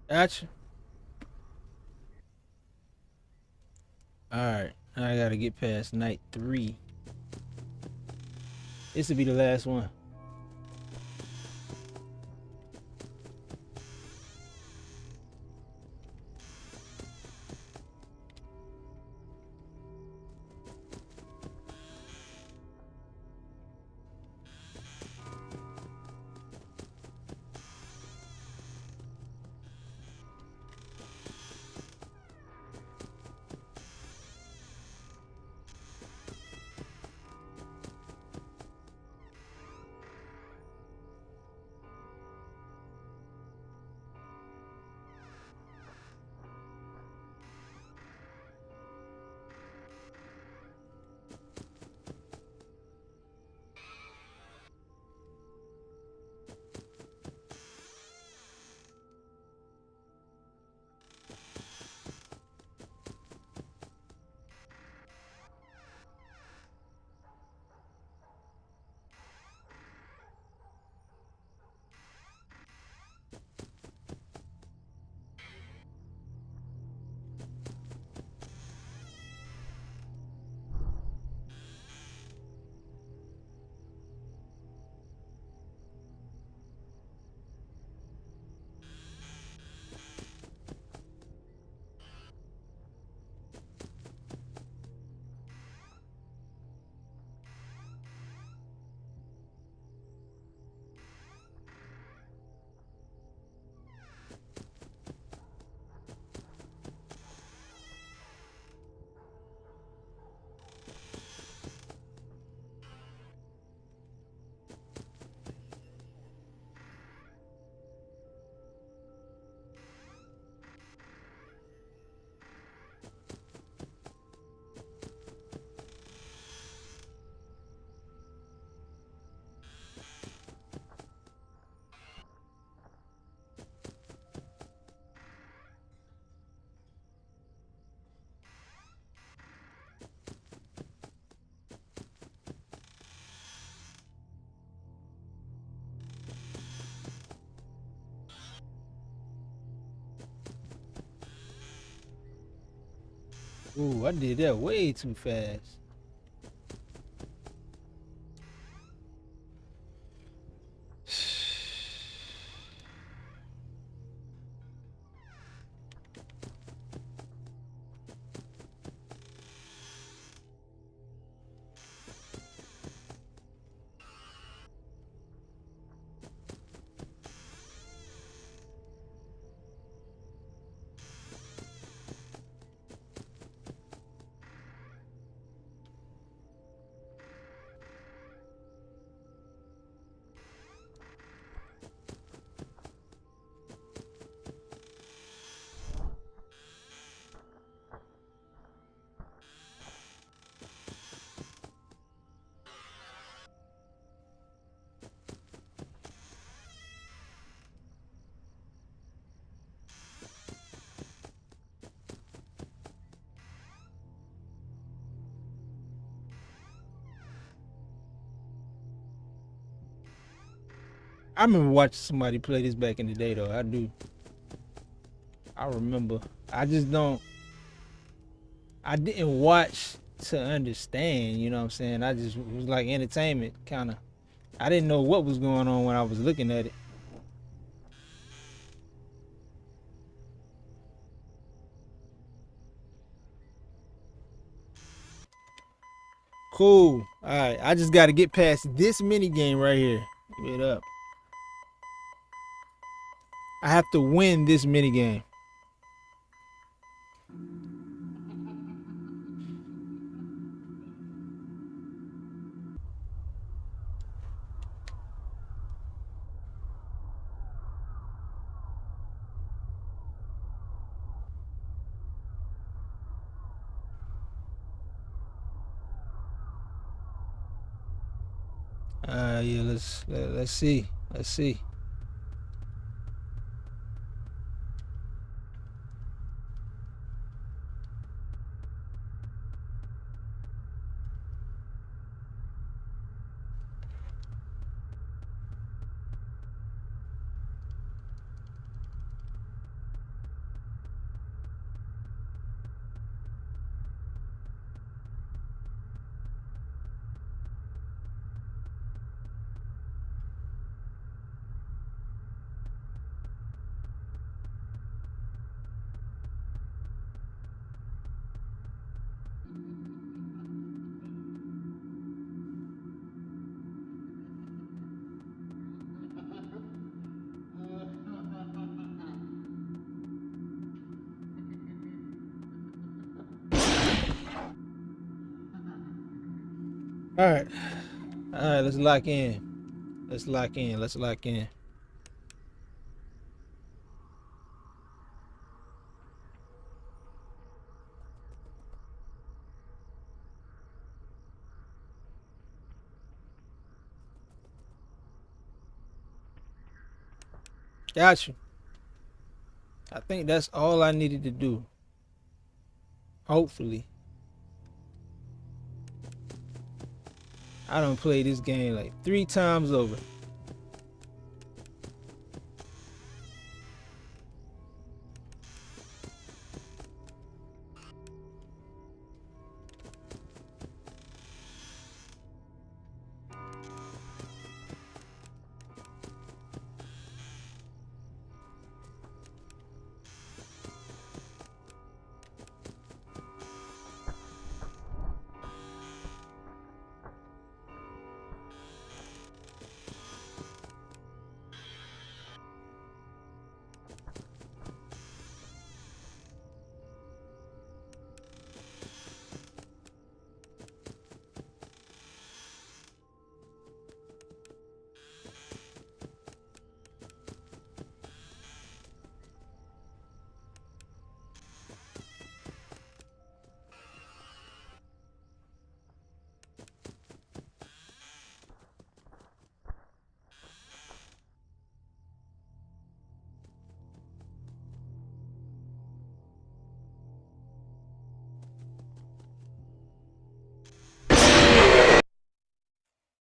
Gotcha. Alright, I gotta get past night 3. This will be the last one. Ooh, I did that way too fast. I remember watching somebody play this back in the day, though. I do. I remember. I just don't. I didn't watch to understand, you know what I'm saying? I just was like entertainment, kind of. I didn't know what was going on when I was looking at it. Cool. All right. I just got to get past this mini game right here. Give it up. I have to win this mini game. Yeah, let's see. Let's see. All right. All right, let's lock in. Let's lock in. Let's lock in. Got you. I think that's all I needed to do. Hopefully. I done played this game like 3 times over.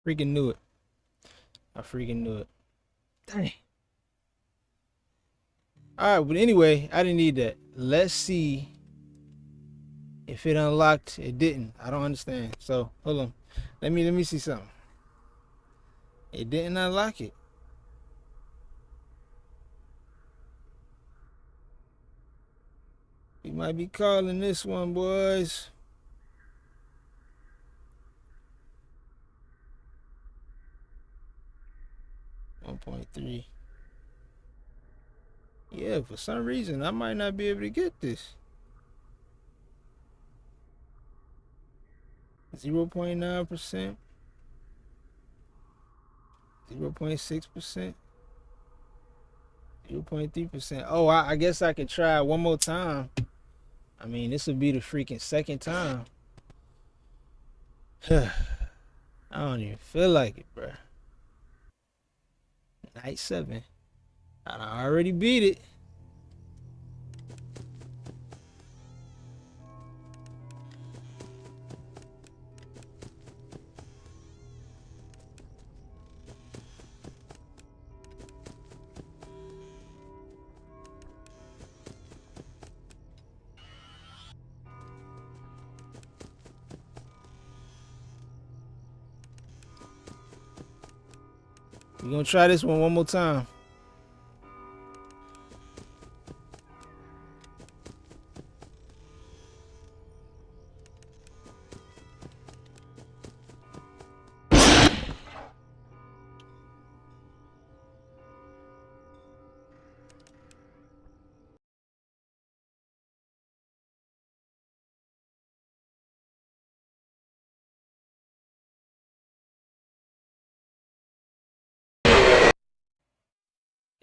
Freaking knew it. I freaking knew it. Dang. All right, but anyway, I didn't need that. Let's see If it unlocked, it didn't. I don't understand. So hold on. Let me see something. It didn't unlock it. We might be calling this one, boys. $1.3. Yeah, for some reason I might not be able to get this. 0.9%. 0.6%. 0.3%. Oh, I guess I could try one more time. I mean, this would be the freaking second time. I don't even feel like it, bruh. Night 7. I already beat it. We're gonna try this one more time.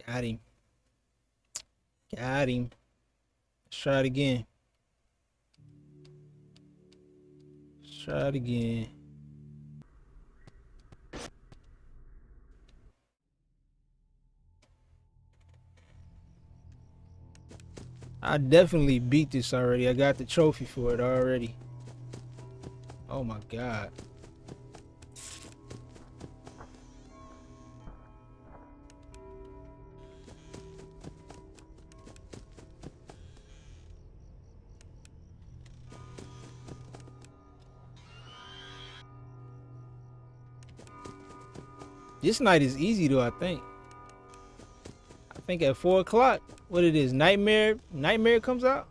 Got him. Got him. Let's try it again. Let's try it again. I definitely beat this already. I got the trophy for it already. Oh my god. This night is easy though, I think. I think at 4 o'clock, what it is, Nightmare comes out?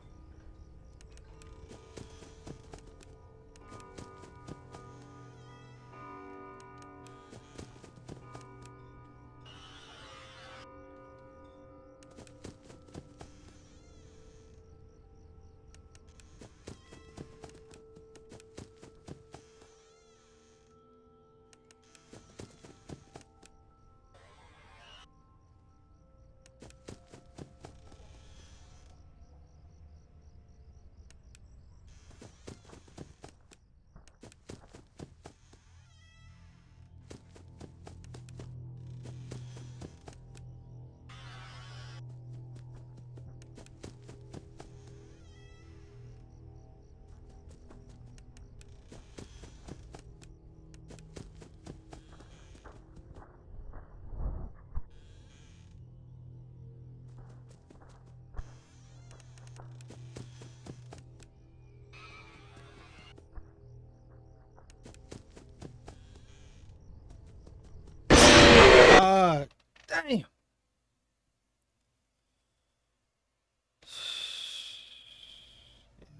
Damn.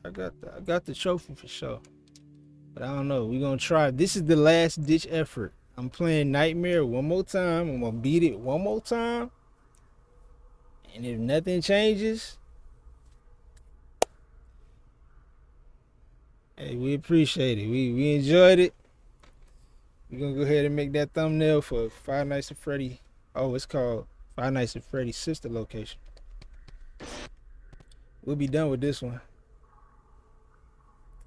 I got the trophy for sure. But I don't know. We're gonna try. This is the last ditch effort. I'm playing Nightmare one more time. I'm gonna beat it one more time. And if nothing changes, hey, we appreciate it. We enjoyed it. We're gonna go ahead and make that thumbnail for Five Nights at Freddy. Oh, it's called Five Nights at Freddy's sister location. We'll be done with this one.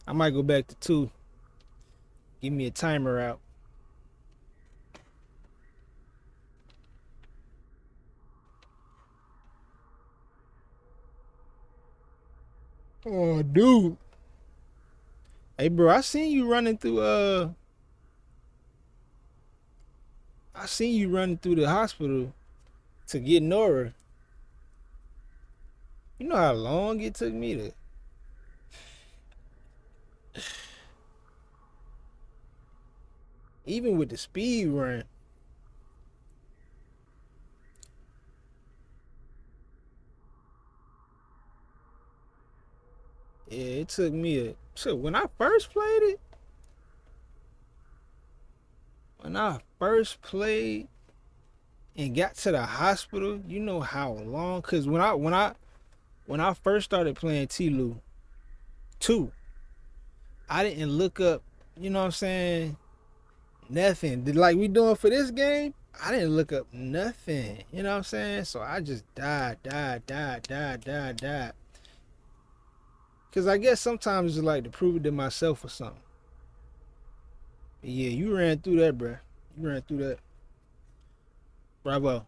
I might go back to 2. Give me a timer out. Oh, dude. Hey, bro, I seen you running through the hospital to get Nora. You know how long it took me to Even with the speed run. Yeah, it took me when I first played it. When I first played and got to the hospital, you know how long? Cause when I first started playing T-Lu 2, I didn't look up, you know what I'm saying, nothing. Like we doing for this game, I didn't look up nothing. You know what I'm saying? So I just died. Cause I guess sometimes it's like to prove it to myself or something. But yeah, you ran through that, bruh. You ran through that. Bravo.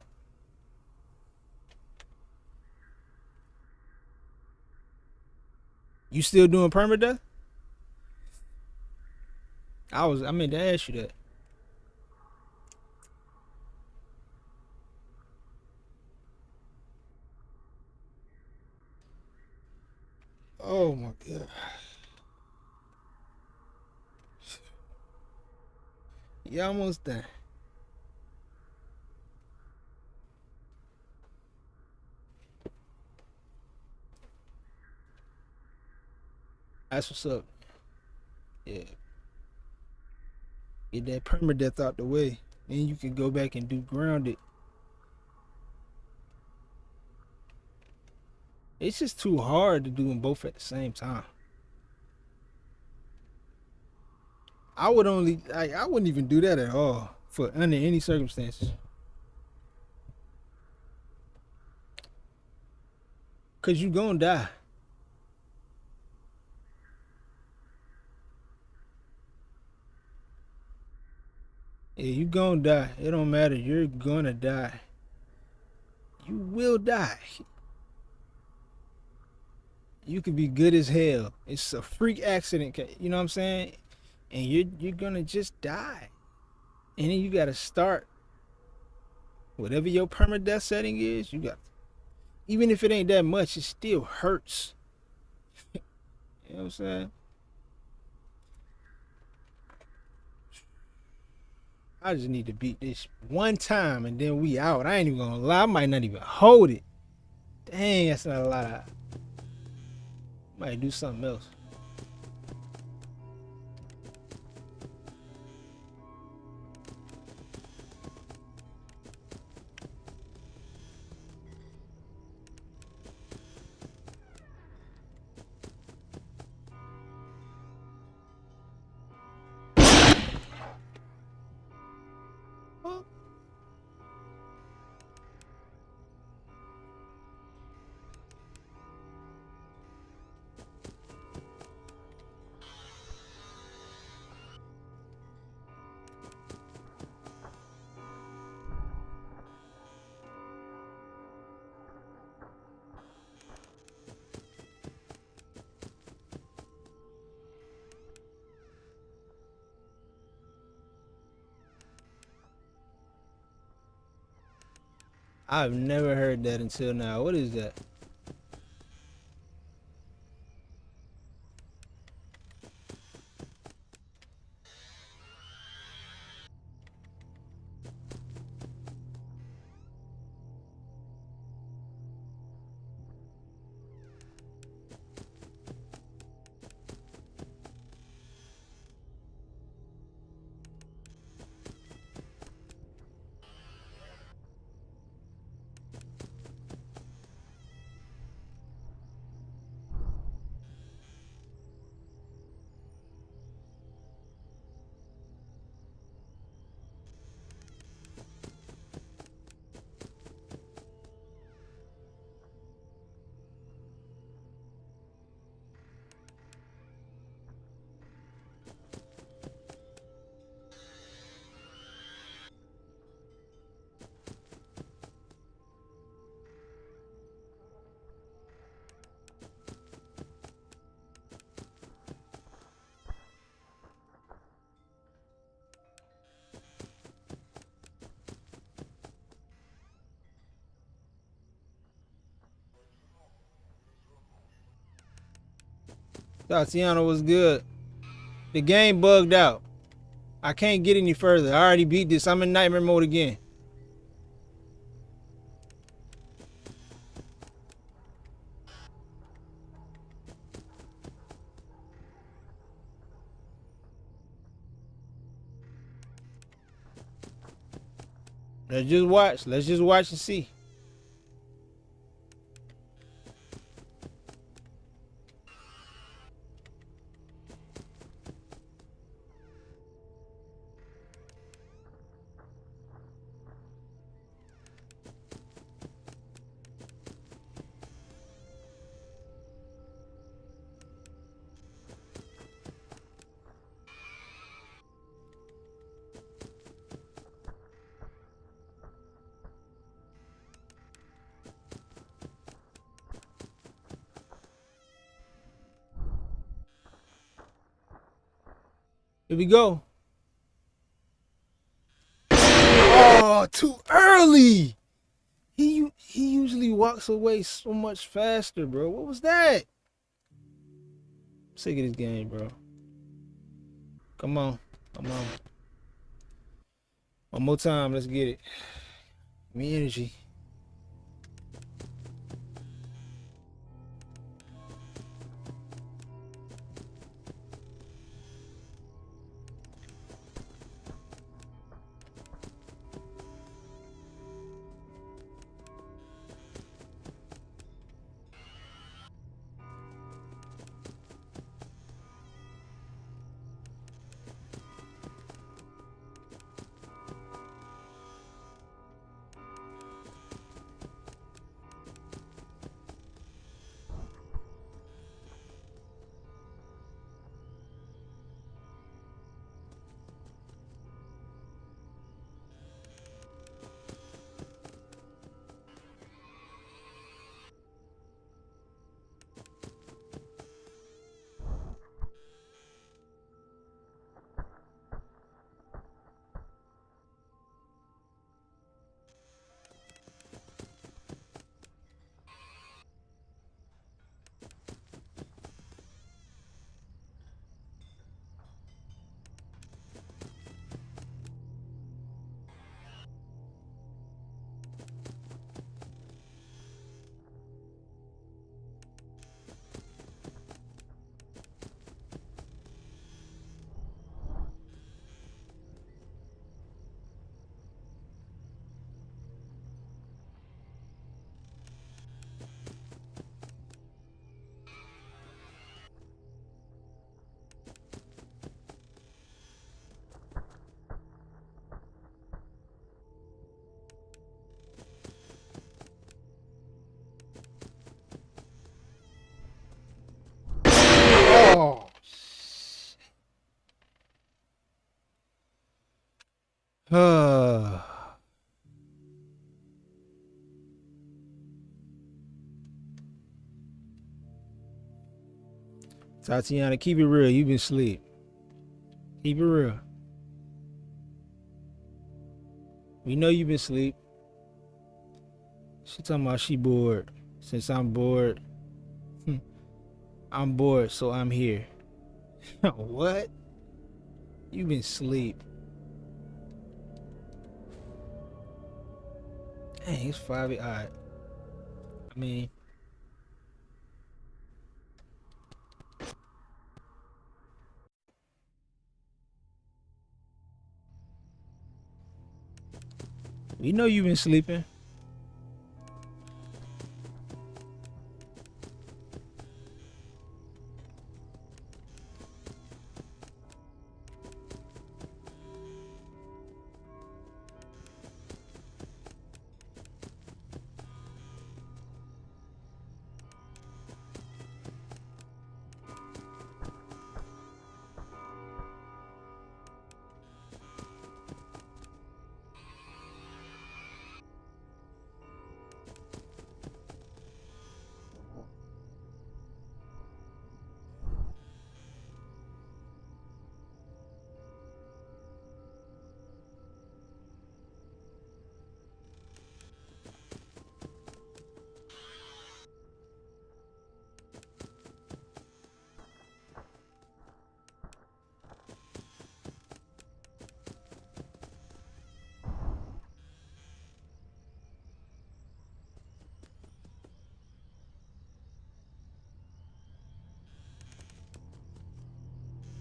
You still doing permadeath? I meant to ask you that. Oh my god. You almost done. That's what's up. Yeah. Get that permadeath out the way. Then you can go back and do grounded. It's just too hard to do them both at the same time. I wouldn't even do that at all for under any circumstances. Cause you gonna die. Yeah, you gonna die. It don't matter. You're gonna die. You will die. You could be good as hell. It's a freak accident, you know what I'm saying? And you're gonna just die. And then you gotta start whatever your permadeath setting is. You got, even if it ain't that much, it still hurts. You know what I'm saying? I just need to beat this one time and then we out. I ain't even gonna lie. I might not even hold it. Dang, that's not a lot. Might do something else. I've never heard that until now. What is that? Tatiana was good. The game bugged out. I can't get any further. I already beat this. I'm in nightmare mode again. Let's just watch. Let's just watch and see. Here we go. Oh, too early. He usually walks away so much faster, bro. What was that? I'm sick of this game, bro. Come on. Come on. One more time. Let's get it. Give me energy. Oh. Tatiana, keep it real. You've been asleep. Keep it real. We know you've been asleep. She talking about she bored. Since I'm bored, I'm bored, so I'm here. What? You've been asleep. Dang, it's 5. All right. I mean, we know you've been sleeping.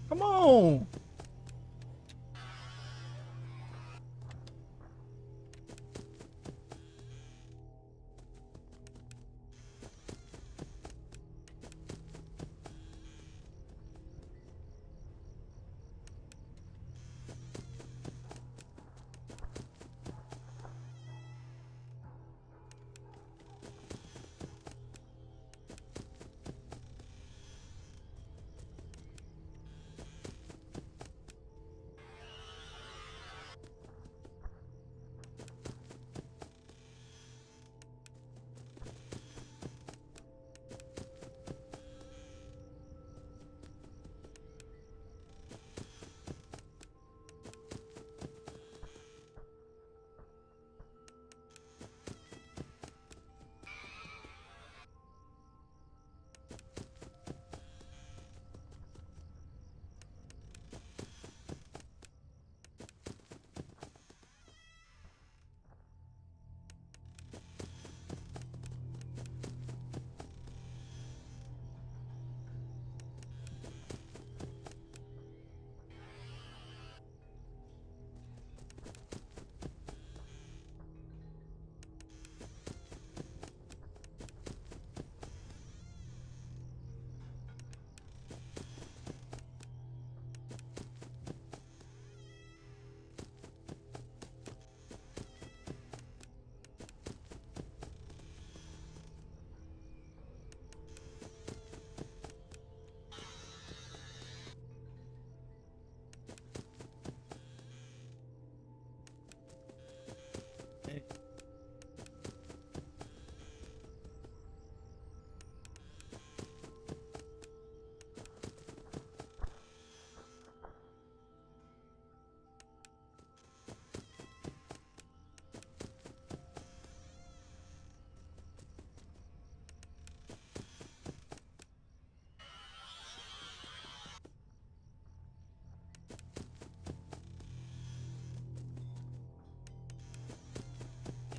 Come on.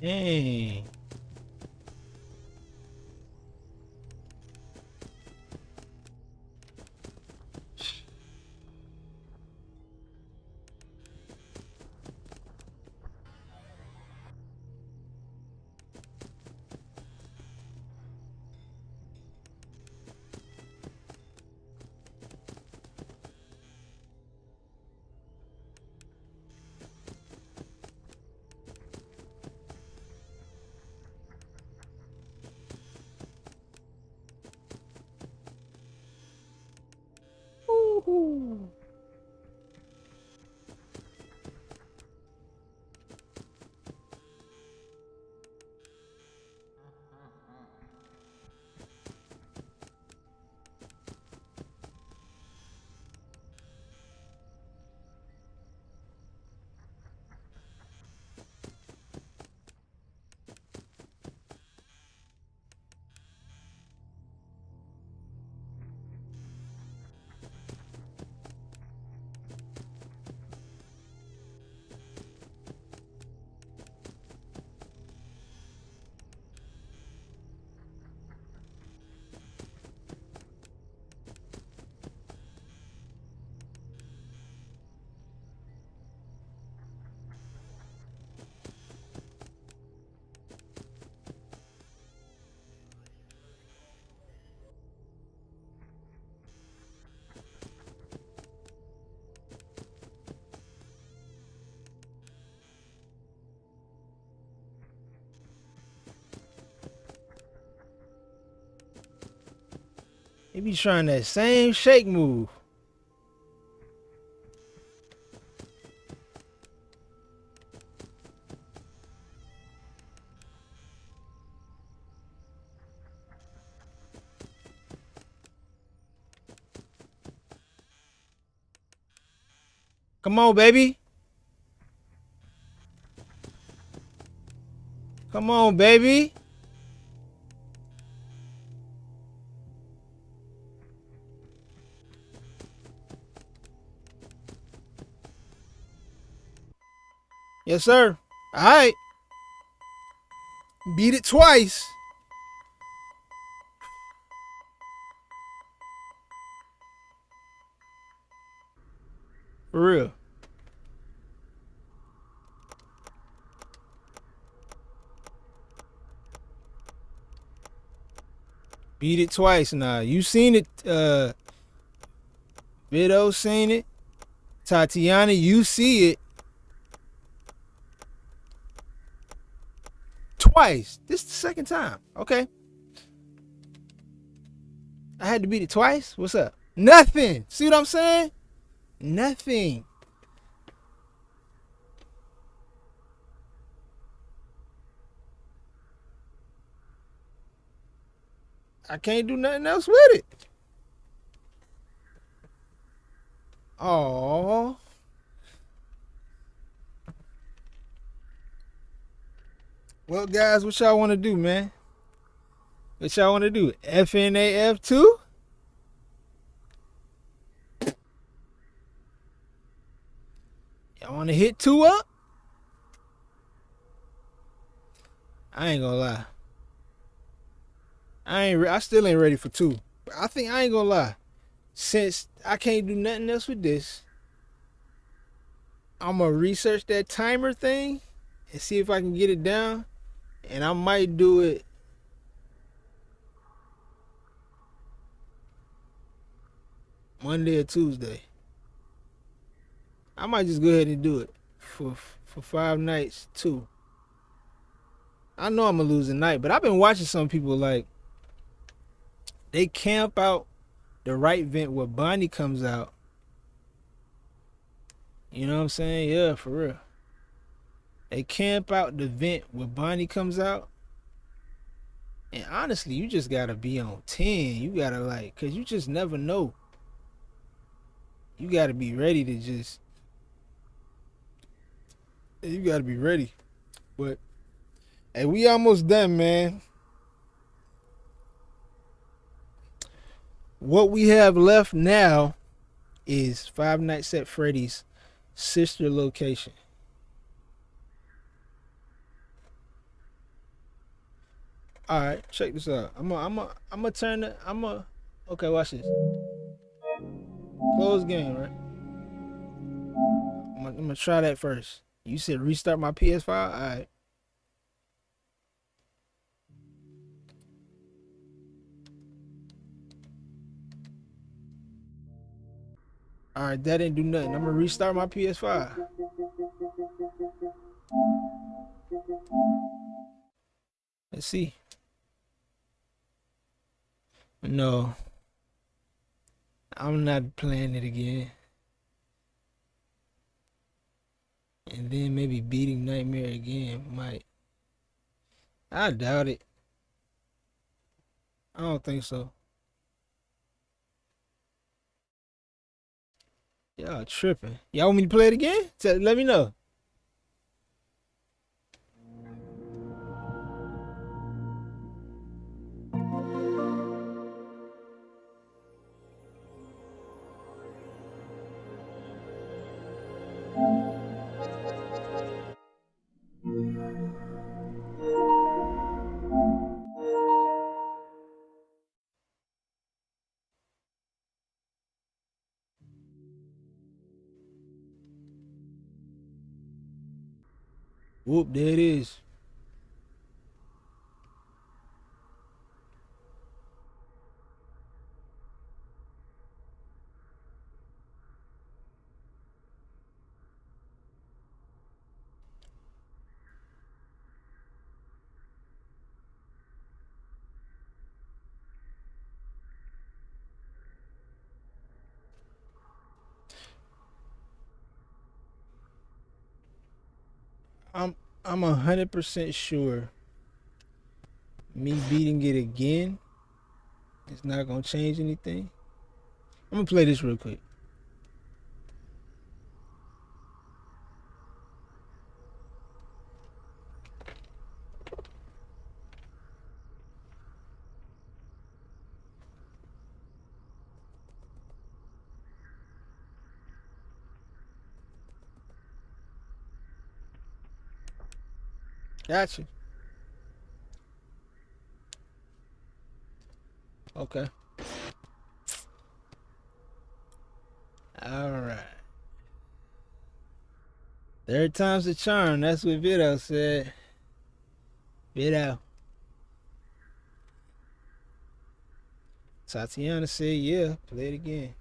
Dang. Woo-hoo. He be trying that same shake move. Come on, baby. Come on, baby. Yes, sir. All right. Beat it twice. For real. Beat it twice now. You seen it, Vito seen it. Tatiana, you see it. Twice. This is the second time. Okay. I had to beat it twice? What's up? Nothing. See what I'm saying? Nothing. I can't do nothing else with it. Oh. Well, guys, what y'all want to do, man? What y'all want to do? FNaF 2? Y'all want to hit 2 up? I ain't gonna lie. I still ain't ready for 2. I think I ain't gonna lie. Since I can't do nothing else with this, I'm gonna research that timer thing and see if I can get it down. And I might do it Monday or Tuesday. I might just go ahead and do it for 5 nights too. I know I'm gonna lose a night, but I've been watching some people like they camp out the right vent where Bonnie comes out. You know what I'm saying? Yeah, for real. They camp out the vent where Bonnie comes out. And honestly, you just gotta be on 10. You gotta like, cause you just never know. You gotta be ready to just, you gotta be ready. But hey, we almost done, man. What we have left now is Five Nights at Freddy's sister location. All right, check this out. I'm gonna turn it. Okay, watch this. Close game, right? I'm gonna try that first. You said restart my PS5. All right. All right, that didn't do nothing. I'm gonna restart my PS5. Let's see. No, I'm not playing it again. And then maybe beating Nightmare again might. I doubt it. I don't think so. Y'all tripping. Y'all want me to play it again? Let me know. Whoop, there it is. I'm 100% sure me beating it again is not gonna change anything. I'm gonna play this real quick. Gotcha. Okay. All right. Third time's the charm. That's what Vito said. Vito. Tatiana said, yeah, play it again.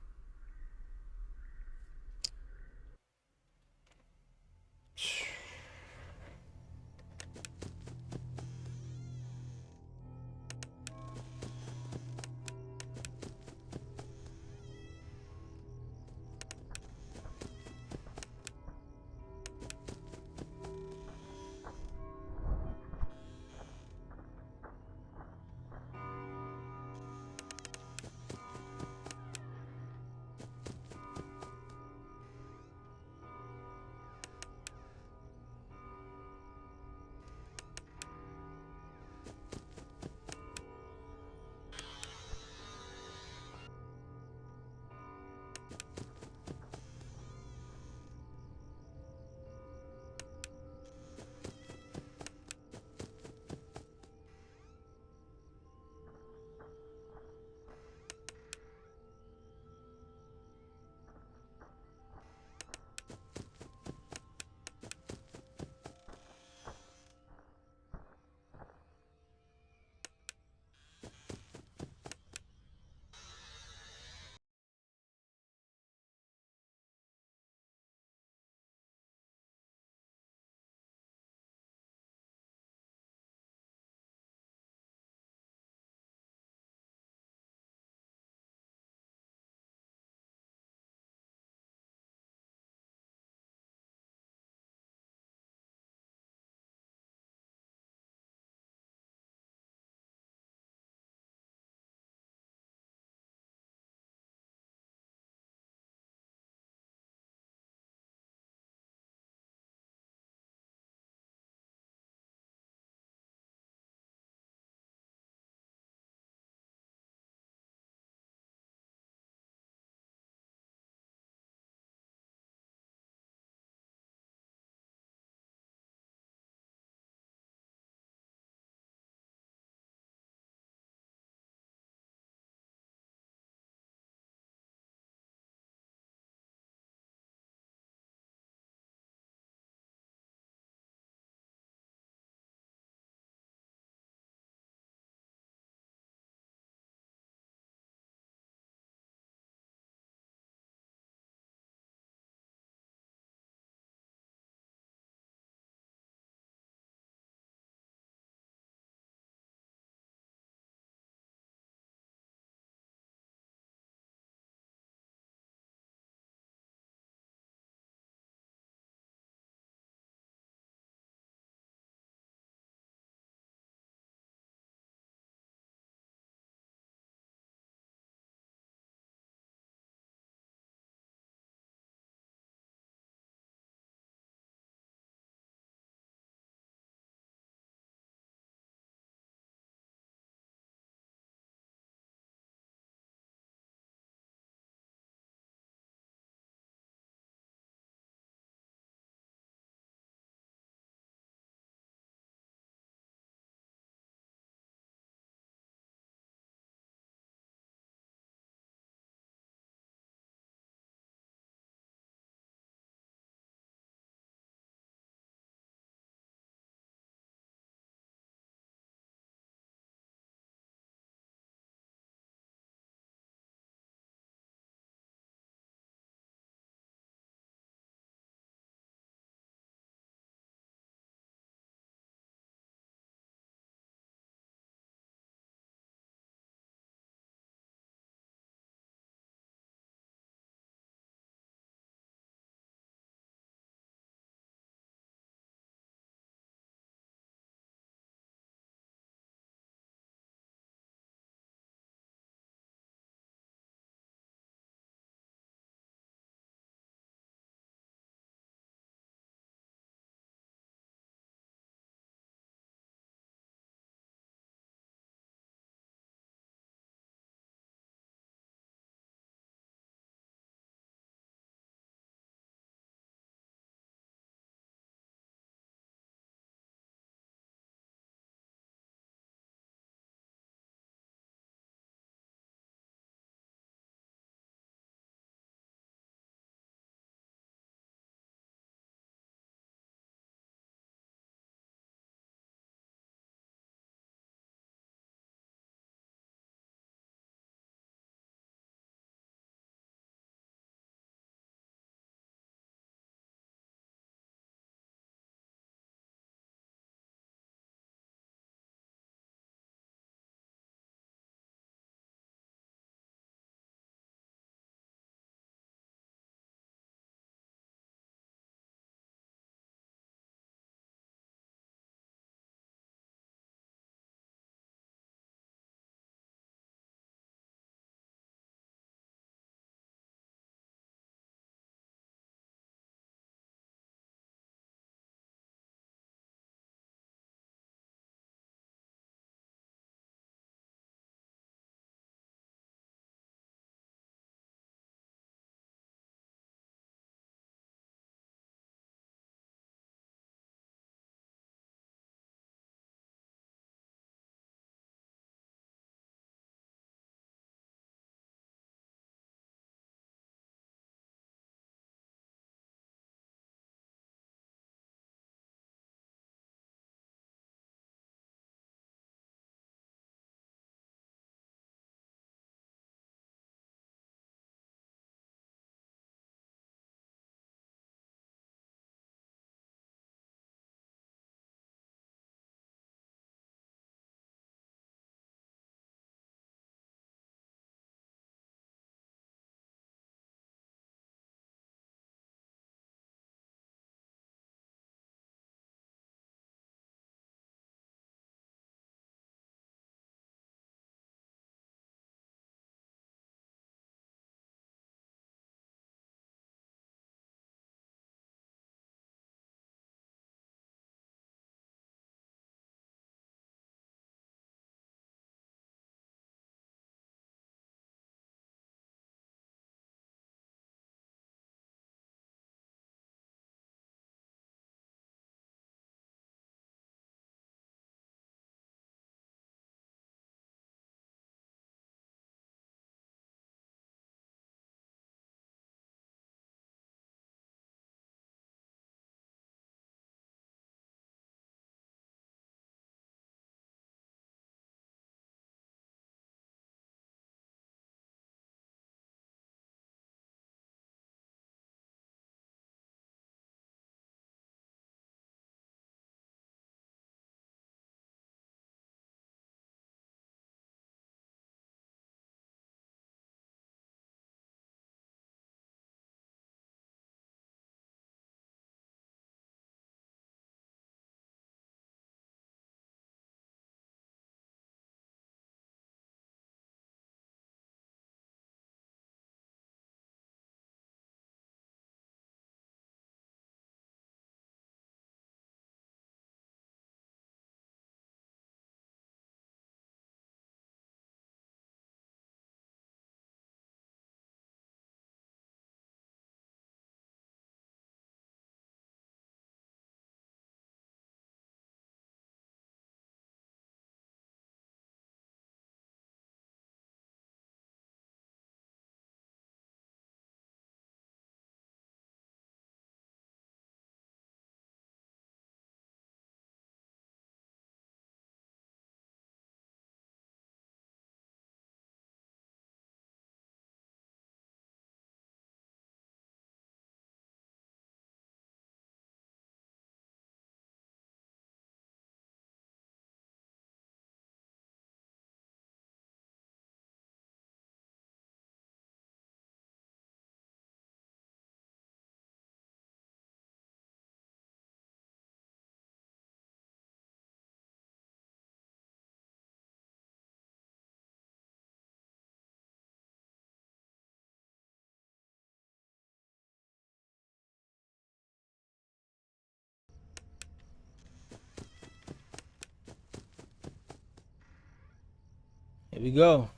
Here we go.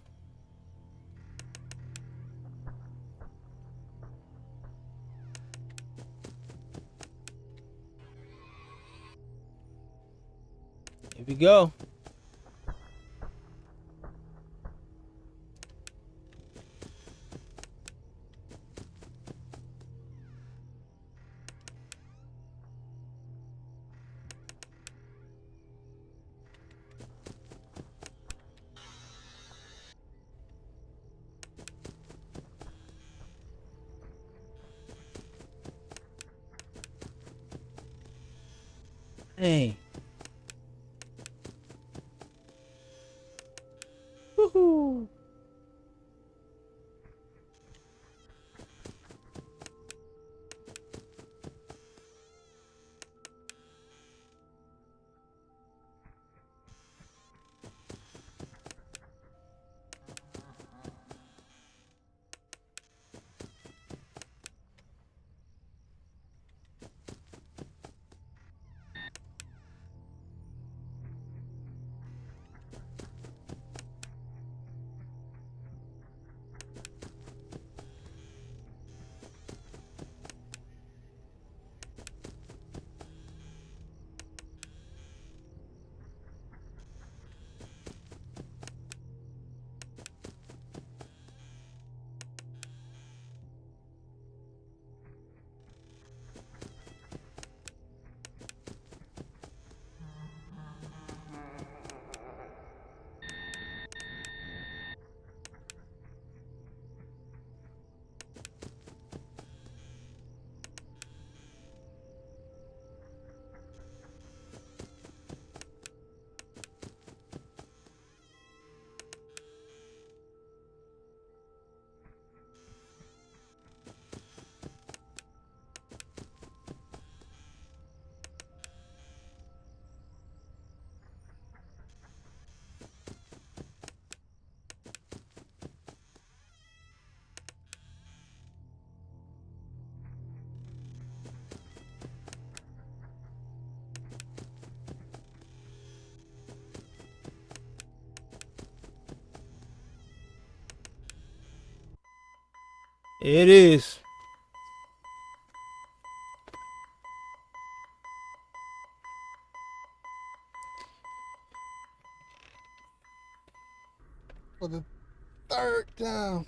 Here we go. Hey. Woohoo. It is. For the third time.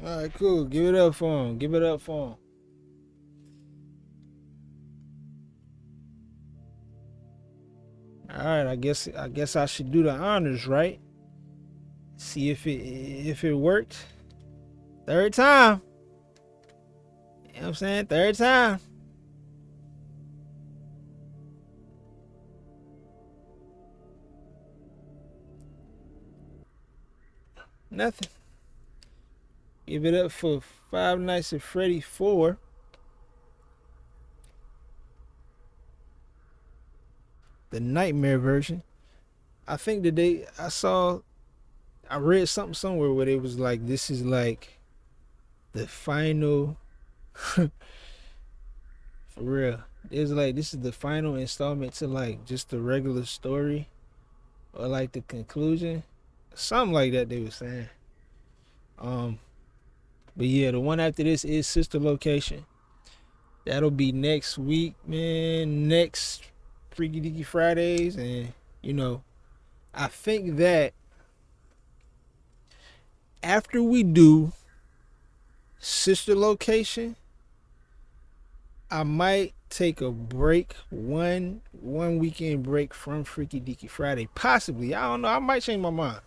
All right, cool. Give it up for him. Give it up for him. All right, I guess I should do the honors, right? See if it worked. Third time. You know what I'm saying? Third time. Nothing. Give it up for Five Nights at Freddy 4. The nightmare version. I think I read something somewhere where it was like, this is like the final, for real. It's like, this is the final installment to like just the regular story or like the conclusion. Something like that they were saying. But yeah, the one after this is Sister Location. That'll be next week, man. Next Freaky Deaky Fridays. And, you know, I think that after we do Sister Location, I might take a break, one weekend break from Freaky Deaky Friday. Possibly. I don't know. I might change my mind.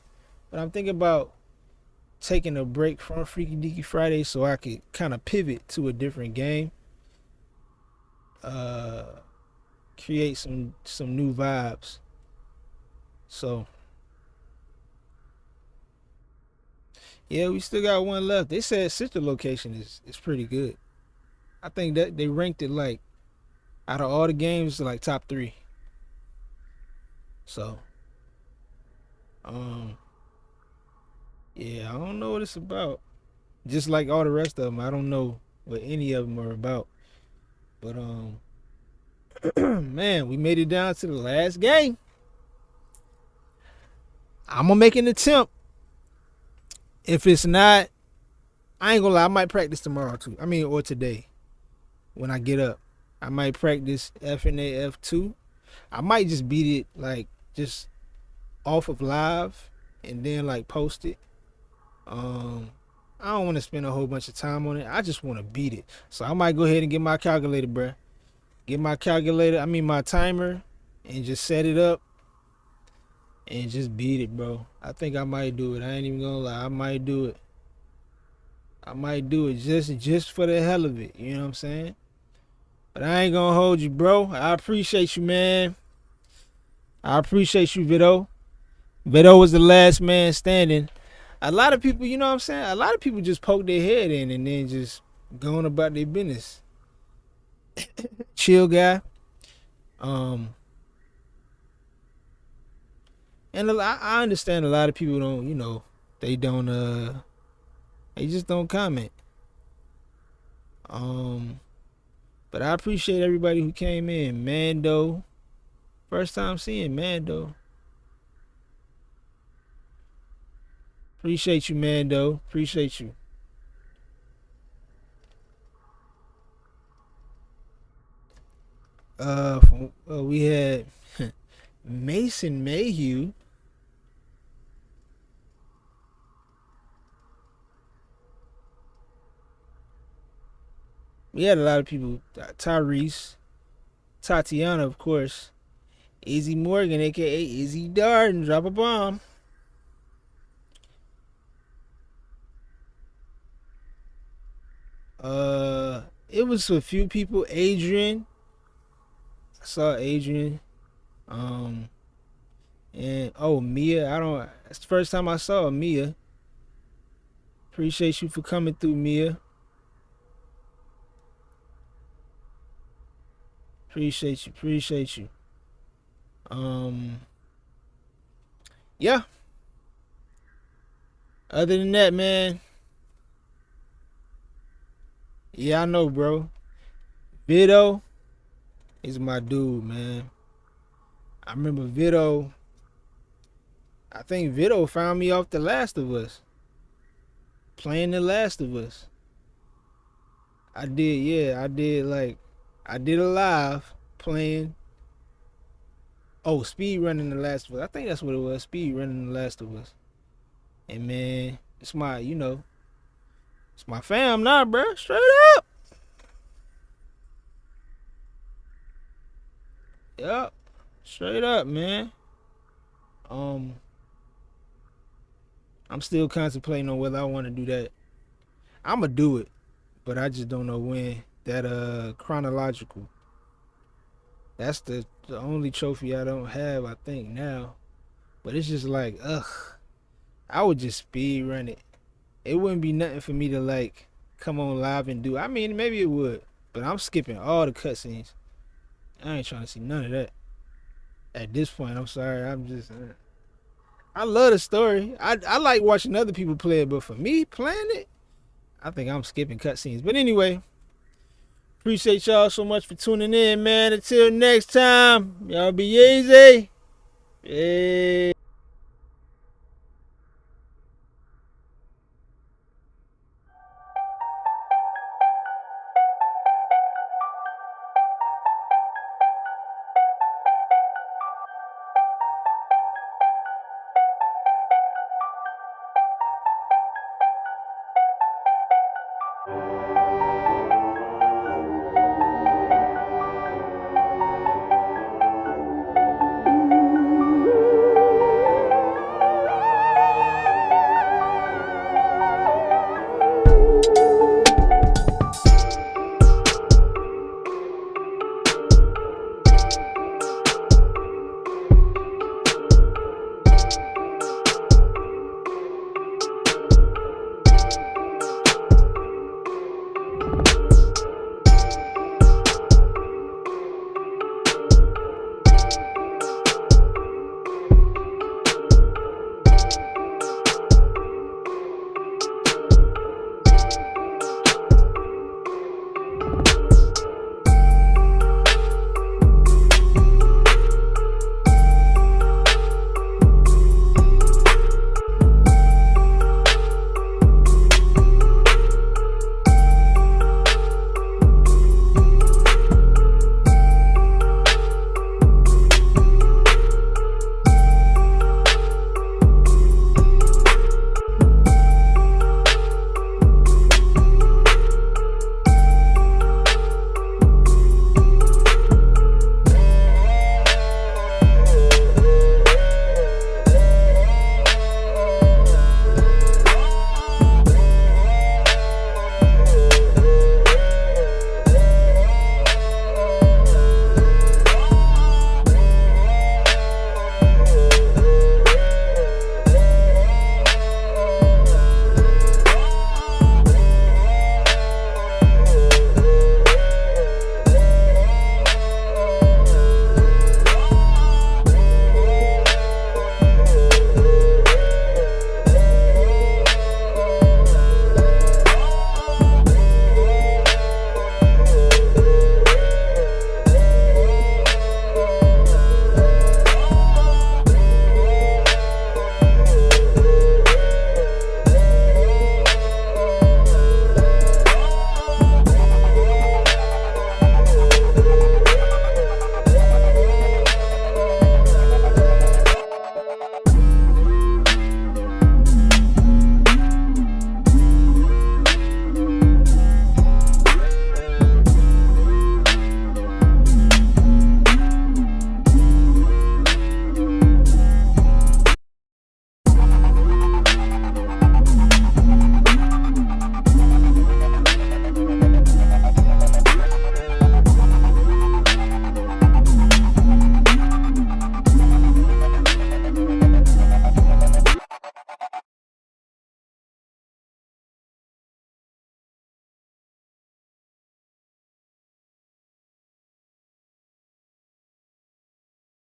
But I'm thinking about taking a break from Freaky Deaky Friday so I could kind of pivot to a different game. Create some new vibes. So yeah, we still got one left. They said Sister Location is pretty good. I think that they ranked it like out of all the games like top 3. So Yeah, I don't know what it's about. Just like all the rest of them, I don't know what any of them are about. But man, we made it down to the last game. I'm gonna make an attempt. If it's not, I ain't gonna lie, I might practice tomorrow too. I mean, or today when I get up. I might practice FNaF 2. I might just beat it like just off of live and then like post it. I don't want to spend a whole bunch of time on it. I just want to beat it. So I might go ahead and get my calculator, bruh. Get my calculator, my timer, and just set it up and just beat it, bro. I think I might do it. I ain't even gonna lie. I might do it. I might do it just for the hell of it. You know what I'm saying? But I ain't gonna hold you, bro. I appreciate you, man. I appreciate you, Vito. Vito was the last man standing. A lot of people, you know what I'm saying? A lot of people just poke their head in and then just going about their business. Chill guy. And I understand a lot of people don't, they just don't comment. But I appreciate everybody who came in. Mando. First time seeing Mando. Appreciate you, Mando. Appreciate you. We had Mason Mayhew. We had a lot of people. Tyrese, Tatiana, of course. Izzy Morgan, aka Izzy Darden, drop a bomb. It was a few people. Adrian, I saw Adrian. And Mia. That's the first time I saw Mia. Appreciate you for coming through, Mia. Appreciate you. Yeah. Other than that, man. Yeah, I know, bro. Vito is my dude, man. I remember Vito. I think Vito found me off The Last of Us. Playing The Last of Us. I did a live playing. Speed running The Last of Us. I think that's what it was. Speed running The Last of Us. And man, it's my, it's my fam now, bro. Straight up. Yup. Straight up, man. I'm still contemplating on whether I want to do that. I'ma do it, but I just don't know when. That chronological. That's the only trophy I don't have, I think, now. But it's just like, I would just speed run it. It wouldn't be nothing for me to like come on live and do. I mean, maybe it would, but I'm skipping all the cutscenes. I ain't trying to see none of that. At this point, I'm sorry. I'm just, I love the story. I like watching other people play it, but for me playing it, I think I'm skipping cutscenes. But anyway, appreciate y'all so much for tuning in, man. Until next time, y'all be easy. Yeah.